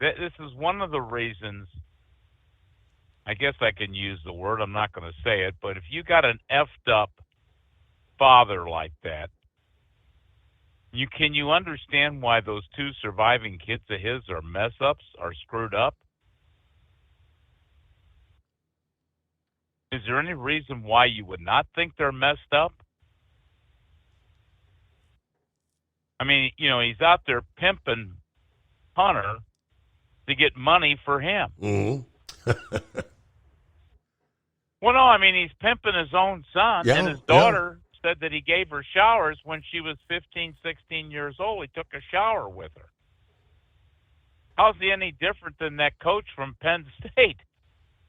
this is one of the reasons, I guess I can use the word, I'm not going to say it, but if you got an effed up father like that, can you understand why those two surviving kids of his are mess ups, are screwed up? Is there any reason why you would not think they're messed up? I mean, he's out there pimping Hunter to get money for him. Mm-hmm. Well, no, I mean, he's pimping his own son, and his daughter said that he gave her showers when she was 15, 16 years old. He took a shower with her. How's he any different than that coach from Penn State?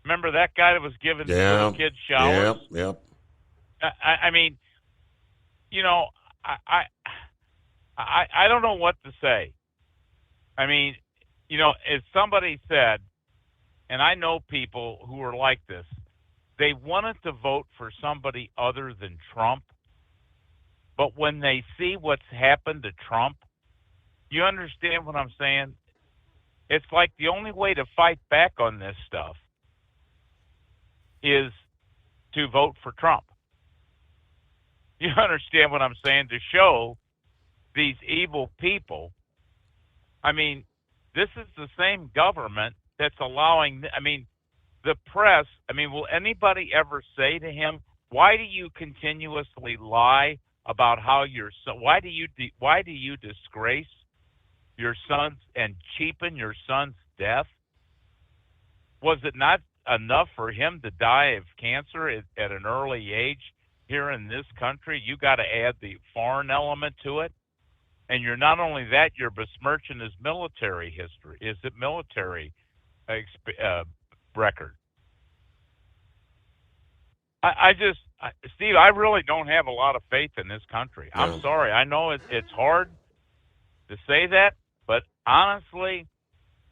Remember that guy that was giving little kids showers? Yep. I mean, I don't know what to say. I mean, as somebody said, and I know people who are like this, they wanted to vote for somebody other than Trump, but when they see what's happened to Trump, you understand what I'm saying? It's like the only way to fight back on this stuff is to vote for Trump. You understand what I'm saying? To show these evil people. I mean, this is the same government that's allowing, the press, will anybody ever say to him, why do you continuously lie about how your son, why do you disgrace your son's and cheapen your son's death? Was it not enough for him to die of cancer at an early age here in this country? You got to add the foreign element to it. And you're not only that, you're besmirching his military history, military record. Steve, I really don't have a lot of faith in this country. Yeah. I'm sorry. I know it's hard to say that, but honestly,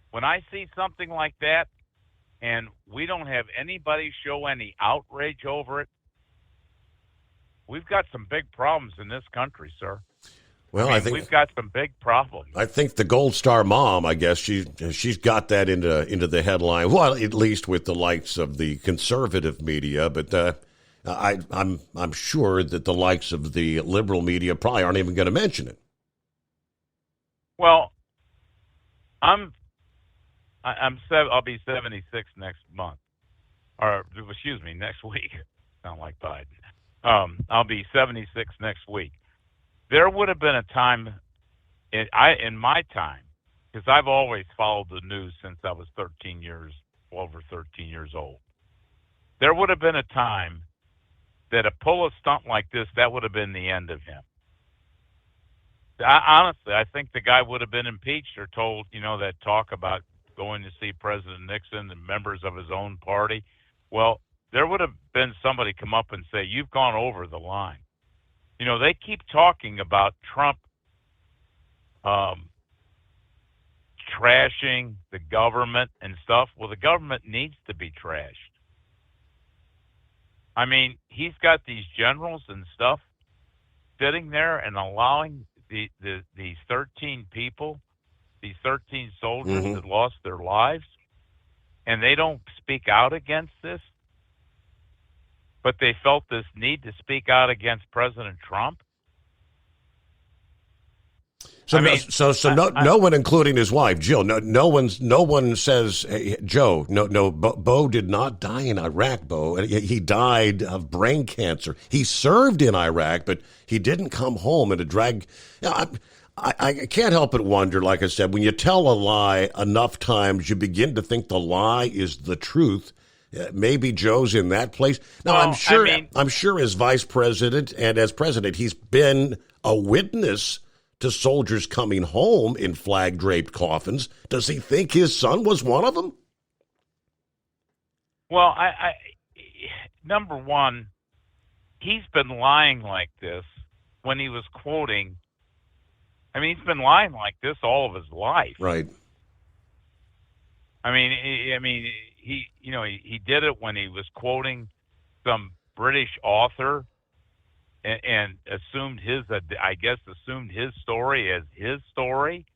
when I see something like that and we don't have anybody show any outrage over it, we've got some big problems in this country, sir. Well, I think we've got some big problems. I think the Gold Star mom, I guess she's got that into the headline. Well, at least with the likes of the conservative media, but I'm sure that the likes of the liberal media probably aren't even going to mention it. Well, I'll be 76 next month, or excuse me, next week. Sound like Biden. I'll be 76 next week. There would have been a time in my time, because I've always followed the news since I was 13 years old. There would have been a time that pull a stunt like this, that would have been the end of him. Honestly, I think the guy would have been impeached or told, that talk about going to see President Nixon and members of his own party. Well, there would have been somebody come up and say, you've gone over the line. They keep talking about Trump trashing the government and stuff. Well, the government needs to be trashed. I mean, he's got these generals and stuff sitting there and allowing these 13 people, these 13 soldiers that lost their lives, and they don't speak out against this. But they felt this need to speak out against President Trump. So no one, including his wife Jill, no one says, hey, Joe, Bo did not die in Iraq. Bo, he died of brain cancer. He served in Iraq, but he didn't come home in a drag. I can't help but wonder. Like I said, when you tell a lie enough times, you begin to think the lie is the truth. Maybe Joe's in that place. Now, well, I'm sure as vice president and as president, he's been a witness to soldiers coming home in flag-draped coffins. Does he think his son was one of them? Well, number one, he's been lying like this when he was quoting. I mean, he's been lying like this all of his life. Right. He did it when he was quoting some British author and assumed his story as his story,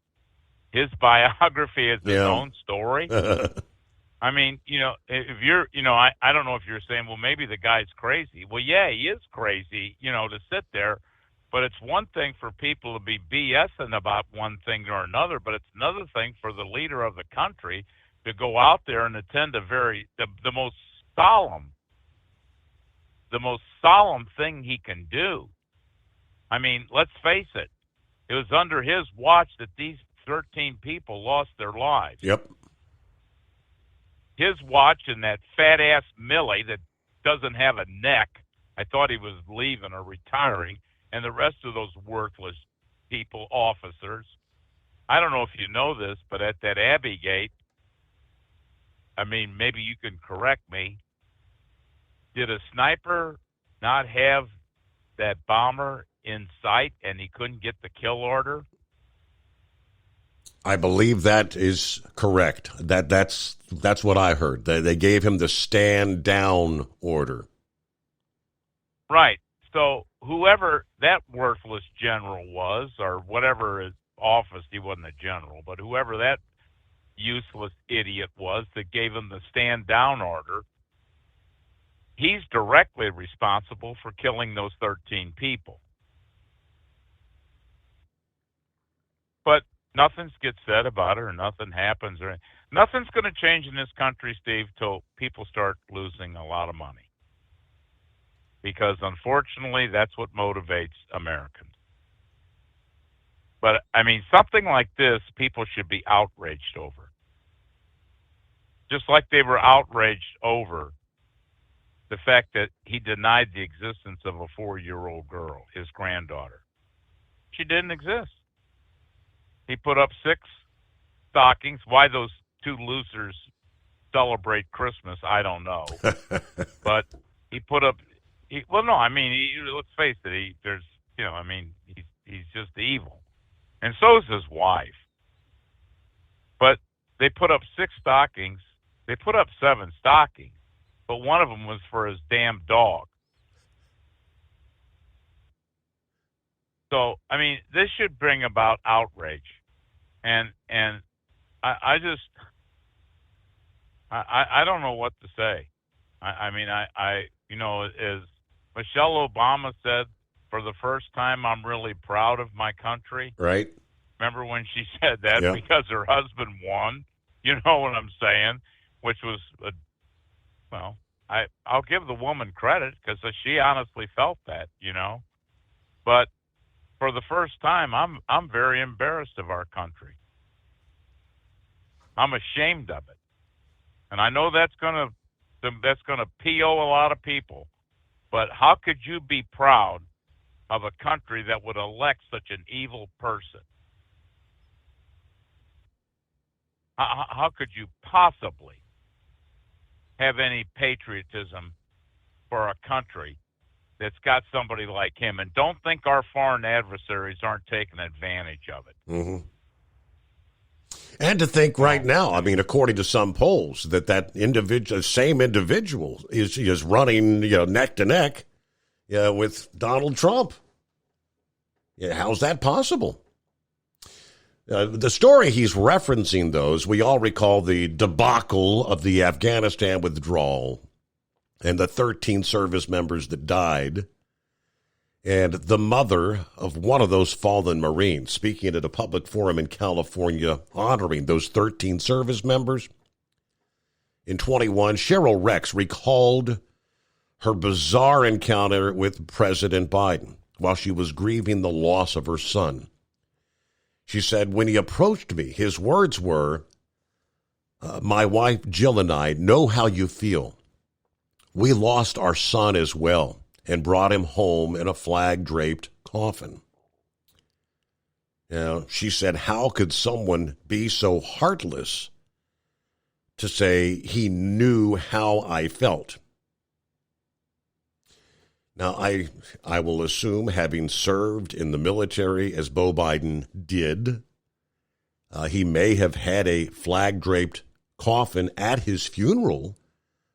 his biography as his own story. I mean, if you're, I don't know if you're saying, well, maybe the guy's crazy. Well, yeah, he is crazy, to sit there. But it's one thing for people to be BSing about one thing or another, but it's another thing for the leader of the country to go out there and attend the most solemn thing he can do. I mean, let's face it. It was under his watch that these 13 people lost their lives. Yep. His watch and that fat-ass Milley that doesn't have a neck, I thought he was leaving or retiring, and the rest of those worthless people, officers. I don't know if you know this, but at that Abbey Gate, I mean, maybe you can correct me. Did a sniper not have that bomber in sight and he couldn't get the kill order? I believe that is correct. That's what I heard. They gave him the stand down order. Right. So whoever that worthless general was, or whatever his office, he wasn't a general, but whoever that useless idiot was that gave him the stand down order, he's directly responsible for killing those 13 people. But nothing gets said about it, or nothing happens, or nothing's going to change in this country, Steve, till people start losing a lot of money. Because unfortunately, that's what motivates Americans. But I mean, something like this, people should be outraged over. Just like they were outraged over the fact that he denied the existence of a 4-year-old girl, his granddaughter. She didn't exist. He put up 6 stockings. Why those 2 losers celebrate Christmas, I don't know. But he put up. Let's face it. He's just evil, and so is his wife. But they put up 6 stockings. They put up 7 stockings, but one of them was for his damn dog. So, I mean, this should bring about outrage. And I just, I don't know what to say. I mean, you know, as Michelle Obama said, for the first time, I'm really proud of my country. Right. Remember when she said that? Yeah. Because her husband won? You know what I'm saying? Which was, well, I'll give the woman credit because she honestly felt that, you know. But for the first time, I'm very embarrassed of our country. I'm ashamed of it, and I know that's gonna PO a lot of people. But how could you be proud of a country that would elect such an evil person? How could you possibly have any patriotism for a country that's got somebody like him? And don't think our foreign adversaries aren't taking advantage of it. Mm-hmm. And to think right now, I mean, according to some polls, that same individual is running, neck to neck, with Donald Trump. Yeah, how's that possible? The story he's referencing, those we all recall the debacle of the Afghanistan withdrawal and the 13 service members that died. And the mother of one of those fallen Marines speaking at a public forum in California honoring those 13 service members. In 21, Cheryl Rex recalled her bizarre encounter with President Biden while she was grieving the loss of her son. She said, when he approached me, his words were, my wife Jill and I know how you feel. We lost our son as well and brought him home in a flag-draped coffin. Now, she said, how could someone be so heartless to say he knew how I felt? Now, I will assume, having served in the military as Beau Biden did, he may have had a flag-draped coffin at his funeral,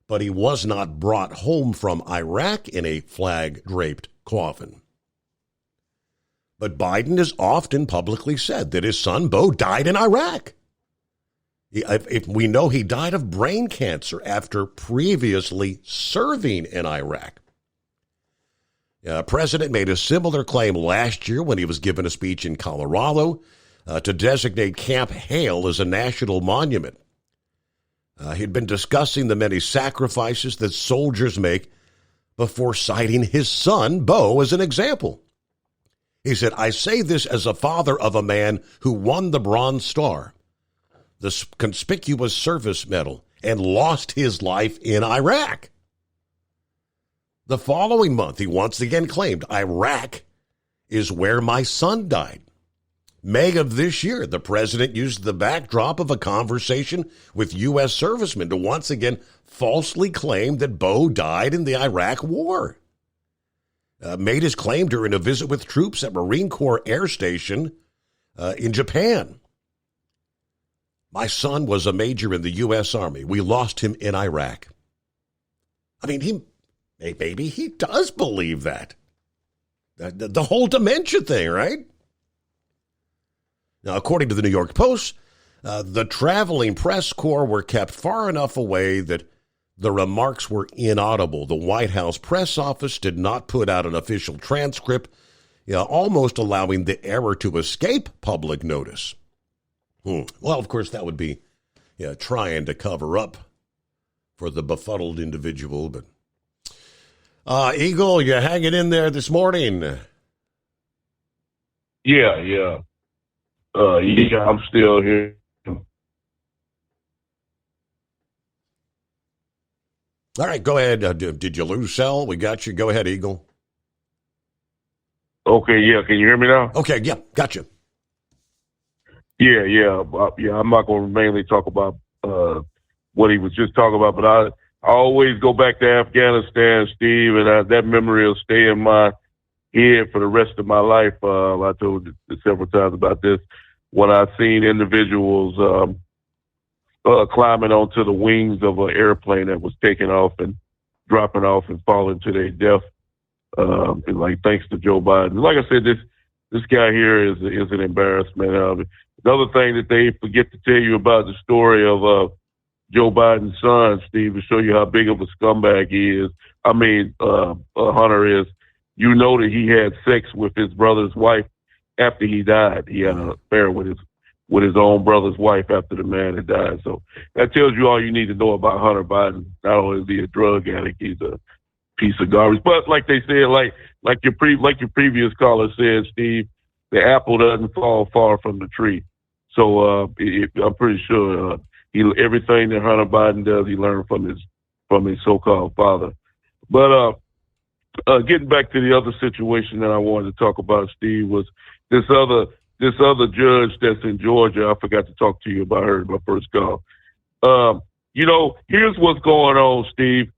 but he was not brought home from Iraq in a flag-draped coffin. But Biden has often publicly said that his son, Beau, died in Iraq. If we know he died of brain cancer after previously serving in Iraq. President made a similar claim last year when he was given a speech in Colorado to designate Camp Hale as a national monument. He'd been discussing the many sacrifices that soldiers make before citing his son, Beau, as an example. He said, I say this as a father of a man who won the Bronze Star, the Conspicuous Service Medal, and lost his life in Iraq. The following month, he once again claimed, Iraq is where my son died. May of this year, the president used the backdrop of a conversation with U.S. servicemen to once again falsely claim that Beau died in the Iraq War. Made his claim during a visit with troops at Marine Corps Air Station in Japan. My son was a major in the U.S. Army. We lost him in Iraq. I mean, maybe he does believe that. The whole dementia thing, right? Now, according to the New York Post, the traveling press corps were kept far enough away that the remarks were inaudible. The White House press office did not put out an official transcript, almost allowing the error to escape public notice. Well, of course, that would be trying to cover up for the befuddled individual. But Eagle, you hanging in there this morning? Yeah. I'm still here. All right, go ahead. Did you lose cell? We got you. Go ahead, Eagle. Okay, yeah. Can you hear me now? Okay, yeah, got you. Yeah. I'm not going to mainly talk about what he was just talking about, but I always go back to Afghanistan, Steve, and that memory will stay in my head for the rest of my life. I told you several times about this. When I've seen individuals climbing onto the wings of an airplane that was taking off and dropping off and falling to their death, like thanks to Joe Biden. Like I said, this this guy here is an embarrassment. Another thing that they forget to tell you about the story of Joe Biden's son, Steve, to show you how big of a scumbag he is. Hunter is. You know that he had sex with his brother's wife after he died. He had an affair with his own brother's wife after the man had died. So that tells you all you need to know about Hunter Biden. Not only is he a drug addict, he's a piece of garbage. But like they said, like your previous caller said, Steve, the apple doesn't fall far from the tree. So I'm pretty sure everything that Hunter Biden does, he learned from his so-called father. But getting back to the other situation that I wanted to talk about, Steve, was this other judge that's in Georgia. I forgot to talk to you about her in my first call. Here's what's going on, Steve.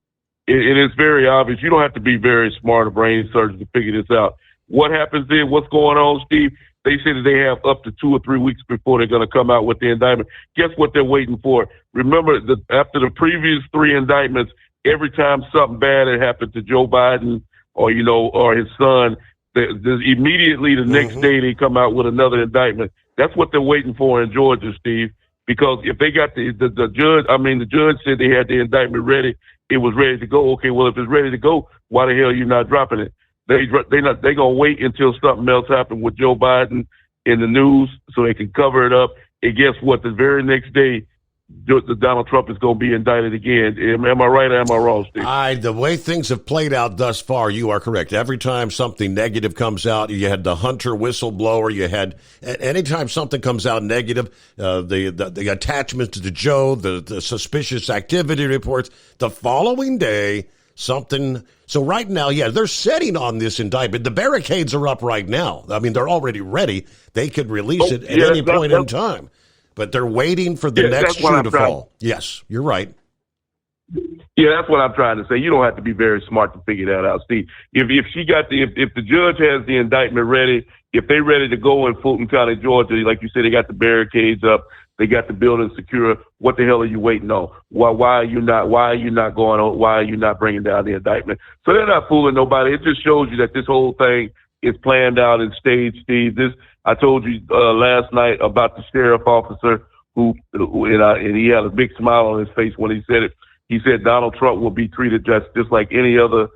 It is very obvious. You don't have to be very smart or brain surgeon to figure this out. What happens then? What's going on, Steve? They say that they have up to 2 or 3 weeks before they're going to come out with the indictment. Guess what they're waiting for? Remember, after the previous 3 indictments, every time something bad had happened to Joe Biden or his son, immediately the next day they come out with another indictment. That's what they're waiting for in Georgia, Steve. Because if they got the judge said they had the indictment ready, it was ready to go. Okay, well, if it's ready to go, why the hell are you not dropping it? They gonna wait until something else happened with Joe Biden in the news so they can cover it up. And guess what? The very next day, Donald Trump is going to be indicted again. Am I right or am I wrong, Steve? The way things have played out thus far, you are correct. Every time something negative comes out, you had the Hunter whistleblower. You had anytime something comes out negative, the attachments to Joe, the suspicious activity reports. The following day, something. So right now, they're sitting on this indictment. The barricades are up right now. I mean, they're already ready. They could release it at any point in time. But they're waiting for the next shoe to fall. Yes, you're right. Yeah, that's what I'm trying to say. You don't have to be very smart to figure that out, Steve. If the judge has the indictment ready, if they're ready to go in Fulton County, Georgia, like you said, they got the barricades up, they got the building secure. What the hell are you waiting on? Why are you not going on? Why are you not bringing down the indictment? So they're not fooling nobody. It just shows you that this whole thing is planned out and staged, Steve. I told you last night about the sheriff officer who he had a big smile on his face when he said it. He said Donald Trump will be treated just like any other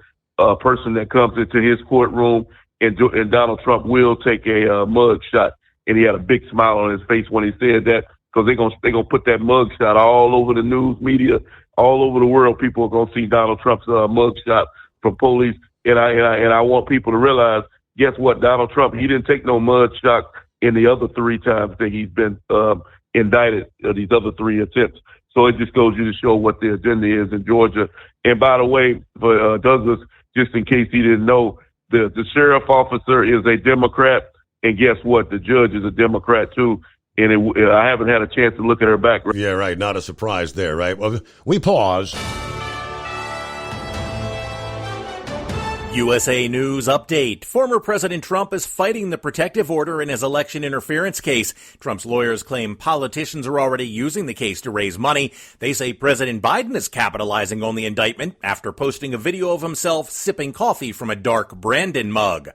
person that comes into his courtroom, and Donald Trump will take a mug shot. And he had a big smile on his face when he said that, because they're gonna put that mug shot all over the news media, all over the world. People are gonna see Donald Trump's mug shot from police. And I want people to realize, guess what? Donald Trump, he didn't take no mud shot in the other 3 times that he's been indicted, these other 3 attempts. So it just goes you to show what the agenda is in Georgia. And by the way, for Douglas, just in case he didn't know, the sheriff officer is a Democrat, and guess what? The judge is a Democrat too. And I haven't had a chance to look at her background. Yeah, right. Not a surprise there, right? Well, we pause. USA News Update. Former President Trump is fighting the protective order in his election interference case. Trump's lawyers claim politicians are already using the case to raise money. They say President Biden is capitalizing on the indictment after posting a video of himself sipping coffee from a dark Brandon mug.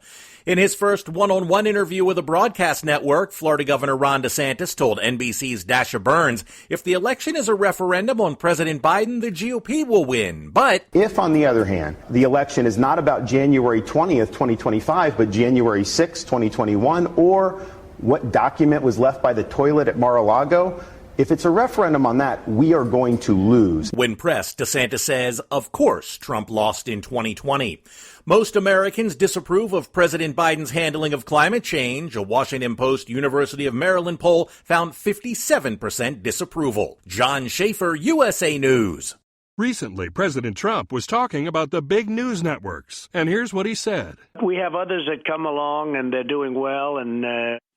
In his first one-on-one interview with a broadcast network, Florida Governor Ron DeSantis told NBC's Dasha Burns, if the election is a referendum on President Biden, the GOP will win. But if, on the other hand, the election is not about January 20th, 2025, but January 6th, 2021, or what document was left by the toilet at Mar-a-Lago, if it's a referendum on that, we are going to lose. When pressed, DeSantis says, of course, Trump lost in 2020. Most Americans disapprove of President Biden's handling of climate change. A Washington Post University of Maryland poll found 57% disapproval. John Schaefer, USA News. Recently, President Trump was talking about the big news networks, and here's what he said. We have others that come along, and they're doing well, and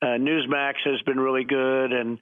Newsmax has been really good, and,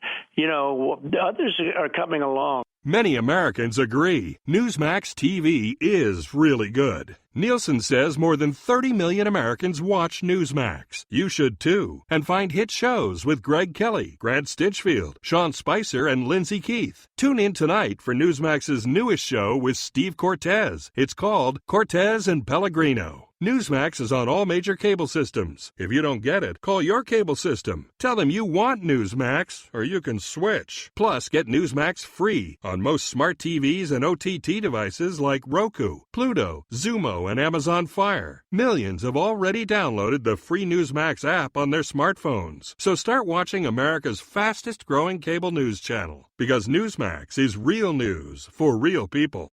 others are coming along. Many Americans agree. Newsmax TV is really good. Nielsen says more than 30 million Americans watch Newsmax. You should too. And find hit shows with Greg Kelly, Grant Stinchfield, Sean Spicer, and Lindsay Keith. Tune in tonight for Newsmax's newest show with Steve Cortez. It's called Cortez and Pellegrino. Newsmax is on all major cable systems. If you don't get it, call your cable system. Tell them you want Newsmax, or you can switch. Plus, get Newsmax free on most smart TVs and OTT devices like Roku, Pluto, Zumo, and Amazon Fire. Millions have already downloaded the free Newsmax app on their smartphones. So start watching America's fastest growing cable news channel, because Newsmax is real news for real people.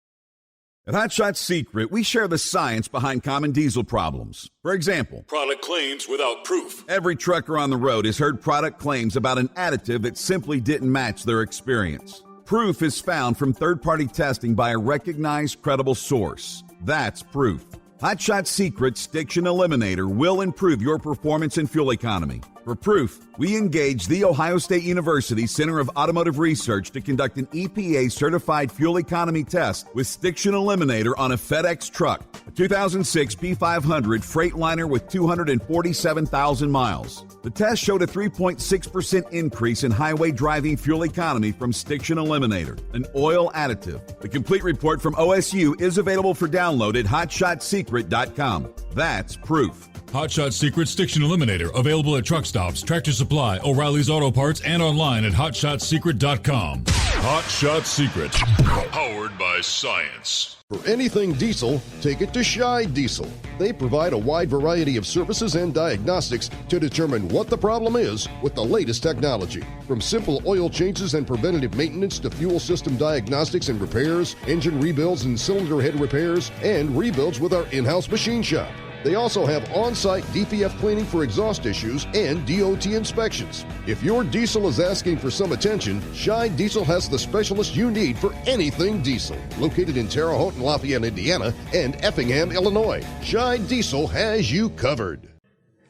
At Hot Shot Secret, we share the science behind common diesel problems. For example, product claims without proof. Every trucker on the road has heard product claims about an additive that simply didn't match their experience. Proof is found from third-party testing by a recognized, credible source. That's proof. Hot Shot Secret's Stiction Eliminator will improve your performance and fuel economy. For proof, we engaged the Ohio State University Center of Automotive Research to conduct an EPA-certified fuel economy test with Stiction Eliminator on a FedEx truck, a 2006 P500 Freightliner with 247,000 miles. The test showed a 3.6% increase in highway driving fuel economy from Stiction Eliminator, an oil additive. The complete report from OSU is available for download at HotShotSecret.com. That's proof. Hot Shot Secret Stiction Eliminator, available at truck stops, Tractor Supply, O'Reilly's Auto Parts, and online at HotShotSecret.com. Hot Shot Secret, powered by science. For anything diesel, take it to Scheid Diesel. They provide a wide variety of services and diagnostics to determine what the problem is with the latest technology. From simple oil changes and preventative maintenance to fuel system diagnostics and repairs, engine rebuilds and cylinder head repairs, and rebuilds with our in-house machine shop. They also have on-site DPF cleaning for exhaust issues and DOT inspections. If your diesel is asking for some attention, Scheid Diesel has the specialist you need for anything diesel. Located in Terre Haute and Lafayette, Indiana, and Effingham, Illinois, Scheid Diesel has you covered.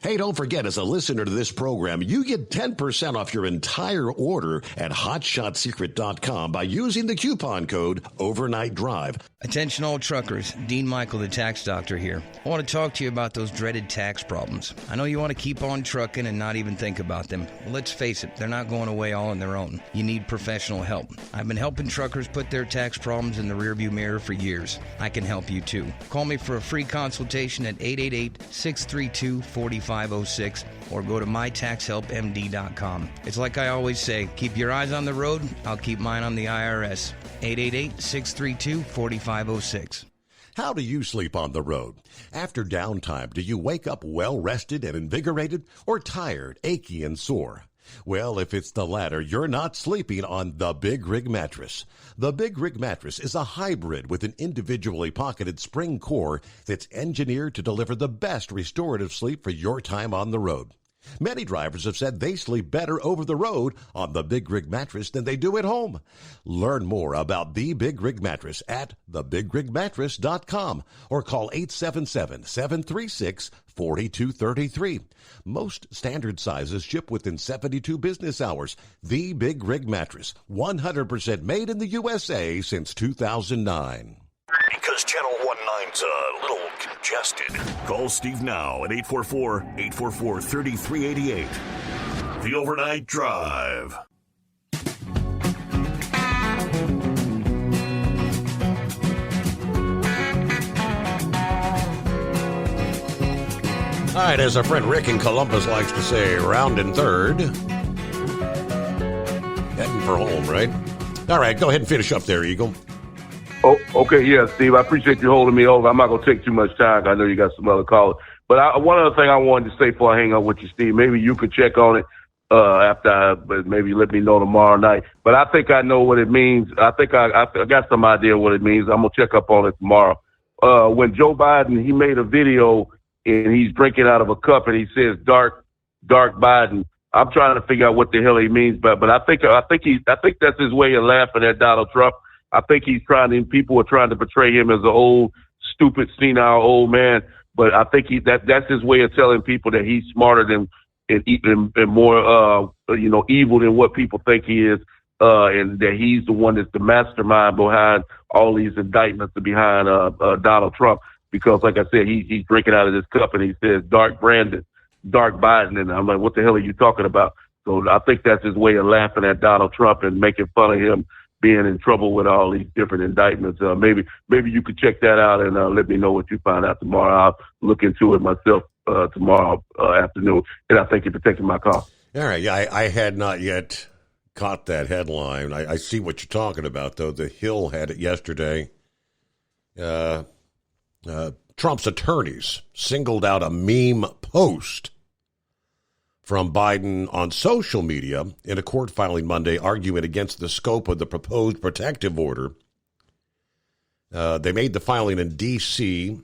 Hey, don't forget, as a listener to this program, you get 10% off your entire order at HotShotSecret.com by using the coupon code Overnight Drive. Attention all truckers, Dean Michael, the tax doctor here. I want to talk to you about those dreaded tax problems. I know you want to keep on trucking and not even think about them. Well, let's face it, they're not going away all on their own. You need professional help. I've been helping truckers put their tax problems in the rearview mirror for years. I can help you too. Call me for a free consultation at 888-632-4506 or go to mytaxhelpmd.com. It's like I always say, keep your eyes on the road, I'll keep mine on the IRS. 888-632-4506. How do you sleep on the road? After downtime, do you wake up well-rested and invigorated or tired, achy, and sore? Well, if it's the latter, you're not sleeping on the Big Rig Mattress. The Big Rig Mattress is a hybrid with an individually pocketed spring core that's engineered to deliver the best restorative sleep for your time on the road. Many drivers have said they sleep better over the road on the Big Rig Mattress than they do at home. Learn more about the Big Rig Mattress at thebigrigmattress.com or call 877-736-4233. Most standard sizes ship within 72 business hours. The Big Rig Mattress, 100% made in the USA since 2009. Because Channel 19's a little congested. Call Steve now at 844-844-3388. The Overnight Drive. All right, as our friend Rick in Columbus likes to say, rounding third. Heading for home, right? All right, go ahead and finish up there, Eagle. Oh, okay, yeah, Steve, I appreciate you holding me over. I'm not going to take too much time. I know you got some other callers. But one other thing I wanted to say before I hang up with you, Steve, maybe you could check on it but maybe let me know tomorrow night. But I think I know what it means. I think I got some idea what it means. I'm going to check up on it tomorrow. When Joe Biden, he made a video and he's drinking out of a cup and he says, dark Biden. I'm trying to figure out what the hell he means, but I think that's his way of laughing at Donald Trump. I think people are trying to portray him as an old, stupid, senile old man. But I think that's his way of telling people that he's smarter and more, evil than what people think he is. And that he's the one that's the mastermind behind all these indictments and behind, Donald Trump. Because like I said, he's drinking out of this cup and he says, dark Brandon, dark Biden. And I'm like, what the hell are you talking about? So I think that's his way of laughing at Donald Trump and making fun of him being in trouble with all these different indictments. Maybe you could check that out and let me know what you find out tomorrow. I'll look into it myself tomorrow afternoon, and I thank you for taking my call. All right. I had not yet caught that headline. I see what you're talking about, though. The Hill had it yesterday. Trump's attorneys singled out a meme post from Biden on social media in a court filing Monday arguing against the scope of the proposed protective order. They made the filing in D.C.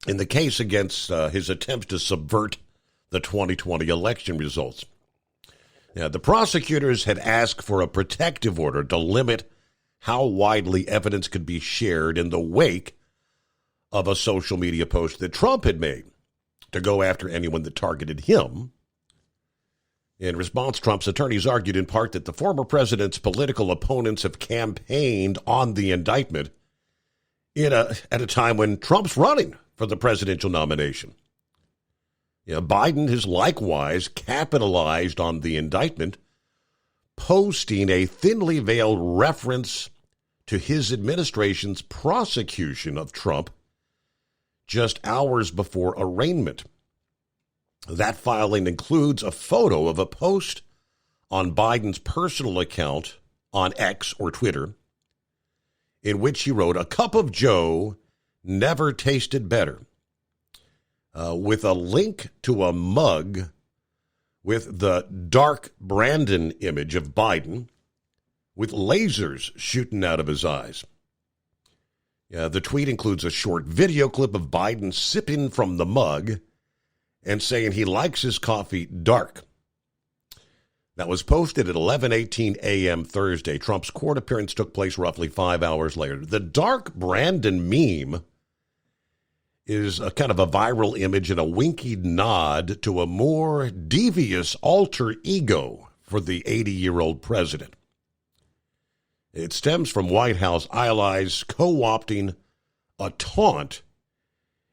in the case against his attempts to subvert the 2020 election results. Now, the prosecutors had asked for a protective order to limit how widely evidence could be shared in the wake of a social media post that Trump had made to go after anyone that targeted him. In response, Trump's attorneys argued in part that the former president's political opponents have campaigned on the indictment at a time when Trump's running for the presidential nomination. Biden has likewise capitalized on the indictment, posting a thinly veiled reference to his administration's prosecution of Trump just hours before arraignment. That filing includes a photo of a post on Biden's personal account on X or Twitter, in which he wrote, "A cup of Joe never tasted better," with a link to a mug with the dark Brandon image of Biden with lasers shooting out of his eyes. The tweet includes a short video clip of Biden sipping from the mug and saying he likes his coffee dark. That was posted at 11:18 a.m. Thursday. Trump's court appearance took place roughly 5 hours later. The dark Brandon meme is a kind of a viral image and a winky nod to a more devious alter ego for the 80-year-old president. It stems from White House allies co-opting a taunt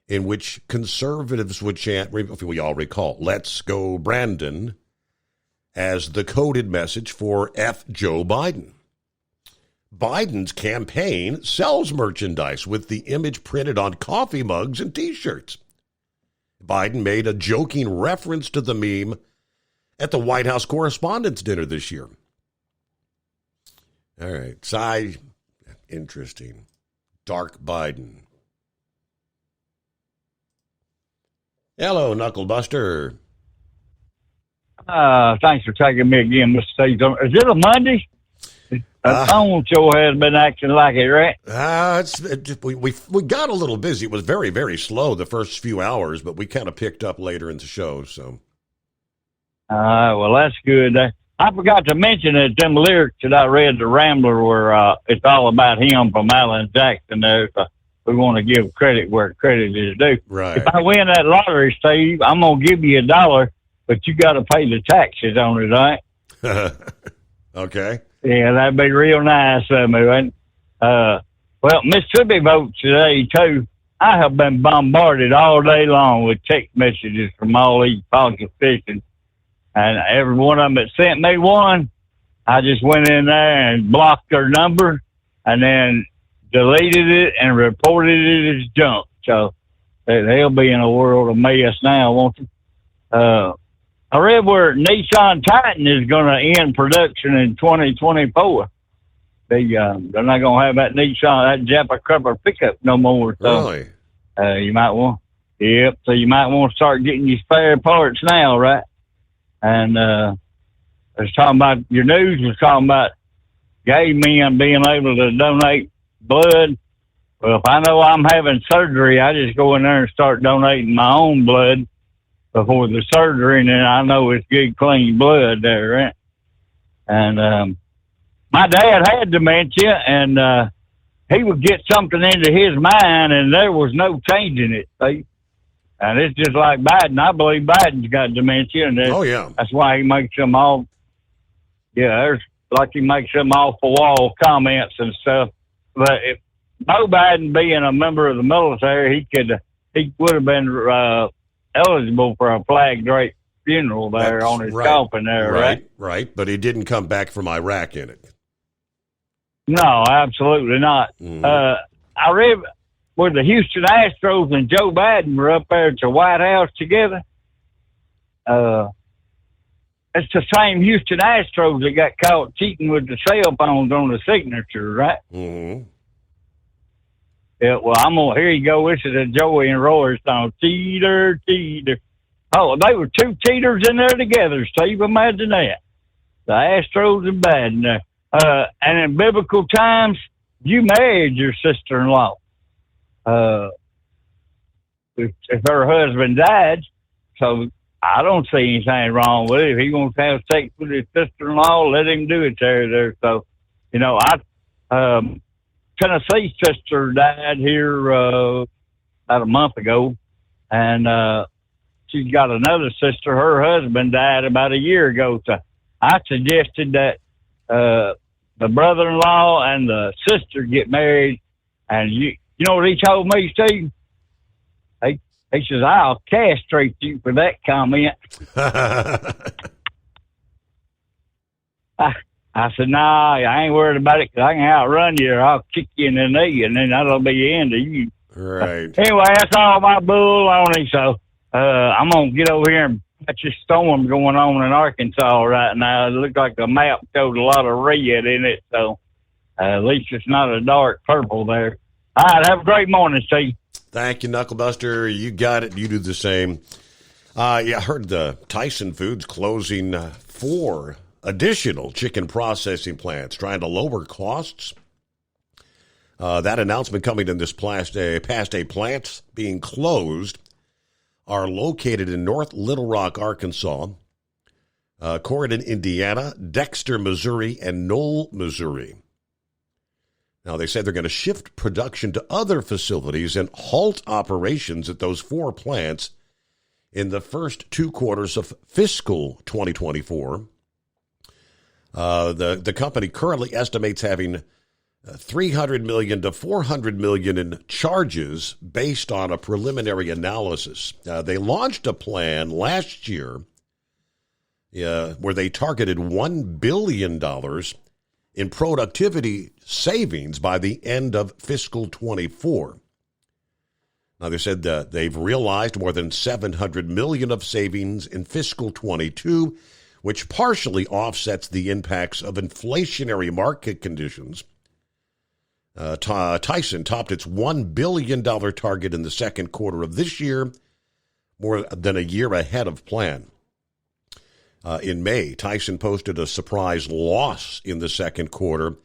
in which conservatives would chant, we all recall, "Let's go Brandon," as the coded message for F. Joe Biden. Biden's campaign sells merchandise with the image printed on coffee mugs and T-shirts. Biden made a joking reference to the meme at the White House Correspondents' Dinner this year. All right, interesting. Dark Biden. Hello, Knucklebuster. Thanks for taking me again, Mr. Steve. Is it a Monday? The phone show has been acting like it, right? We got a little busy. It was very, very slow the first few hours, but we kind of picked up later in the show. So, well, that's good. I forgot to mention that them lyrics that I read, The Rambler, were it's all about him from Alan Jackson. There, so we want to give credit where credit is due. Right. If I win that lottery, Steve, I'm gonna give you $1, but you got to pay the taxes on it, all right? Okay. Yeah, that'd be real nice of me, wouldn't it? Well, Mississippi votes today, too. I have been bombarded all day long with text messages from all these politicians. And every one of them that sent me one, I just went in there and blocked their number and then deleted it and reported it as junk. So they'll be in a world of mess now, won't they? I read where Nissan Titan is going to end production in 2024. They're not going to have that Nissan, that Japa Crupper pickup no more. So, really? You might want, so you might want to start getting your spare parts now, right? And I was talking about, your news was talking about gay men being able to donate blood. Well, if I know I'm having surgery, I just go in there and start donating my own blood before the surgery, and then I know it's good, clean blood there, right? And my dad had dementia, and he would get something into his mind, and there was no changing it, see? And it's just like Biden. I believe Biden's got dementia, and that's why he makes them all, there's like he makes them off-the-wall comments and stuff. But if Joe Biden being a member of the military, he would have been eligible for a flag draped funeral there. That's on his coffin there, right? Right, but he didn't come back from Iraq in it. No, absolutely not. I read where the Houston Astros and Joe Biden were up there at the White House together. It's the same Houston Astros that got caught cheating with the cell phones on the signature, right? Mm-hmm. Yeah, well, here you go. This is a Joey and Roy song. Cheater, cheater. Oh, they were two cheaters in there together, Steve. Imagine that. The Astros and Biden. And in biblical times, you married your sister-in-law. If her husband died, so I don't see anything wrong with it. If he wants to have sex with his sister-in-law, let him do it there. So, Tennessee's sister died here about a month ago, and she's got another sister. Her husband died about a year ago. So I suggested that the brother-in-law and the sister get married, and you know what he told me, Steve? He says, I'll castrate you for that comment. I said, nah, I ain't worried about it because I can outrun you or I'll kick you in the knee, and then that'll be the end of you. Right. Anyway, that's all my bull on it. So I'm going to get over here and catch a storm going on in Arkansas right now. It looks like the map showed a lot of red in it, so at least it's not a dark purple there. All right, have a great morning, Steve. Thank you, Knucklebuster. You got it. You do the same. I heard the Tyson Foods closing 4 additional chicken processing plants, trying to lower costs. That announcement coming in this past day. Plants being closed are located in North Little Rock, Arkansas, Corydon, Indiana, Dexter, Missouri, and Knoll, Missouri. Now, they said they're going to shift production to other facilities and halt operations at those 4 plants in the first 2 quarters of fiscal 2024. The company currently estimates having $300 million to $400 million in charges based on a preliminary analysis. They launched a plan last year where they targeted $1 billion in productivity savings by the end of fiscal 24. Now, they said that they've realized more than $700 million of savings in fiscal 22, which partially offsets the impacts of inflationary market conditions. Tyson topped its $1 billion target in the second quarter of this year, more than a year ahead of plan. In May, Tyson posted a surprise loss in the second quarter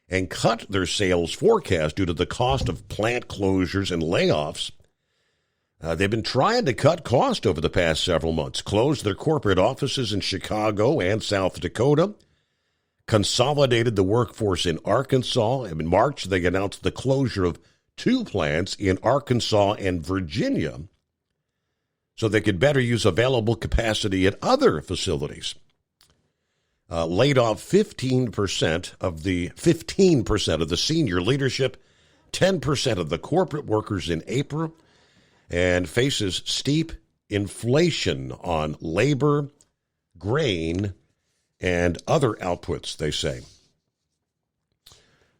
and cut their sales forecast due to the cost of plant closures and layoffs. They've been trying to cut costs over the past several months, closed their corporate offices in Chicago and South Dakota, consolidated the workforce in Arkansas. In March, they announced the closure of 2 plants in Arkansas and Virginia so they could better use available capacity at other facilities. Laid off 15% of the senior leadership, 10% of the corporate workers in April, and faces steep inflation on labor, grain, and other outputs, they say.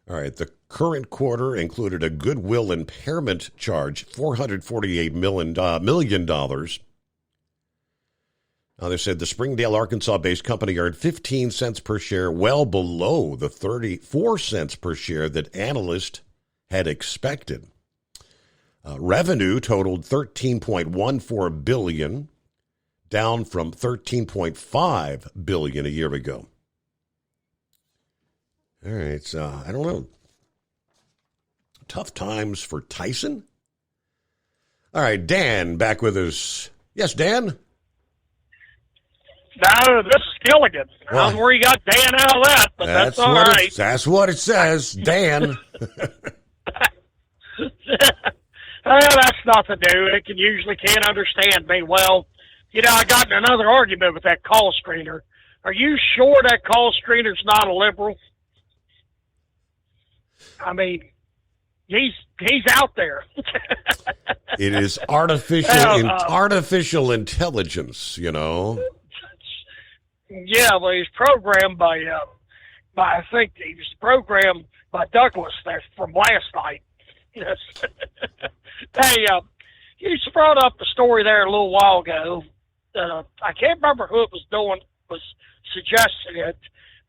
All right, the current quarter included a goodwill impairment charge, $448 million. Now, they said the Springdale, Arkansas-based company earned 15 cents per share, well below the 34 cents per share that analysts had expected. Revenue totaled $13.14 billion, down from $13.5 billion a year ago. All right, so I don't know. Tough times for Tyson? All right, Dan back with us. Yes, Dan? No, this is Gilligan. I don't know where you got Dan out of that, but that's all right. That's what it says, Dan. Well, that's nothing new. It can't understand me. Well, I got in another argument with that call screener. Are you sure that call screener's not a liberal? I mean, he's out there. It is artificial intelligence, Yeah, well, he's programmed by I think he was programmed by Douglas there from last night. Yes. Hey, you brought up the story there a little while ago. I can't remember who it was suggesting it,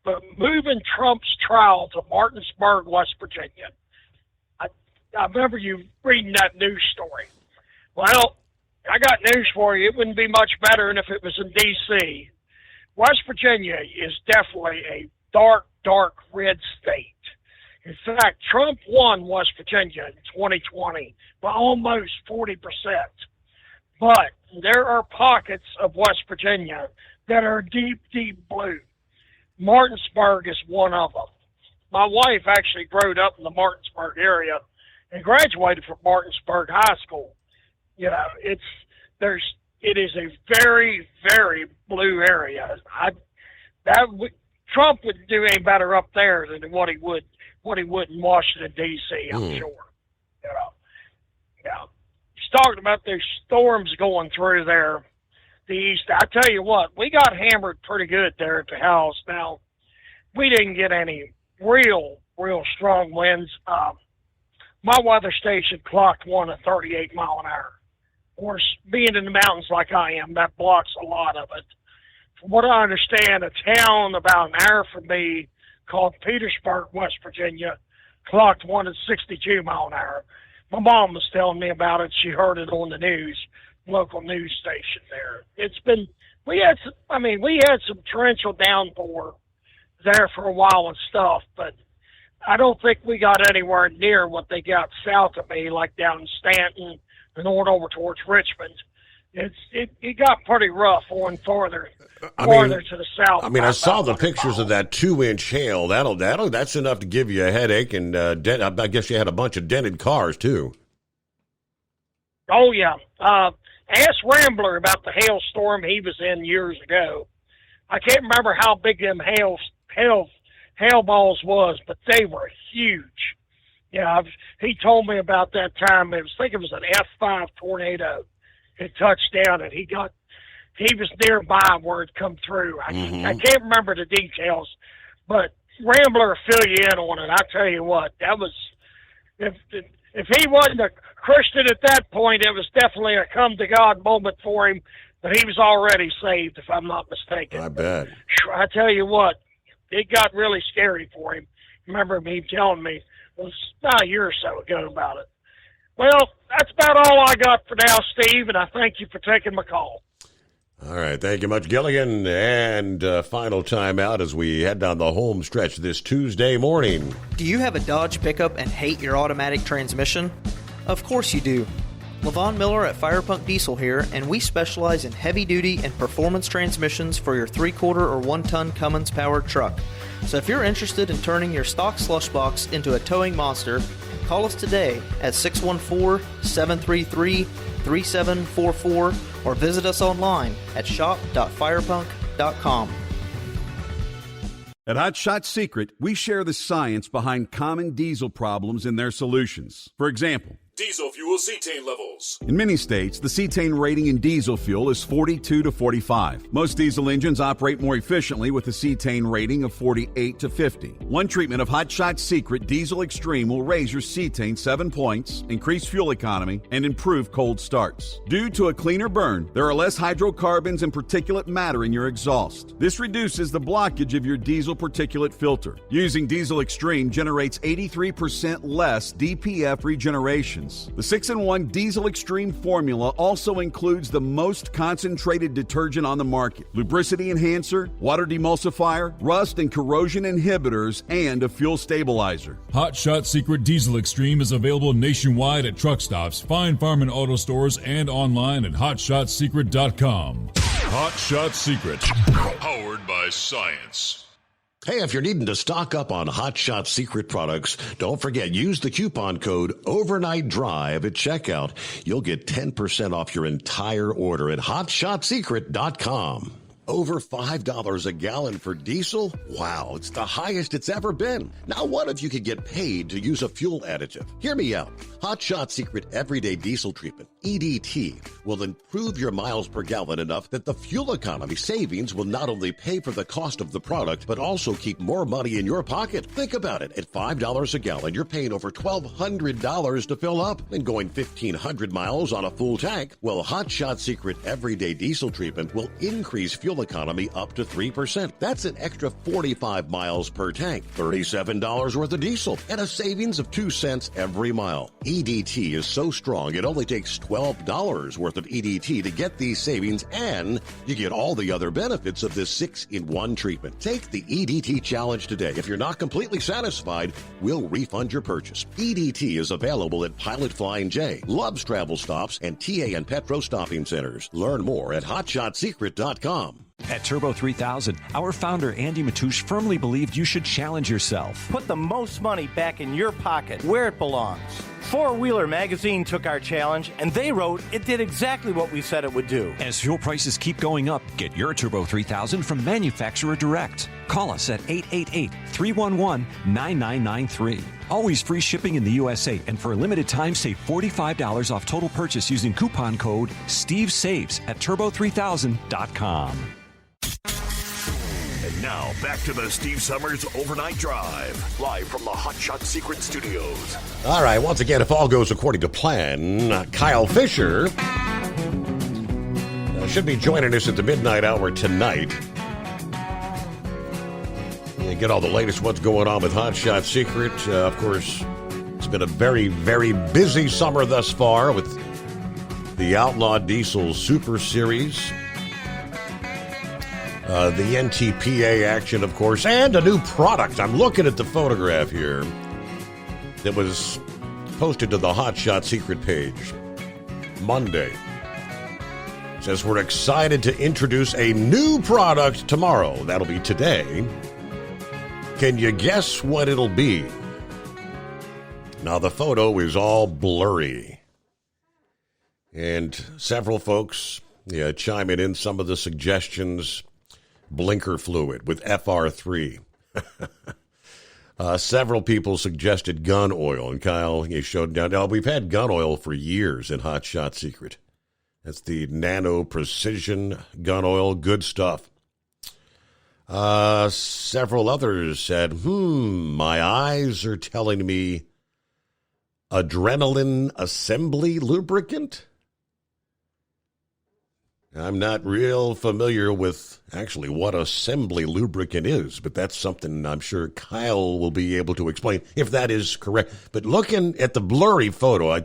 but moving Trump's trial to Martinsburg, West Virginia. I remember you reading that news story. Well, I got news for you. It wouldn't be much better than if it was in D.C. West Virginia is definitely a dark, dark red state. In fact, Trump won West Virginia in 2020 by almost 40%. But there are pockets of West Virginia that are deep, deep blue. Martinsburg is one of them. My wife actually grew up in the Martinsburg area and graduated from Martinsburg High School. You know, it is a very, very blue area. Trump wouldn't do any better up there than what he would in Washington D.C. I'm sure. You know, yeah. He's talking about those storms going through there, the east. I tell you what, we got hammered pretty good there at the house. Now, we didn't get any real strong winds. My weather station clocked one at 38 mile an hour. Of course, being in the mountains like I am, that blocks a lot of it. From what I understand, a town about an hour from me called Petersburg, West Virginia, clocked one at 62 mile an hour. My mom was telling me about it. She heard it on the news, local news station there. We had some torrential downpour there for a while and stuff, but I don't think we got anywhere near what they got south of me, like down in Stanton and on over towards Richmond. It got pretty rough on farther to the south. I mean, I saw the pictures of that 2-inch hail. That's enough to give you a headache, and I guess you had a bunch of dented cars too. Oh yeah. Ask Rambler about the hailstorm he was in years ago. I can't remember how big them hail balls was, but they were huge. Yeah, he told me about that time. I think it was an F5 tornado. It touched down, and he was nearby where it come through. I can't remember the details, but Rambler will fill you in on it. I tell you what, that was if he wasn't a Christian at that point, it was definitely a come to God moment for him. But he was already saved, if I'm not mistaken. I bet. I tell you what, it got really scary for him. Remember me telling me it was about a year or so ago about it. Well, that's about all I got for now, Steve, and I thank you for taking my call. All right, thank you much, Gilligan. And final time out as we head down the home stretch this Tuesday morning. Do you have a Dodge pickup and hate your automatic transmission? Of course you do. LaVon Miller at Firepunk Diesel here, and we specialize in heavy-duty and performance transmissions for your 3/4 or 1-ton Cummins-powered truck. So if you're interested in turning your stock slush box into a towing monster, call us today at 614-733-3744 or visit us online at shop.firepunk.com. At Hot Shot Secret, we share the science behind common diesel problems and their solutions. For example, diesel fuel cetane levels. in many states, the cetane rating in diesel fuel is 42 to 45. Most diesel engines operate more efficiently with a cetane rating of 48 to 50. One treatment of Hot Shot Secret Diesel Extreme will raise your cetane 7 points, increase fuel economy, and improve cold starts. Due to a cleaner burn, there are less hydrocarbons and particulate matter in your exhaust. This reduces the blockage of your diesel particulate filter. Using Diesel Extreme generates 83% less DPF regeneration. The 6-in-1 Diesel Extreme formula also includes the most concentrated detergent on the market, lubricity enhancer, water demulsifier, rust and corrosion inhibitors, and a fuel stabilizer. Hot Shot Secret Diesel Extreme is available nationwide at truck stops, Fine Farm and Auto Stores, and online at hotshotsecret.com. Hot Shot Secret. Powered by science. Hey, if you're needing to stock up on Hot Shot Secret products, don't forget, use the coupon code Overnight Drive at checkout. You'll get 10% off your entire order at hotshotsecret.com. Over $5 a gallon for diesel? Wow, it's the highest it's ever been. Now what if you could get paid to use a fuel additive? Hear me out. Hot Shot Secret Everyday Diesel Treatment, EDT, will improve your miles per gallon enough that the fuel economy savings will not only pay for the cost of the product, but also keep more money in your pocket. Think about it. At $5 a gallon, you're paying over $1,200 to fill up and going 1,500 miles on a full tank. Well, Hot Shot Secret Everyday Diesel Treatment will increase fuel economy up to 3%. That's an extra 45 miles per tank, $37 worth of diesel, and a savings of 2 cents every mile. EDT is so strong, it only takes $12 worth of EDT to get these savings, and you get all the other benefits of this 6-in-1 treatment. Take the EDT challenge today. If you're not completely satisfied, we'll refund your purchase. EDT is available at Pilot Flying J, Love's Travel Stops, and TA and Petro Stopping Centers. Learn more at HotShotSecret.com. At Turbo 3000, our founder Andy Matouche firmly believed you should challenge yourself. Put the most money back in your pocket, where it belongs. Four Wheeler Magazine took our challenge, and they wrote it did exactly what we said it would do. As fuel prices keep going up, get your Turbo 3000 from manufacturer direct. Call us at 888-311-9993. Always free shipping in the USA, and for a limited time, save $45 off total purchase using coupon code STEVESAVES at turbo3000.com. And now, back to the Steve Summers Overnight Drive, live from the Hot Shot Secret Studios. All right, once again, if all goes according to plan, Kyle Fisher should be joining us at the midnight hour tonight. You get all the latest what's going on with Hot Shot Secret. Of course, it's been a very, very busy summer thus far with the Outlaw Diesel Super Series. The NTPA action, of course, and a new product. I'm looking at the photograph here that was posted to the Hot Shot Secret page Monday. It says we're excited to introduce a new product tomorrow. That'll be today. Can you guess what it'll be? Now, the photo is all blurry. And several folks chiming in some of the suggestions. Blinker fluid with FR3. Several people suggested gun oil, and Kyle, you showed down. Now, we've had gun oil for years in Hot Shot Secret. That's the Nano Precision gun oil. Good stuff. Several others said, my eyes are telling me adrenaline assembly lubricant. I'm not real familiar with actually what assembly lubricant is, but that's something I'm sure Kyle will be able to explain if that is correct. But looking at the blurry photo, I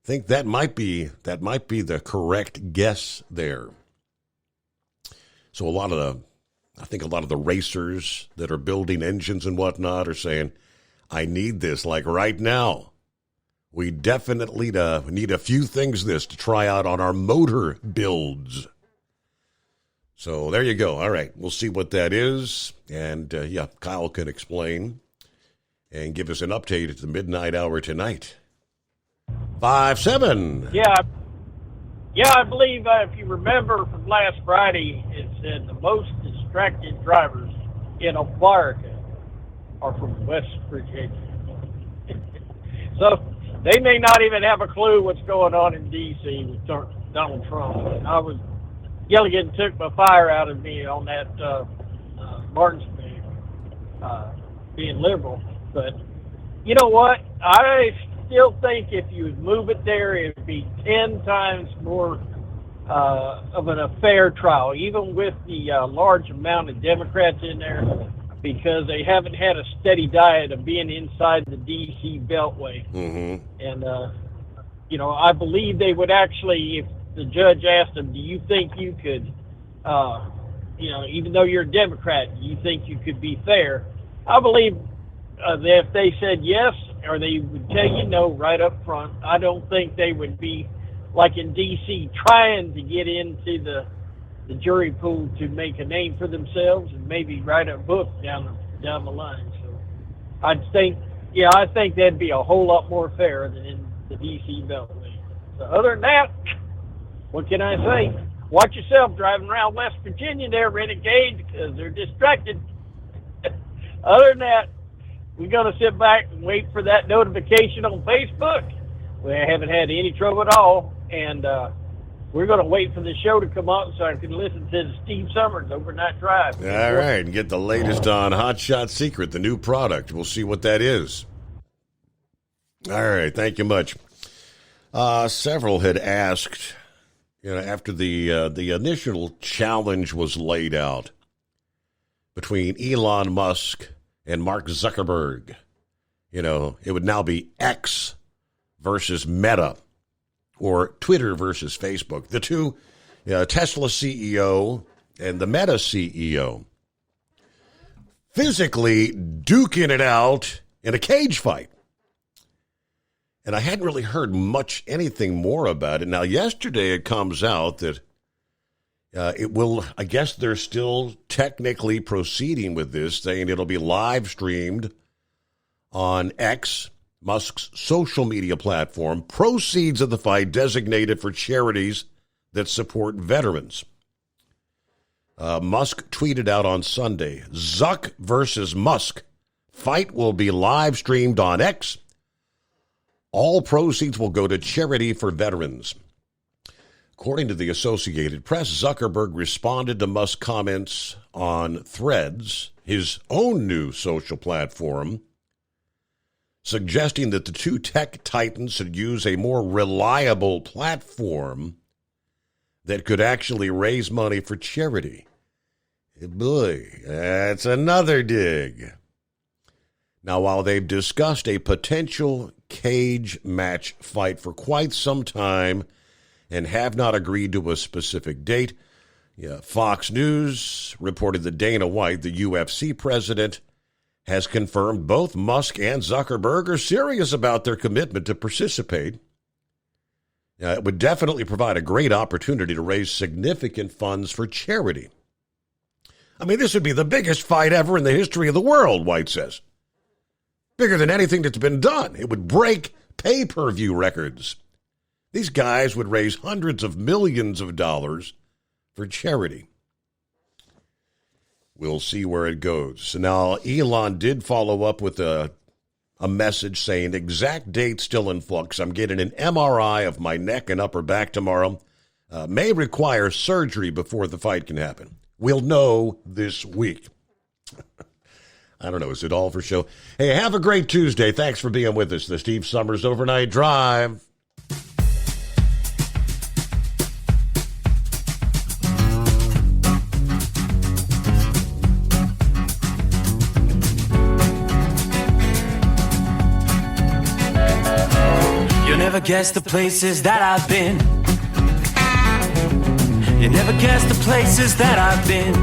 think that might be the correct guess there. So I think a lot of the racers that are building engines and whatnot are saying, I need this like right now. We definitely need a few things to try out on our motor builds. So there you go. All right. We'll see what that is. And, Kyle can explain and give us an update at the midnight hour tonight. 5-7. Yeah, I believe if you remember from last Friday, it said the most distracted drivers in America are from West Virginia. So they may not even have a clue what's going on in D.C. with Donald Trump. Gilligan took my fire out of me on that Martinsville being liberal. But you know what? I still think if you would move it there, it would be 10 times more of a fair trial, even with the large amount of Democrats in there, because they haven't had a steady diet of being inside the D.C. Beltway. Mm-hmm. And, I believe they would actually, if the judge asked them, do you think you could, even though you're a Democrat, do you think you could be fair? I believe that if they said yes, or they would tell you no right up front, I don't think they would be, like in D.C., trying to get into the jury pool to make a name for themselves and maybe write a book down the line. So I think that'd be a whole lot more fair than in the D.C. Beltway. So other than that, what can I say? watch yourself driving around West Virginia there, renegade, because they're distracted. Other than that, we're going to sit back and wait for that notification on Facebook. We haven't had any trouble at all, and we're going to wait for the show to come up so I can listen to the Steve Summers Overnight Drive. All right, and get the latest on Hot Shot Secret, the new product. We'll see what that is. All right, thank you much. Several had asked, after the initial challenge was laid out between Elon Musk and Mark Zuckerberg, it would now be X versus Meta, or Twitter versus Facebook. The two, Tesla CEO and the Meta CEO, physically duking it out in a cage fight. And I hadn't really heard anything more about it. Now, yesterday it comes out that I guess they're still technically proceeding with this, saying it'll be live streamed on X, Musk's social media platform, proceeds of the fight designated for charities that support veterans. Musk tweeted out on Sunday, Zuck versus Musk. Fight will be live streamed on X. All proceeds will go to charity for veterans. According to the Associated Press, Zuckerberg responded to Musk's comments on Threads, his own new social platform, suggesting that the two tech titans should use a more reliable platform that could actually raise money for charity. Boy, that's another dig. Now, while they've discussed a potential cage match fight for quite some time and have not agreed to a specific date, Fox News reported that Dana White, the UFC president, has confirmed both Musk and Zuckerberg are serious about their commitment to participate. It would definitely provide a great opportunity to raise significant funds for charity. I mean, this would be the biggest fight ever in the history of the world, White says. Bigger than anything that's been done. It would break pay-per-view records. These guys would raise hundreds of millions of dollars for charity. We'll see where it goes. So now, Elon did follow up with a message saying, exact date still in flux. I'm getting an MRI of my neck and upper back tomorrow. May require surgery before the fight can happen. We'll know this week. I don't know. Is it all for show? Hey, have a great Tuesday. Thanks for being with us. The Steve Summers Overnight Drive. You'll never guess the places that I've been. You never guess the places that I've been.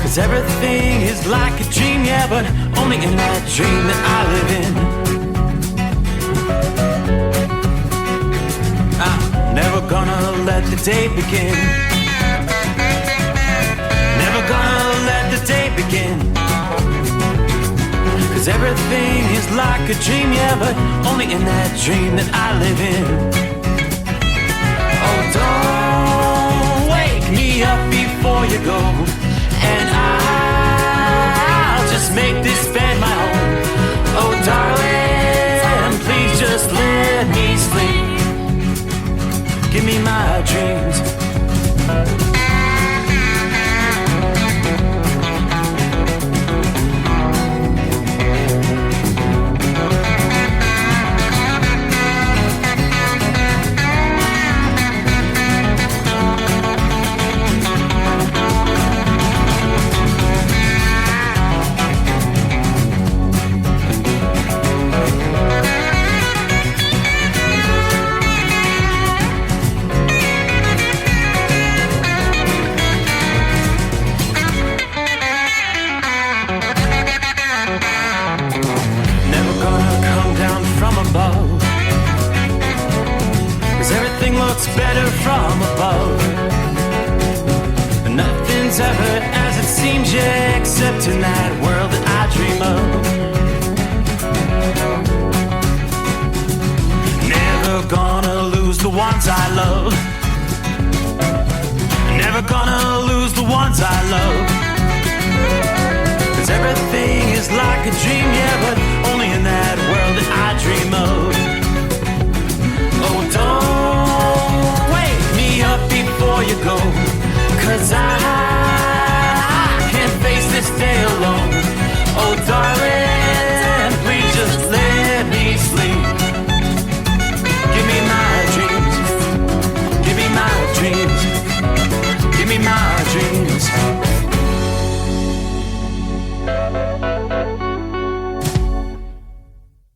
'Cause everything is like a dream, yeah, but only in that dream that I live in. I'm never gonna let the day begin. Never gonna let the day begin. 'Cause everything is like a dream, yeah, but only in that dream that I live in. Oh, don't wake me up before you go, and I'll just make this bed my home. Oh, darling, please just let me sleep. Give me my dreams. Better from above. Nothing's ever as it seems, yeah, except in that world that I dream of. Never gonna lose the ones I love. never gonna lose the ones I love.